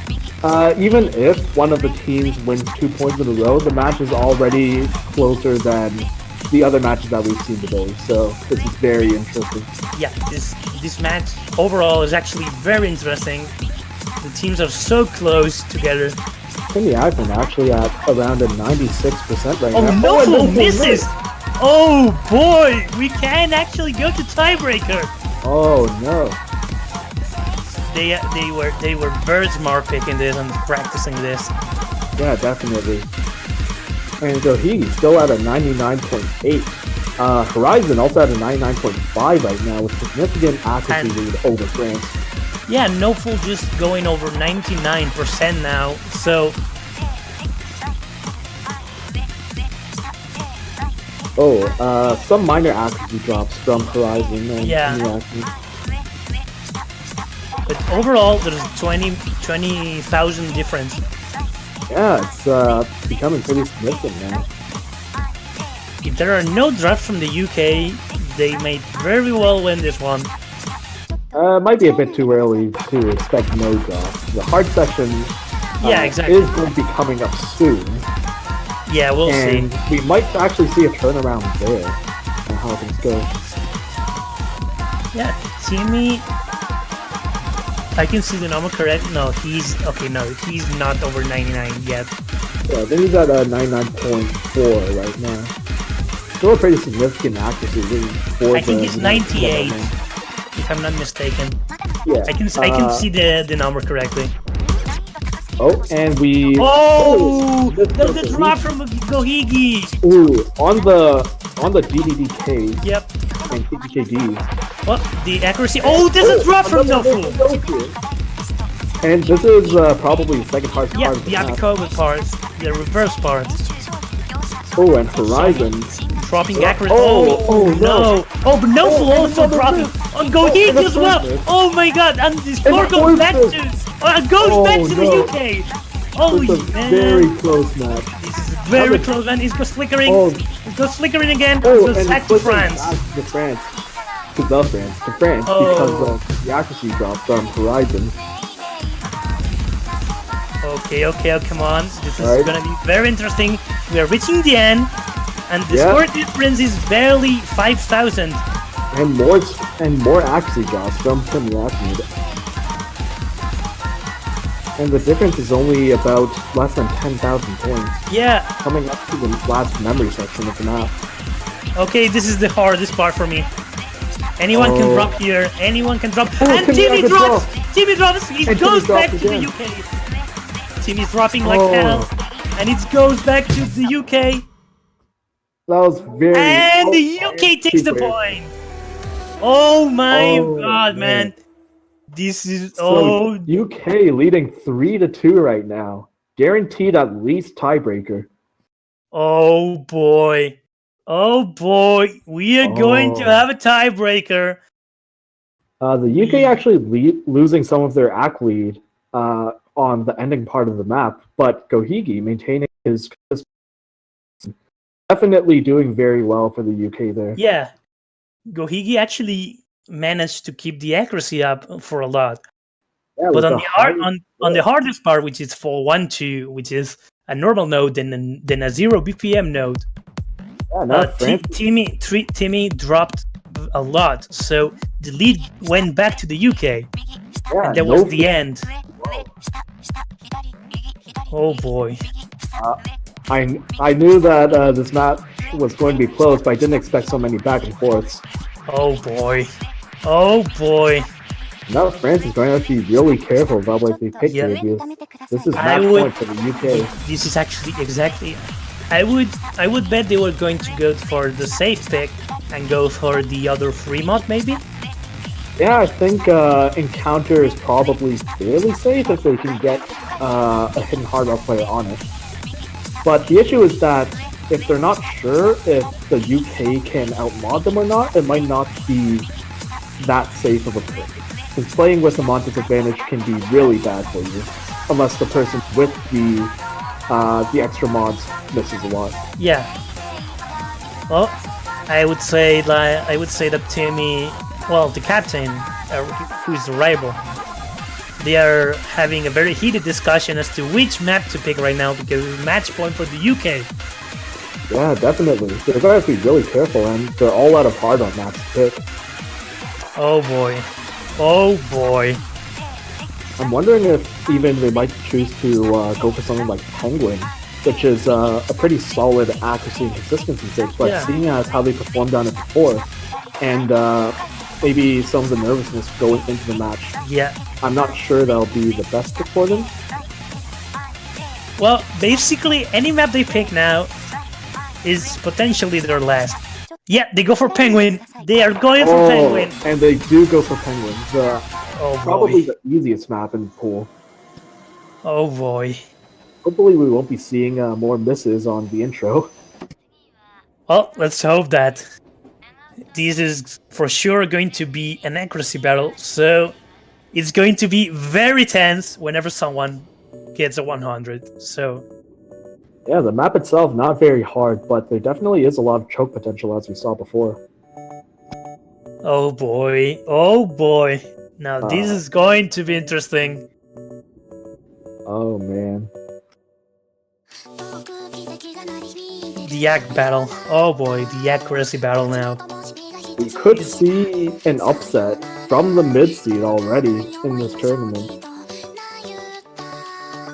Speaker 3: even if one of the teams wins 2 points in a row, the match is already closer than the other matches that we've seen today. So this is very interesting.
Speaker 4: Yeah, this match overall is actually very interesting. The teams are so close together.
Speaker 3: Timmy Agman actually at around a 96% right
Speaker 4: Oh,
Speaker 3: now.
Speaker 4: no
Speaker 3: and
Speaker 4: Fool
Speaker 3: Fool
Speaker 4: misses!
Speaker 3: missed.
Speaker 4: Oh boy, we can actually go to tiebreaker.
Speaker 3: Oh no.
Speaker 4: They were very smart picking this and practicing this.
Speaker 3: Yeah, definitely. And so he's still at a 99.8. Horizon also at a 99.5 right now with significant accuracy lead over France.
Speaker 4: Yeah, No Fool just going over 99% now. So
Speaker 3: some minor accuracy drops from Horizon and
Speaker 4: Yeah.
Speaker 3: Timmy Agman.
Speaker 4: but overall there's 20,000 difference.
Speaker 3: Yeah, it's becoming pretty significant now.
Speaker 4: If there are no drops from the UK, they may very well win this one.
Speaker 3: Might be a bit too early to expect no drops. The hard section
Speaker 4: Yeah, exactly.
Speaker 3: is going to be coming up soon.
Speaker 4: Yeah, we'll
Speaker 3: And
Speaker 4: see.
Speaker 3: we might actually see a turnaround there on how things go.
Speaker 4: Yeah, Timmy. I can see the number correct. No, he's not over 99 yet.
Speaker 3: Yeah, then he's at a 99.4 right now. Still a pretty significant accuracy lead for
Speaker 4: I think
Speaker 3: the,
Speaker 4: it's
Speaker 3: you know,
Speaker 4: 98,
Speaker 3: development.
Speaker 4: if I'm not mistaken.
Speaker 3: Yeah.
Speaker 4: I can see the number correctly.
Speaker 3: Oh, and we.
Speaker 4: Oh,
Speaker 3: this
Speaker 4: there's
Speaker 3: was
Speaker 4: the
Speaker 3: a
Speaker 4: drop from Gohigi.
Speaker 3: Ooh, on the DDDK
Speaker 4: Yep.
Speaker 3: and KKKD.
Speaker 4: What? The accuracy? Oh, there's a drop from No Fool.
Speaker 3: And this is probably the second hardest
Speaker 4: Yeah,
Speaker 3: part of the
Speaker 4: the
Speaker 3: map.
Speaker 4: Abikoga part, the reverse part.
Speaker 3: Oh, and Horizon
Speaker 4: dropping accuracy.
Speaker 3: Oh, no.
Speaker 4: Oh, but no fool also
Speaker 3: another
Speaker 4: dropping.
Speaker 3: miss.
Speaker 4: Oh, Gohiki
Speaker 3: and a
Speaker 4: as well.
Speaker 3: third miss.
Speaker 4: Oh my god, and the score
Speaker 3: a
Speaker 4: goes
Speaker 3: fourth
Speaker 4: back
Speaker 3: miss.
Speaker 4: to the
Speaker 3: no.
Speaker 4: UK. Oh
Speaker 3: It's a
Speaker 4: man,
Speaker 3: very close match.
Speaker 4: this is very
Speaker 3: Another-
Speaker 4: close, man. It goes flickering.
Speaker 3: Oh,
Speaker 4: It goes flickering again.
Speaker 3: oh,
Speaker 4: It goes
Speaker 3: and
Speaker 4: back
Speaker 3: it's
Speaker 4: to
Speaker 3: flipping
Speaker 4: France.
Speaker 3: back to France. To France,
Speaker 4: Oh.
Speaker 3: because of the accuracy drop from Horizon.
Speaker 4: Okay, come on. This is
Speaker 3: Alright.
Speaker 4: gonna be very interesting. We are reaching the end, and the
Speaker 3: Yeah.
Speaker 4: score difference is barely 5,000.
Speaker 3: And more accuracy drops from Tim Lockwood. And the difference is only about less than 10,000 points,
Speaker 4: Yeah.
Speaker 3: coming up to the last memory section of the map.
Speaker 4: Okay, this is the hardest part for me. Anyone can
Speaker 3: Oh.
Speaker 4: drop here. Anyone can drop.
Speaker 3: Oh,
Speaker 4: And
Speaker 3: Timmy
Speaker 4: Timmy
Speaker 3: can
Speaker 4: drops.
Speaker 3: drop.
Speaker 4: Timmy drops. It
Speaker 3: And
Speaker 4: goes
Speaker 3: Timmy
Speaker 4: back
Speaker 3: drops
Speaker 4: to the
Speaker 3: again.
Speaker 4: UK. Timmy's dropping like
Speaker 3: Oh.
Speaker 4: hell, and it goes back to the UK.
Speaker 3: That was very...
Speaker 4: And
Speaker 3: oh,
Speaker 4: the UK takes the
Speaker 3: super.
Speaker 4: point. Oh my
Speaker 3: Oh,
Speaker 4: god, man.
Speaker 3: man.
Speaker 4: This is
Speaker 3: So UK leading 3-2 right now. Guaranteed at least tiebreaker.
Speaker 4: oh boy. Oh boy. We are going to
Speaker 3: Oh.
Speaker 4: have a tiebreaker.
Speaker 3: The UK actually losing some of their AC lead on the ending part of the map, but Gohigi maintaining his definitely doing very well for the UK there.
Speaker 4: Yeah. Gohigi actually managed to keep the accuracy up for a lot.
Speaker 3: Yeah,
Speaker 4: But
Speaker 3: with
Speaker 4: on the hardest part, which is for 1-2, which is a normal node than a 0 BPM node,
Speaker 3: yeah, now France,
Speaker 4: Timmy dropped a lot. So the lead went back to the UK.
Speaker 3: yeah,
Speaker 4: And that was the end. Oh boy.
Speaker 3: I knew that this match was going to be close, but I didn't expect so many back and forths.
Speaker 4: Oh boy. Oh boy.
Speaker 3: Now France is going to have to be really careful about what they pick
Speaker 4: Yeah.
Speaker 3: here, because this is
Speaker 4: I
Speaker 3: match
Speaker 4: would-
Speaker 3: point for the UK.
Speaker 4: This is actually exactly. I would bet they were going to go for the safe pick and go for the other free mod maybe.
Speaker 3: Yeah, I think Encounter is probably fairly safe if they can get a hidden hard rock player on it. But the issue is that if they're not sure if the UK can outmod them or not, it might not be that safe of a pick. Because playing with the mod disadvantage can be really bad for you, unless the person with the extra mods misses a lot.
Speaker 4: Yeah. Well, I would say that Timmy, well, the captain, who is the rival, they are having a very heated discussion as to which map to pick right now because it's match point for the UK.
Speaker 3: Yeah, definitely. They're going to have to be really careful, and they're all out of hard on maps to pick.
Speaker 4: Oh boy. Oh boy.
Speaker 3: I'm wondering if even they might choose to go for something like Penguin, which is a pretty solid accuracy and consistency pick, but
Speaker 4: Yeah.
Speaker 3: seeing as how they performed on it before, and maybe some of the nervousness going into the match,
Speaker 4: Yeah.
Speaker 3: I'm not sure that'll be the best pick for them.
Speaker 4: Well, basically, any map they pick now is potentially their last. Yeah, they go for Penguin. They are going for Penguin.
Speaker 3: And they do go for Penguin,
Speaker 4: Oh
Speaker 3: probably
Speaker 4: boy.
Speaker 3: the easiest map in the pool.
Speaker 4: Oh boy.
Speaker 3: Hopefully we won't be seeing more misses on the intro.
Speaker 4: Well, let's hope that. This is for sure going to be an accuracy battle, so it's going to be very tense whenever someone gets a 100. So,
Speaker 3: Yeah, the map itself not very hard, but there definitely is a lot of choke potential as we saw before.
Speaker 4: oh boy. Oh boy. Now, this is going to be interesting.
Speaker 3: Oh man.
Speaker 4: The Yak battle. Oh boy, the accuracy battle now.
Speaker 3: We could see an upset from the mid seed already in this tournament.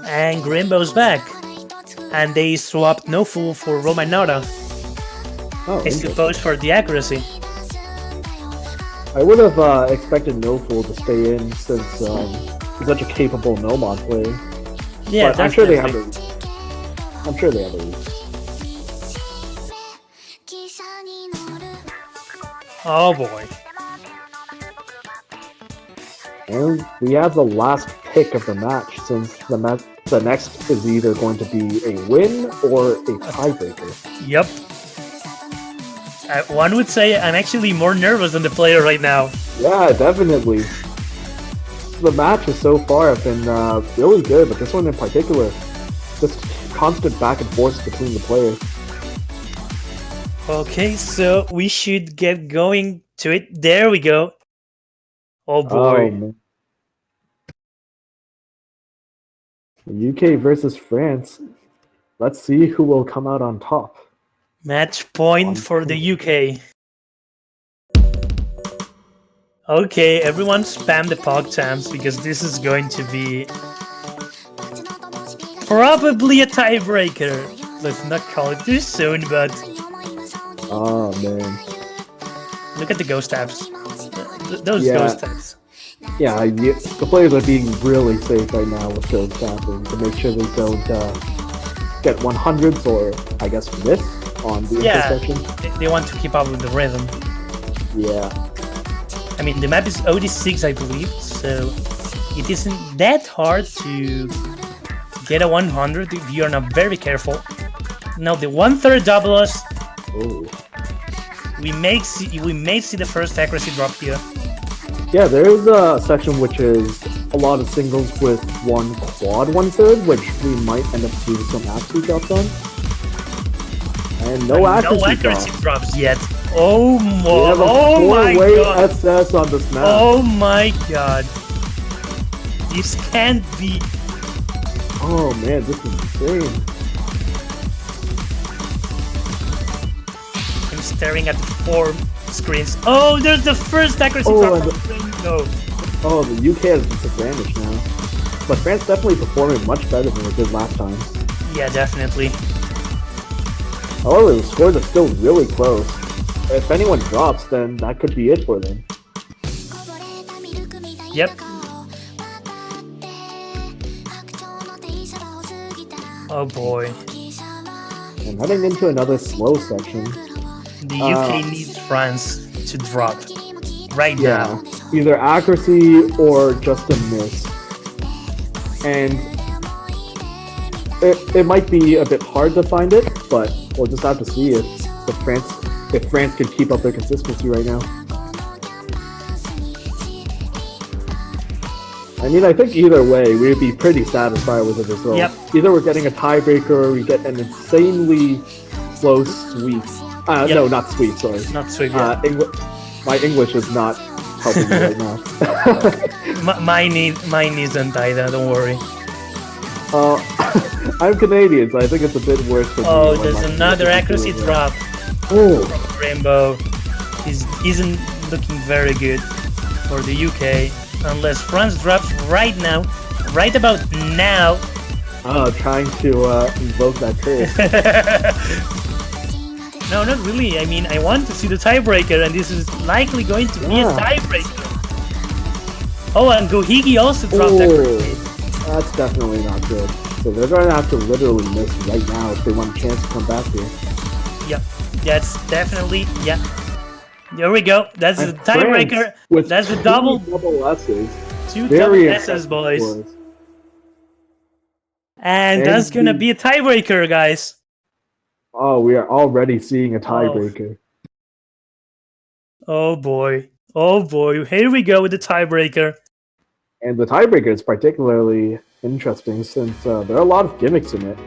Speaker 4: And Grimbo's back. And they swapped No Fool for Romanota,
Speaker 3: Oh,
Speaker 4: I
Speaker 3: interesting.
Speaker 4: suppose, for the accuracy.
Speaker 3: I would have expected No Fool to stay in since he's such a capable No-Mod player.
Speaker 4: Yeah,
Speaker 3: but I'm sure they have
Speaker 4: definitely.
Speaker 3: the I'm sure they have the reach.
Speaker 4: Oh boy.
Speaker 3: And we have the last pick of the match, since the next is either going to be a win or a tiebreaker.
Speaker 4: Yep. One would say I'm actually more nervous than the player right now.
Speaker 3: Yeah, definitely. The matches so far have been really good, but this one in particular, just constant back and forth between the players.
Speaker 4: Okay, so we should get going to it. There we go. Oh boy.
Speaker 3: Oh, man. The UK versus France. Let's see who will come out on top.
Speaker 4: Match point for the UK. Okay, everyone spam the PogChamps because this is going to be probably a tiebreaker. Let's not call it too soon, but
Speaker 3: Oh, man.
Speaker 4: look at the ghost tabs. Those
Speaker 3: Yeah.
Speaker 4: ghost tabs.
Speaker 3: Yeah, the players are being really safe right now with those tapping to make sure they don't get 100s or, I guess, miss on the
Speaker 4: Yeah,
Speaker 3: intersection.
Speaker 4: they want to keep up with the rhythm.
Speaker 3: Yeah.
Speaker 4: I mean, the map is OD6, I believe, so it isn't that hard to get a 100 if you're not very careful. Now the 1/3 double us,
Speaker 3: Oh.
Speaker 4: we may see the first accuracy drop here.
Speaker 3: Yeah, there's a section which is a lot of singles with one quad 1/3, which we might end up seeing some accuracy drops on. And no accuracy drops.
Speaker 4: drops yet. Oh
Speaker 3: We
Speaker 4: my,
Speaker 3: have a
Speaker 4: oh my
Speaker 3: four-way
Speaker 4: god.
Speaker 3: SS on this map.
Speaker 4: Oh my god. This can't be.
Speaker 3: Oh man, this is insane.
Speaker 4: I'm staring at the 4 screens. Oh, there's the first accuracy
Speaker 3: Oh,
Speaker 4: drop.
Speaker 3: and
Speaker 4: No.
Speaker 3: Oh, the UK has disadvantage now. But France definitely performing much better than it did last time.
Speaker 4: Yeah, definitely.
Speaker 3: However, the scores are still really close. If anyone drops, then that could be it for them.
Speaker 4: Yep. Oh boy.
Speaker 3: And heading into another slow section.
Speaker 4: The UK needs France to drop right
Speaker 3: Yeah,
Speaker 4: now.
Speaker 3: either accuracy or just a miss. And it might be a bit hard to find it, but we'll just have to see if France can keep up their consistency right now. I mean, I think either way, we'd be pretty satisfied with the result.
Speaker 4: Yep.
Speaker 3: Either we're getting a tiebreaker or we get an insanely close sweep.
Speaker 4: Yep.
Speaker 3: No, not sweep, sorry.
Speaker 4: Not sweet yet.
Speaker 3: My English is not helping me right now.
Speaker 4: Mine isn't either, don't worry.
Speaker 3: I'm Canadian, so I think it's a bit worse for me.
Speaker 4: Oh,
Speaker 3: when
Speaker 4: there's
Speaker 3: my
Speaker 4: another
Speaker 3: English is
Speaker 4: accuracy
Speaker 3: doing
Speaker 4: drop
Speaker 3: well. Oh,
Speaker 4: from Rainbow. Isn't looking very good for the UK. Unless France drops right now, right about now.
Speaker 3: trying to invoke that curse.
Speaker 4: No, not really. I mean, I want to see the tiebreaker, and this is likely going to be a
Speaker 3: Yeah.
Speaker 4: tiebreaker. Oh, and Gohigi also dropped that.
Speaker 3: Oh, that's definitely not good. So they're going to have to literally miss right now if they want a chance to come back here.
Speaker 4: Yep, that's definitely, yeah. There we go. That's the
Speaker 3: And
Speaker 4: tiebreaker.
Speaker 3: France with
Speaker 4: That's the
Speaker 3: two
Speaker 4: double
Speaker 3: S's.
Speaker 4: two
Speaker 3: Very
Speaker 4: double S's,
Speaker 3: impressive
Speaker 4: boys.
Speaker 3: scores.
Speaker 4: And that's
Speaker 3: And
Speaker 4: gonna
Speaker 3: the-
Speaker 4: be a tiebreaker, guys.
Speaker 3: Oh, we are already seeing a tiebreaker.
Speaker 4: Oh boy. Oh boy. Here we go with the tiebreaker.
Speaker 3: And the tiebreaker is particularly interesting since there are a lot of gimmicks in it.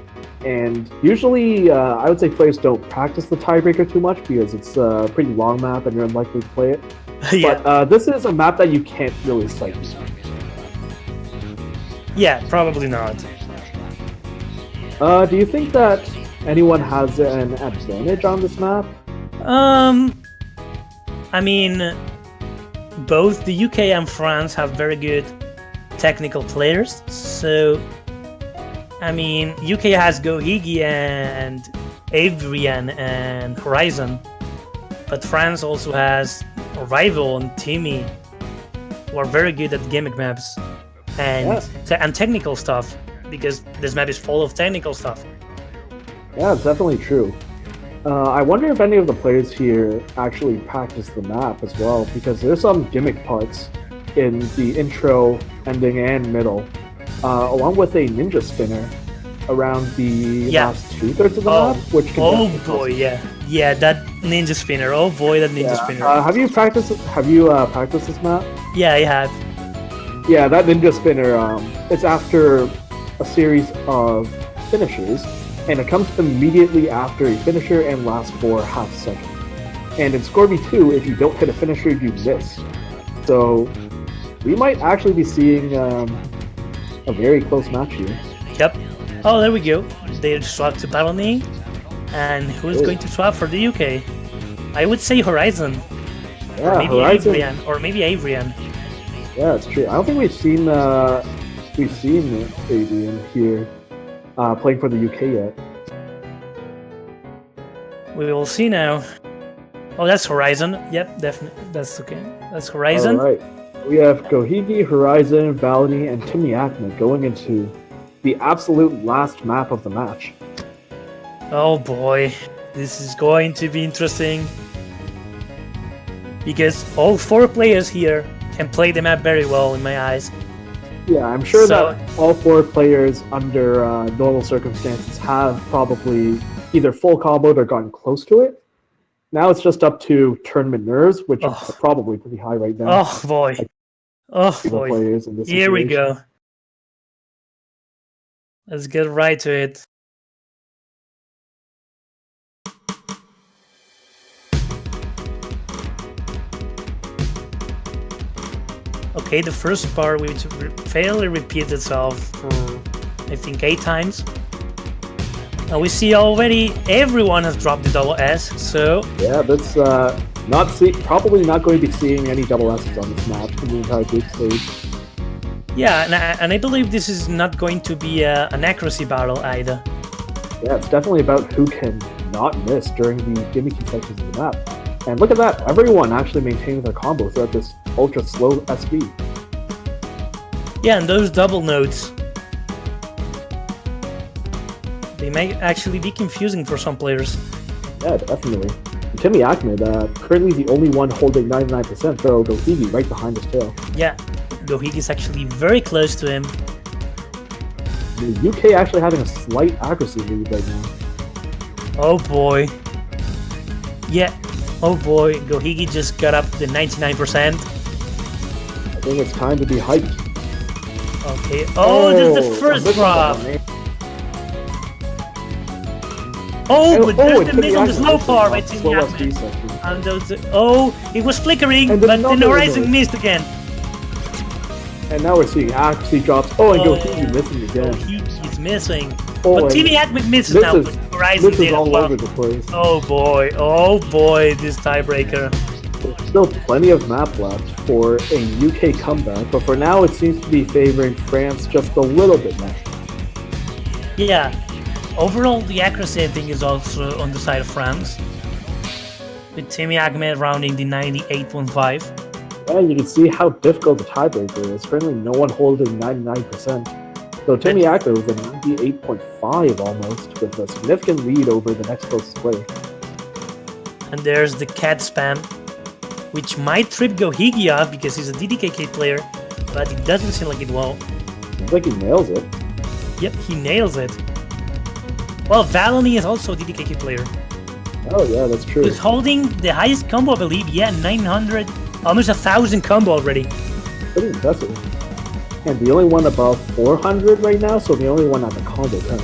Speaker 3: And usually, I would say players don't practice the tiebreaker too much because it's a pretty long map and you're unlikely to play it.
Speaker 4: Yeah.
Speaker 3: But this is a map that you can't really cite.
Speaker 4: Yeah, probably not.
Speaker 3: Do you think that anyone has an advantage on this map?
Speaker 4: I mean, both the UK and France have very good technical players. So, I mean, UK has Gohigi and Adrian and Horizon, but France also has Rival and Timmy, who are very good at gimmick maps and and technical stuff, because this map is full of technical stuff.
Speaker 3: Yeah, it's definitely true. I wonder if any of the players here actually practice the map as well, because there's some gimmick parts in the intro, ending, and middle, along with a ninja spinner around the last 2/3 of the map, which can
Speaker 4: Oh
Speaker 3: get
Speaker 4: boy, yeah, that ninja spinner. Oh boy, that ninja spinner.
Speaker 3: Have you practiced this map?
Speaker 4: Yeah, I have.
Speaker 3: Yeah, that ninja spinner. It's after a series of finishers, and it comes immediately after a finisher and lasts for half a second. And in Scorby 2, if you don't hit a finisher, you miss. So we might actually be seeing a very close match here.
Speaker 4: Yep. Oh, there we go. They swapped to Balony. And who's going to swap for the UK? I would say Horizon.
Speaker 3: Yeah,
Speaker 4: or maybe
Speaker 3: Horizon.
Speaker 4: Adrian. Or maybe Adrian.
Speaker 3: Yeah, it's true. I don't think we've seen Adrian here playing for the UK yet.
Speaker 4: We will see now. Oh, that's Horizon. Yep, definitely. That's okay. That's Horizon.
Speaker 3: All right. We have Gohigi, Horizon, Valony, and Timmy Akman going into the absolute last map of the match.
Speaker 4: Oh boy, this is going to be interesting. Because all 4 players here can play the map very well in my eyes.
Speaker 3: Yeah, I'm sure
Speaker 4: So-
Speaker 3: that all 4 players under normal circumstances have probably either full comboed or gotten close to it. Now it's just up to tournament nerves, which are probably pretty high right now.
Speaker 4: Oh boy. Oh
Speaker 3: for the
Speaker 4: boy.
Speaker 3: players in this
Speaker 4: Here we
Speaker 3: situation.
Speaker 4: go. Let's get right to it. Okay, the first part which fairly repeats itself for I think 8 times. Now we see already everyone has dropped the double S, so
Speaker 3: Yeah, that's probably not going to be seeing any double S's on this match in the entire group stage.
Speaker 4: yeah, and I believe this is not going to be an accuracy battle either.
Speaker 3: Yeah, it's definitely about who can not miss during the gimmicky sections of the map. And look at that, everyone actually maintains their combo throughout this ultra slow SV.
Speaker 4: Yeah, and those double notes, they may actually be confusing for some players.
Speaker 3: Yeah, definitely. And Timmy Ahmed, currently the only one holding 99%, though Gohigi right behind his tail.
Speaker 4: Yeah, Gohigi is actually very close to him.
Speaker 3: The UK actually having a slight accuracy lead right now.
Speaker 4: Oh boy. Yeah. Oh boy, Gohigi just got up to 99%.
Speaker 3: I think it's time to be hyped.
Speaker 4: Okay. Oh, this is the first
Speaker 3: this is
Speaker 4: drop.
Speaker 3: amazing.
Speaker 4: Oh, but there's the
Speaker 3: Timmy
Speaker 4: miss on the
Speaker 3: Ahmed
Speaker 4: slow
Speaker 3: missing
Speaker 4: part
Speaker 3: on
Speaker 4: by
Speaker 3: slow
Speaker 4: Timmy
Speaker 3: SV
Speaker 4: Ahmed.
Speaker 3: section.
Speaker 4: And those, it was flickering,
Speaker 3: And
Speaker 4: but
Speaker 3: then
Speaker 4: then
Speaker 3: another
Speaker 4: Horizon
Speaker 3: miss.
Speaker 4: missed again.
Speaker 3: And now we're seeing accuracy drops. Oh, and
Speaker 4: Oh,
Speaker 3: Gohigi missing again.
Speaker 4: Gohigi's missing.
Speaker 3: Oh,
Speaker 4: But
Speaker 3: and
Speaker 4: Timmy Ahmed misses
Speaker 3: this
Speaker 4: now,
Speaker 3: is-
Speaker 4: but Horizon
Speaker 3: this
Speaker 4: did
Speaker 3: is
Speaker 4: as
Speaker 3: all
Speaker 4: well.
Speaker 3: over the place.
Speaker 4: Oh boy, this tiebreaker.
Speaker 3: There's still plenty of map left for a UK comeback, but for now it seems to be favoring France just a little bit more.
Speaker 4: Yeah, overall the accuracy I think is also on the side of France. With Timmy Ahmed rounding the 98.5.
Speaker 3: And you can see how difficult the tiebreaker is. Currently no one holding 99%. So Timmy Acker with a 98.5 almost, with a significant lead over the next closest player.
Speaker 4: And there's the cat spam, which might trip Gohigi off because he's a DDKK player, but it doesn't seem like it will.
Speaker 3: Seems like he nails it.
Speaker 4: Yep, he nails it. Well, Valony is also a DDKK player.
Speaker 3: Oh yeah, that's true.
Speaker 4: He's holding the highest combo, I believe. Yeah, 900, almost 1,000 combo already.
Speaker 3: Pretty impressive. And the only one above 400 right now, so the only one at the combo count.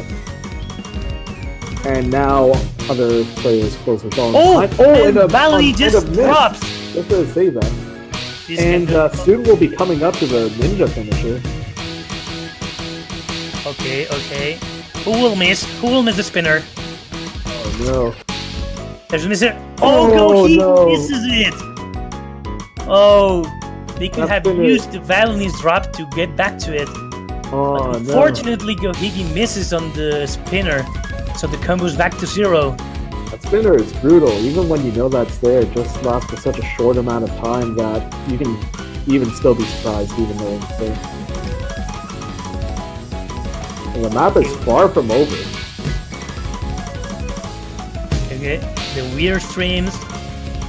Speaker 3: And now other players closer following
Speaker 4: Oh,
Speaker 3: behind.
Speaker 4: and Valony just drops.
Speaker 3: Just to say that.
Speaker 4: This
Speaker 3: And
Speaker 4: can go-
Speaker 3: soon we'll be coming up to the ninja finisher.
Speaker 4: Okay. Who will miss? Who will miss the spinner?
Speaker 3: Oh no.
Speaker 4: There's a misser. Oh,
Speaker 3: Oh,
Speaker 4: Gohigi
Speaker 3: no.
Speaker 4: misses it. Oh, they could
Speaker 3: That
Speaker 4: have
Speaker 3: spinner-
Speaker 4: used the Valony's drop to get back to it.
Speaker 3: Oh
Speaker 4: But
Speaker 3: no.
Speaker 4: unfortunately, Gohigi misses on the spinner, so the combo's back to 0.
Speaker 3: That spinner is brutal. Even when you know that's there, it just lasts for such a short amount of time that you can even still be surprised even though it's there. And the map is far from over.
Speaker 4: Okay, the weird streams.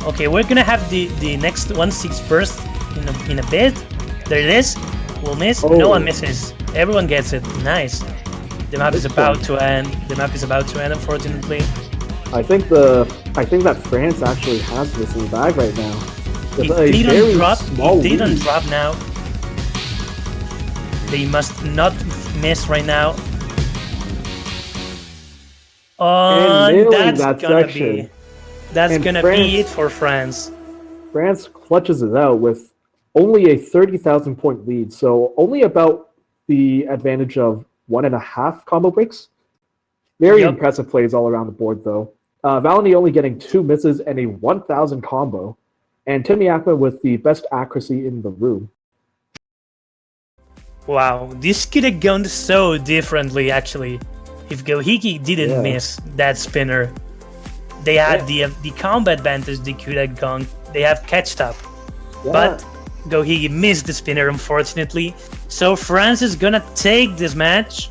Speaker 4: Okay, we're gonna have the next 1-6 burst in a bit. There it is. We'll miss. No
Speaker 3: Oh.
Speaker 4: one misses. Everyone gets it. Nice. The map is about to end. The map is about to end, unfortunately.
Speaker 3: I think that France actually has this in the bag right now. With
Speaker 4: If
Speaker 3: a
Speaker 4: they
Speaker 3: very
Speaker 4: don't drop,
Speaker 3: small
Speaker 4: if they don't
Speaker 3: lead.
Speaker 4: drop now, they must not miss right now.
Speaker 3: And nailing
Speaker 4: That's
Speaker 3: that
Speaker 4: gonna
Speaker 3: section.
Speaker 4: be that's
Speaker 3: And
Speaker 4: gonna
Speaker 3: France-
Speaker 4: be it for France.
Speaker 3: France clutches it out with only a 30,000 point lead, so only about the advantage of 1.5 combo breaks. Very
Speaker 4: Yup.
Speaker 3: impressive plays all around the board, though. Valony only getting 2 misses and a 1,000 combo, and Timmy Ackman with the best accuracy in the room.
Speaker 4: Wow, this could have gone so differently actually. If Gohiki didn't
Speaker 3: Yeah.
Speaker 4: miss that spinner, they had the combo advantage. They could have gone. They have catched up,
Speaker 3: Yeah.
Speaker 4: but Gohiki missed the spinner unfortunately. So France is gonna take this match,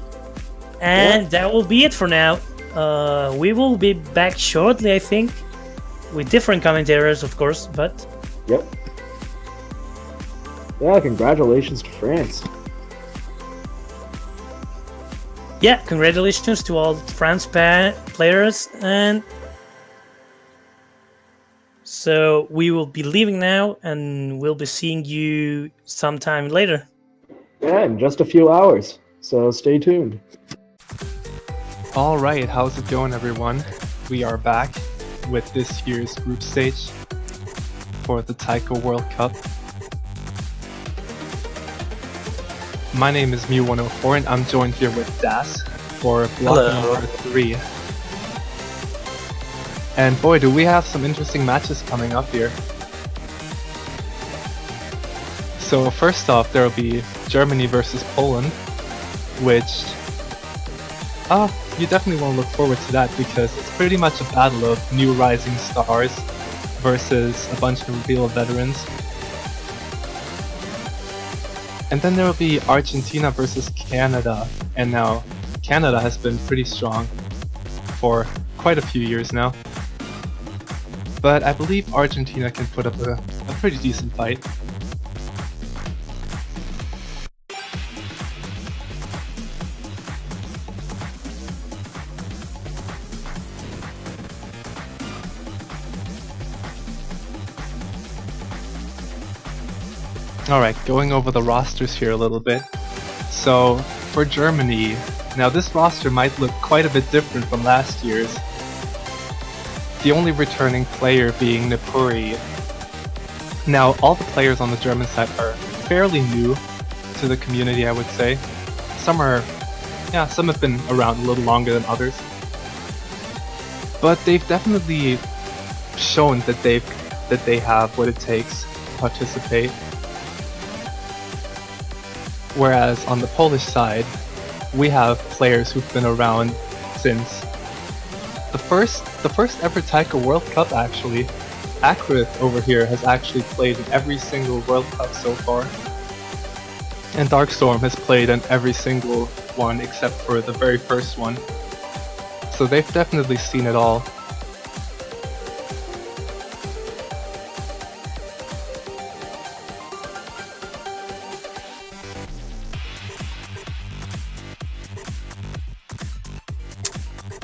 Speaker 4: and that will be it for now. We will be back shortly, I think, with different commentators, of course. But
Speaker 3: Yep. Yeah, congratulations to France.
Speaker 4: yeah, congratulations to all France players, and so we will be leaving now, and we'll be seeing you sometime later.
Speaker 3: Yeah, in just a few hours, so stay tuned.
Speaker 7: Alright, how's it going everyone? We are back with this year's group stage for the Taiko World Cup. My name is Mew104 and I'm joined here with Das for block
Speaker 6: Hello.
Speaker 7: number 3. And boy, do we have some interesting matches coming up here. So first off, there will be Germany versus Poland, which you definitely want to look forward to that because it's pretty much a battle of new rising stars versus a bunch of real veterans. And then there will be Argentina versus Canada, and now Canada has been pretty strong for quite a few years now. But I believe Argentina can put up a pretty decent fight. Alright, going over the rosters here a little bit. So, for Germany, now this roster might look quite a bit different from last year's. The only returning player being Nipuri. Now, all the players on the German side are fairly new to the community, I would say. Some have been around a little longer than others. But they've definitely shown that they have what it takes to participate. Whereas on the Polish side, we have players who've been around since the first ever Taiko World Cup actually. Akrith over here has actually played in every single World Cup so far. And Darkstorm has played in every single one except for the very first one. So they've definitely seen it all.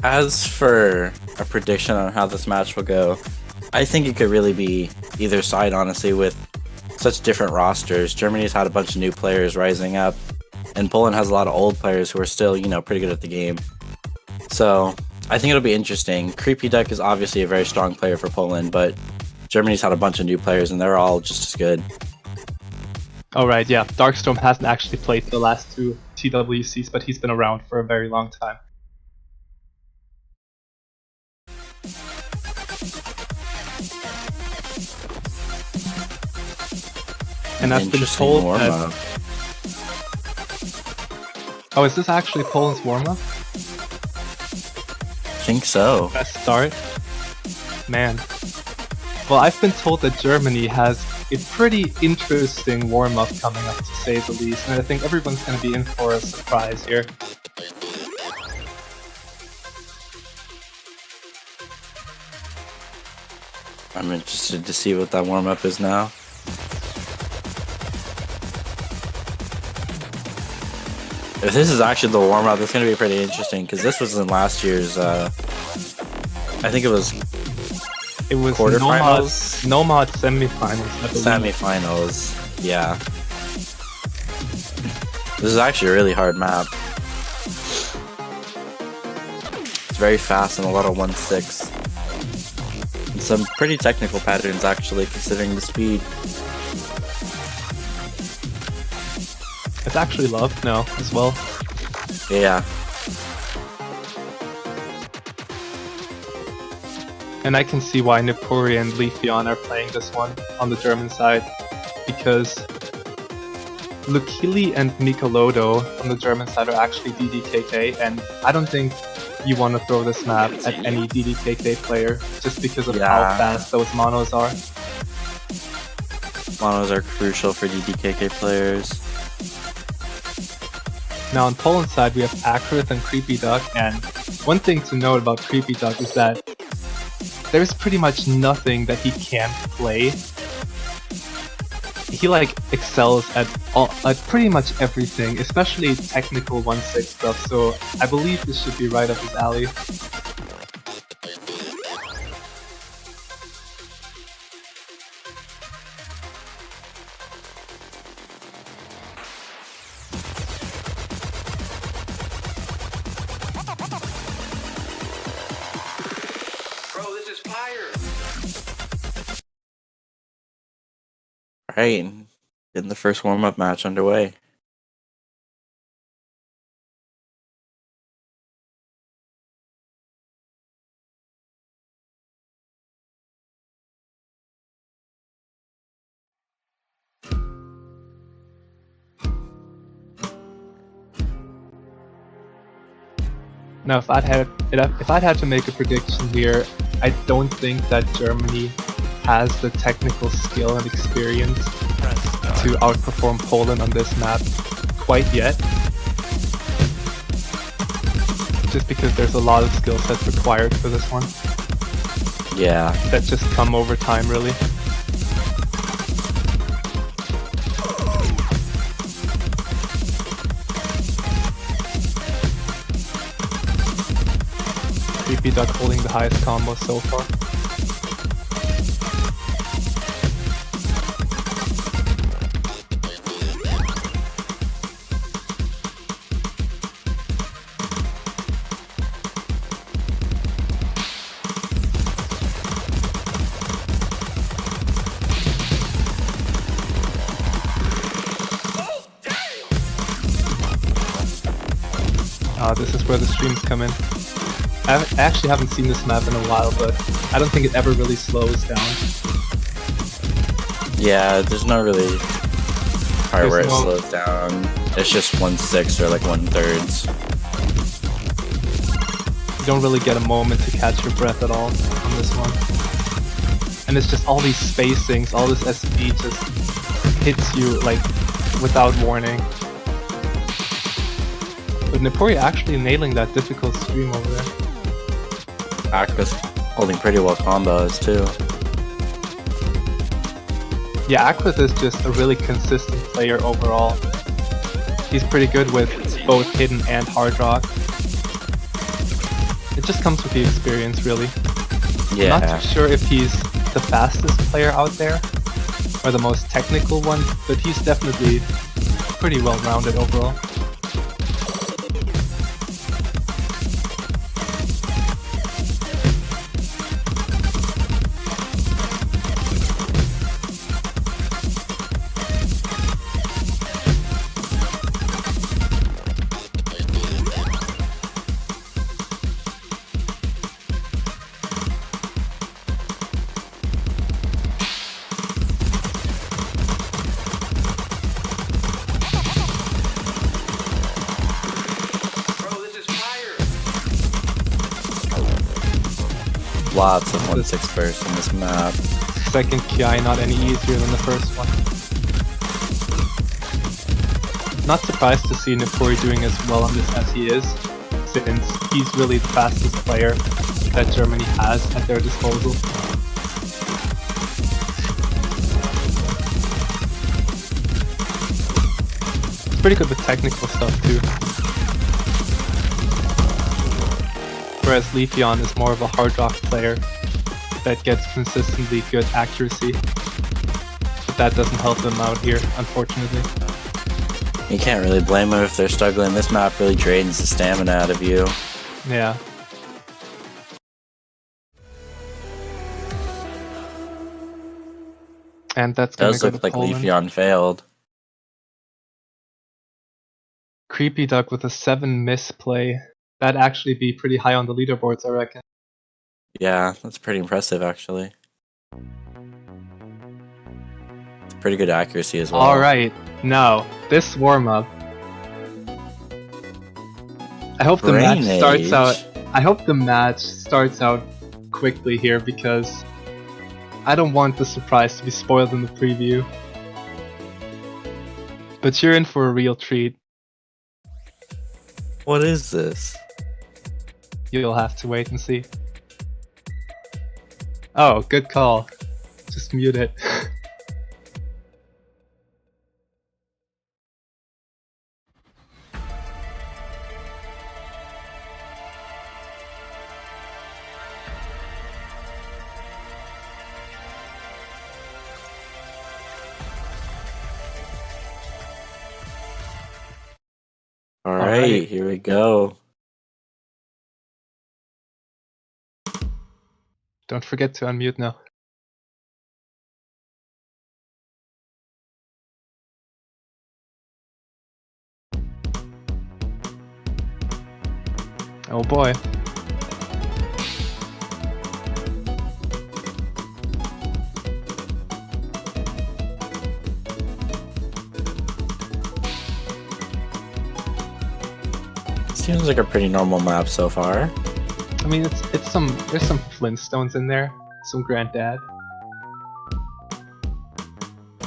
Speaker 6: As for a prediction on how this match will go, I think it could really be either side, honestly, with such different rosters. Germany's had a bunch of new players rising up, and Poland has a lot of old players who are still, pretty good at the game. So, I think it'll be interesting. Creepy Duck is obviously a very strong player for Poland, but Germany's had a bunch of new players, and they're all just as good.
Speaker 7: Alright, yeah, Darkstorm hasn't actually played the last two TWCs, but he's been around for a very long time. And I've been
Speaker 6: Interesting
Speaker 7: told
Speaker 6: warm-up.
Speaker 7: that... Oh, is this actually Poland's warm-up?
Speaker 6: I think so.
Speaker 7: Best start? Man. Well, I've been told that Germany has a pretty interesting warm-up coming up, to say the least, and I think everyone's going to be in for a surprise here.
Speaker 6: I'm interested to see what that warm-up is now. If this is actually the warm-up, it's going to be pretty interesting, because this was in last year's I think it was
Speaker 7: It was
Speaker 6: quarterfinals,
Speaker 7: Nomad semifinals, I believe.
Speaker 6: semifinals. Yeah. This is actually a really hard map. It's very fast and a lot of 1-6. And some pretty technical patterns actually, considering the speed.
Speaker 7: It's actually loved now as well.
Speaker 6: Yeah.
Speaker 7: And I can see why Nipuri and Leafeon are playing this one on the German side, because Lukili and Nicolodo on the German side are actually DDKK, and I don't think you want to throw this map at any DDKK player just because of how fast those monos are.
Speaker 6: Monos are crucial for DDKK players.
Speaker 7: Now on Poland's side we have Akrith and Creepy Duck, and one thing to note about Creepy Duck is that there's pretty much nothing that he can't play. He like excels at pretty much everything, especially technical 1-6 stuff, so I believe this should be right up his alley.
Speaker 6: Alright, getting the first warm-up match underway.
Speaker 7: Now if I'd had to make a prediction here, I don't think that Germany has the technical skill and experience to outperform Poland on this map quite yet. Just because there's a lot of skill sets required for this one.
Speaker 6: Yeah.
Speaker 7: That just come over time, really. Creepy Duck holding the highest combo so far. This is where the streams come in. I actually haven't seen this map in a while, but I don't think it ever really slows down.
Speaker 6: Yeah, there's no really part where it slows down. It's just 1/6 or like 1/3.
Speaker 7: You don't really get a moment to catch your breath at all on this one. And it's just all these spacings, all this SP just hits you like without warning. But Nipuri actually nailing that difficult stream over there.
Speaker 6: Akrith holding pretty well combos too.
Speaker 7: Yeah, Akrith is just a really consistent player overall. He's pretty good with both hidden and hard rock. It just comes with the experience, really.
Speaker 6: Yeah.
Speaker 7: I'm not too sure if he's the fastest player out there or the most technical one, but he's definitely pretty well rounded overall.
Speaker 6: Lots of 1/6 bursts on this map.
Speaker 7: Second Ki not any easier than the first one. Not surprised to see Nipuri doing as well on this as he is, since he's really the fastest player that Germany has at their disposal. He's pretty good with technical stuff too. whereas Leafeon is more of a hard rock player that gets consistently good accuracy. But that doesn't help them out here, unfortunately.
Speaker 6: You can't really blame them if they're struggling. This map really drains the stamina out of you.
Speaker 7: Yeah. And that's gonna
Speaker 6: Does
Speaker 7: go
Speaker 6: look
Speaker 7: to
Speaker 6: like
Speaker 7: Poland.
Speaker 6: Leafeon failed.
Speaker 7: Creepy Duck with a 7 misplay. That'd actually be pretty high on the leaderboards, I reckon.
Speaker 6: Yeah, that's pretty impressive actually. It's pretty good accuracy as well.
Speaker 7: Alright, now, this warm-up. I hope the match starts out. I hope the match starts out quickly here because I don't want the surprise to be spoiled in the preview. But you're in for a real treat.
Speaker 6: What is this?
Speaker 7: You'll have to wait and see. Oh, good call. Just mute it.
Speaker 6: Alright, here we go.
Speaker 7: Don't forget to unmute now. Oh boy.
Speaker 6: Seems like a pretty normal map so far.
Speaker 7: I mean, there's some Flintstones in there, some Granddad.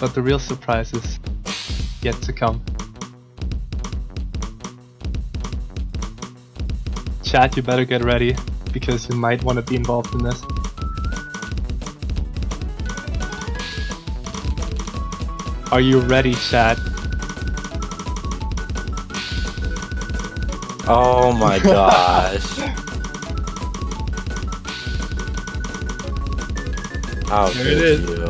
Speaker 7: But the real surprise is yet to come. Chat, you better get ready, because you might want to be involved in this. Are you ready, chat?
Speaker 6: Oh my gosh. How
Speaker 7: There
Speaker 6: could
Speaker 7: it is.
Speaker 6: you?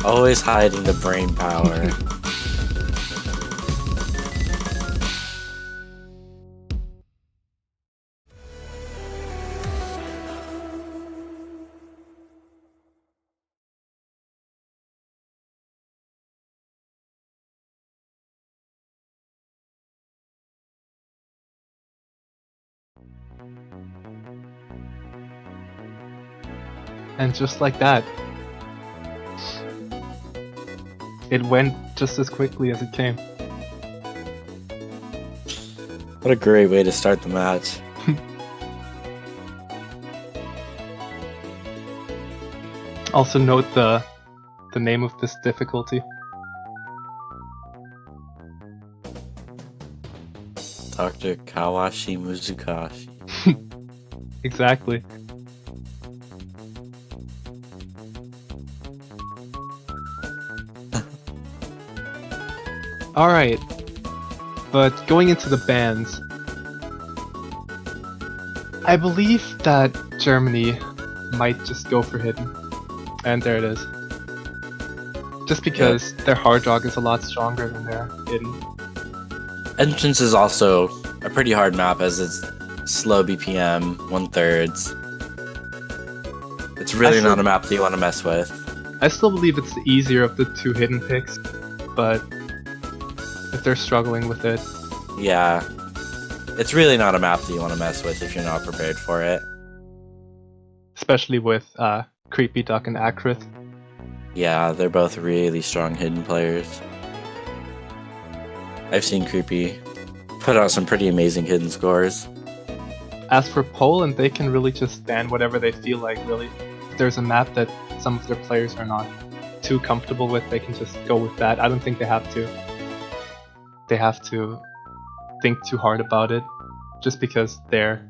Speaker 6: Always hiding the brain power.
Speaker 7: And just like that, it went just as quickly as it came.
Speaker 6: What a great way to start the match.
Speaker 7: Also note the name of this difficulty.
Speaker 6: Dr. Kawashi Muzukashi.
Speaker 7: Exactly. Alright, but going into the bands, I believe that Germany might just go for hidden. And there it is. Just because their hard dog is a lot stronger than their hidden.
Speaker 6: Entrance is also a pretty hard map as it's slow BPM, 1/3. It's really not a map that you want to mess with.
Speaker 7: I still believe it's the easier of the two hidden picks, but if they're struggling with it,
Speaker 6: Yeah. It's really not a map that you want to mess with if you're not prepared for it.
Speaker 7: especially with Creepy Duck and Akrith.
Speaker 6: Yeah, they're both really strong hidden players. I've seen Creepy put out some pretty amazing hidden scores.
Speaker 7: As for Poland, they can really just stand whatever they feel like, really. If there's a map that some of their players are not too comfortable with, they can just go with that. I don't think they have to. They have to think too hard about it, just because they're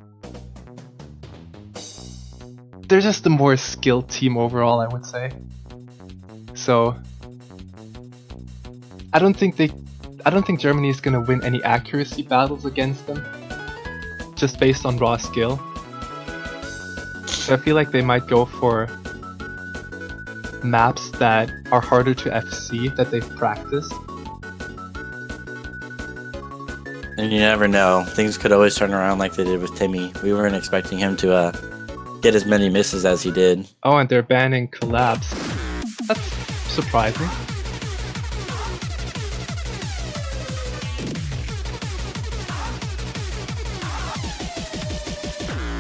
Speaker 7: they're just a more skilled team overall, I would say. So I don't think Germany is gonna win any accuracy battles against them, just based on raw skill. So I feel like they might go for maps that are harder to FC that they've practiced.
Speaker 6: And you never know. Things could always turn around like they did with Timmy. We weren't expecting him to get as many misses as he did.
Speaker 7: Oh, and they're banning collabs. That's surprising.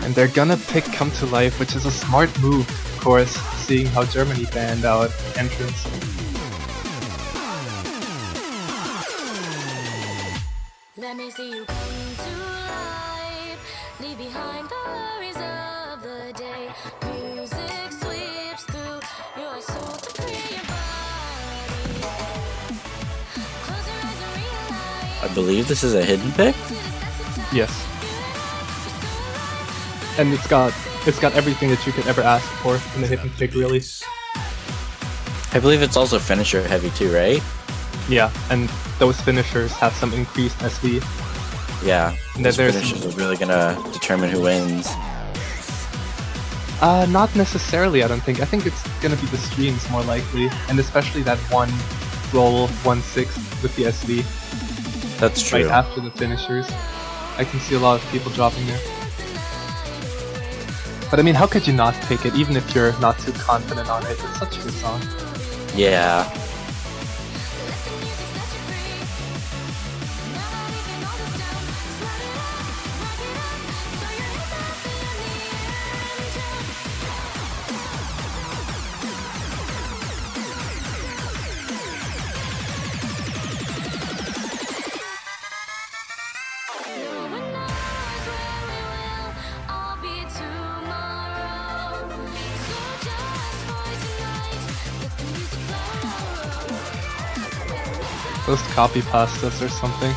Speaker 7: And they're gonna pick Come to Life, which is a smart move, of course, seeing how Germany banned out Entrance.
Speaker 8: Let me see you come to life. Leave behind the worries of the day. Music sweeps through your soul to free your body. Close your eyes and realize.
Speaker 6: I believe this is a hidden pick?
Speaker 7: Yes. And it's got everything that you could ever ask for in a hidden pick, really.
Speaker 6: I believe it's also finisher heavy too, right?
Speaker 7: Yeah, and those finishers have some increased SV.
Speaker 6: Yeah,
Speaker 7: And
Speaker 6: those
Speaker 7: there's-
Speaker 6: finishers are really gonna determine who wins.
Speaker 7: Not necessarily, I don't think. I think it's gonna be the streams more likely, and especially that one roll 1/6 with the SV
Speaker 6: That's true.
Speaker 7: right after the finishers. I can see a lot of people dropping there. But I mean, how could you not pick it, even if you're not too confident on it? It's such a good song.
Speaker 6: Yeah.
Speaker 7: Those copy pastas or something.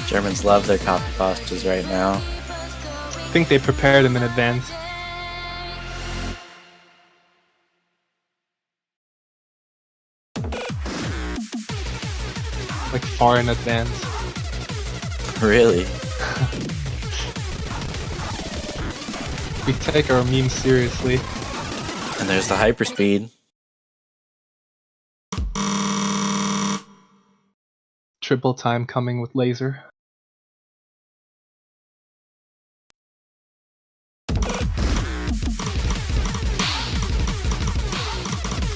Speaker 6: Germans love their copy pastas right now.
Speaker 7: I think they prepared them in advance. Like far in advance.
Speaker 6: Really?
Speaker 7: We take our memes seriously.
Speaker 6: And there's the hyperspeed.
Speaker 7: Triple time coming with laser.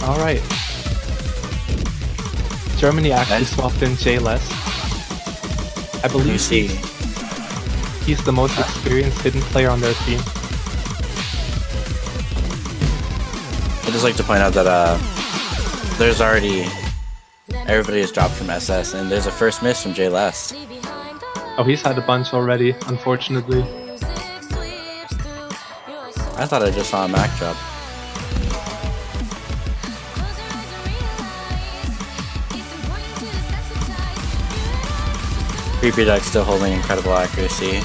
Speaker 7: Alright. Germany actually
Speaker 6: Nice.
Speaker 7: swapped in JLess. I
Speaker 6: You
Speaker 7: believe
Speaker 6: see,
Speaker 7: he's the most experienced hidden player on their team.
Speaker 6: I'd just like to point out that there's already everybody has dropped from SS, and there's a first miss from JLess.
Speaker 7: Oh, he's had a bunch already, unfortunately.
Speaker 6: I thought I just saw a Mac drop. Creepy Duck still holding incredible accuracy. And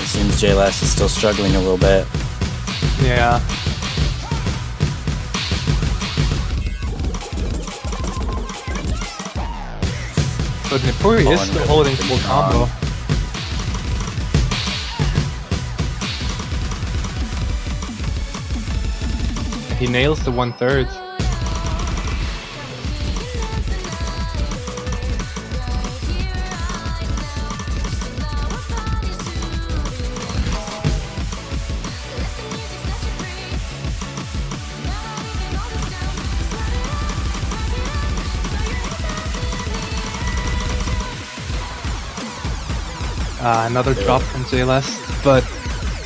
Speaker 6: it seems JLess is still struggling a little bit.
Speaker 7: Yeah. But Nipuri is still holding full combo. He nails the 1/3. Another drop from JLS, but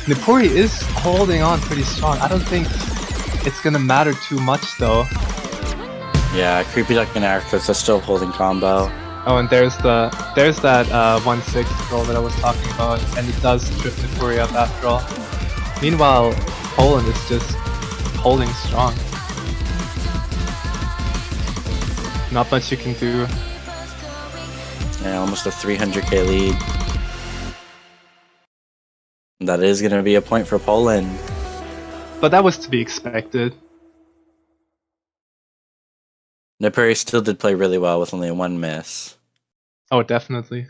Speaker 7: Nipuri is holding on pretty strong. I don't think it's gonna matter too much though.
Speaker 6: Yeah, Creepy Duck and Arctos are still holding combo.
Speaker 7: Oh, and there's that 1/6 roll that I was talking about, and it does trip Nipuri up after all. Meanwhile, Poland is just holding strong. Not much you can do.
Speaker 6: Yeah, almost a 300k lead. That is going to be a point for Poland.
Speaker 7: But that was to be expected.
Speaker 6: Nipuri still did play really well with only one miss.
Speaker 7: Oh, definitely.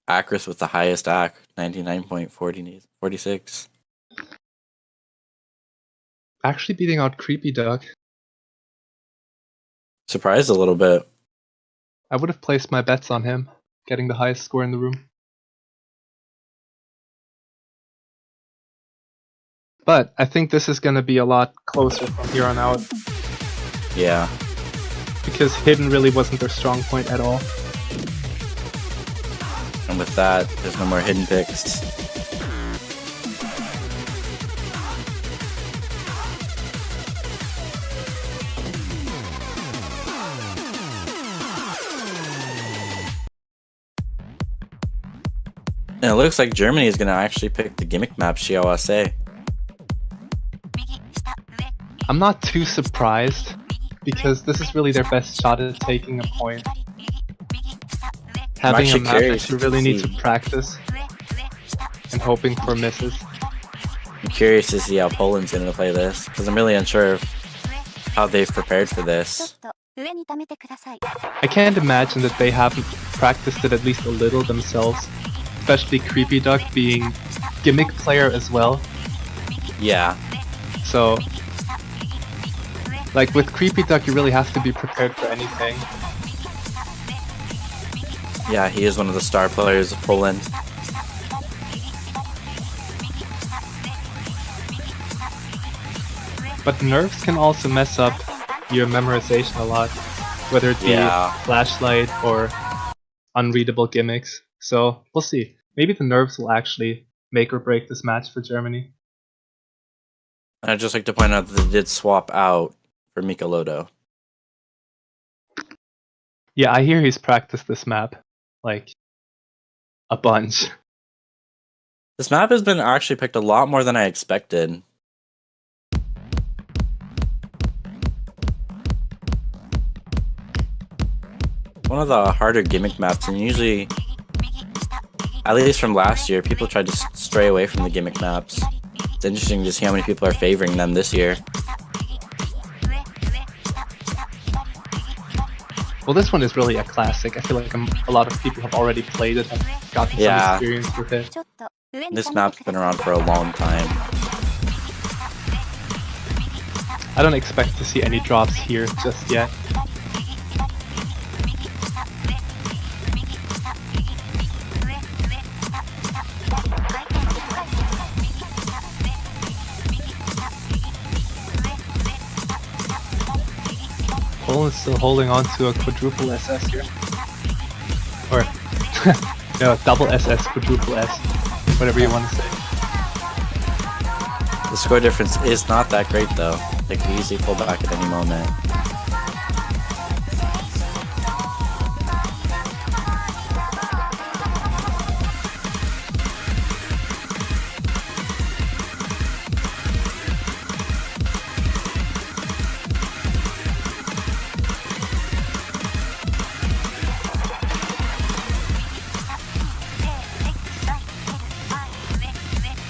Speaker 6: Acris with the highest AC, 99.46.
Speaker 7: Actually beating out Creepy Duck.
Speaker 6: Surprised a little bit.
Speaker 7: I would have placed my bets on him, getting the highest score in the room. But I think this is going to be a lot closer from here on out,
Speaker 6: Yeah.
Speaker 7: because hidden really wasn't their strong point at all.
Speaker 6: And with that, there's no more hidden picks. And it looks like Germany is going to actually pick the gimmick map Shiawase.
Speaker 7: I'm not too surprised, because this is really their best shot at taking a point. Having a
Speaker 6: actually
Speaker 7: map that
Speaker 6: curious
Speaker 7: you really
Speaker 6: to
Speaker 7: need to
Speaker 6: see.
Speaker 7: practice, and hoping for misses.
Speaker 6: I'm curious to see how Poland's going to play this, because I'm really unsure of how they've prepared for this.
Speaker 7: I can't imagine that they haven't practiced it at least a little themselves, especially Creepy Duck being gimmick player as well.
Speaker 6: Yeah.
Speaker 7: So, like with Creepy Duck, you really have to be prepared for anything.
Speaker 6: Yeah, he is one of the star players of Poland.
Speaker 7: But nerfs can also mess up your memorization a lot, whether it be
Speaker 6: Yeah.
Speaker 7: flashlight or unreadable gimmicks. So we'll see. Maybe the nerfs will actually make or break this match for Germany.
Speaker 6: And I'd just like to point out that they did swap out for Michelotto.
Speaker 7: Yeah, I hear he's practiced this map, like, a bunch.
Speaker 6: This map has been actually picked a lot more than I expected. One of the harder gimmick maps, and usually, at least from last year, people tried to stray away from the gimmick maps. It's interesting to see how many people are favoring them this year.
Speaker 7: Well, this one is really a classic. I feel like a lot of people have already played it, have gotten some
Speaker 6: Yeah.
Speaker 7: experience with it.
Speaker 6: This map's been around for a long time.
Speaker 7: I don't expect to see any drops here just yet. Poland's still holding on to a quadruple SS here. Or, no, double SS, quadruple S. Whatever you want to say.
Speaker 6: The score difference is not that great though. They could easily pull back at any moment.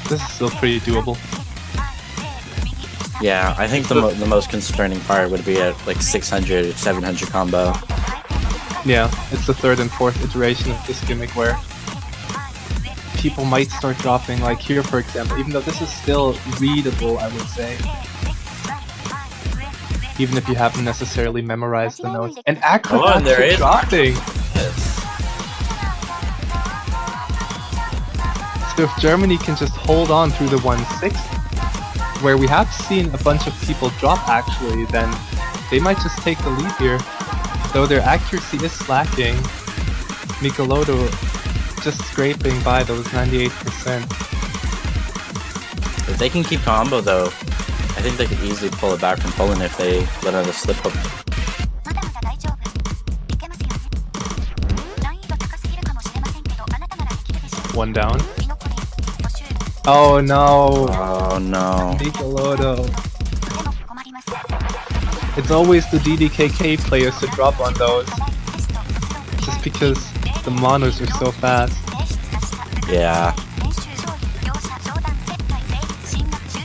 Speaker 7: This is still pretty doable.
Speaker 6: Yeah, I think the most concerning part would be at like 600, 700 combo.
Speaker 7: Yeah, it's the third and fourth iteration of this gimmick where people might start dropping, like here for example, even though this is still readable, I would say. Even if you haven't necessarily memorized the notes. And acrobats
Speaker 6: and there
Speaker 7: are
Speaker 6: is
Speaker 7: dropping! So if Germany can just hold on through the 1-6, where we have seen a bunch of people drop actually, then they might just take the lead here. Though their accuracy is slacking, Michelotto just scraping by those 98%.
Speaker 6: If they can keep combo though, I think they could easily pull it back from Poland if they let out a slip hook.
Speaker 7: One down. Oh no!
Speaker 6: Oh no.
Speaker 7: Michelotto. It's always the DDKK players to drop on those. Just because the monos are so fast.
Speaker 6: Yeah.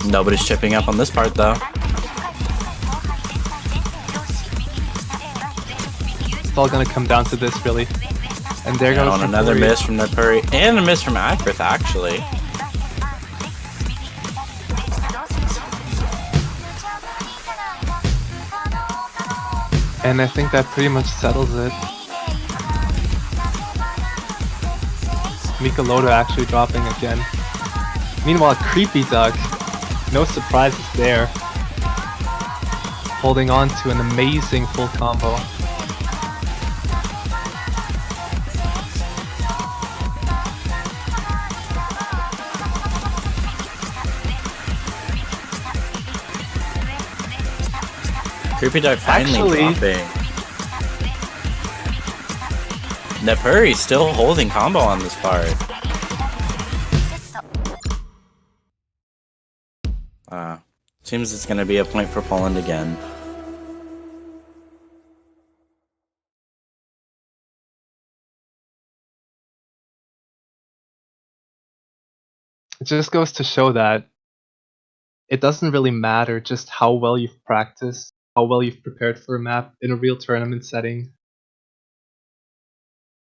Speaker 6: Nobody's chipping up on this part though.
Speaker 7: It's all gonna come down to this really. And there
Speaker 6: And
Speaker 7: goes
Speaker 6: on another
Speaker 7: Natori.
Speaker 6: miss from Nepuri, and a miss from Akrith actually.
Speaker 7: And I think that pretty much settles it. Michelotto actually dropping again. Meanwhile, Creepy Duck, no surprises there. Holding on to an amazing full combo.
Speaker 6: Creepy Duck finally
Speaker 7: Actually-
Speaker 6: dropping. Nepuri's still holding combo on this part. Seems it's gonna be a point for Poland again.
Speaker 7: It just goes to show that it doesn't really matter just how well you've practiced, how well you've prepared for a map in a real tournament setting.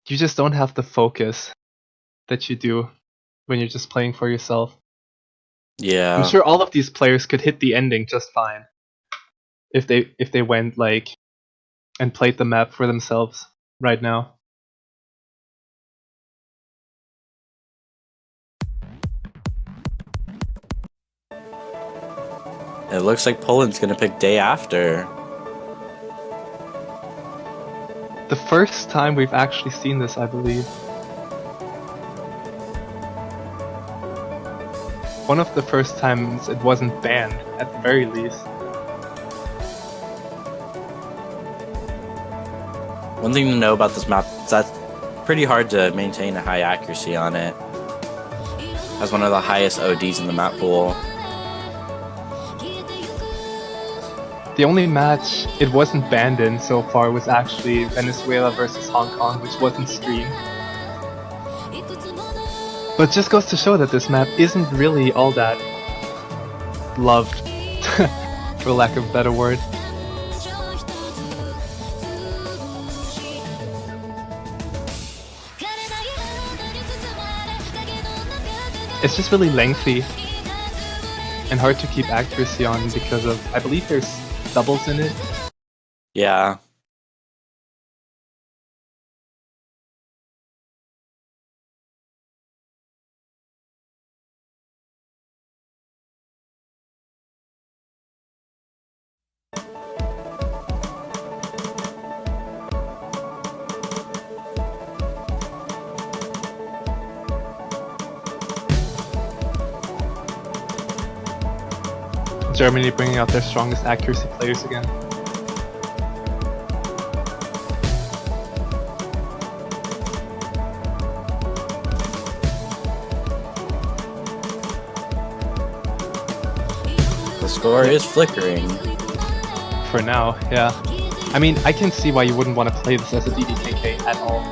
Speaker 7: You just don't have the focus that you do when you're just playing for yourself.
Speaker 6: Yeah.
Speaker 7: I'm sure all of these players could hit the ending just fine if they went like and played the map for themselves right now.
Speaker 6: It looks like Poland's gonna pick day after.
Speaker 7: The first time we've actually seen this, I believe. One of the first times it wasn't banned, at the very least.
Speaker 6: One thing to know about this map is that it's pretty hard to maintain a high accuracy on it. Has one of the highest ODs in the map pool.
Speaker 7: The only match it wasn't banned in so far was actually Venezuela versus Hong Kong, which wasn't streamed. But it just goes to show that this map isn't really all that loved, for lack of a better word. It's just really lengthy and hard to keep accuracy on because of, I believe there's doubles in it.
Speaker 6: Yeah.
Speaker 7: Germany bringing out their strongest accuracy players again.
Speaker 6: The score is flickering.
Speaker 7: For now, yeah. I mean, I can see why you wouldn't want to play this as a DDKK at all.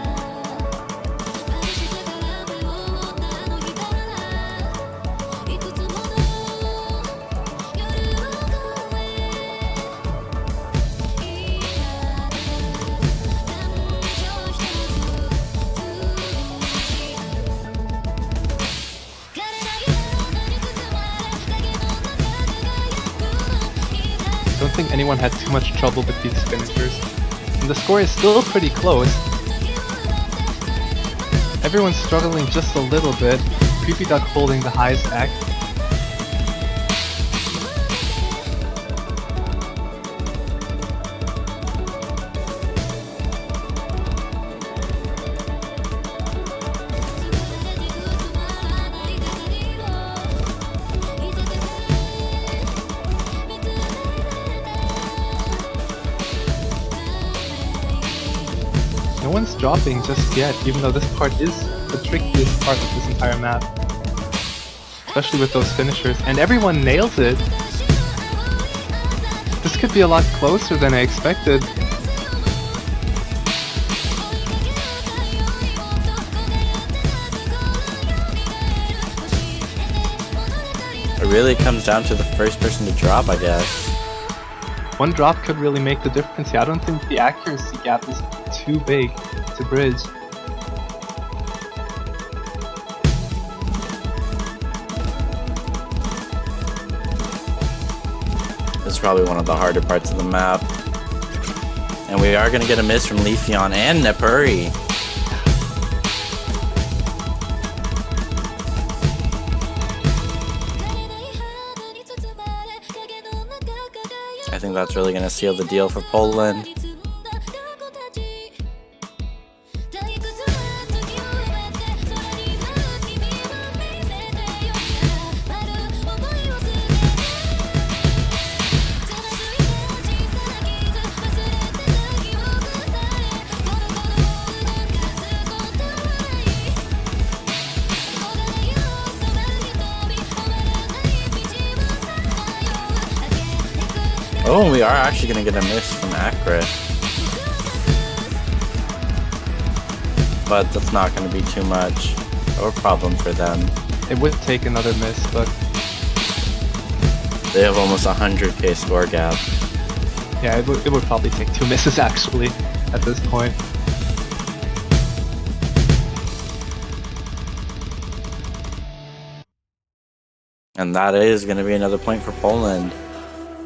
Speaker 7: I don't think anyone had too much trouble with these finishers. And the score is still pretty close. Everyone's struggling just a little bit. Creepy Duck holding the highest act. No one's dropping just yet, even though this part is the trickiest part of this entire map. Especially with those finishers, and everyone nails it! This could be a lot closer than I expected.
Speaker 6: It really comes down to the first person to drop, I guess.
Speaker 7: One drop could really make the difference here. I don't think the accuracy gap is too big to bridge.
Speaker 6: This is probably one of the harder parts of the map. And we are going to get a miss from Leafeon and Nepuri. I think that's really going to seal the deal for Poland. Oh, we are actually going to get a miss from Accurate. But that's not going to be too much of a problem for them.
Speaker 7: It would take another miss, but
Speaker 6: they have almost 100k score gap.
Speaker 7: Yeah, it would probably take 2 misses actually at this point.
Speaker 6: And that is going to be another point for Poland.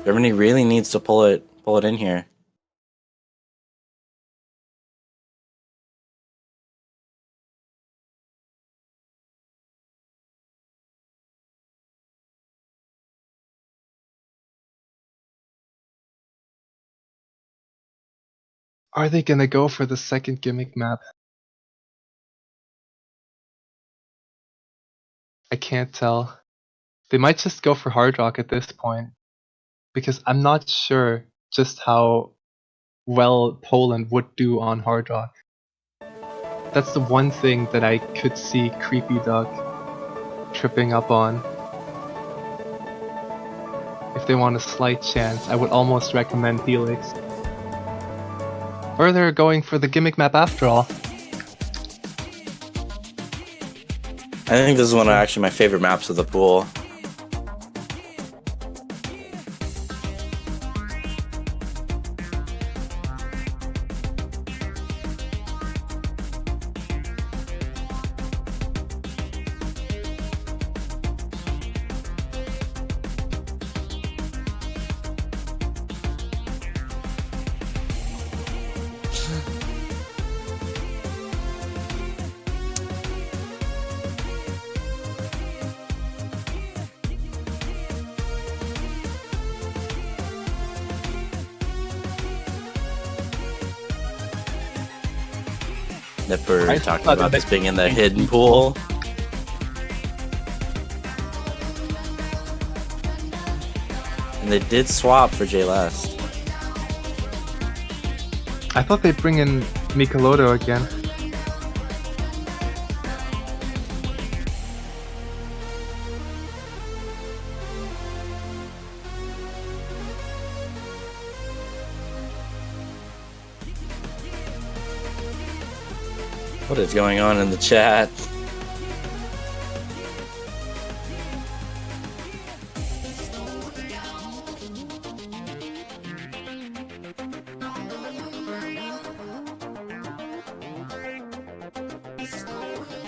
Speaker 6: Germany really needs to pull it in here.
Speaker 7: Are they gonna go for the second gimmick map? I can't tell. They might just go for Hard Rock at this point, because I'm not sure just how well Poland would do on Hard Rock. That's the one thing that I could see Creepy Duck tripping up on. If they want a slight chance, I would almost recommend Helix. Or they're going for the gimmick map after all.
Speaker 6: I think this is one of actually my favorite maps of the pool. Nipper talking about this being in the hidden pool. And they did swap for J-Last.
Speaker 7: I thought they'd bring in Michelotto again.
Speaker 6: What is going on in the chat?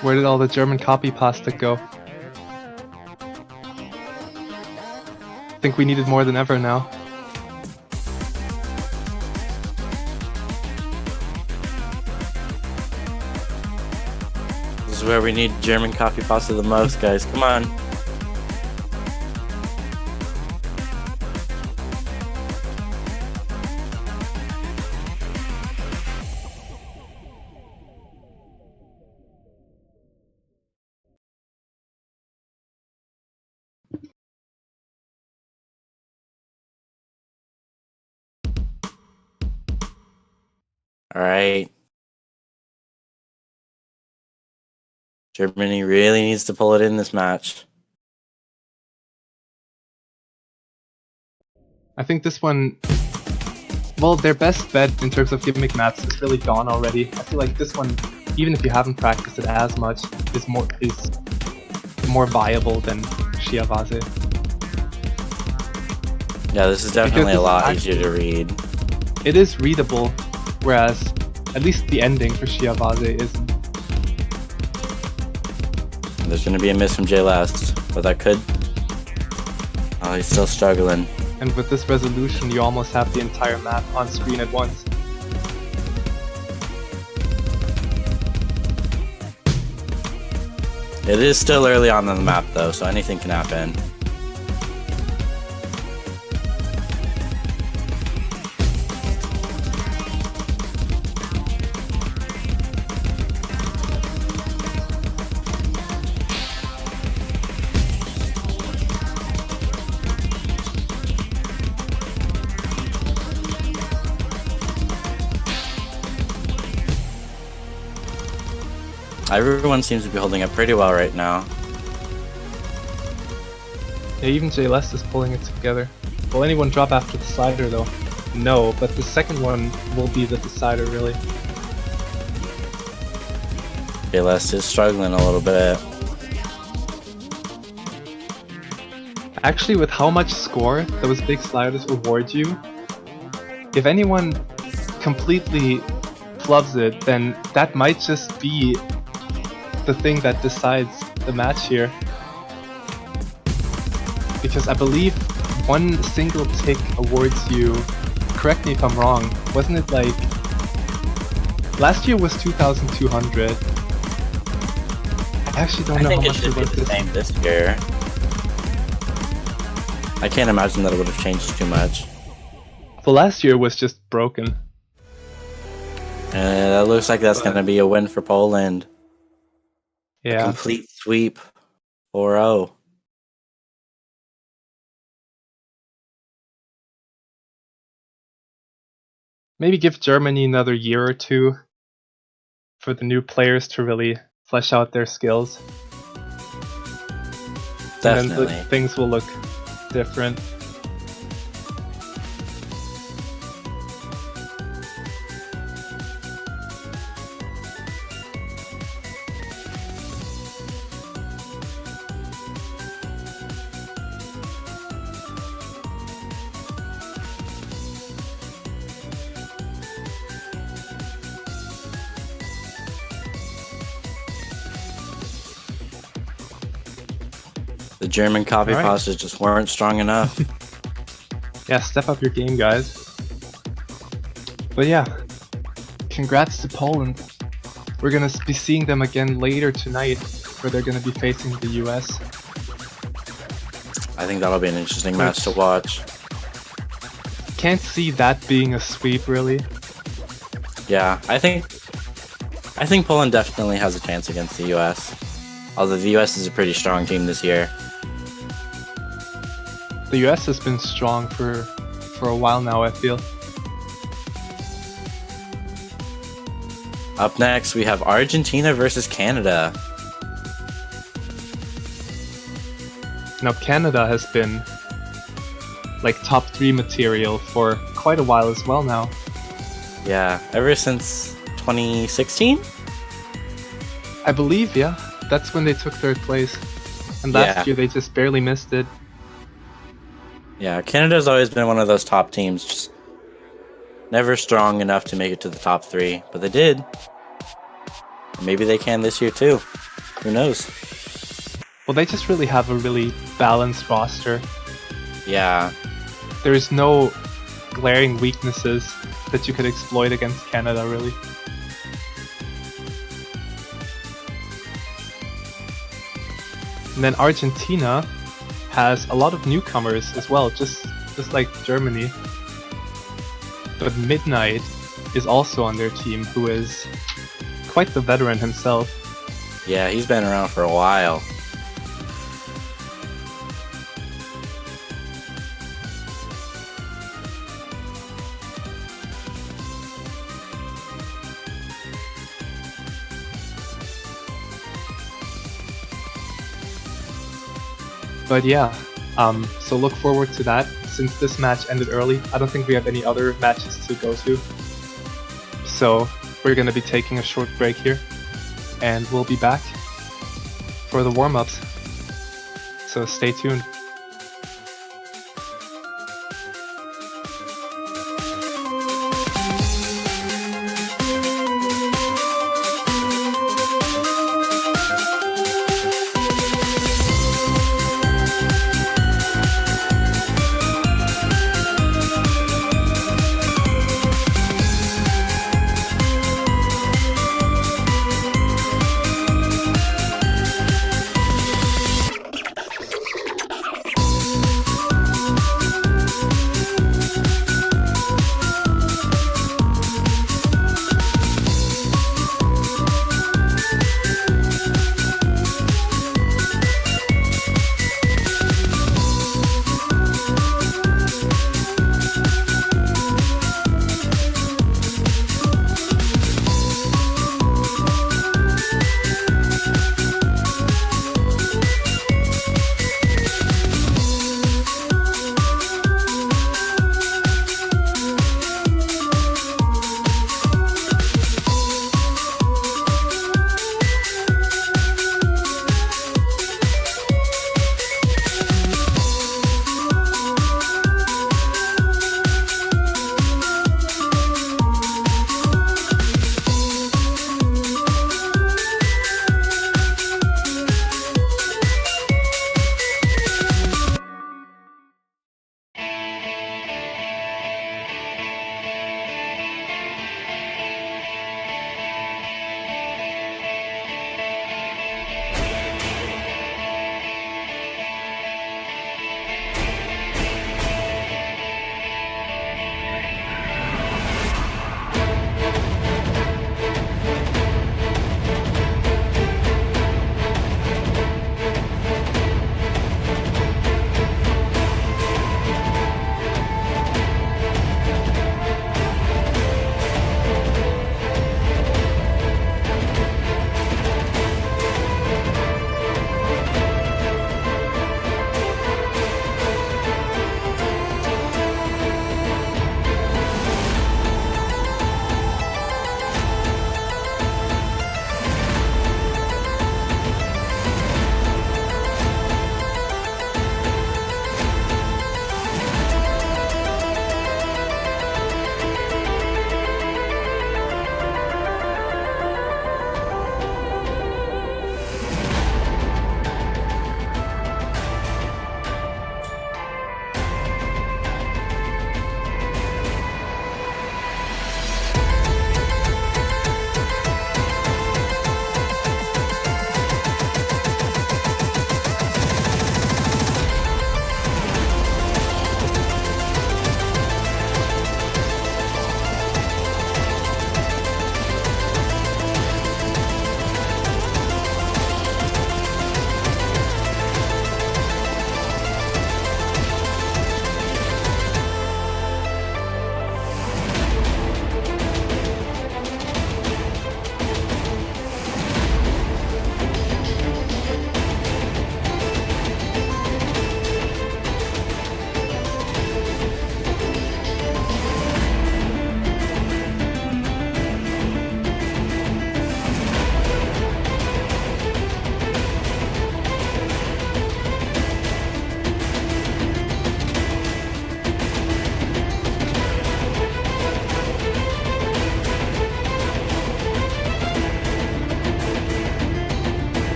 Speaker 7: Where did all the German copy pasta go? I think we need it more than ever now.
Speaker 6: This is where we need German copy pasta the most, guys. Come on. All right. Germany really needs to pull it in this match.
Speaker 7: I think this one Well, their best bet in terms of gimmick maps is really gone already. I feel like this one, even if you haven't practiced it as much, is more viable than Shiawase.
Speaker 6: Yeah, this is definitely
Speaker 7: Because
Speaker 6: a lot
Speaker 7: this is
Speaker 6: easier to read.
Speaker 7: It is readable, whereas at least the ending for Shiawase isn't.
Speaker 6: There's gonna be a miss from JLast, but that could... Oh, he's still struggling.
Speaker 7: And with this resolution, you almost have the entire map on screen at once.
Speaker 6: It is still early on the map though, so anything can happen. Everyone seems to be holding up pretty well right now.
Speaker 7: Yeah, even JLS is pulling it together. Will anyone drop after the slider though? No, but the second one will be the decider really.
Speaker 6: JLS is struggling a little bit.
Speaker 7: Actually, with how much score those big sliders award you, if anyone completely flubs it, then that might just be the thing that decides the match here. Because I believe one single tick awards you, correct me if I'm wrong, wasn't it like... Last year was 2,200. I actually don't know how much it was
Speaker 6: the same this year. I can't imagine that it would have changed too much.
Speaker 7: The last year was just broken.
Speaker 6: That looks like that's gonna be a win for Poland.
Speaker 7: Yeah.
Speaker 6: Complete sweep. 4-0.
Speaker 7: Maybe give Germany another year or two for the new players to really flesh out their skills.
Speaker 6: Definitely.
Speaker 7: And then things will look different.
Speaker 6: The German copy
Speaker 7: Alright.
Speaker 6: pastas just weren't strong enough.
Speaker 7: Yeah, step up your game, guys. But yeah, congrats to Poland. We're gonna be seeing them again later tonight, where they're gonna be facing the US.
Speaker 6: I think that'll be an interesting match to watch.
Speaker 7: Can't see that being a sweep, really.
Speaker 6: Yeah, I think Poland definitely has a chance against the US. Although the US is a pretty strong team this year.
Speaker 7: The US has been strong for a while now, I feel.
Speaker 6: Up next, we have Argentina versus Canada.
Speaker 7: Now, Canada has been like top 3 material for quite a while as well now.
Speaker 6: Yeah, ever since 2016?
Speaker 7: I believe, yeah. That's when they took 3rd place. And last year they just barely missed it.
Speaker 6: Yeah, Canada's always been one of those top teams, just never strong enough to make it to the top 3, but they did. Maybe they can this year too. Who knows?
Speaker 7: Well, they just really have a really balanced roster.
Speaker 6: Yeah.
Speaker 7: There's no glaring weaknesses that you could exploit against Canada, really. And then Argentina has a lot of newcomers as well, just like Germany. But Midnight is also on their team, who is quite the veteran himself.
Speaker 6: Yeah, he's been around for a while.
Speaker 7: But yeah, so look forward to that. since this match ended early, I don't think we have any other matches to go to. So we're going to be taking a short break here, and we'll be back for the warm-ups. So stay tuned.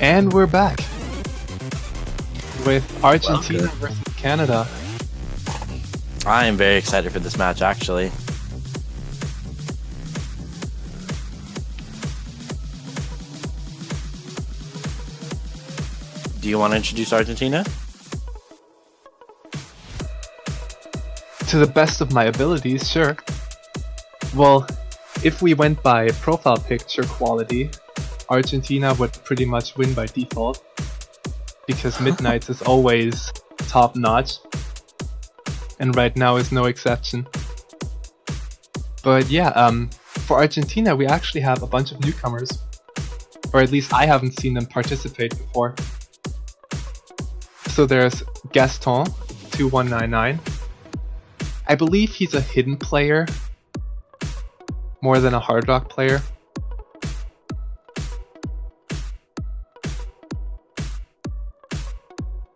Speaker 7: And we're back with Argentina
Speaker 6: Welcome.
Speaker 7: versus Canada.
Speaker 6: I am very excited for this match, actually. Do you want to introduce Argentina?
Speaker 7: To the best of my abilities, sure. Well, if we went by profile picture quality, Argentina would pretty much win by default. Because Midnight's is always top notch. And right now is no exception. But yeah, for Argentina we actually have a bunch of newcomers. Or at least I haven't seen them participate before. So there's Gaston, 2199. I believe he's a hidden player more than a hard rock player.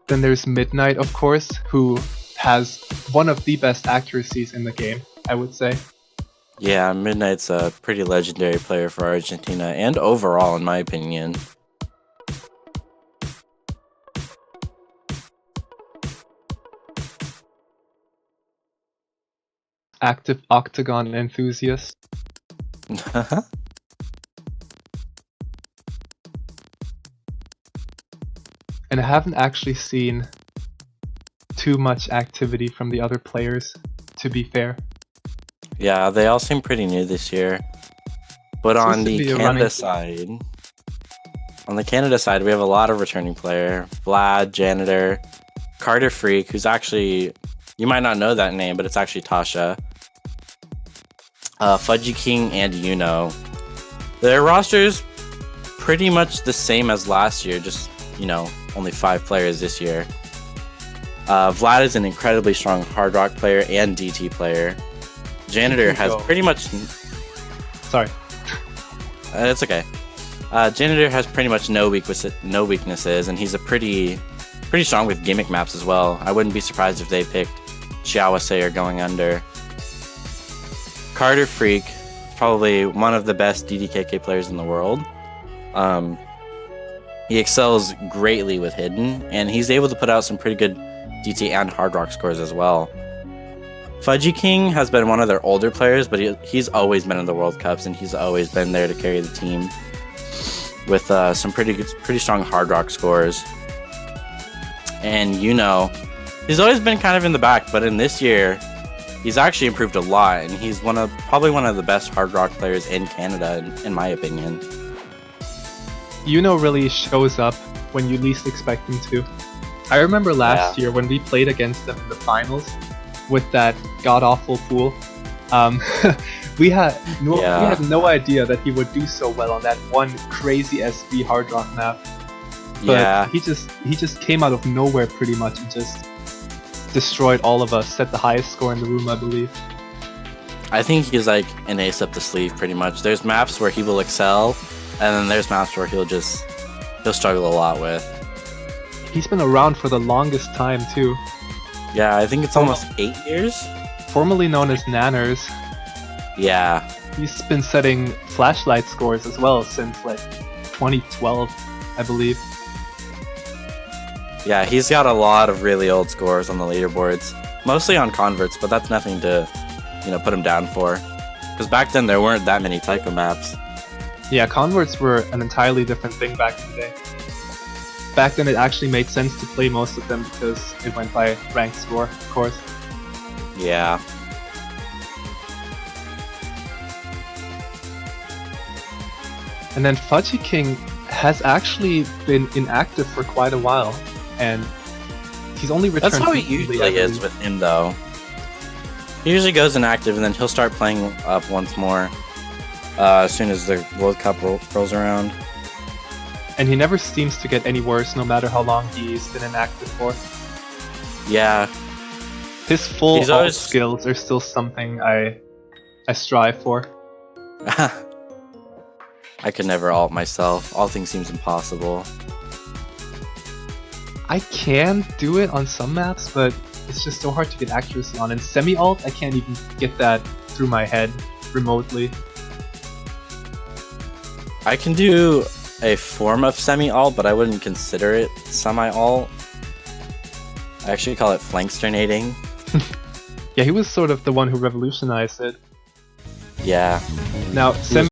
Speaker 7: Then there's Midnight, of course, who has one of the best accuracies in the game, I would say.
Speaker 6: Yeah, Midnight's a pretty legendary player for Argentina, and overall, in my opinion.
Speaker 7: Active Octagon enthusiast. And I haven't actually seen too much activity from the other players, to be fair.
Speaker 6: Yeah, they all seem pretty new this year. But
Speaker 7: Seems
Speaker 6: on
Speaker 7: to
Speaker 6: the
Speaker 7: be a
Speaker 6: Canada side, we have a lot of returning player. Vlad, Janitor, Carter Freak, who's actually, you might not know that name, but it's actually Tasha. Fudgy King and Yuno. Their roster's pretty much the same as last year, just, you know, only 5 players this year. Vlad is an incredibly strong hard rock player and DT player. Janitor has pretty much...
Speaker 7: Sorry.
Speaker 6: It's okay. Janitor has pretty much no weaknesses, and he's a pretty strong with gimmick maps as well. I wouldn't be surprised if they picked Xiaowase or Going Under. Carter Freak is probably one of the best DDKK players in the world. He excels greatly with Hidden, and he's able to put out some pretty good DT and hard rock scores as well. Fudgy King has been one of their older players, but he's always been in the World Cups, and he's always been there to carry the team with some pretty strong hard rock scores. And you know, he's always been kind of in the back, but in this year, he's actually improved a lot, and he's probably one of the best hard rock players in Canada, in my opinion.
Speaker 7: Yuno really shows up when you least expect him to. I remember last year when we played against them in the finals with that god-awful pool. We had no idea that he would do so well on that one crazy SV hard rock map. But he just came out of nowhere pretty much and just destroyed all of us, set the highest score in the room, I believe.
Speaker 6: I think he's like an ace up the sleeve pretty much. There's maps where he will excel, and then there's maps where he'll struggle a lot with.
Speaker 7: He's been around for the longest time too.
Speaker 6: Yeah, I think it's almost 8 years.
Speaker 7: Formerly known as Nanners.
Speaker 6: Yeah.
Speaker 7: He's been setting flashlight scores as well since like 2012, I believe.
Speaker 6: Yeah, he's got a lot of really old scores on the leaderboards. Mostly on converts, but that's nothing to, put him down for. Because back then there weren't that many taiko maps.
Speaker 7: Yeah, converts were an entirely different thing back in the day. Back then it actually made sense to play most of them because it went by ranked score, of course.
Speaker 6: Yeah.
Speaker 7: And then Fudgy King has actually been inactive for quite a while, and he's only returned.
Speaker 6: That's how he usually is with him, though. He usually goes inactive, and then he'll start playing up once more as soon as the World Cup rolls around.
Speaker 7: And he never seems to get any worse, no matter how long he's been inactive for.
Speaker 6: Yeah.
Speaker 7: His full ult skills are still something I strive for.
Speaker 6: I could never ult myself. Alting seems impossible.
Speaker 7: I can do it on some maps, but it's just so hard to get accuracy on. And semi-ult, I can't even get that through my head remotely.
Speaker 6: I can do a form of semi-alt, but I wouldn't consider it semi-alt. I actually call it flanksternating.
Speaker 7: Yeah, he was sort of the one who revolutionized it.
Speaker 6: Yeah.
Speaker 7: Now,
Speaker 6: was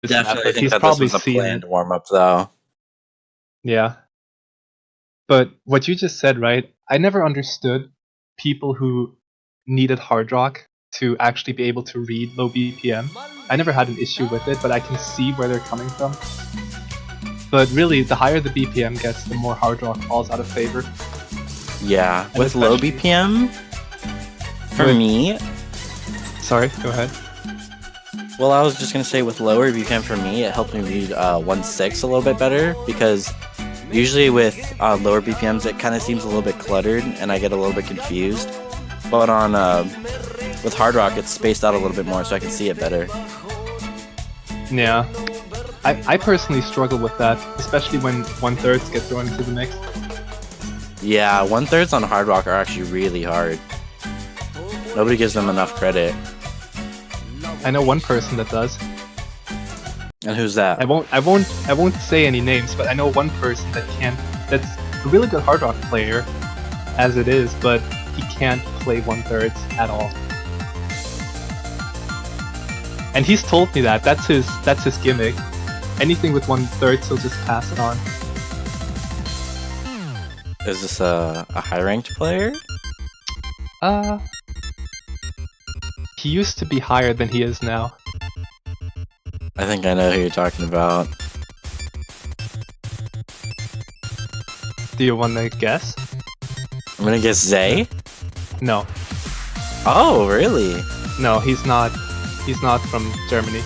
Speaker 7: this map,
Speaker 6: Definitely
Speaker 7: but
Speaker 6: think
Speaker 7: he's
Speaker 6: that this
Speaker 7: probably
Speaker 6: was a
Speaker 7: seen it.
Speaker 6: planned warm up, though.
Speaker 7: Yeah. But what you just said, right? I never understood people who needed hard rock to actually be able to read low BPM. I never had an issue with it, but I can see where they're coming from. But really, the higher the BPM gets, the more hard rock falls out of favor.
Speaker 6: Yeah,
Speaker 7: And
Speaker 6: with low
Speaker 7: especially-
Speaker 6: BPM, for
Speaker 7: With-
Speaker 6: me,
Speaker 7: Sorry, go ahead.
Speaker 6: well, I was just gonna say with lower BPM for me, it helped me read 1/6 a little bit better because usually with lower BPMs, it kind of seems a little bit cluttered and I get a little bit confused. But on with hard rock, it's spaced out a little bit more, so I can see it better.
Speaker 7: Yeah. I personally struggle with that, especially when 1/3 get thrown into the mix.
Speaker 6: Yeah, 1/3 on hard rock are actually really hard. Nobody gives them enough credit.
Speaker 7: I know one person that does.
Speaker 6: And who's that?
Speaker 7: I won't say any names, but I know one person that's a really good hard rock player as it is, but he can't play 1/3 at all. And he's told me that's his gimmick. Anything with 1/3, he'll just pass it on.
Speaker 6: Is this a high ranked player?
Speaker 7: He used to be higher than he is now.
Speaker 6: I think I know who you're talking about.
Speaker 7: Do you want to guess?
Speaker 6: I'm gonna guess Zay.
Speaker 7: No,
Speaker 6: Oh, really?
Speaker 7: no, he's not. He's not from Germany.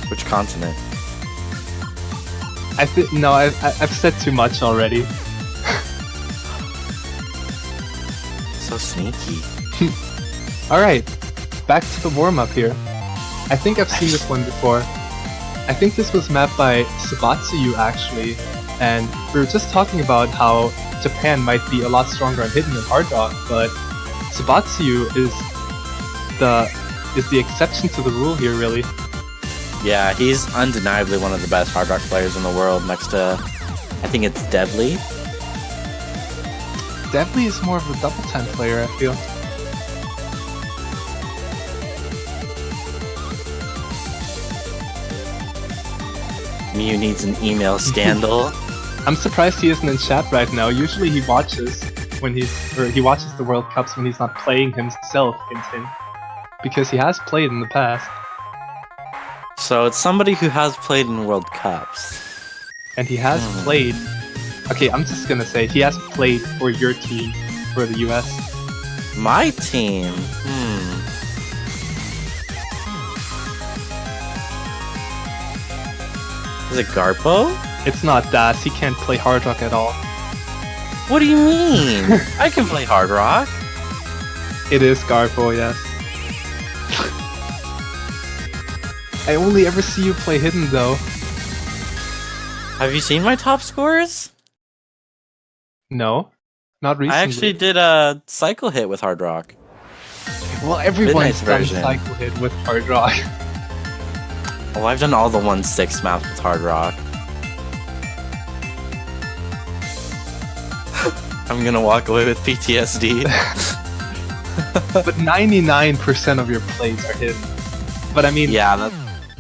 Speaker 6: Which continent?
Speaker 7: No, I've said too much already.
Speaker 6: So sneaky.
Speaker 7: Alright, back to the warm-up here. I think I've seen this one before. I think this was mapped by Sabatsuyu actually, and we were just talking about how Japan might be a lot stronger on hidden than hard rock, but Sabatsuyu is the exception to the rule here, really.
Speaker 6: Yeah, he's undeniably one of the best hard rock players in the world next to, I think it's Deadly.
Speaker 7: Deadly is more of a double time player, I feel.
Speaker 6: Mew needs an email scandal.
Speaker 7: I'm surprised he isn't in chat right now. Usually he watches he watches the World Cups when he's not playing himself, hint hint. Because he has played in the past.
Speaker 6: So it's somebody who has played in World Cups.
Speaker 7: And he has played. Okay, I'm just gonna say he has played for your team, for the US.
Speaker 6: My team? Is it Garpo?
Speaker 7: It's not Das, he can't play hard rock at all.
Speaker 6: What do you mean? I can play hard rock.
Speaker 7: It is Garbo, yes. I only ever see you play hidden though.
Speaker 6: Have you seen my top scores?
Speaker 7: No, not recently.
Speaker 6: I actually did a cycle hit with hard rock.
Speaker 7: Well, everyone's
Speaker 6: Midnight's
Speaker 7: done
Speaker 6: version.
Speaker 7: cycle hit with hard rock.
Speaker 6: Oh, I've done all the 1/6 maps with hard rock. I'm gonna walk away with PTSD.
Speaker 7: But 99% of your plays are hidden. But I mean,
Speaker 6: Yeah,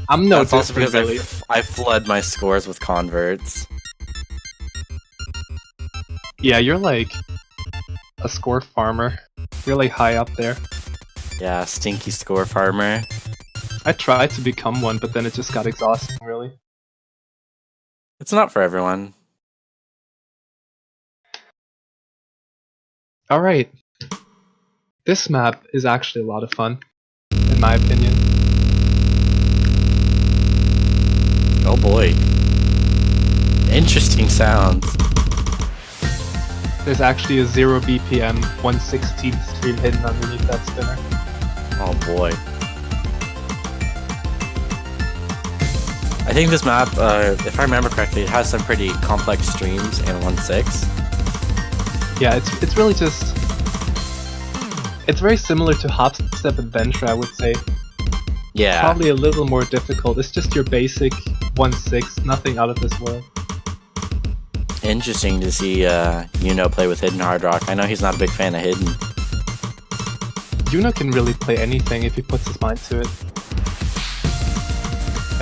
Speaker 7: I'm no
Speaker 6: that's also
Speaker 7: different,
Speaker 6: because
Speaker 7: really.
Speaker 6: I flood my scores with converts.
Speaker 7: Yeah, you're like a score farmer. You're like high up there.
Speaker 6: Yeah, stinky score farmer.
Speaker 7: I tried to become one, but then it just got exhausting, really.
Speaker 6: It's not for everyone.
Speaker 7: Alright. This map is actually a lot of fun, in my opinion.
Speaker 6: Oh boy. Interesting sounds.
Speaker 7: There's actually a 0 BPM 1/16th stream hidden underneath that spinner.
Speaker 6: Oh boy. I think this map, if I remember correctly, it has some pretty complex streams in 1/6.
Speaker 7: Yeah, it's really just... It's very similar to Hopstep Adventure, I would say.
Speaker 6: Yeah.
Speaker 7: Probably a little more difficult. It's just your basic 1/6, nothing out of this world.
Speaker 6: Interesting to see play with hidden hard rock. I know he's not a big fan of hidden.
Speaker 7: Yuno can really play anything if he puts his mind to it.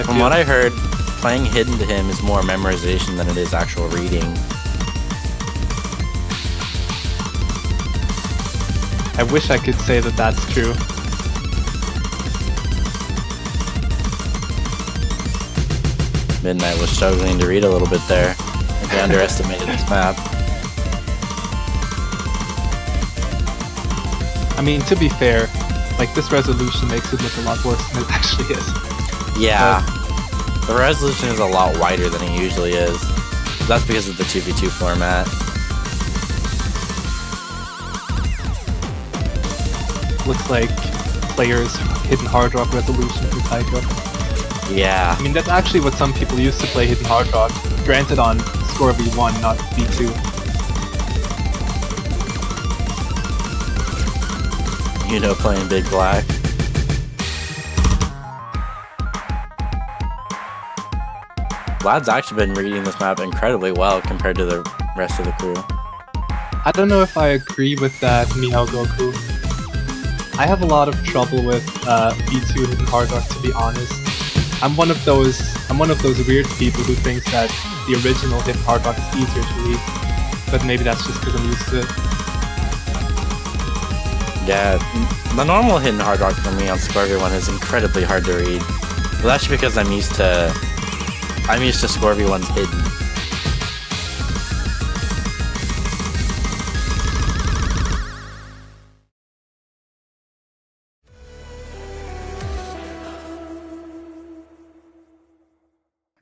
Speaker 6: From what I heard, playing hidden to him is more memorization than it is actual reading.
Speaker 7: I wish I could say that that's true.
Speaker 6: Midnight was struggling to read a little bit there. I think I underestimated this map.
Speaker 7: I mean, to be fair, like this resolution makes it look a lot worse than it actually is.
Speaker 6: Yeah, the resolution is a lot wider than it usually is. That's because of the 2v2 format.
Speaker 7: Looks like players hidden hard rock resolution for taiko.
Speaker 6: Yeah.
Speaker 7: I mean, that's actually what some people used to play hidden hard rock. Granted on score v1, not v2.
Speaker 6: You know, playing Big Black. Vlad's actually been reading this map incredibly well compared to the rest of the crew.
Speaker 7: I don't know if I agree with that, Mihao Goku. I have a lot of trouble with v2 hidden hard rock, to be honest. I'm one of those weird people who thinks that the original hidden hard rock is easier to read, but maybe that's just because I'm used to it.
Speaker 6: Yeah, the normal hidden hard rock for me on Scorpio 1 is incredibly hard to read. But that's because I'm used to Scorpio 1's hidden.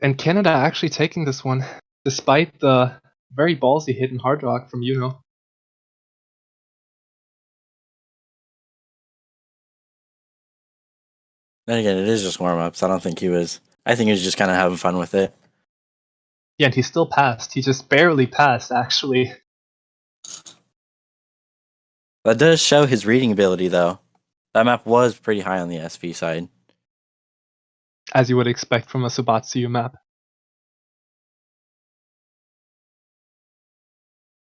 Speaker 7: And Canada actually taking this one, despite the very ballsy hidden hard rock from Yuno.
Speaker 6: Then again, it is just warm-ups. I think he was just kind of having fun with it.
Speaker 7: Yeah, and he still passed. He just barely passed, actually.
Speaker 6: That does show his reading ability, though. That map was pretty high on the SV side.
Speaker 7: As you would expect from a Subatsuyu map.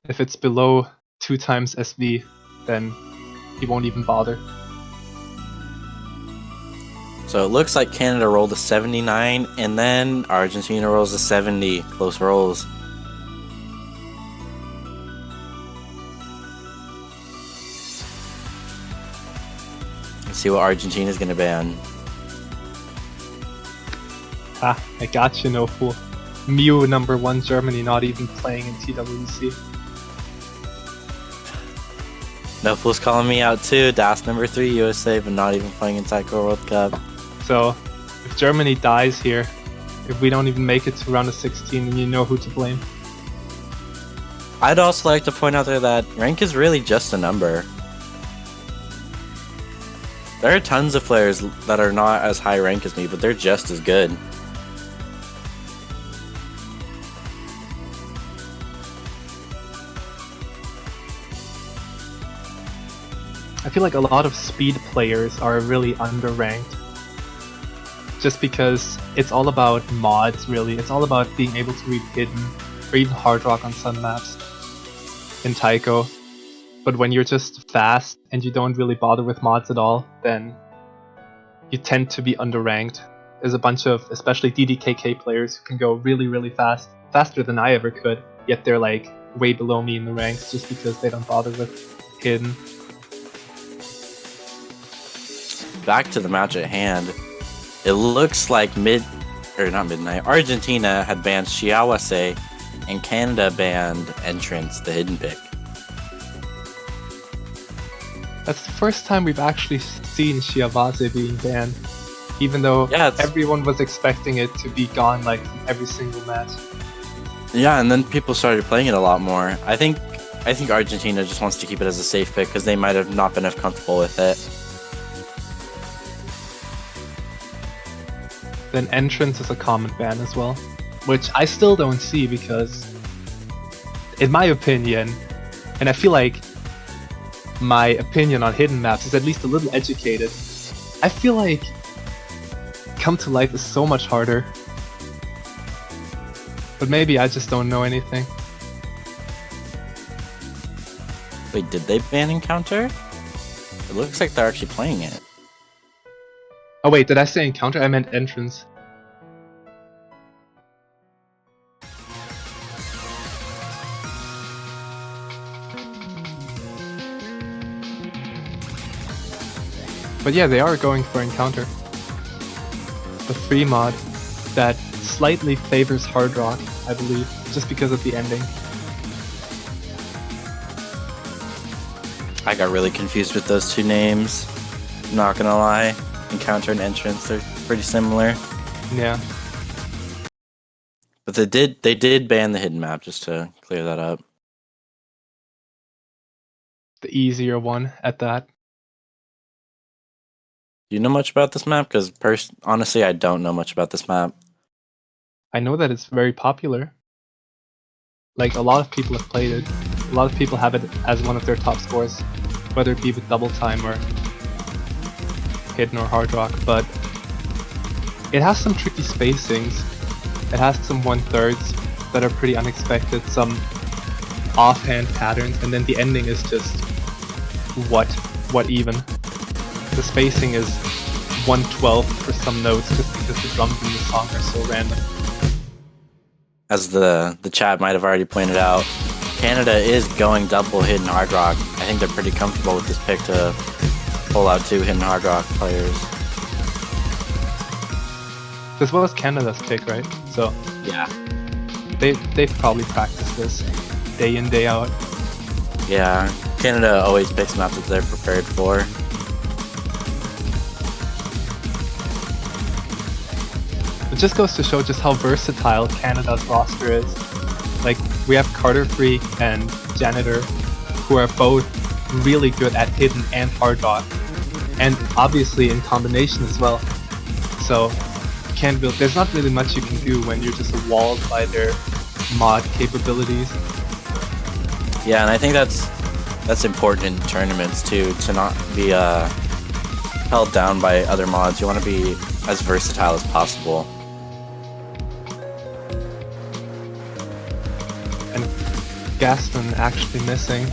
Speaker 7: If it's below 2 times SV, then he won't even bother.
Speaker 6: So it looks like Canada rolled a 79, and then Argentina rolls a 70. Close rolls. Let's see what Argentina's gonna ban.
Speaker 7: Ah, I got you, no fool. Mew #1 Germany not even playing in TWC.
Speaker 6: No Fool's calling me out too. Das #3 USA, but not even playing in Taiko World Cup.
Speaker 7: So, if Germany dies here, if we don't even make it to round of 16, then you know who to blame.
Speaker 6: I'd also like to point out there that rank is really just a number. There are tons of players that are not as high rank as me, but they're just as good.
Speaker 7: I feel like a lot of speed players are really underranked. Just because it's all about mods, really. It's all about being able to read hidden, or even hard rock on some maps in Taiko. But when you're just fast and you don't really bother with mods at all, then you tend to be underranked. There's a bunch of, especially DDKK players, who can go really, really fast. Faster than I ever could, yet they're like way below me in the ranks just because they don't bother with hidden.
Speaker 6: Back to the match at hand. It looks like Argentina had banned Shiawase, and Canada banned Entrance, the hidden pick.
Speaker 7: That's the first time we've actually seen Shiawase being banned, even though everyone was expecting it to be gone like every single match.
Speaker 6: Yeah, and then people started playing it a lot more. I think Argentina just wants to keep it as a safe pick because they might have not been as comfortable with it.
Speaker 7: Then Entrance is a common ban as well, which I still don't see because, in my opinion, and I feel like my opinion on hidden maps is at least a little educated, I feel like Come to Life is so much harder. But maybe I just don't know anything.
Speaker 6: Wait, did they ban Encounter? It looks like they're actually playing it.
Speaker 7: Oh wait, did I say Encounter? I meant Entrance. But yeah, they are going for Encounter. The free mod that slightly favors Hard Rock, I believe, just because of the ending.
Speaker 6: I got really confused with those two names. Not gonna lie. Encounter and Entrance, they're pretty similar.
Speaker 7: Yeah.
Speaker 6: But they did ban the hidden map, just to clear that up.
Speaker 7: The easier one at that.
Speaker 6: Do you know much about this map? Because honestly, I don't know much about this map.
Speaker 7: I know that it's very popular. Like, a lot of people have played it. A lot of people have it as one of their top scores, whether it be with Double Time or Hidden or Hard Rock, but it has some tricky spacings. It has some 1/3s that are pretty unexpected, some offhand patterns, and then the ending is just what even. The spacing is 1/12 for some notes just because the drums in the song are so random.
Speaker 6: As the chat might have already pointed out, Canada is going double Hidden Hard Rock. I think they're pretty comfortable with this pick to pull out 2 Hidden Hard Rock players.
Speaker 7: This was Canada's pick, right? So
Speaker 6: Yeah.
Speaker 7: they've probably practiced this day in, day out.
Speaker 6: Yeah. Canada always picks maps that they're prepared for.
Speaker 7: It just goes to show just how versatile Canada's roster is. Like, we have Carter Free and Janitor, who are both really good at Hidden and Hard Rock, and obviously in combination as well. So, there's not really much you can do when you're just walled by their mod capabilities.
Speaker 6: Yeah, and I think that's important in tournaments too, to not be held down by other mods. You want to be as versatile as possible.
Speaker 7: And Gaston actually missing.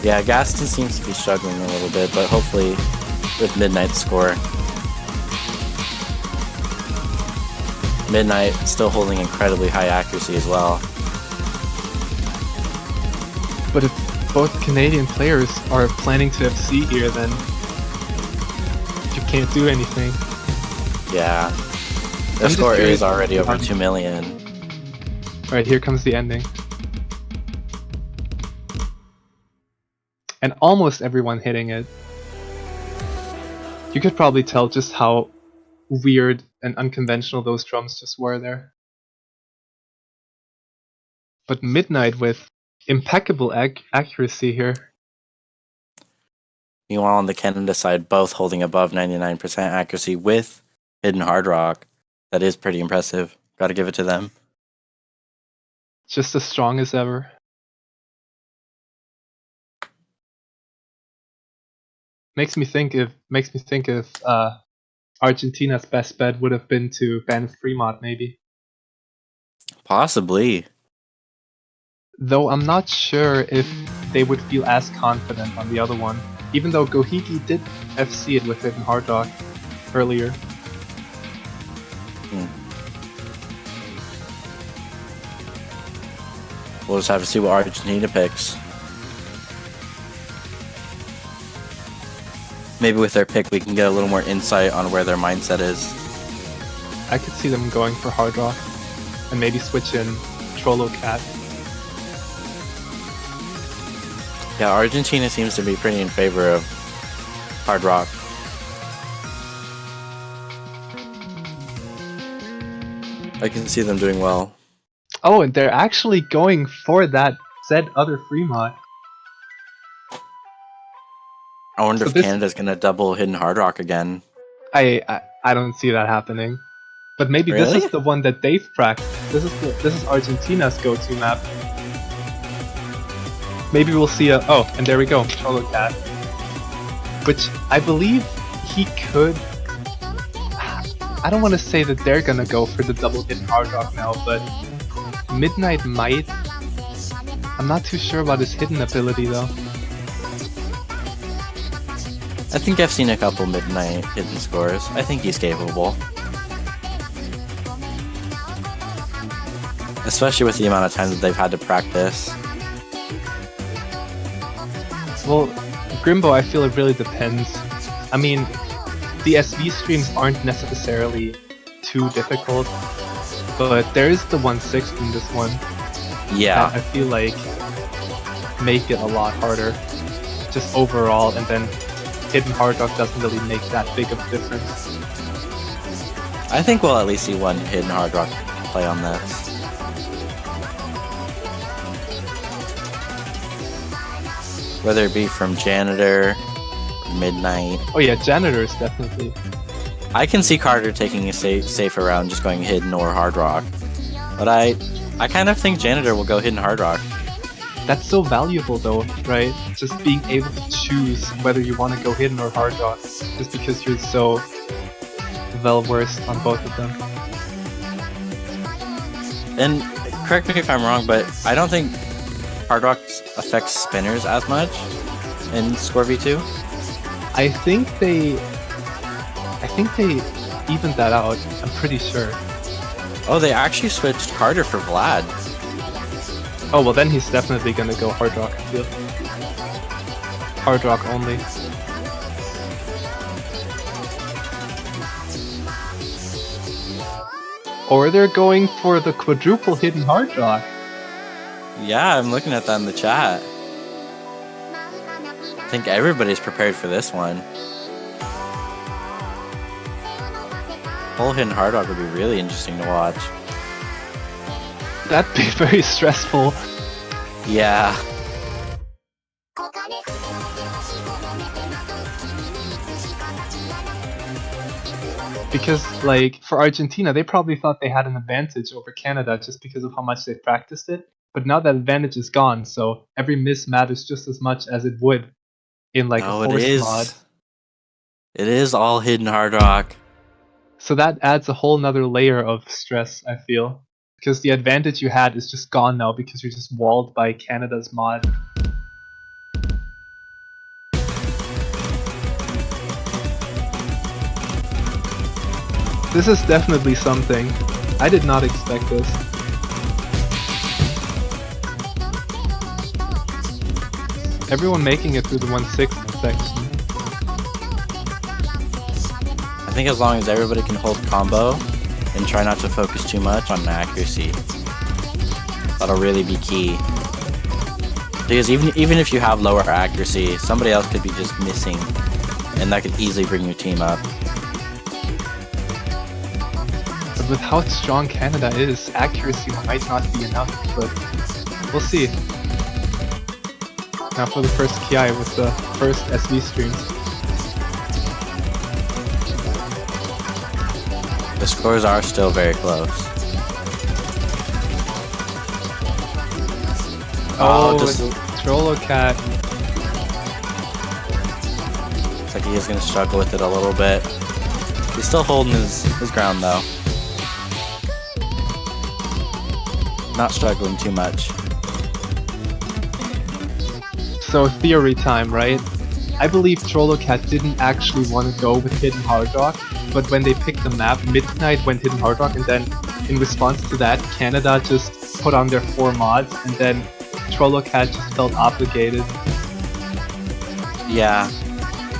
Speaker 6: Yeah, Gaston seems to be struggling a little bit, but hopefully with Midnight's score. Midnight still holding incredibly high accuracy as well.
Speaker 7: But if both Canadian players are planning to FC here, then you can't do anything.
Speaker 6: Yeah. Their
Speaker 7: I'm
Speaker 6: score
Speaker 7: just
Speaker 6: is
Speaker 7: curious-
Speaker 6: already over 2 million.
Speaker 7: Alright, here comes the ending. And almost everyone hitting it. You could probably tell just how weird and unconventional those drums just were there. But Midnight with impeccable accuracy here.
Speaker 6: Meanwhile, on the Canada side, both holding above 99% accuracy with Hidden Hard Rock. That is pretty impressive. Gotta give it to them.
Speaker 7: Just as strong as ever. Makes me think if Argentina's best bet would have been to ban Fremont, maybe.
Speaker 6: Possibly.
Speaker 7: Though I'm not sure if they would feel as confident on the other one, even though Gohiki did FC it with Hidden Hard Rock earlier.
Speaker 6: We'll just have to see what Argentina picks. Maybe with their pick we can get a little more insight on where their mindset is.
Speaker 7: I could see them going for Hard Rock and maybe switch in Trollo Cat.
Speaker 6: Yeah, Argentina seems to be pretty in favor of Hard Rock. I can see them doing well.
Speaker 7: Oh, and they're actually going for that said other free mod.
Speaker 6: I wonder
Speaker 7: So
Speaker 6: if
Speaker 7: this-
Speaker 6: Canada's gonna double Hidden Hard Rock again.
Speaker 7: I don't see that happening. But maybe this
Speaker 6: Really?
Speaker 7: is the one that they've practiced. This is Argentina's go-to map. Maybe we'll see and there we go, Trollo Cat. Which I believe he could. I don't want to say that they're gonna go for the double Hidden Hard Rock now, but Midnight might. I'm not too sure about his hidden ability though.
Speaker 6: I think I've seen a couple Midnight hidden scores. I think he's capable. Especially with the amount of time that they've had to practice.
Speaker 7: Well, Grimbo, I feel it really depends. I mean, the SV streams aren't necessarily too difficult, but there is the 1/6 in this one
Speaker 6: Yeah.
Speaker 7: that I feel like make it a lot harder, just overall, and then Hidden Hard Rock doesn't really make that big of a difference.
Speaker 6: I think we'll at least see one Hidden Hard Rock play on this. Whether it be from Janitor, or Midnight.
Speaker 7: Oh yeah, Janitors, definitely.
Speaker 6: I can see Carter taking a safer round, just going Hidden or Hard Rock. But I kind of think Janitor will go Hidden Hard Rock.
Speaker 7: That's so valuable though, right? Just being able to choose whether you want to go Hidden or Hard Rock, just because you're so well versed on both of them.
Speaker 6: And correct me if I'm wrong, but I don't think Hard Rock affects spinners as much in Score V2.
Speaker 7: I think they evened that out, I'm pretty sure.
Speaker 6: Oh, they actually switched Carter for Vlad.
Speaker 7: Oh well, then he's definitely gonna go Hard Rock, I feel. Hard Rock only. Or they're going for the quadruple Hidden Hard Rock.
Speaker 6: Yeah, I'm looking at that in the chat. I think everybody's prepared for this one. Whole Hidden Hard Rock would be really interesting to watch.
Speaker 7: That'd be very stressful.
Speaker 6: Yeah.
Speaker 7: Because, like, for Argentina, they probably thought they had an advantage over Canada just because of how much they practiced it. But now that advantage is gone, so every miss matters just as much as it would in, like,
Speaker 6: No,
Speaker 7: a
Speaker 6: it
Speaker 7: force
Speaker 6: is.
Speaker 7: mod.
Speaker 6: It is all Hidden Hard Rock.
Speaker 7: So that adds a whole nother layer of stress, I feel. Because the advantage you had is just gone now because you're just walled by Canada's mod. This is definitely something. I did not expect this. Everyone making it through the 1/6 section.
Speaker 6: I think as long as everybody can hold combo and try not to focus too much on accuracy, that'll really be key. Because even if you have lower accuracy, somebody else could be just missing, and that could easily bring your team up.
Speaker 7: But with how strong Canada is, accuracy might not be enough, but we'll see. Now for the first KI with the first SV streams.
Speaker 6: The scores are still very close.
Speaker 7: Oh,
Speaker 6: just
Speaker 7: Trollo Cat.
Speaker 6: looks like he is going to struggle with it a little bit. He's still holding his ground though. Not struggling too much.
Speaker 7: So theory time, right? I believe Trollocat didn't actually want to go with Hidden Hard Rock, but when they picked the map, Midnight went Hidden Hard Rock, and then in response to that, Canada just put on their 4 mods, and then Trollocat just felt obligated.
Speaker 6: Yeah.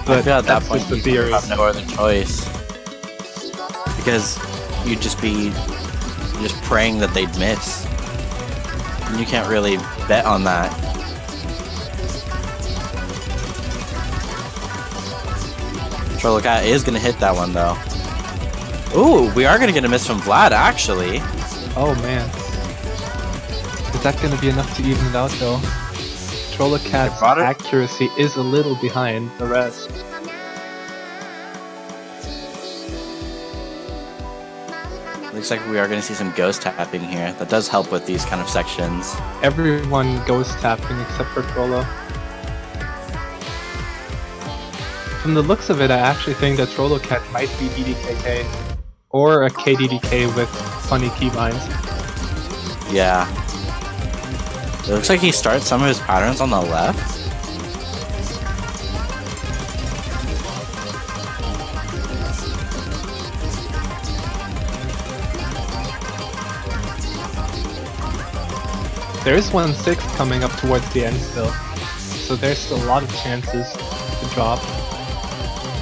Speaker 7: But
Speaker 6: I feel at that
Speaker 7: that's
Speaker 6: point
Speaker 7: just the
Speaker 6: you
Speaker 7: theory.
Speaker 6: have no other choice. Because you'd just be just praying that they'd miss. And you can't really bet on that. Trollocat is going to hit that one though. Ooh, we are going to get a miss from Vlad actually.
Speaker 7: Oh man. Is that going to be enough to even it out though? Trollocat's
Speaker 6: brought it.
Speaker 7: accuracy is a little behind the rest.
Speaker 6: Looks like we are going to see some ghost tapping here. That does help with these kind of sections.
Speaker 7: Everyone ghost tapping except for Trollo. From the looks of it, I actually think that Trollocat might be DDKK. Or a KDDK with funny keybinds.
Speaker 6: Yeah. It looks like he starts some of his patterns on the left.
Speaker 7: There is 1/6 coming up towards the end still, so there's still a lot of chances. drop.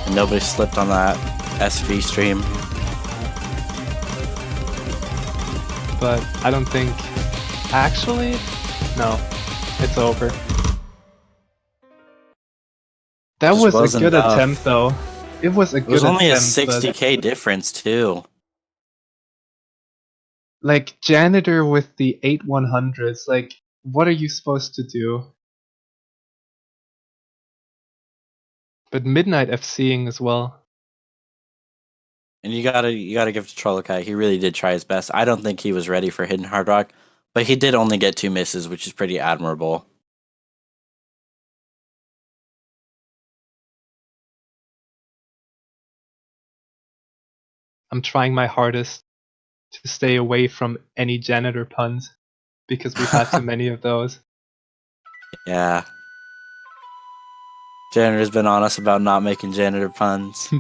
Speaker 6: And nobody slipped on that SV stream.
Speaker 7: But I don't think... Actually? No. It's over. That
Speaker 6: Just
Speaker 7: was a
Speaker 6: wasn't
Speaker 7: good
Speaker 6: enough.
Speaker 7: attempt, though. It was a
Speaker 6: It
Speaker 7: good
Speaker 6: was only a
Speaker 7: attempt, but,
Speaker 6: 60k difference, too.
Speaker 7: like, Janitor with the 8-100s, like, what are you supposed to do? But Midnight FCing as well.
Speaker 6: And you gotta give to Trollokai. He really did try his best. I don't think he was ready for Hidden Hard Rock, but he did only get 2 misses, which is pretty admirable.
Speaker 7: I'm trying my hardest to stay away from any Janitor puns, because we've had too many of those.
Speaker 6: Yeah. Janitor's been on us about not making janitor puns.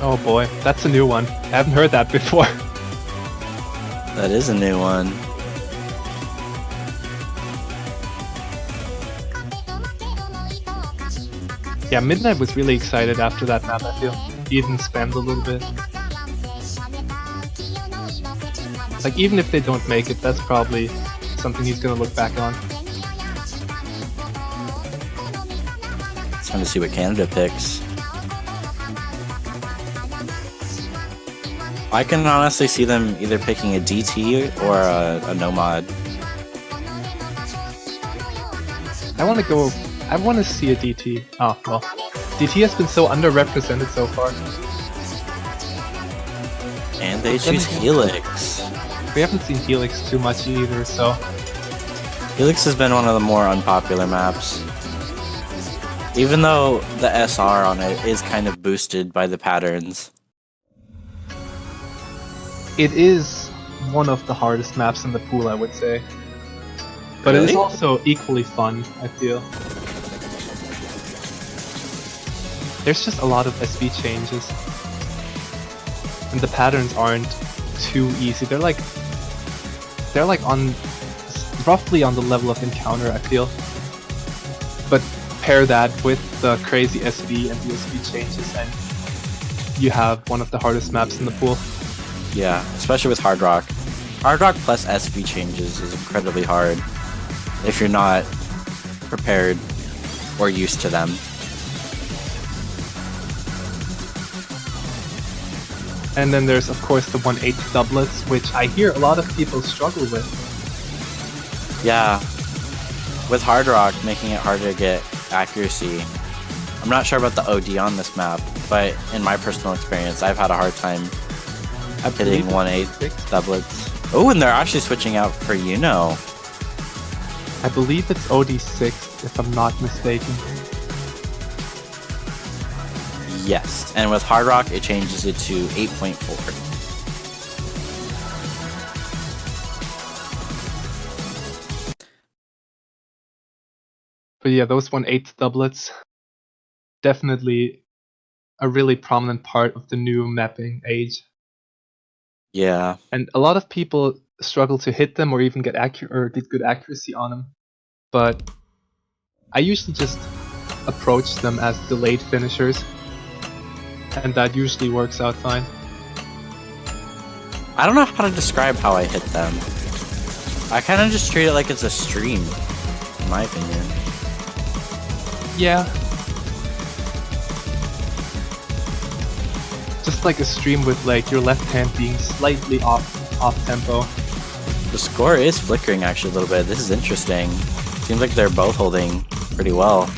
Speaker 7: Oh boy, that's a new one. I haven't heard that before.
Speaker 6: That is a new one.
Speaker 7: Yeah, Midnight was really excited after that map, I feel. He even spammed a little bit. Like, even if they don't make it, that's probably something he's gonna look back on.
Speaker 6: It's fun to see what Canada picks. I can honestly see them either picking a DT or a Nomad.
Speaker 7: I want to see a DT. Oh, well. DT has been so underrepresented so far.
Speaker 6: And they choose Helix.
Speaker 7: We haven't seen Helix too much either, so...
Speaker 6: Helix has been one of the more unpopular maps. Even though the SR on it is kind of boosted by the patterns.
Speaker 7: It is one of the hardest maps in the pool, I would say. But it is
Speaker 6: Really?
Speaker 7: also equally fun, I feel. There's just a lot of SV changes. And the patterns aren't too easy. They're like on roughly on the level of Encounter, I feel. But pair that with the crazy SV and the SV changes and you have one of the hardest maps in the pool.
Speaker 6: Yeah, especially with Hard Rock. Hard Rock plus SV changes is incredibly hard if you're not prepared or used to them.
Speaker 7: And then there's of course the 1/8 doublets, which I hear a lot of people struggle with.
Speaker 6: Yeah, with Hard Rock making it harder to get accuracy. I'm not sure about the OD on this map, but in my personal experience, I've had a hard time
Speaker 7: I
Speaker 6: hitting
Speaker 7: believe
Speaker 6: 1/8 doublets. Oh, and they're actually switching out for
Speaker 7: I believe it's OD6, if I'm not mistaken.
Speaker 6: Yes, and with Hard Rock, it changes it to 8.4.
Speaker 7: But yeah, those 1/8 doublets, definitely a really prominent part of the new mapping age.
Speaker 6: Yeah,
Speaker 7: And a lot of people struggle to hit them or even get good accuracy on them. But I usually just approach them as delayed finishers, and that usually works out fine.
Speaker 6: I don't know how to describe how I hit them. I kind of just treat it like it's a stream, in my opinion.
Speaker 7: Yeah. Just like a stream with like your left hand being slightly off tempo.
Speaker 6: The score is flickering actually a little bit. This is interesting. Seems like they're both holding pretty well.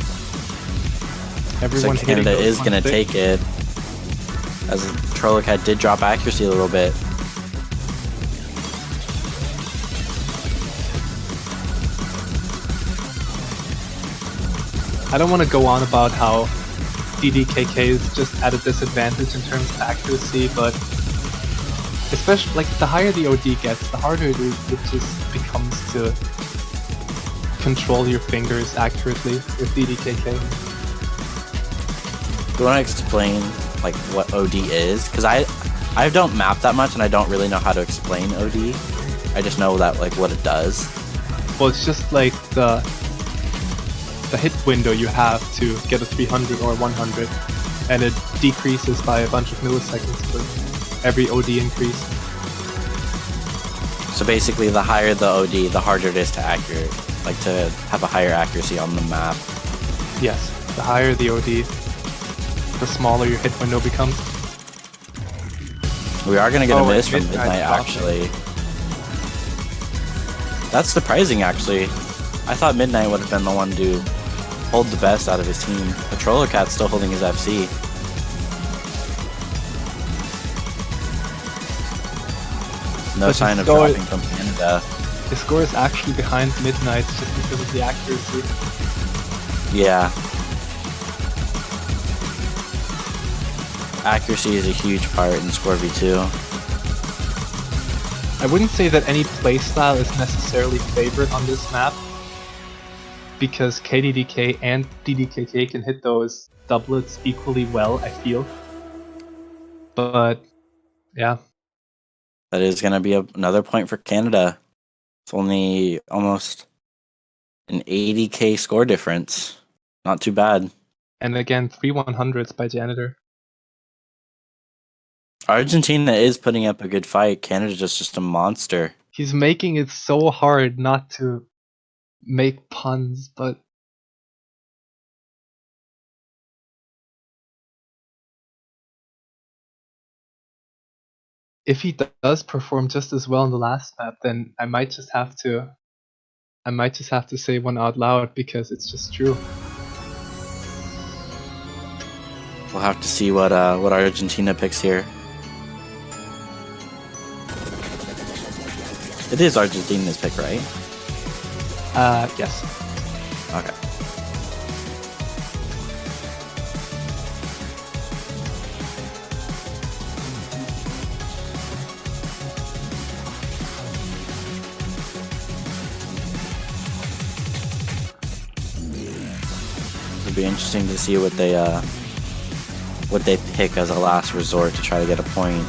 Speaker 7: Everyone
Speaker 6: So Canada
Speaker 7: hitting
Speaker 6: is
Speaker 7: those
Speaker 6: going to
Speaker 7: 1/6.
Speaker 6: take it. As Trollocat did drop accuracy a little bit.
Speaker 7: I don't want to go on about how DDKK is just at a disadvantage in terms of accuracy, but especially like the higher the OD gets, the harder it just becomes to control your fingers accurately with DDKK.
Speaker 6: Do you want to explain like what OD is? Because I don't map that much, and I don't really know how to explain OD. I just know that like what it does.
Speaker 7: Well, it's just like the hit window you have to get a 300 or 100, and it decreases by a bunch of milliseconds for every OD increase.
Speaker 6: So basically, the higher the OD, the harder it is to to have a higher accuracy on the map.
Speaker 7: Yes, the higher the OD, the smaller your hit window becomes.
Speaker 6: We are gonna get a
Speaker 7: wait,
Speaker 6: miss from Midnight, actually. That's surprising, actually. I thought Midnight would have been the one to hold the best out of his team. Patroller Cat's still holding his FC. No
Speaker 7: But
Speaker 6: sign of
Speaker 7: the score-
Speaker 6: dropping from Canada.
Speaker 7: The score is actually behind Midnight just because of the accuracy.
Speaker 6: Yeah. Accuracy is a huge part in Score V2.
Speaker 7: I wouldn't say that any playstyle is necessarily favored on this map, because KDDK and DDKK can hit those doublets equally well, I feel. But, yeah.
Speaker 6: That is going to be another point for Canada. It's only almost an 80k score difference. Not too bad.
Speaker 7: And again, 3 100s by Janitor.
Speaker 6: Argentina is putting up a good fight. Canada's just a monster.
Speaker 7: He's making it so hard not to make puns, but if he does perform just as well in the last map, then I might just have to say one out loud because it's just true.
Speaker 6: We'll have to see what Argentina picks here. It is Argentina's pick, right?
Speaker 7: Yes.
Speaker 6: Okay. It'll be interesting to see what they pick as a last resort to try to get a point.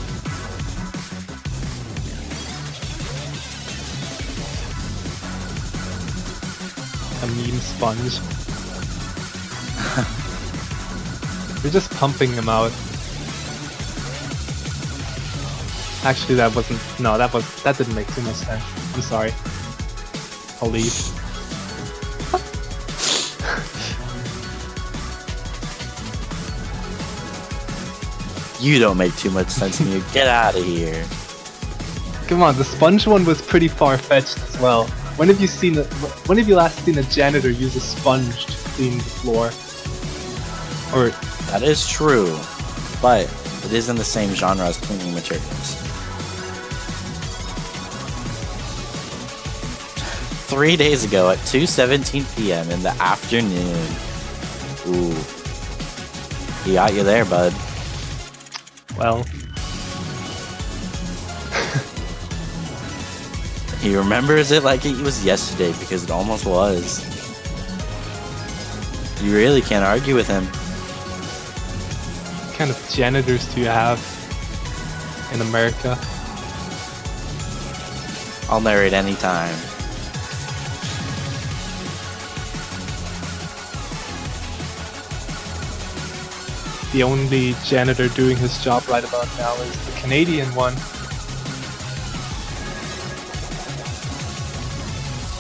Speaker 7: A meme sponge. We're just pumping him out. Actually, that didn't make too much sense. I'm sorry. I'll leave.
Speaker 6: You don't make too much sense to me. Get out of here.
Speaker 7: Come on, the sponge one was pretty far-fetched as well. When have you last seen a janitor use a sponge to clean the floor? Or
Speaker 6: That is true, but it is in the same genre as cleaning materials. 3 days ago at 2:17 p.m. in the afternoon. Ooh. He got you there, bud.
Speaker 7: well,
Speaker 6: He remembers it like it was yesterday because it almost was. You really can't argue with him.
Speaker 7: what kind of janitors do you have in America?
Speaker 6: I'll narrate anytime.
Speaker 7: The only janitor doing his job right about now is the Canadian one.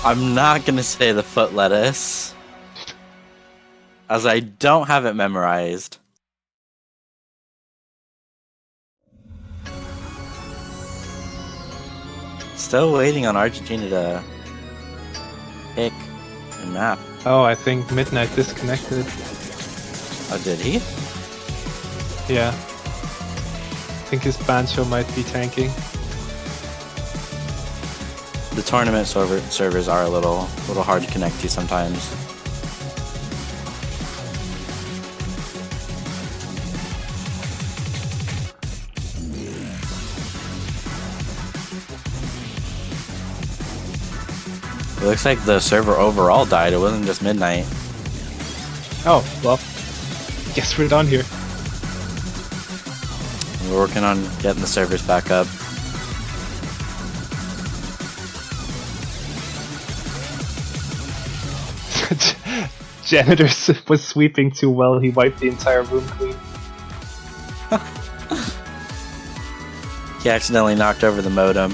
Speaker 6: I'm not gonna say the foot lettuce, as I don't have it memorized. Still waiting on Argentina to pick and map.
Speaker 7: Oh, I think Midnight disconnected.
Speaker 6: Oh, did he?
Speaker 7: Yeah. I think his Bancho might be tanking.
Speaker 6: The tournament servers are a little hard to connect to sometimes. It looks like the server overall died. It wasn't just Midnight.
Speaker 7: Oh, well. Guess we're done here.
Speaker 6: We're working on getting the servers back up.
Speaker 7: Janitor was sweeping too well, he wiped the entire room clean.
Speaker 6: He accidentally knocked over the modem.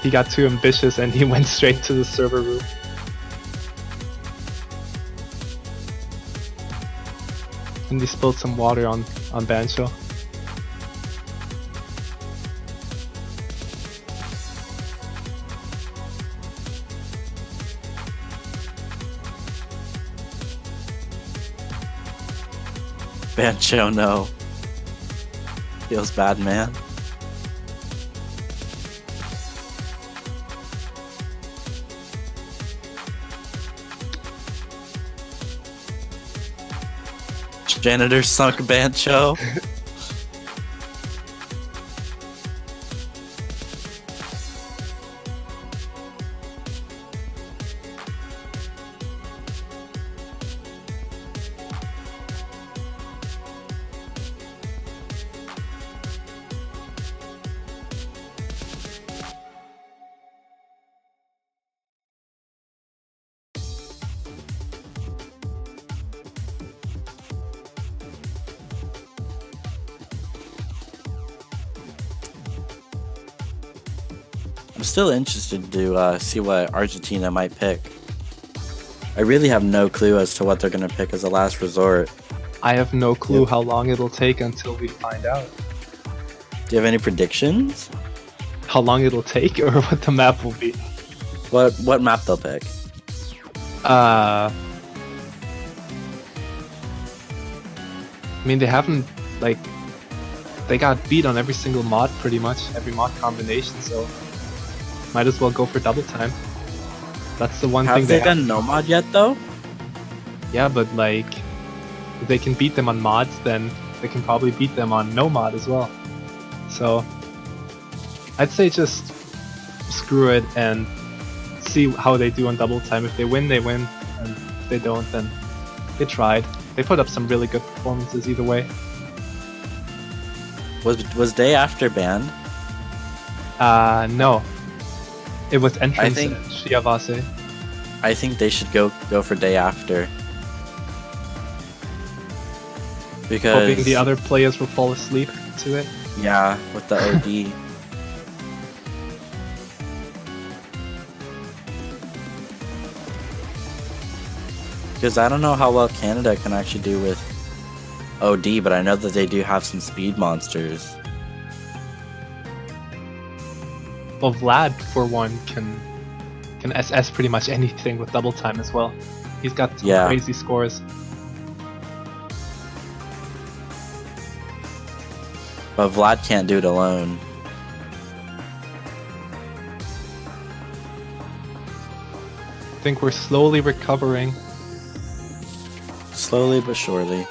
Speaker 7: He got too ambitious and he went straight to the server room. And he spilled some water on Bancho.
Speaker 6: Bancho, no. Feels bad, man. Janitor sunk Bancho. I'm still interested to see what Argentina might pick. I really have no clue as to what they're going to pick as a last resort.
Speaker 7: I have no clue how long it'll take until we find out.
Speaker 6: Do you have any predictions?
Speaker 7: How long it'll take or what the map will be?
Speaker 6: What map they'll pick?
Speaker 7: I mean, they haven't, like, they got beat on every single mod pretty much, every mod combination, so might as well go for double time. That's the one thing
Speaker 6: Have they done no mod yet though?
Speaker 7: Yeah, but like, if they can beat them on mods, then they can probably beat them on no mod as well. So, I'd say just screw it and see how they do on double time. If they win, they win, and if they don't, then they tried. They put up some really good performances either way.
Speaker 6: Was Day After banned?
Speaker 7: No. It was entrance
Speaker 6: think-
Speaker 7: and Shiavase.
Speaker 6: I think they should go for Day After. Because
Speaker 7: Hoping the other players will fall asleep to it.
Speaker 6: yeah, with the OD. Because I don't know how well Canada can actually do with OD, but I know that they do have some speed monsters.
Speaker 7: Well, Vlad, for one, can SS pretty much anything with double time as well. He's got some
Speaker 6: Yeah.
Speaker 7: crazy scores.
Speaker 6: But Vlad can't do it alone.
Speaker 7: I think we're slowly recovering.
Speaker 6: Slowly but surely.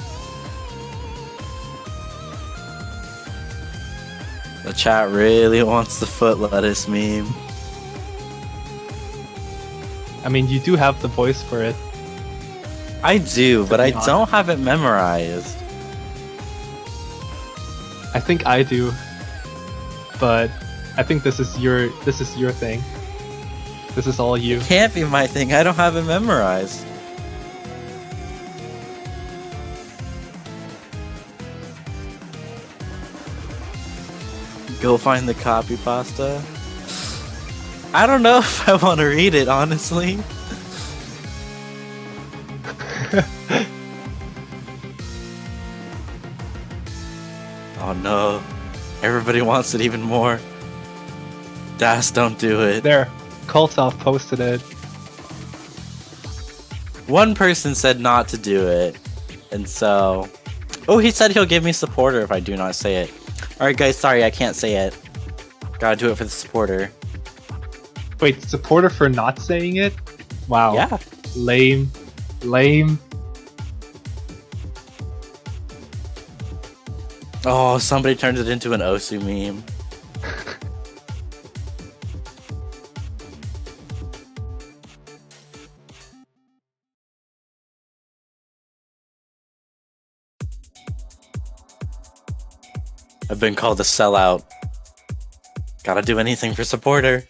Speaker 6: The chat really wants the foot lettuce meme.
Speaker 7: I mean, you do have the voice for it.
Speaker 6: I do, but I
Speaker 7: be honest.
Speaker 6: don't have it memorized.
Speaker 7: I think I do, but I think this is your thing. This is all you.
Speaker 6: Can't be my thing. I don't have it memorized. Go find the copy pasta. I don't know if I want to read it, honestly. Oh no. Everybody wants it even more. Das, don't do it.
Speaker 7: There, Koltov posted it.
Speaker 6: One person said not to do it, and so... Oh, he said he'll give me supporter if I do not say it. Alright guys, sorry, I can't say it. Gotta do it for the supporter.
Speaker 7: Wait, supporter for not saying it? Wow.
Speaker 6: Yeah.
Speaker 7: Lame. Lame.
Speaker 6: Oh, somebody turned it into an Osu meme. I've been called a sellout. Gotta do anything for supporter.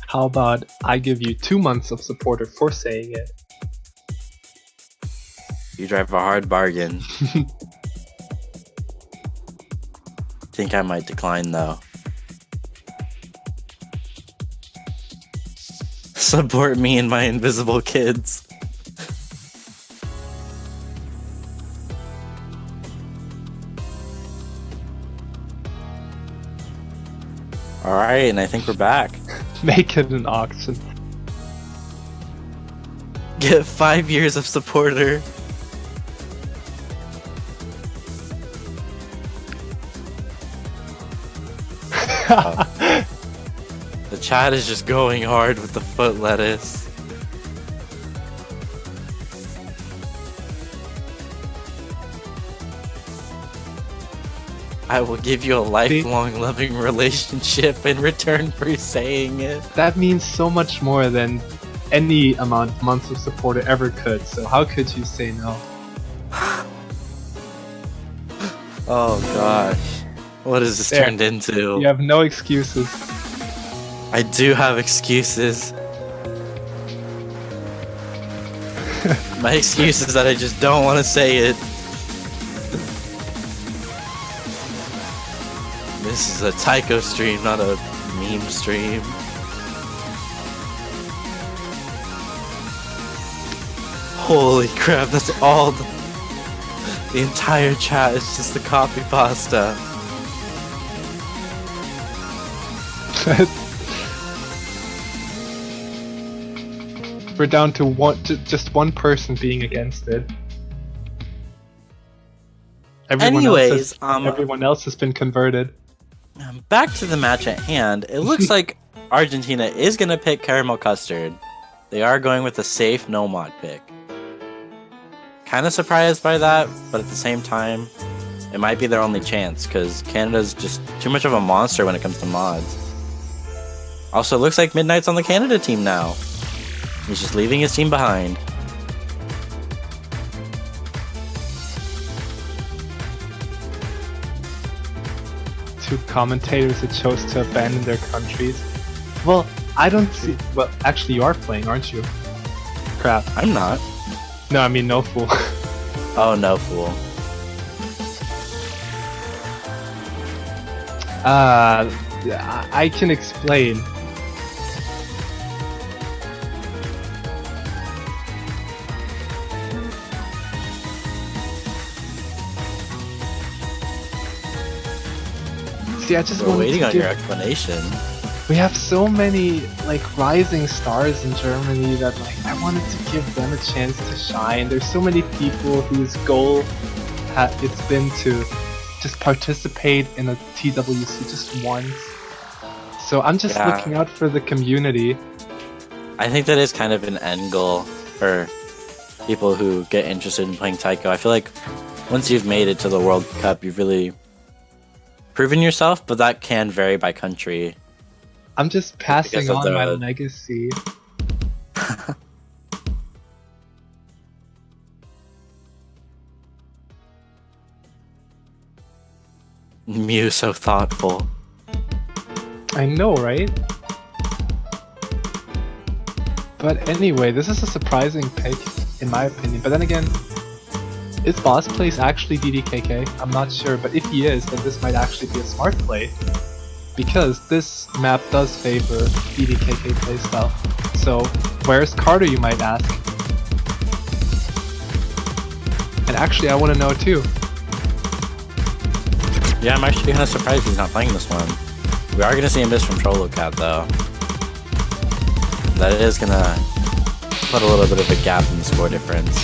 Speaker 7: How about I give you 2 months of supporter for saying it?
Speaker 6: You drive a hard bargain. Think I might decline though. Support me and my invisible kids. Alright, and I think we're back.
Speaker 7: Make it an auction.
Speaker 6: Get 5 years of supporter. The chat is just going hard with the foot lettuce. I will give you a lifelong loving relationship in return for saying it.
Speaker 7: That means so much more than any amount of months of supporter ever could, so how could you say no?
Speaker 6: Oh gosh. What has this
Speaker 7: There.
Speaker 6: turned into?
Speaker 7: You have no excuses.
Speaker 6: I do have excuses. My excuse is that I just don't want to say it. This is a taiko stream, not a meme stream. Holy crap, that's all the entire chat is just the copy pasta.
Speaker 7: We're down to just one person being against it.
Speaker 6: Anyways,
Speaker 7: everyone else has been converted.
Speaker 6: Back to the match at hand. It looks like Argentina is going to pick caramel custard. They are going with a safe no mod pick. Kind of surprised by that, but at the same time, it might be their only chance because Canada's just too much of a monster when it comes to mods. Also, it looks like Midnight's on the Canada team now. He's just leaving his team behind.
Speaker 7: Two commentators that chose to abandon their countries. Well, I don't see. Well, actually, you are playing, aren't you? Crap.
Speaker 6: I'm not.
Speaker 7: No, I mean, no fool.
Speaker 6: Oh, no fool.
Speaker 7: I can explain. See, I just
Speaker 6: We're
Speaker 7: wanted
Speaker 6: waiting
Speaker 7: to
Speaker 6: on
Speaker 7: give...
Speaker 6: your explanation.
Speaker 7: We have so many like rising stars in Germany that like I wanted to give them a chance to shine. There's so many people whose goal it's been to just participate in a TWC just once. So I'm just looking out for the community.
Speaker 6: I think that is kind of an end goal for people who get interested in playing Taiko. I feel like once you've made it to the World Cup, you've really proven yourself, but that can vary by country.
Speaker 7: I'm just passing on my legacy.
Speaker 6: Mew, so thoughtful.
Speaker 7: I know, right? But anyway, this is a surprising pick, in my opinion. But then again, is Boss Place actually DDKK? I'm not sure, but if he is, then this might actually be a smart play. Because this map does favor DDKK playstyle. So, where's Carter, you might ask? And actually, I want to know too.
Speaker 6: Yeah, I'm actually kind of surprised he's not playing this one. We are going to see a miss from Trollocat though. That is going to put a little bit of a gap in the score difference.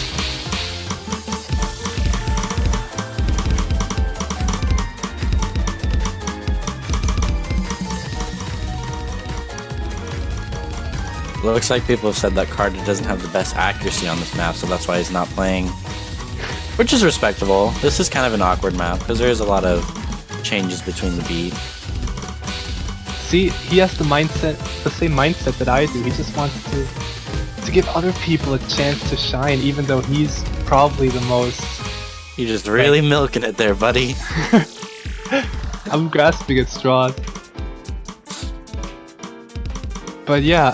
Speaker 6: Looks like people have said that Carter doesn't have the best accuracy on this map, so that's why he's not playing. Which is respectable. This is kind of an awkward map, because there is a lot of changes between the beat.
Speaker 7: See, he has the same mindset that I do. He just wants to give other people a chance to shine, even though he's probably the most,
Speaker 6: You're just really milking it there, buddy.
Speaker 7: I'm grasping at straws. But yeah,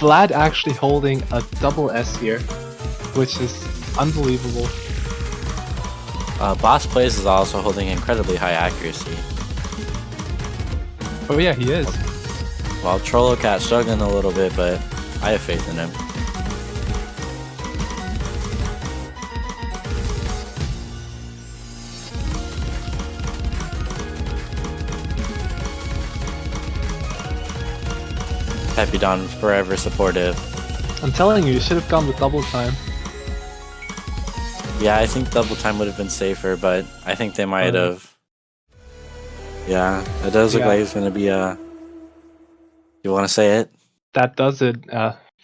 Speaker 7: Vlad actually holding a double S here, which is unbelievable.
Speaker 6: Boss Plays is also holding incredibly high accuracy.
Speaker 7: Oh yeah, he is.
Speaker 6: While Trollo Cat struggling a little bit, but I have faith in him. Pepidon forever supportive.
Speaker 7: I'm telling you, you should have gone with double time.
Speaker 6: Yeah, I think double time would have been safer, but I think they might have. Yeah, it does look like it's gonna be a. You want to say it?
Speaker 7: That does it.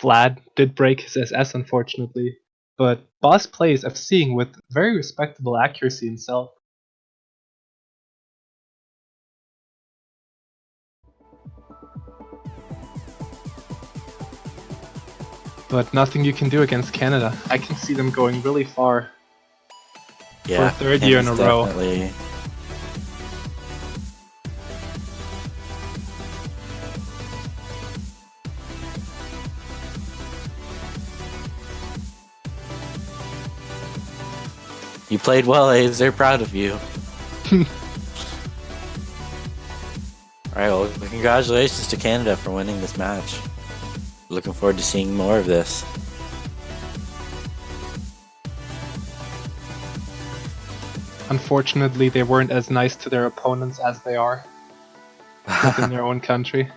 Speaker 7: Vlad did break his SS, unfortunately, but Boss Plays FCing with very respectable accuracy himself. But nothing you can do against Canada. I can see them going really far.
Speaker 6: Yeah,
Speaker 7: for a third year in a row.
Speaker 6: Definitely. You played well, A's. They're proud of you. Alright, well, congratulations to Canada for winning this match. Looking forward to seeing more of this.
Speaker 7: Unfortunately, they weren't as nice to their opponents as they are within their own country.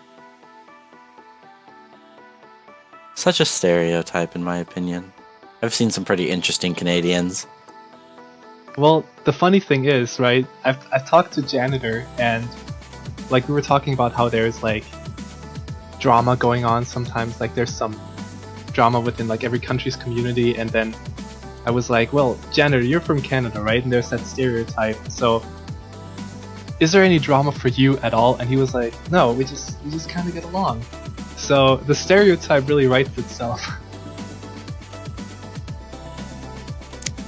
Speaker 6: Such a stereotype, in my opinion. I've seen some pretty interesting Canadians.
Speaker 7: Well, the funny thing is, right, I've talked to Janitor, and like we were talking about how there's like drama going on sometimes, like there's some drama within like every country's community, and then I was like, well, Janitor, you're from Canada, right? And there's that stereotype, so is there any drama for you at all? And he was like, no, we just kind of get along. So the stereotype really writes itself.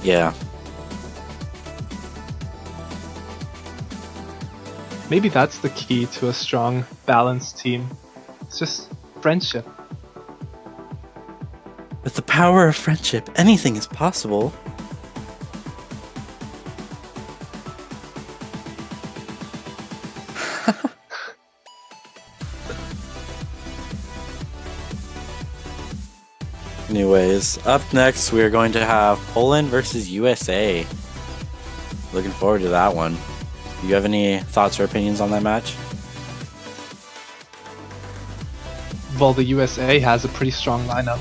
Speaker 6: Yeah.
Speaker 7: Maybe that's the key to a strong, balanced team. It's just friendship.
Speaker 6: With the power of friendship, anything is possible. Anyways, up next we are going to have Poland versus USA. Looking forward to that one. Do you have any thoughts or opinions on that match?
Speaker 7: Well, the USA has a pretty strong lineup,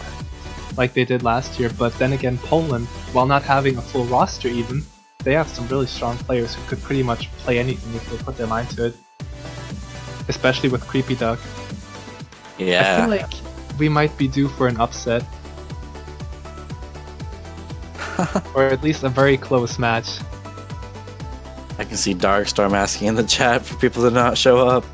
Speaker 7: like they did last year, but then again, Poland, while not having a full roster even, they have some really strong players who could pretty much play anything if they put their mind to it. Especially with Creepy Duck.
Speaker 6: Yeah.
Speaker 7: I feel like we might be due for an upset. Or at least a very close match.
Speaker 6: I can see Darkstorm asking in the chat for people to not show up.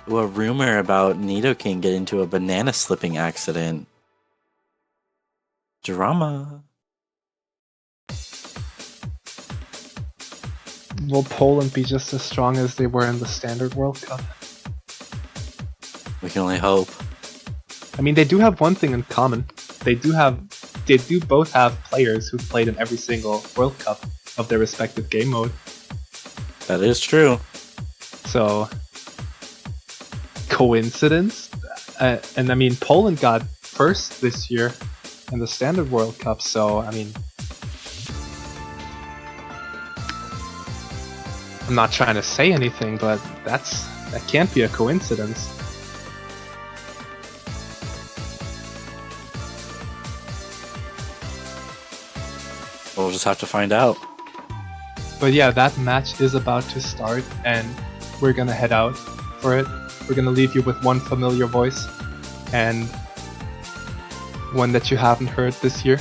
Speaker 6: Ooh, a rumor about Nidoking getting into a banana slipping accident. Drama.
Speaker 7: Will Poland be just as strong as they were in the Standard World Cup?
Speaker 6: We can only hope.
Speaker 7: I mean, they do have one thing in common. They do both have players who've played in every single World Cup of their respective game mode.
Speaker 6: That is true.
Speaker 7: So, coincidence? And I mean, Poland got first this year in the Standard World Cup, so I mean, I'm not trying to say anything, but that can't be a coincidence.
Speaker 6: We'll just have to find out.
Speaker 7: But yeah, that match is about to start, and we're gonna head out for it. We're gonna leave you with one familiar voice, and one that you haven't heard this year.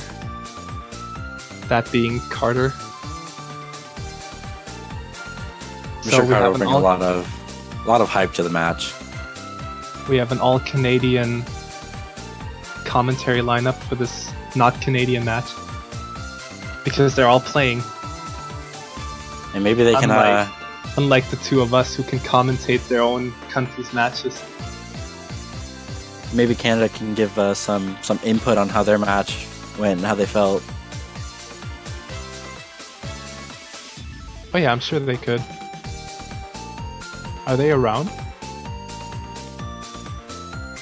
Speaker 7: that being Carter.
Speaker 6: I'm sure
Speaker 7: we
Speaker 6: Carter
Speaker 7: have
Speaker 6: will
Speaker 7: an
Speaker 6: bring a lot of hype to the match.
Speaker 7: We have an all-Canadian commentary lineup for this not Canadian match because they're all playing.
Speaker 6: And maybe they can
Speaker 7: Unlike the two of us who can commentate their own country's matches.
Speaker 6: maybe Canada can give some input on how their match went and how they felt.
Speaker 7: Oh yeah, I'm sure they could. Are they around?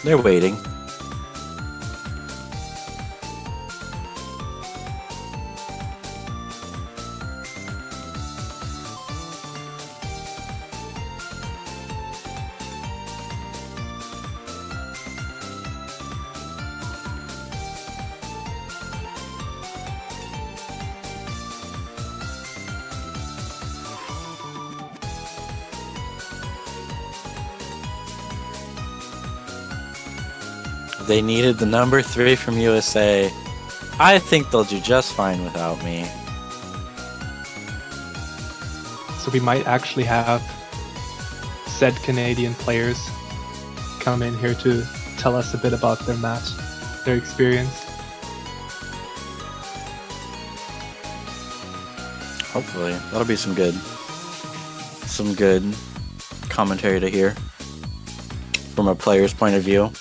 Speaker 6: They're waiting. They needed the number 3 from USA. I think they'll do just fine without me.
Speaker 7: So we might actually have said Canadian players come in here to tell us a bit about their match, their experience.
Speaker 6: Hopefully. That'll be some good commentary to hear from a player's point of view.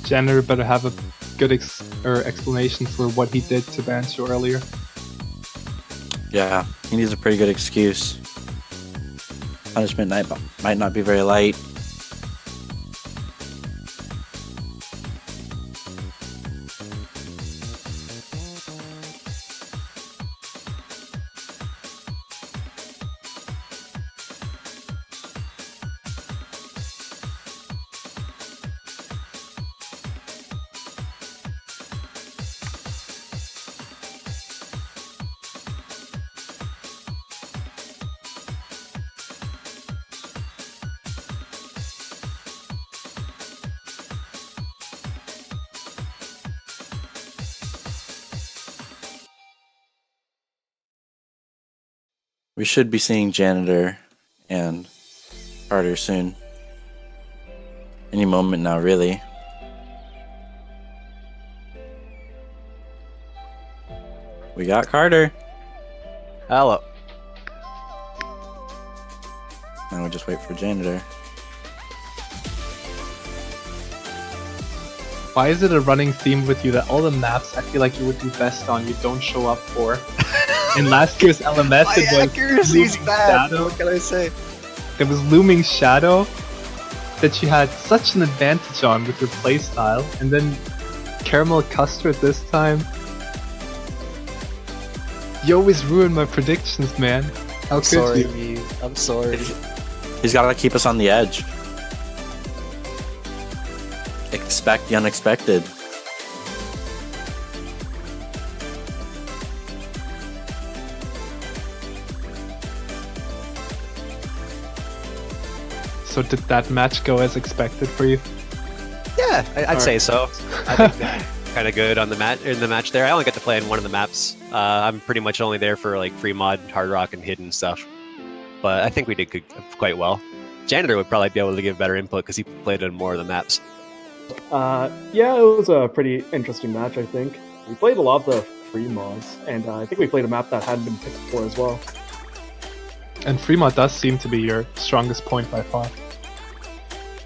Speaker 7: Janitor better have a good explanation for what he did to Bancho earlier.
Speaker 6: Yeah, he needs a pretty good excuse. Punishment might not be very light. We should be seeing Janitor and Carter soon. Any moment now, really. We got Carter.
Speaker 9: Hello.
Speaker 6: Now we'll just wait for Janitor.
Speaker 7: Why is it a running theme with you that all the maps I feel like you would do best on you don't show up for? In last year's LMS,
Speaker 9: My
Speaker 7: it was
Speaker 9: accuracy's
Speaker 7: Looming
Speaker 9: bad.
Speaker 7: Shadow.
Speaker 9: What can I say?
Speaker 7: There was Looming Shadow that you had such an advantage on with your playstyle, and then Caramel Custard this time. You always ruin my predictions, man. How could
Speaker 9: Sorry,
Speaker 7: you?
Speaker 9: Mew. I'm sorry.
Speaker 6: He's got to keep us on the edge. Expect the unexpected.
Speaker 7: So did that match go as expected for you?
Speaker 9: Yeah, I'd say so. I think kind of good on the match there. I only got to play in one of the maps. I'm pretty much only there for like free mod, hard rock, and hidden stuff. But I think we did quite well. Janitor would probably be able to give better input because he played on more of the maps.
Speaker 3: Yeah, it was a pretty interesting match, I think. We played a lot of the free mods, and I think we played a map that hadn't been picked before as well.
Speaker 7: And Fremont does seem to be your strongest point by far.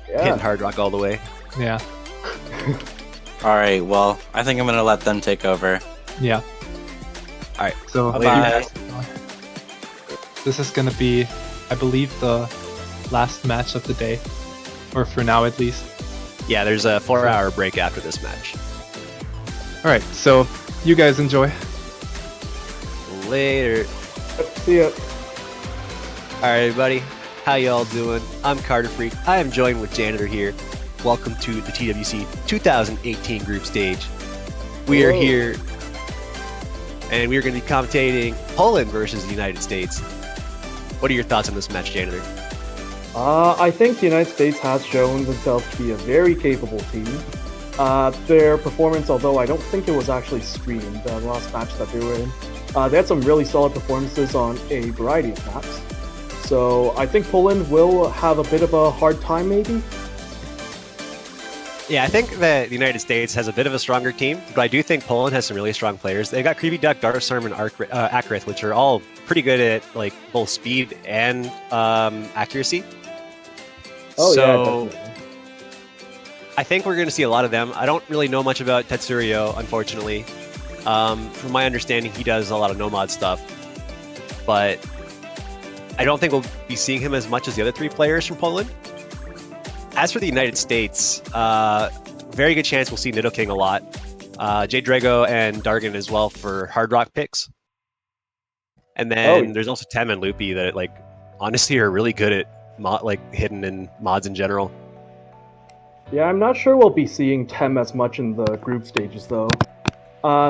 Speaker 3: Yeah.
Speaker 9: Hitting hard rock all the way.
Speaker 7: Yeah.
Speaker 6: Alright, well, I think I'm going to let them take over.
Speaker 7: Yeah.
Speaker 9: Alright.
Speaker 7: So
Speaker 6: Bye-bye.
Speaker 7: This is gonna be, I believe, the last match of the day. Or for now at least.
Speaker 9: Yeah, there's a 4-hour break after this match.
Speaker 7: Alright, so you guys enjoy.
Speaker 9: Later.
Speaker 3: See ya.
Speaker 9: Alright, everybody. How y'all doing? I'm Carter Freak. I am joined with Janitor here. Welcome to the TWC 2018 group stage. We are here, and we are going to be commentating Poland versus the United States. What are your thoughts on this match, Janitor?
Speaker 3: I think the United States has shown themselves to be a very capable team. their performance, although I don't think it was actually streamed, the last match that they were in, they had some really solid performances on a variety of maps. So I think Poland will have a bit of a hard time, maybe.
Speaker 9: Yeah, I think that the United States has a bit of a stronger team, but I do think Poland has some really strong players. They've got Creepy Duck, Darkstorm, and Akrith, which are all pretty good at like both speed and accuracy.
Speaker 3: Oh,
Speaker 9: so,
Speaker 3: yeah, definitely.
Speaker 9: I think we're going to see a lot of them. I don't really know much about Tetsurio, unfortunately. From my understanding, he does a lot of no-mod stuff, but I don't think we'll be seeing him as much as the other 3 players from Poland. As for the United States, very good chance we'll see Nidoking a lot. Jay Drago and Dargan as well for hard rock picks. And then there's also Tem and Loopy that like honestly are really good at hidden and mods in general.
Speaker 3: Yeah, I'm not sure we'll be seeing Tem as much in the group stages though,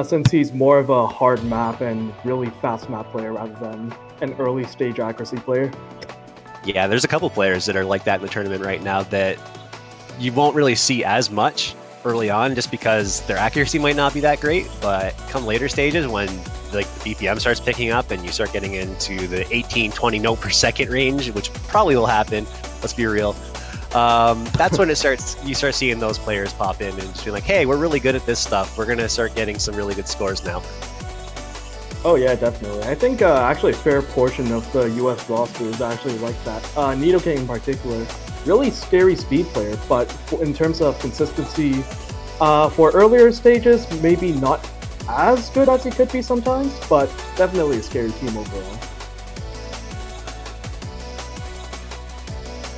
Speaker 3: since he's more of a hard map and really fast map player rather than an early stage accuracy player.
Speaker 9: Yeah, there's a couple players that are like that in the tournament right now that you won't really see as much early on just because their accuracy might not be that great, but come later stages when like the BPM starts picking up and you start getting into the 18-20 note per second range, which probably will happen, let's be real. That's when you start seeing those players pop in and just be like, hey, we're really good at this stuff. We're going to start getting some really good scores now.
Speaker 3: Oh yeah, definitely. I think actually a fair portion of the US roster is actually like that. Nidoking in particular, really scary speed player, but in terms of consistency, for earlier stages, maybe not as good as he could be sometimes, but definitely a scary team overall.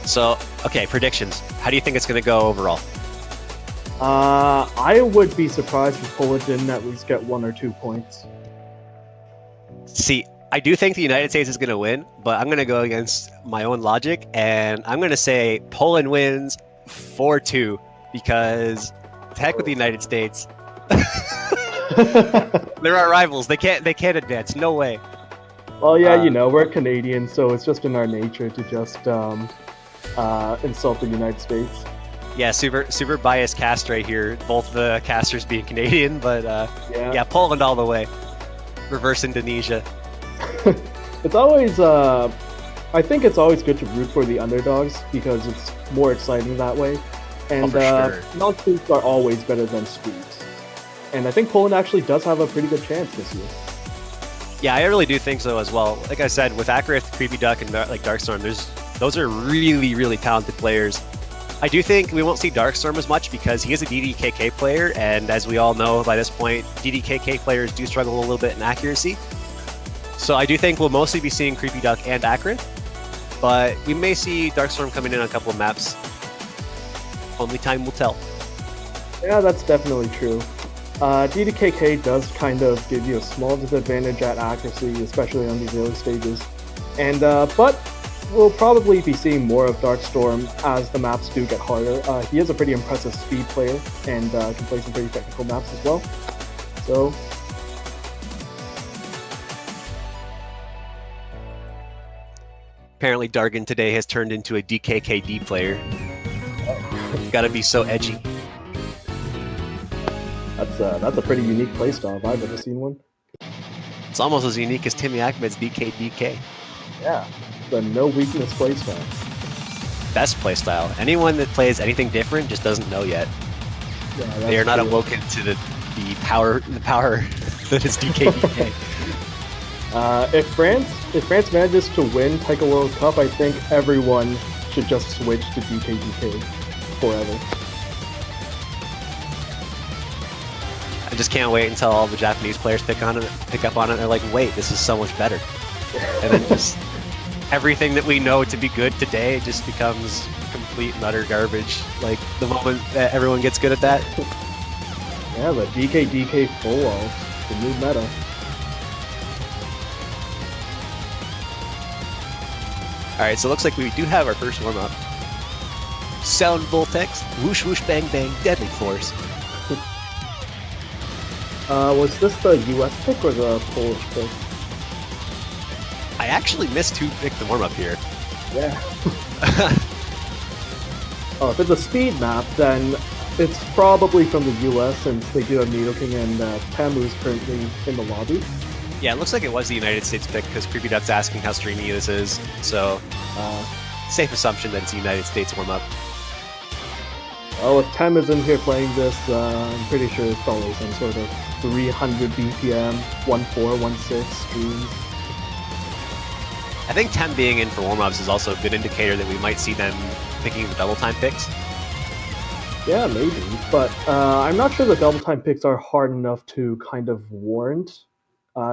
Speaker 9: So, okay, predictions. How do you think it's going to go overall?
Speaker 3: I would be surprised if Poland didn't at least get 1 or 2 points.
Speaker 9: See, I do think the United States is going to win, but I'm going to go against my own logic, and I'm going to say Poland wins 4-2 because the heck with the United States. They're our rivals. They can't advance. No way.
Speaker 3: Well, yeah, we're Canadians, so it's just in our nature to just insult the United States.
Speaker 9: Yeah, super biased cast right here. Both the casters being Canadian, but yeah, Poland all the way. Reverse Indonesia.
Speaker 3: It's always, I think it's always good to root for the underdogs because it's more exciting that way. And
Speaker 9: sure.
Speaker 3: non-sweeps are always better than sweeps. And I think Poland actually does have a pretty good chance this year.
Speaker 9: Yeah, I really do think so as well. Like I said, with Akrith, Creepy Duck, and like Darkstorm, those are really, really talented players. I do think we won't see Darkstorm as much because he is a DDKK player, and as we all know by this point, DDKK players do struggle a little bit in accuracy. So I do think we'll mostly be seeing Creepy Duck and Akrith, but we may see Darkstorm coming in on a couple of maps. Only time will tell.
Speaker 3: Yeah, that's definitely true. DDKK does kind of give you a small disadvantage at accuracy, especially on these early stages. And but we'll probably be seeing more of Darkstorm as the maps do get harder. He is a pretty impressive speed player and can play some pretty technical maps as well. So
Speaker 9: apparently Dargan today has turned into a DKKD player. Gotta be so edgy.
Speaker 3: That's a pretty unique playstyle if I've ever seen one.
Speaker 9: It's almost as unique as Timmy Ahmed's DKDK.
Speaker 3: Yeah, the no weakness playstyle.
Speaker 9: Best playstyle. Anyone that plays anything different just doesn't know yet.
Speaker 3: Yeah,
Speaker 9: They are not
Speaker 3: true.
Speaker 9: awoken to the power that is DKDK.
Speaker 3: If France manages to win Taiko World Cup, I think everyone should just switch to DKDK forever.
Speaker 9: I just can't wait until all the Japanese players pick up on it. And they're like, wait, this is so much better. And then just everything that we know to be good today just becomes complete and utter garbage. Like the moment that everyone gets good at that.
Speaker 3: Yeah, the DKDK full wall, the new meta.
Speaker 9: Alright, so it looks like we do have our first warm-up. Sound Voltex, whoosh whoosh bang bang, deadly force.
Speaker 3: Was this the US pick or the Polish pick?
Speaker 9: I actually missed who picked the warm-up here.
Speaker 3: Yeah. Oh, if it's a speed map, then It's probably from the US since they do have Nidoking and Tamu is currently in the lobby.
Speaker 9: Yeah, it looks like it was the United States pick because Creepy Duck's asking how streamy this is. So, safe assumption that it's a United States warm-up.
Speaker 3: Well, if Tem is in here playing this, I'm pretty sure it's probably some sort of 300 BPM, 1.4, 1.6 streams.
Speaker 9: I think Tem being in for warm-ups is also a good indicator that we might see them picking the double time picks.
Speaker 3: Yeah, maybe, but I'm not sure the double time picks are hard enough to kind of warrant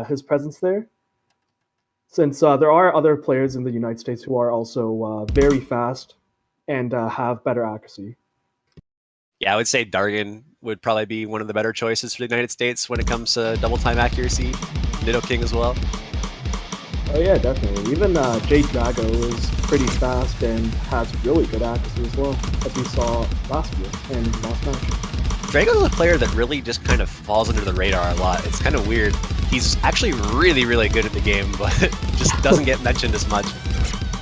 Speaker 3: his presence there. Since there are other players in the United States who are also very fast and have better accuracy.
Speaker 9: Yeah, I would say Dargan would probably be one of the better choices for the United States when it comes to double time accuracy. Nidoking as well.
Speaker 3: Oh yeah, definitely. Even Jade Drago is pretty fast and has really good accuracy as well, as we saw last year and last match.
Speaker 9: Drago's a player that really just kind of falls under the radar a lot. It's kind of weird. He's actually really, really good at the game, but just doesn't get mentioned as much.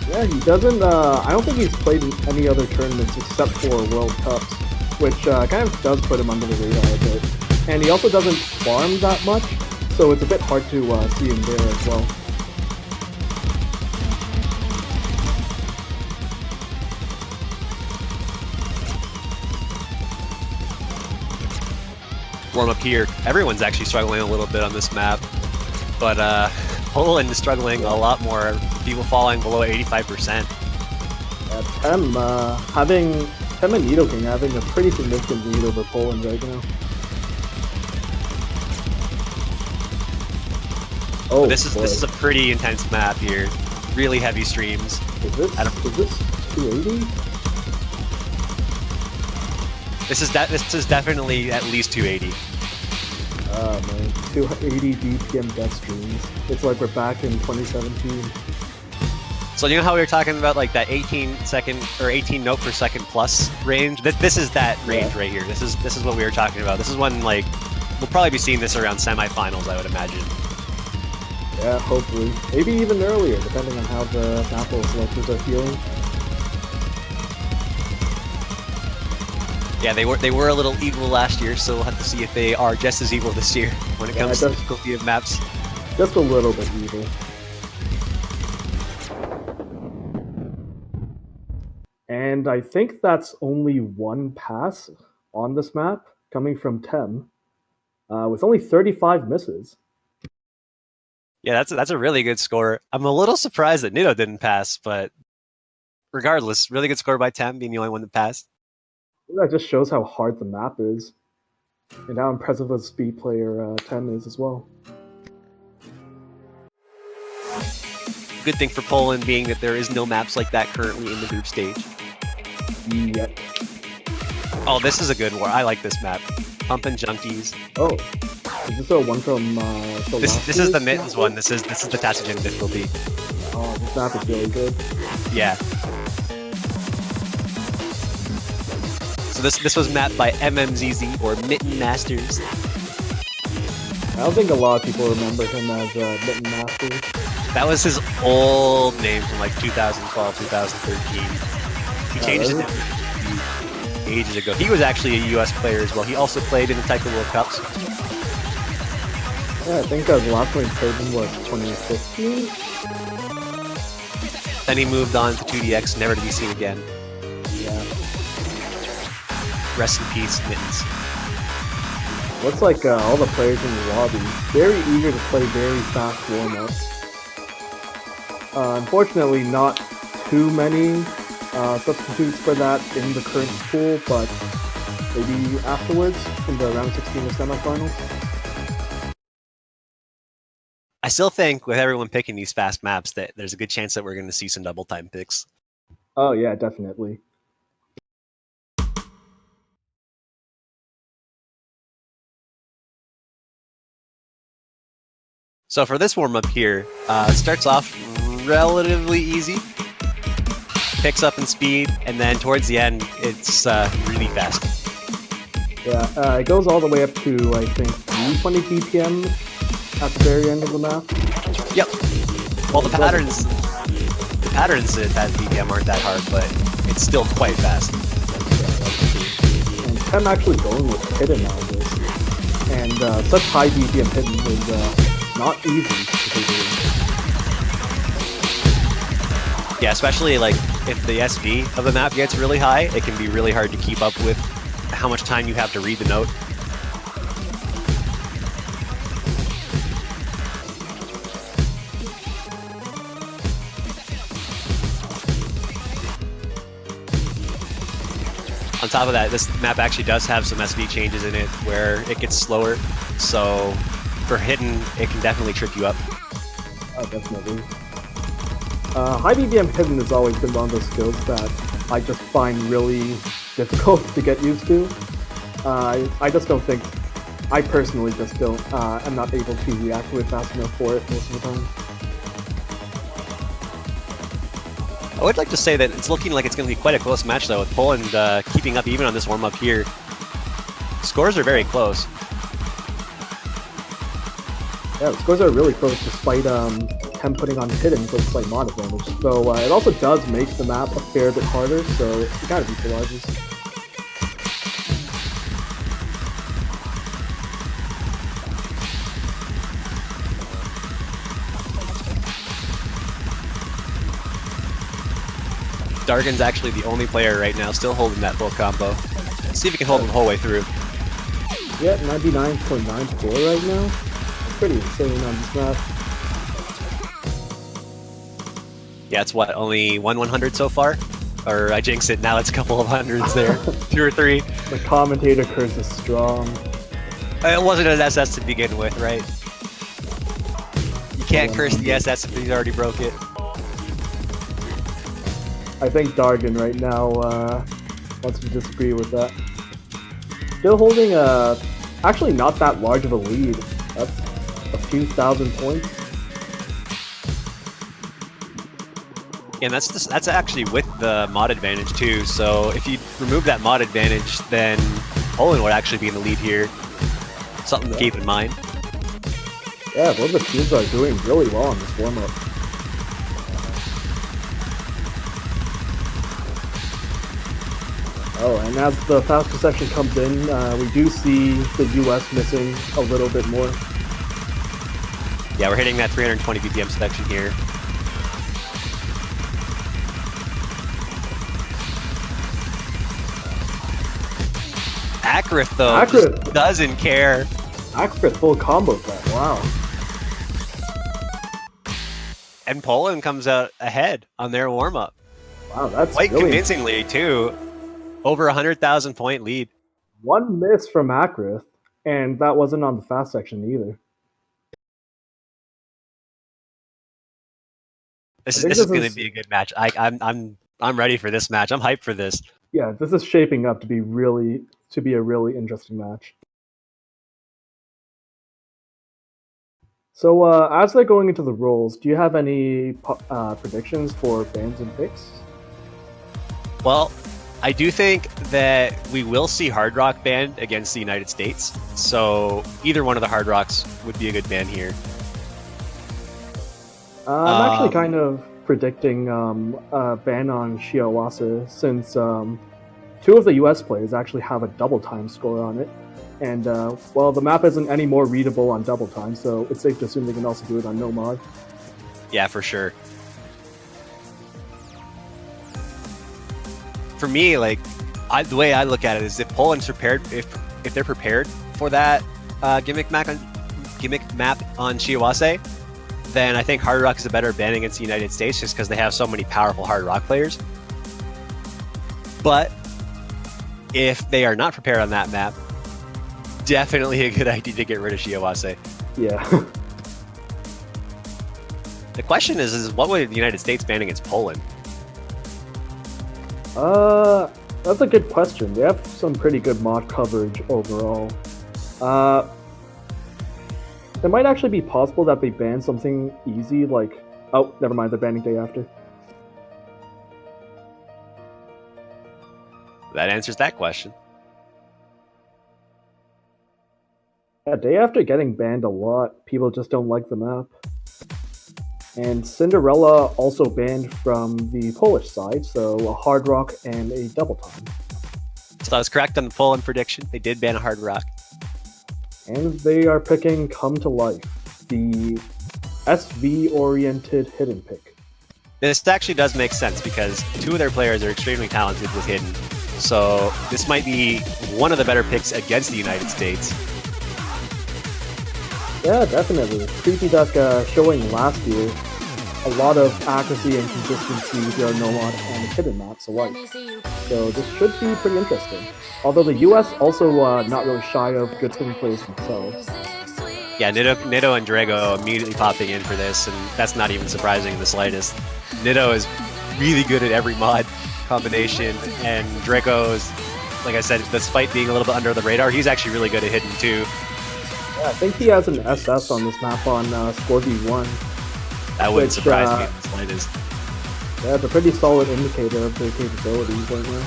Speaker 3: Yeah, he doesn't. I don't think he's played in any other tournaments except for World Cups, which kind of does put him under the radar a bit. And he also doesn't farm that much, so it's a bit hard to see him there as well.
Speaker 9: Warm up here. Everyone's actually struggling a little bit on this map, but Poland is struggling a lot more. People falling below 85%.
Speaker 3: Tem and Nidoking having a pretty significant lead over Poland right now. Oh,
Speaker 9: this is a pretty intense map here. Really heavy streams.
Speaker 3: Is this 280?
Speaker 9: This is definitely at least 280.
Speaker 3: Oh man, 280 BPM death streams. It's like we're back in 2017.
Speaker 9: So you know how we were talking about like that 18 note per second plus range? This is that range right here. This is what we were talking about. This is when like we'll probably be seeing this around semifinals, I would imagine.
Speaker 3: Yeah, hopefully. Maybe even earlier, depending on how the battle selectors are feeling.
Speaker 9: Yeah, they were a little evil last year, so we'll have to see if they are just as evil this year when it comes to the difficulty of maps.
Speaker 3: Just a little bit evil. And I think that's only one pass on this map coming from Tem, with only 35 misses.
Speaker 9: Yeah, that's a really good score. I'm a little surprised that Nido didn't pass, but regardless, really good score by Tem being the only one that passed.
Speaker 3: That just shows how hard the map is, and how impressive a speed player Tem is as well.
Speaker 9: Good thing for Poland being that there is no maps like that currently in the group stage.
Speaker 3: Yep.
Speaker 9: Oh, this is a good one. I like this map. Pumpin' Junkies.
Speaker 3: Oh, is this a one from the last
Speaker 9: This is the Mittens one. This is the Tatsugen difficulty.
Speaker 3: Oh, this map is really good.
Speaker 9: Yeah. So this was mapped by MMZZ, or Mitten Masters.
Speaker 3: I don't think a lot of people remember him as Mitten Masters.
Speaker 9: That was his old name from like 2012, 2013. He changed it ages ago. He was actually a US player as well. He also played in the Taiko World Cups.
Speaker 3: Yeah, I think the last one he played in was 2015.
Speaker 9: Then he moved on to 2DX, never to be seen again.
Speaker 3: Yeah.
Speaker 9: Rest in peace, Mittens.
Speaker 3: Looks like all the players in the lobby very eager to play very fast warm-ups. Unfortunately, not too many substitutes for that in the current pool, but maybe afterwards in the round 16 or semifinals.
Speaker 9: I still think with everyone picking these fast maps that there's a good chance that we're going to see some double time picks.
Speaker 3: Oh yeah, definitely.
Speaker 9: So for this warm-up here, it starts off relatively easy, picks up in speed, and then towards the end, it's really fast.
Speaker 3: Yeah, it goes all the way up to, I think, 320 BPM at the very end of the map.
Speaker 9: Yep. Well, the patterns at that BPM aren't that hard, but it's still quite fast.
Speaker 3: And I'm actually going with Hidden on this. And such high BPM Hidden is not easy to do.
Speaker 9: Yeah, especially like if the SV of the map gets really high, it can be really hard to keep up with how much time you have to read the note. On top of that, this map actually does have some SV changes in it where it gets slower, so for Hidden, it can definitely trip you up.
Speaker 3: Oh, definitely. High BPM Hidden has always been one of those skills that I just find really difficult to get used to. I just don't think, I personally just don't, am not able to react to it fast enough for it most of the time.
Speaker 9: I would like to say that it's looking like it's going to be quite a close match, though, with Poland keeping up even on this warm-up here. Scores are very close.
Speaker 3: Yeah, the scores are really close despite him putting on Hidden for a slight mod advantage. So it also does make the map a fair bit harder, so you gotta beat the largest.
Speaker 9: Dargan's actually the only player right now still holding that full combo. Let's see if he can hold him the whole way through.
Speaker 3: Yeah, 99.94 right now. Pretty insane on this map.
Speaker 9: Yeah, it's what, only 1/100 so far? Or I jinxed it, now it's a couple of hundreds there. 2 or 3.
Speaker 3: The commentator curse is strong.
Speaker 9: It wasn't an SS to begin with, right? You can't curse the SS if he's already broke it.
Speaker 3: I think Dargan right now wants to disagree with that. Still holding actually not that large of a lead. That's a few thousand points.
Speaker 9: And that's actually with the mod advantage too. So if you remove that mod advantage, then Poland would actually be in the lead here. Something to keep in mind.
Speaker 3: Yeah, both the teams are doing really well on this warm-up. Oh, and as the faster section comes in, we do see the US missing a little bit more.
Speaker 9: Yeah, we're hitting that 320 BPM section here. Akrith, though, just doesn't care.
Speaker 3: Akrith full combo that, wow.
Speaker 9: And Poland comes out ahead on their warm-up.
Speaker 3: Wow, that's
Speaker 9: quite
Speaker 3: really
Speaker 9: convincingly, too. Over 100,000 point lead.
Speaker 3: One miss from Akrith, and that wasn't on the fast section either.
Speaker 9: This is going to be a good match. I'm ready for this match. I'm hyped for this.
Speaker 3: Yeah, this is shaping up to be a really interesting match. So as they're going into the roles, do you have any predictions for bans and picks?
Speaker 9: Well, I do think that we will see Hard Rock banned against the United States. So either one of the Hard Rocks would be a good ban here.
Speaker 3: I'm actually kind of predicting a ban on Shiawase since 2 of the US players actually have a double time score on it. And, well, the map isn't any more readable on double time, so it's safe to assume they can also do it on no mod.
Speaker 9: Yeah, for sure. For me, like, the way I look at it is if Poland's prepared, if they're prepared for that gimmick map on Shiawase, then I think Hard Rock is a better ban against the United States just because they have so many powerful Hard Rock players. But if they are not prepared on that map, definitely a good idea to get rid of Shiawase.
Speaker 3: Yeah.
Speaker 9: The question is what would the United States ban against Poland?
Speaker 3: That's a good question. They have some pretty good mod coverage overall. It might actually be possible that they ban something easy like... Oh, never mind, they're banning Day After.
Speaker 9: That answers that question.
Speaker 3: Yeah, Day After getting banned a lot. People just don't like the map. And Cinderella also banned from the Polish side, so a Hard Rock and a double time.
Speaker 9: So I was correct on the Poland prediction. They did ban a hard rock.
Speaker 3: And they are picking Come to Life, the SV-oriented hidden pick.
Speaker 9: This actually does make sense because two of their players are extremely talented with hidden. So this might be one of the better picks against the United States.
Speaker 3: Yeah, definitely. Creepy Duck showing last year a lot of accuracy and consistency with your Nomad and hidden maps alike. So this should be pretty interesting. Although the US also not really shy of good hidden players themselves.
Speaker 9: Yeah, Nitto and Drago immediately popping in for this, and that's not even surprising in the slightest. Nitto is really good at every mod combination, and Drago's, like I said, despite being a little bit under the radar, he's actually really good at hidden too.
Speaker 3: Yeah, I think he has an SS on this map on Scorby 1.
Speaker 9: That wouldn't surprise me in the slightest.
Speaker 3: Yeah, it's a pretty solid indicator of their capabilities right now.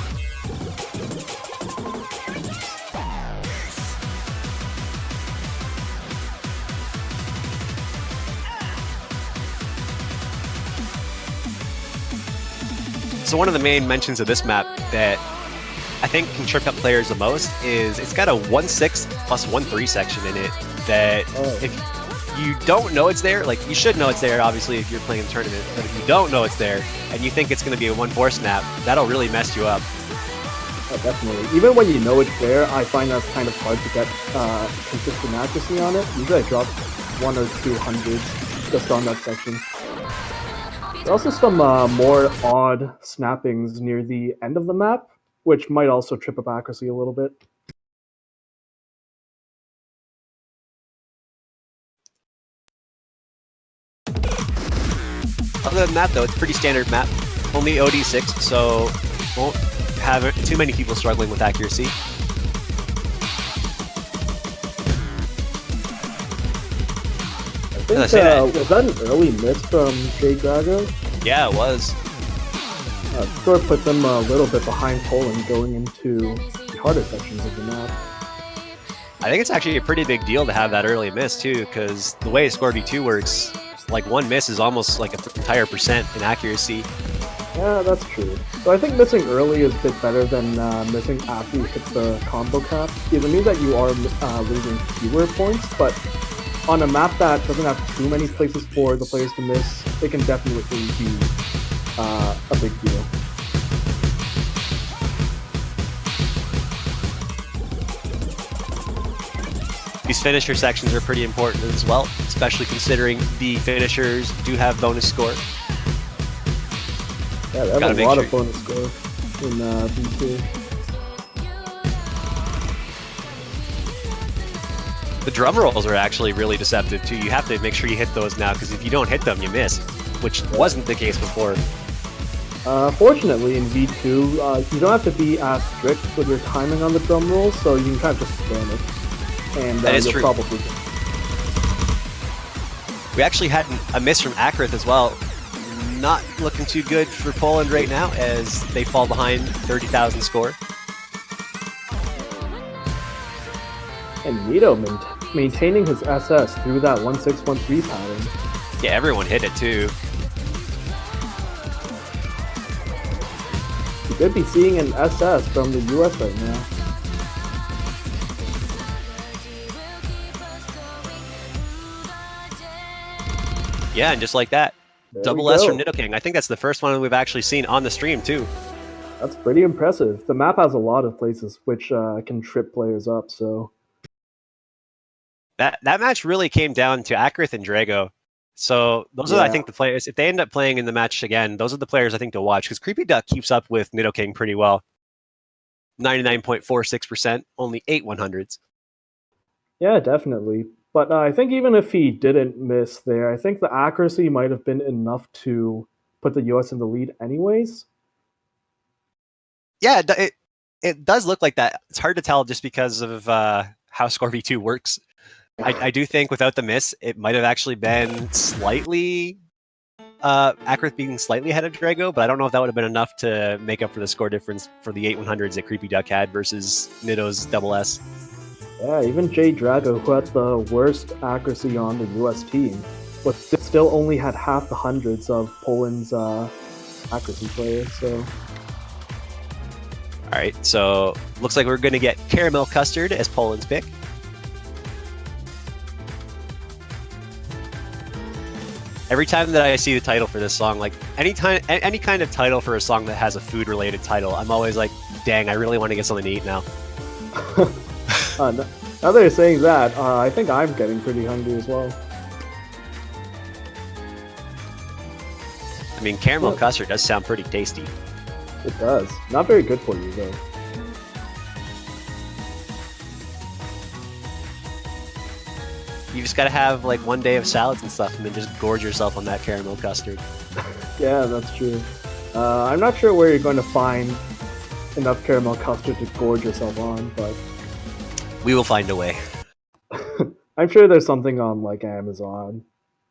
Speaker 9: So one of the main mentions of this map that I think can trip up players the most is it's got a 1-6 plus 1-3 section in it that if you don't know it's there, like you should know it's there obviously if you're playing a tournament, but if you don't know it's there and you think it's going to be a 1-4 snap, that'll really mess you up.
Speaker 3: Oh, definitely. Even when you know it's there, I find that's kind of hard to get consistent accuracy on it. Usually I drop 1 or 2 hundreds just on that section. There are also some more odd snappings near the end of the map, which might also trip up accuracy a little bit.
Speaker 9: Other than that though, it's a pretty standard map. Only OD6, so won't have too many people struggling with accuracy.
Speaker 3: I think, was that an early miss from Jay Drago?
Speaker 9: Yeah, it was.
Speaker 3: Sort of put them a little bit behind Poland going into the harder sections of the map.
Speaker 9: I think it's actually a pretty big deal to have that early miss too, because the way Scorby 2 works, like one miss is almost like an entire percent in accuracy.
Speaker 3: Yeah, that's true. So I think missing early is a bit better than missing after you hit the combo cap, because it means that you are losing fewer points, but on a map that doesn't have too many places for the players to miss, it can definitely be a big deal.
Speaker 9: These finisher sections are pretty important as well, especially considering the finishers do have bonus score.
Speaker 3: Yeah, they have a lot of bonus score in V2.
Speaker 9: The drum rolls are actually really deceptive too. You have to make sure you hit those now, because if you don't hit them, you miss, which wasn't the case before.
Speaker 3: Fortunately, in V2, you don't have to be as strict with your timing on the drum rolls, so you can kind of just spam it. And
Speaker 9: that is
Speaker 3: you'll
Speaker 9: true.
Speaker 3: Probably
Speaker 9: We actually had a miss from Akrith as well. Not looking too good for Poland right now as they fall behind 30,000 score.
Speaker 3: And Nito maintaining his SS through that 1-6-1-3 pattern.
Speaker 9: Yeah, everyone hit it too.
Speaker 3: You could be seeing an SS from the US right now.
Speaker 9: Yeah, and just like that,
Speaker 3: There
Speaker 9: double
Speaker 3: we
Speaker 9: S
Speaker 3: go.
Speaker 9: from Nidoking. I think that's the first one we've actually seen on the stream too.
Speaker 3: That's pretty impressive. The map has a lot of places which can trip players up, so...
Speaker 9: That match really came down to Akrith and Drago. So those are, I think, the players. If they end up playing in the match again, those are the players I think to watch, because Creepy Duck keeps up with Nidoking pretty well. 99.46%, only 8 100s.
Speaker 3: Yeah, definitely. But I think even if he didn't miss there, I think the accuracy might have been enough to put the US in the lead anyways.
Speaker 9: Yeah, it does look like that. It's hard to tell just because of how Score V2 works. I do think without the miss, it might have actually been slightly Akrith being slightly ahead of Drago, but I don't know if that would have been enough to make up for the score difference for the 8 100s that Creepy Duck had versus Nito's double S.
Speaker 3: Yeah, even Jay Drago, who had the worst accuracy on the US team, but still only had half the hundreds of Poland's accuracy players, so...
Speaker 9: All right, so looks like we're going to get Caramel Custard as Poland's pick. Every time that I see the title for this song, like any kind of title for a song that has a food-related title, I'm always like, dang, I really want to get something to eat now.
Speaker 3: Now that you're saying that, I think I'm getting pretty hungry as well.
Speaker 9: I mean, caramel custard does sound pretty tasty.
Speaker 3: It does. Not very good for you, though.
Speaker 9: You just gotta have like one day of salads and stuff and then just gorge yourself on that caramel custard.
Speaker 3: Yeah, that's true. I'm not sure where you're going to find enough caramel custard to gorge yourself on, but
Speaker 9: We will find a way.
Speaker 3: I'm sure there's something on like Amazon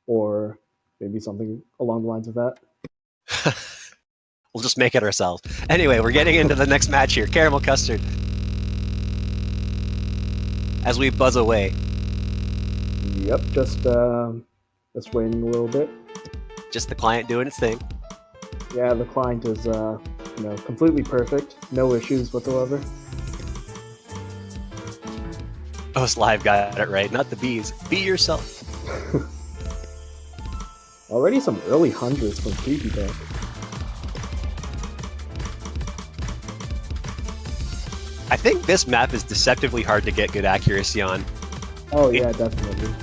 Speaker 3: or maybe something along the lines of that.
Speaker 9: We'll just make it ourselves. Anyway, we're getting into the next match here. Caramel custard. As we buzz away.
Speaker 3: Yep, just waiting a little bit.
Speaker 9: Just the client doing its thing.
Speaker 3: Yeah, the client is completely perfect, no issues whatsoever.
Speaker 9: Post Live got it right, not the bees. Be yourself.
Speaker 3: Already some early hundreds from Creepy Duck.
Speaker 9: I think this map is deceptively hard to get good accuracy on.
Speaker 3: Oh yeah, definitely.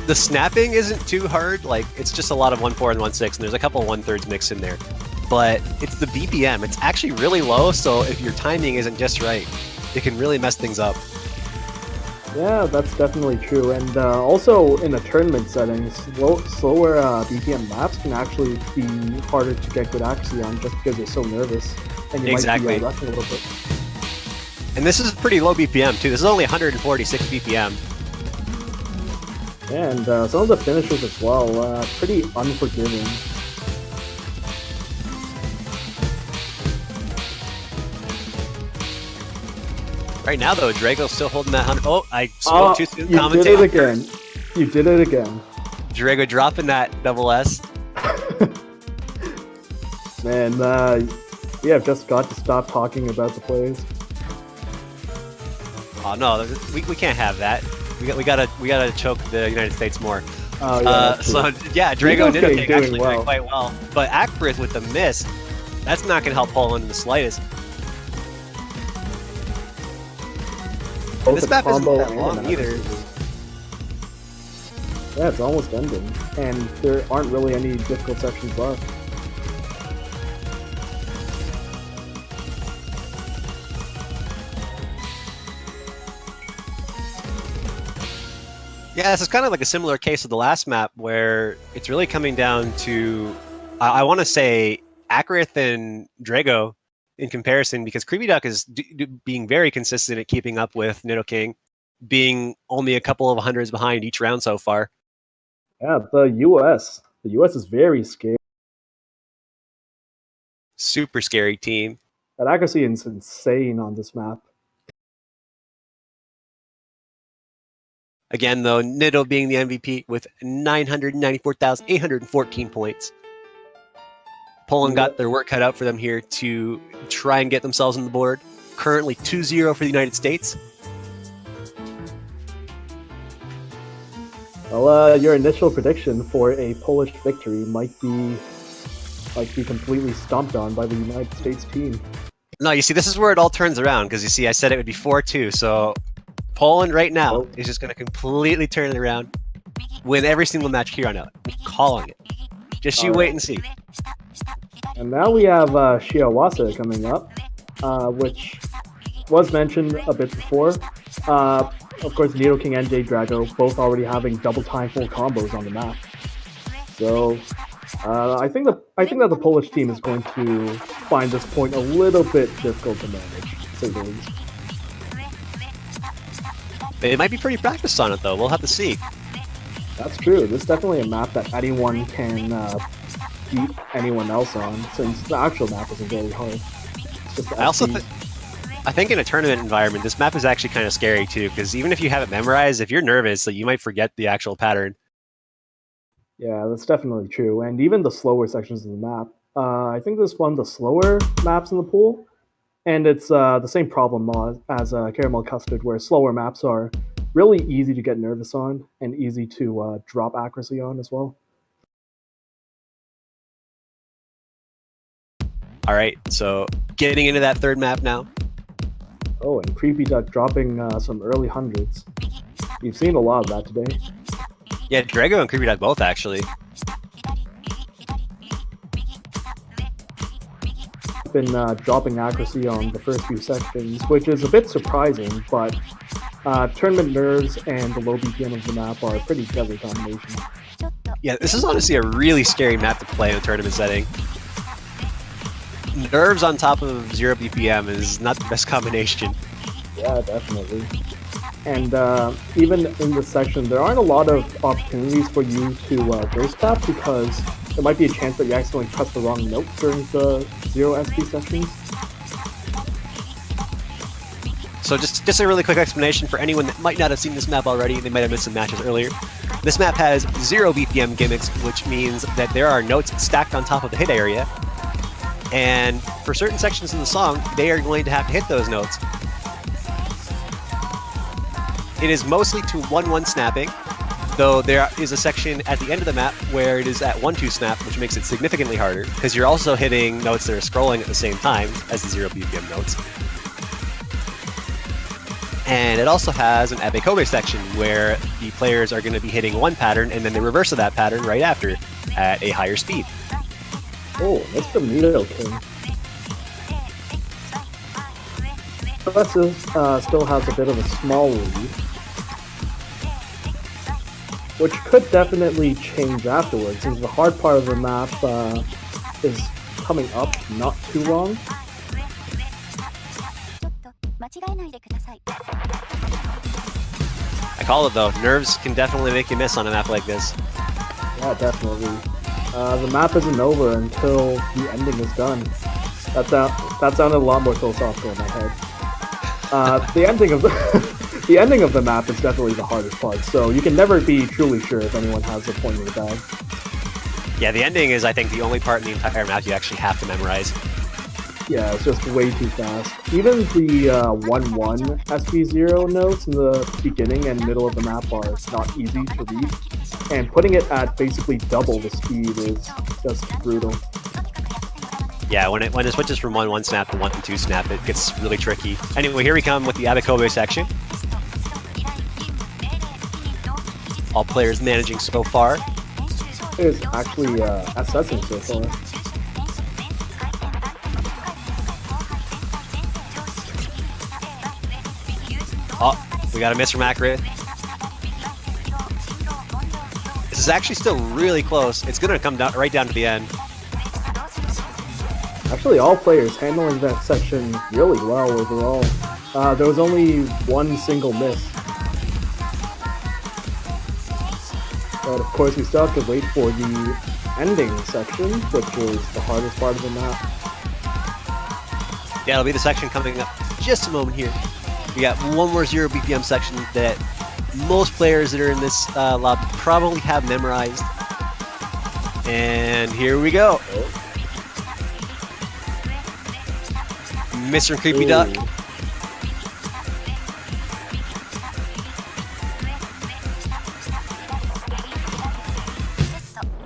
Speaker 9: The snapping isn't too hard, like it's just a lot of 1/4 and 1/6, and there's a couple 1/3 mixed in there. But it's the BPM, it's actually really low, so if your timing isn't just right, it can really mess things up.
Speaker 3: Yeah, that's definitely true. And also in a tournament setting, slower BPM maps can actually be harder to get good accuracy on just because you're so nervous. And you might be rushing a little bit.
Speaker 9: And this is pretty low BPM too. This is only 146 BPM.
Speaker 3: And some of the finishes as well, pretty unforgiving.
Speaker 9: Right now though, Drago's still holding that 100. Oh, I spoke too soon.
Speaker 3: You did it again. You did it again.
Speaker 9: Drago dropping that double S.
Speaker 3: Man, yeah, I've just got to stop talking about the players.
Speaker 9: Oh no, we can't have that. We gotta choke the United States more.
Speaker 3: Oh yeah.
Speaker 9: So yeah, Drago and Nidoking actually
Speaker 3: well.
Speaker 9: doing quite well, but Ackbrith with the miss, that's not gonna help Poland in the slightest. And this map isn't that long either.
Speaker 3: Yeah, it's almost ending, and there aren't really any difficult sections left.
Speaker 9: Yeah, this is kind of like a similar case of the last map where it's really coming down to, I want to say, Ackbrith and Drago in comparison, because Creepy Duck is being very consistent at keeping up with Nidoking, being only a couple of hundreds behind each round so far.
Speaker 3: Yeah, the US is very scary.
Speaker 9: Super scary team.
Speaker 3: That accuracy is insane on this map.
Speaker 9: Again, though, Nido being the MVP with 994,814 points. Poland got their work cut out for them here to try and get themselves on the board. Currently 2-0 for the United States.
Speaker 3: Well, your initial prediction for a Polish victory might be completely stomped on by the United States team.
Speaker 9: No, you see, this is where it all turns around, because you see, I said it would be 4-2, so Poland right now is just going to completely turn it around, win every single match here on out. I'm calling it. Just you wait and see.
Speaker 3: And now we have Shiawase coming up, which was mentioned a bit before. Of course, Nidoking and J Drago both already having double time full combos on the map. So I think that the Polish team is going to find this point a little bit difficult to manage, to say the least.
Speaker 9: They might be pretty practiced on it, though. We'll have to see.
Speaker 3: That's true. This is definitely a map that anyone can beat anyone else on, since the actual map isn't very hard. It's just the
Speaker 9: I think in a tournament environment, this map is actually kind of scary, too, because even if you have it memorized, if you're nervous, you might forget the actual pattern.
Speaker 3: Yeah, that's definitely true. And even the slower sections of the map. I think this is one of the slower maps in the pool. And it's the same problem as Caramel Custard, where slower maps are really easy to get nervous on and easy to drop accuracy on as well.
Speaker 9: All right, so getting into that third map now.
Speaker 3: Oh, and Creepy Duck dropping some early hundreds. We've seen a lot of that today.
Speaker 9: Yeah, Drago and Creepy Duck both actually.
Speaker 3: Been dropping accuracy on the first few sections, which is a bit surprising, but tournament nerves and the low BPM of the map are a pretty deadly combination.
Speaker 9: Yeah, this is honestly a really scary map to play in a tournament setting. Nerves on top of 0 BPM is not the best combination.
Speaker 3: Yeah, definitely. And even in this section, there aren't a lot of opportunities for you to burst tap because there might be a chance that you accidentally press the wrong note during the 0 SP sections.
Speaker 9: So just a really quick explanation for anyone that might not have seen this map already, they might have missed some matches earlier. This map has 0 BPM gimmicks, which means that there are notes stacked on top of the hit area, and for certain sections in the song, they are going to have to hit those notes. It is mostly to 1-1 snapping, though there is a section at the end of the map where it is at 1-2 snap, which makes it significantly harder, because you're also hitting notes that are scrolling at the same time as the 0 BPM notes. And it also has an abekobe section where the players are going to be hitting one pattern and then the reverse of that pattern right after at a higher speed.
Speaker 3: Oh, that's the Mito King. US still has a bit of a small lead, which could definitely change afterwards, since the hard part of the map is coming up not too long.
Speaker 9: I call it though, nerves can definitely make you miss on a map like this.
Speaker 3: Yeah, definitely. The map isn't over until the ending is done. That sounded a lot more philosophical in my head. The ending of the ending of the map is definitely the hardest part, so you can never be truly sure if anyone has a point in the bag.
Speaker 9: Yeah, the ending is, I think, the only part in the entire map you actually have to memorize.
Speaker 3: Yeah, it's just way too fast. Even the 1-1 SP0 notes in the beginning and middle of the map are not easy to read, and putting it at basically double the speed is just brutal.
Speaker 9: Yeah, when it switches from 1-1 snap to 1-2 snap, it gets really tricky. Anyway, here we come with the abekobe section. All players managing so far.
Speaker 3: It is actually assessing so far.
Speaker 9: Oh, we got a miss from Accurate. This is actually still really close. It's going to come down right down to the end.
Speaker 3: Actually, all players handling that section really well overall. There was only one single miss. But of course, we still have to wait for the ending section, which is the hardest part of the map.
Speaker 9: Yeah, it'll be the section coming up just a moment here. We got one more 0 BPM section that most players that are in this lobby probably have memorized. And here we go. Mr. Creepy Duck.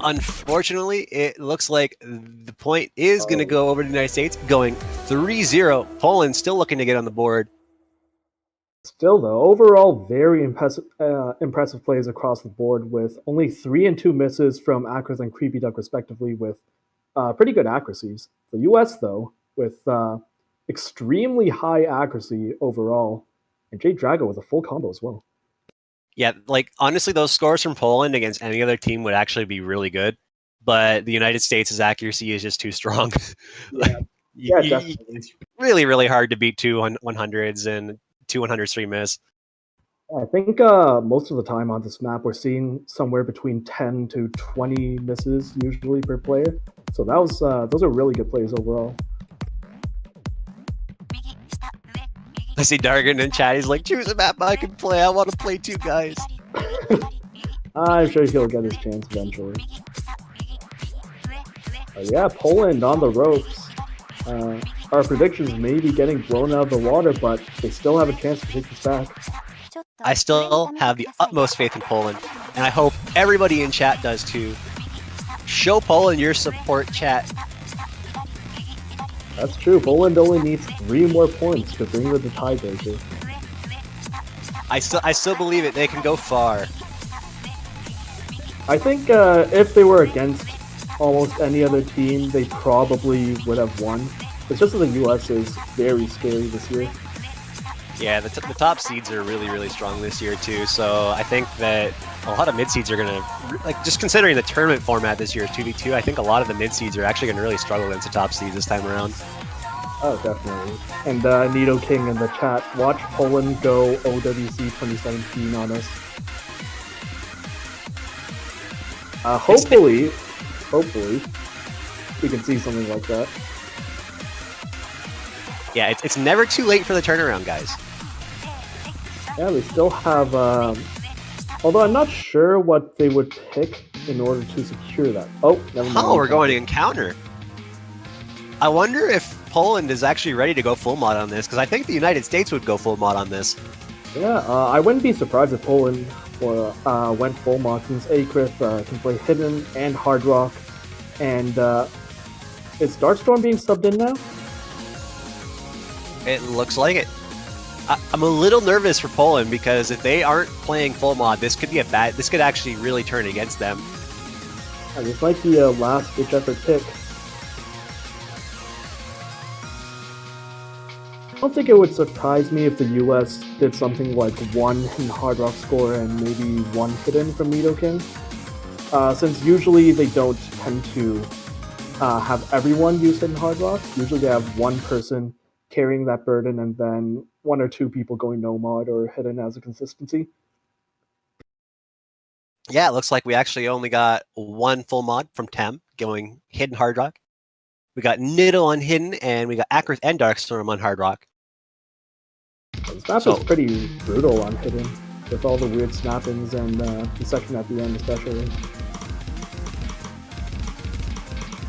Speaker 9: Unfortunately, it looks like the point is going to go over to the United States, going 3-0. Poland still looking to get on the board.
Speaker 3: Still, though, overall very impressive plays across the board, with only 3 and 2 misses from Akrith and Creepy Duck respectively, with pretty good accuracies. The US, though, with extremely high accuracy overall, and Jade Drago with a full combo as well.
Speaker 9: Yeah, like, honestly, those scores from Poland against any other team would actually be really good, but the United States' accuracy is just too strong.
Speaker 3: Yeah, definitely.
Speaker 9: It's really, really hard to beat 2 100s and 2 100s miss.
Speaker 3: I think most of the time on this map, we're seeing somewhere between 10 to 20 misses usually per player. So that was those are really good plays overall.
Speaker 9: I see Dargan in chat. He's like, choose a map I can play. I want to play 2 guys.
Speaker 3: I'm sure he'll get his chance eventually. Yeah, Poland on the ropes. our predictions may be getting blown out of the water, but they still have a chance to take this back.
Speaker 9: I still have the utmost faith in Poland, and I hope everybody in chat does too. Show Poland your support, chat.
Speaker 3: That's true. Poland only needs 3 more points to bring her the tiebreaker.
Speaker 9: I still believe it. They can go far.
Speaker 3: I think if they were against almost any other team, they probably would have won. It's just that the US is very scary this year.
Speaker 9: Yeah, the top seeds are really, really strong this year too. So I think that a lot of mid seeds are gonna, like, just considering the tournament format this year is 2v2. I think a lot of the mid seeds are actually gonna really struggle against the top seeds this time around.
Speaker 3: Oh, definitely. And Nido King in the chat, watch Poland go OWC 2017 on us. Hopefully, we can see something like that.
Speaker 9: Yeah, it's never too late for the turnaround, guys.
Speaker 3: Yeah, they still have. Although I'm not sure what they would pick in order to secure that. Oh, never mind.
Speaker 9: Oh, we're going to encounter. I wonder if Poland is actually ready to go full mod on this, because I think the United States would go full mod on this.
Speaker 3: Yeah, I wouldn't be surprised if Poland went full mod, since Acrith can play Hidden and Hard Rock. And is Darkstorm being subbed in now?
Speaker 9: It looks like it. I'm a little nervous for Poland, because if they aren't playing full mod, this could actually really turn against them.
Speaker 3: This might be a last ditch effort pick. I don't think it would surprise me if the US did something like 1 in Hard Rock score and maybe 1 hidden from Nido King. Since usually they don't tend to have everyone use Hidden Hard Rock. Usually they have 1 person carrying that burden and then 1 or 2 people going no mod or hidden as a consistency.
Speaker 9: Yeah, it looks like we actually only got 1 full mod from Tem going Hidden Hard Rock. We got Nido on Hidden, and we got Acrith and Darkstorm on Hard Rock.
Speaker 3: This map is pretty brutal on Hidden, with all the weird snappings and the section at the end especially.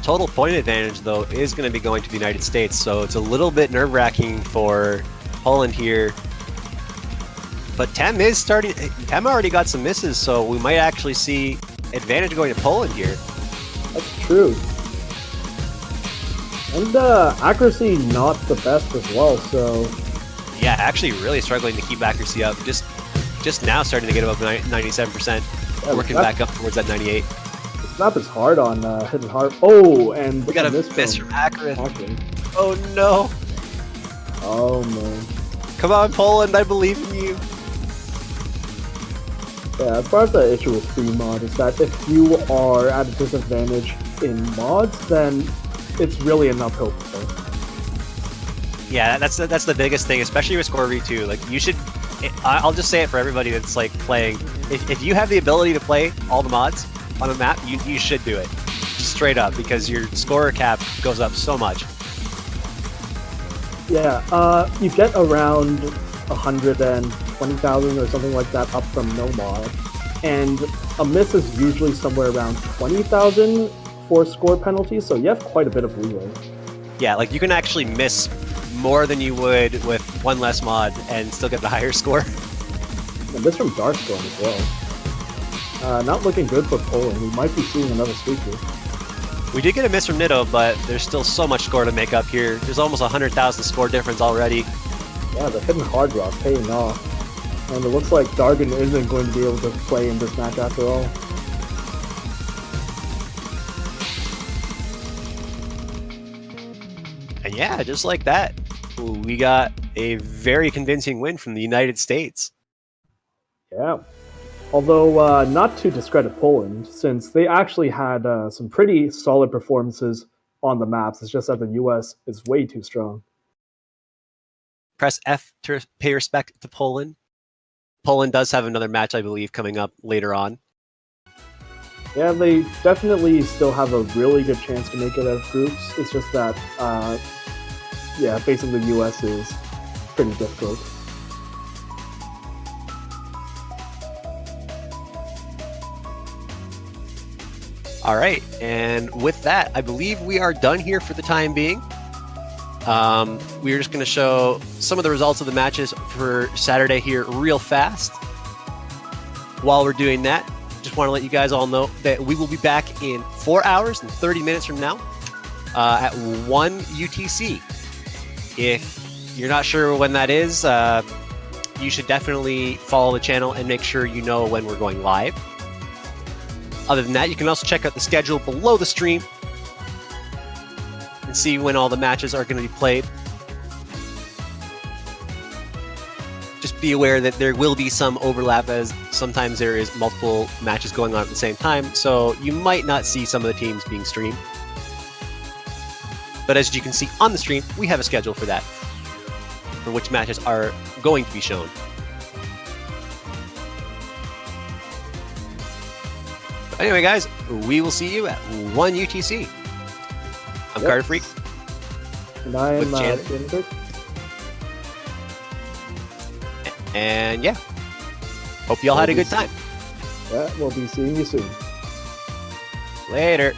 Speaker 9: Total point advantage, though, is going to be going to the United States, so it's a little bit nerve-wracking for Poland here. But Tem already got some misses, so we might actually see advantage going to Poland here.
Speaker 3: That's true. And accuracy not the best as well, so...
Speaker 9: Yeah, actually really struggling to keep accuracy up. Just now starting to get above 97%,
Speaker 3: Yeah,
Speaker 9: working back up towards that 98.
Speaker 3: This map is hard on Hidden Hard. Oh, and
Speaker 9: We got a miss from Acrith.
Speaker 3: Acrith.
Speaker 9: Oh no!
Speaker 3: Oh man.
Speaker 9: Come on, Poland, I believe in you.
Speaker 3: Yeah, part of the issue with free mod is that if you are at a disadvantage in mods, then it's really an uphill battle.
Speaker 9: Yeah, that's the biggest thing, especially with Score V2. Like, you should. I'll just say it for everybody that's like playing. If you have the ability to play all the mods on a map, you should do it, just straight up, because your scorer cap goes up so much.
Speaker 3: Yeah, you get around 120,000 or something like that up from no mod, and a miss is usually somewhere around 20,000 for score penalties, so you have quite a bit of leeway.
Speaker 9: Yeah, like you can actually miss more than you would with 1 less mod and still get the higher score.
Speaker 3: And this from Darkstorm as well. Not looking good for Poland. We might be seeing another sweep here.
Speaker 9: We did get a miss from Nido, but there's still so much score to make up here. There's almost 100,000 score difference already.
Speaker 3: Yeah, the Hidden Hard Rock paying off. And it looks like Dargon isn't going to be able to play in this match after all.
Speaker 9: And yeah, just like that, we got a very convincing win from the United States.
Speaker 3: Yeah. Although not to discredit Poland, since they actually had some pretty solid performances on the maps. It's just that the US is way too strong.
Speaker 9: Press F to pay respect to Poland. Poland does have another match, I believe, coming up later on.
Speaker 3: Yeah, they definitely still have a really good chance to make it out of groups. It's just that, yeah, facing the US is pretty difficult.
Speaker 9: All right, and with that, I believe we are done here for the time being. We're just going to show some of the results of the matches for Saturday here real fast. While we're doing that, just want to let you guys all know that we will be back in 4 hours and 30 minutes from now at 1 UTC. If you're not sure when that is, you should definitely follow the channel and make sure you know when we're going live. Other than that, you can also check out the schedule below the stream and see when all the matches are going to be played. Just be aware that there will be some overlap, as sometimes there is multiple matches going on at the same time, so you might not see some of the teams being streamed. But as you can see on the stream, we have a schedule for that, for which matches are going to be shown. But anyway, guys, we will see you at 1 UTC. I'm Carter Freak.
Speaker 3: And I am
Speaker 9: Janet.
Speaker 3: Janitor.
Speaker 9: And yeah, hope you all had a good time.
Speaker 3: Yeah, we'll be seeing you soon.
Speaker 9: Later.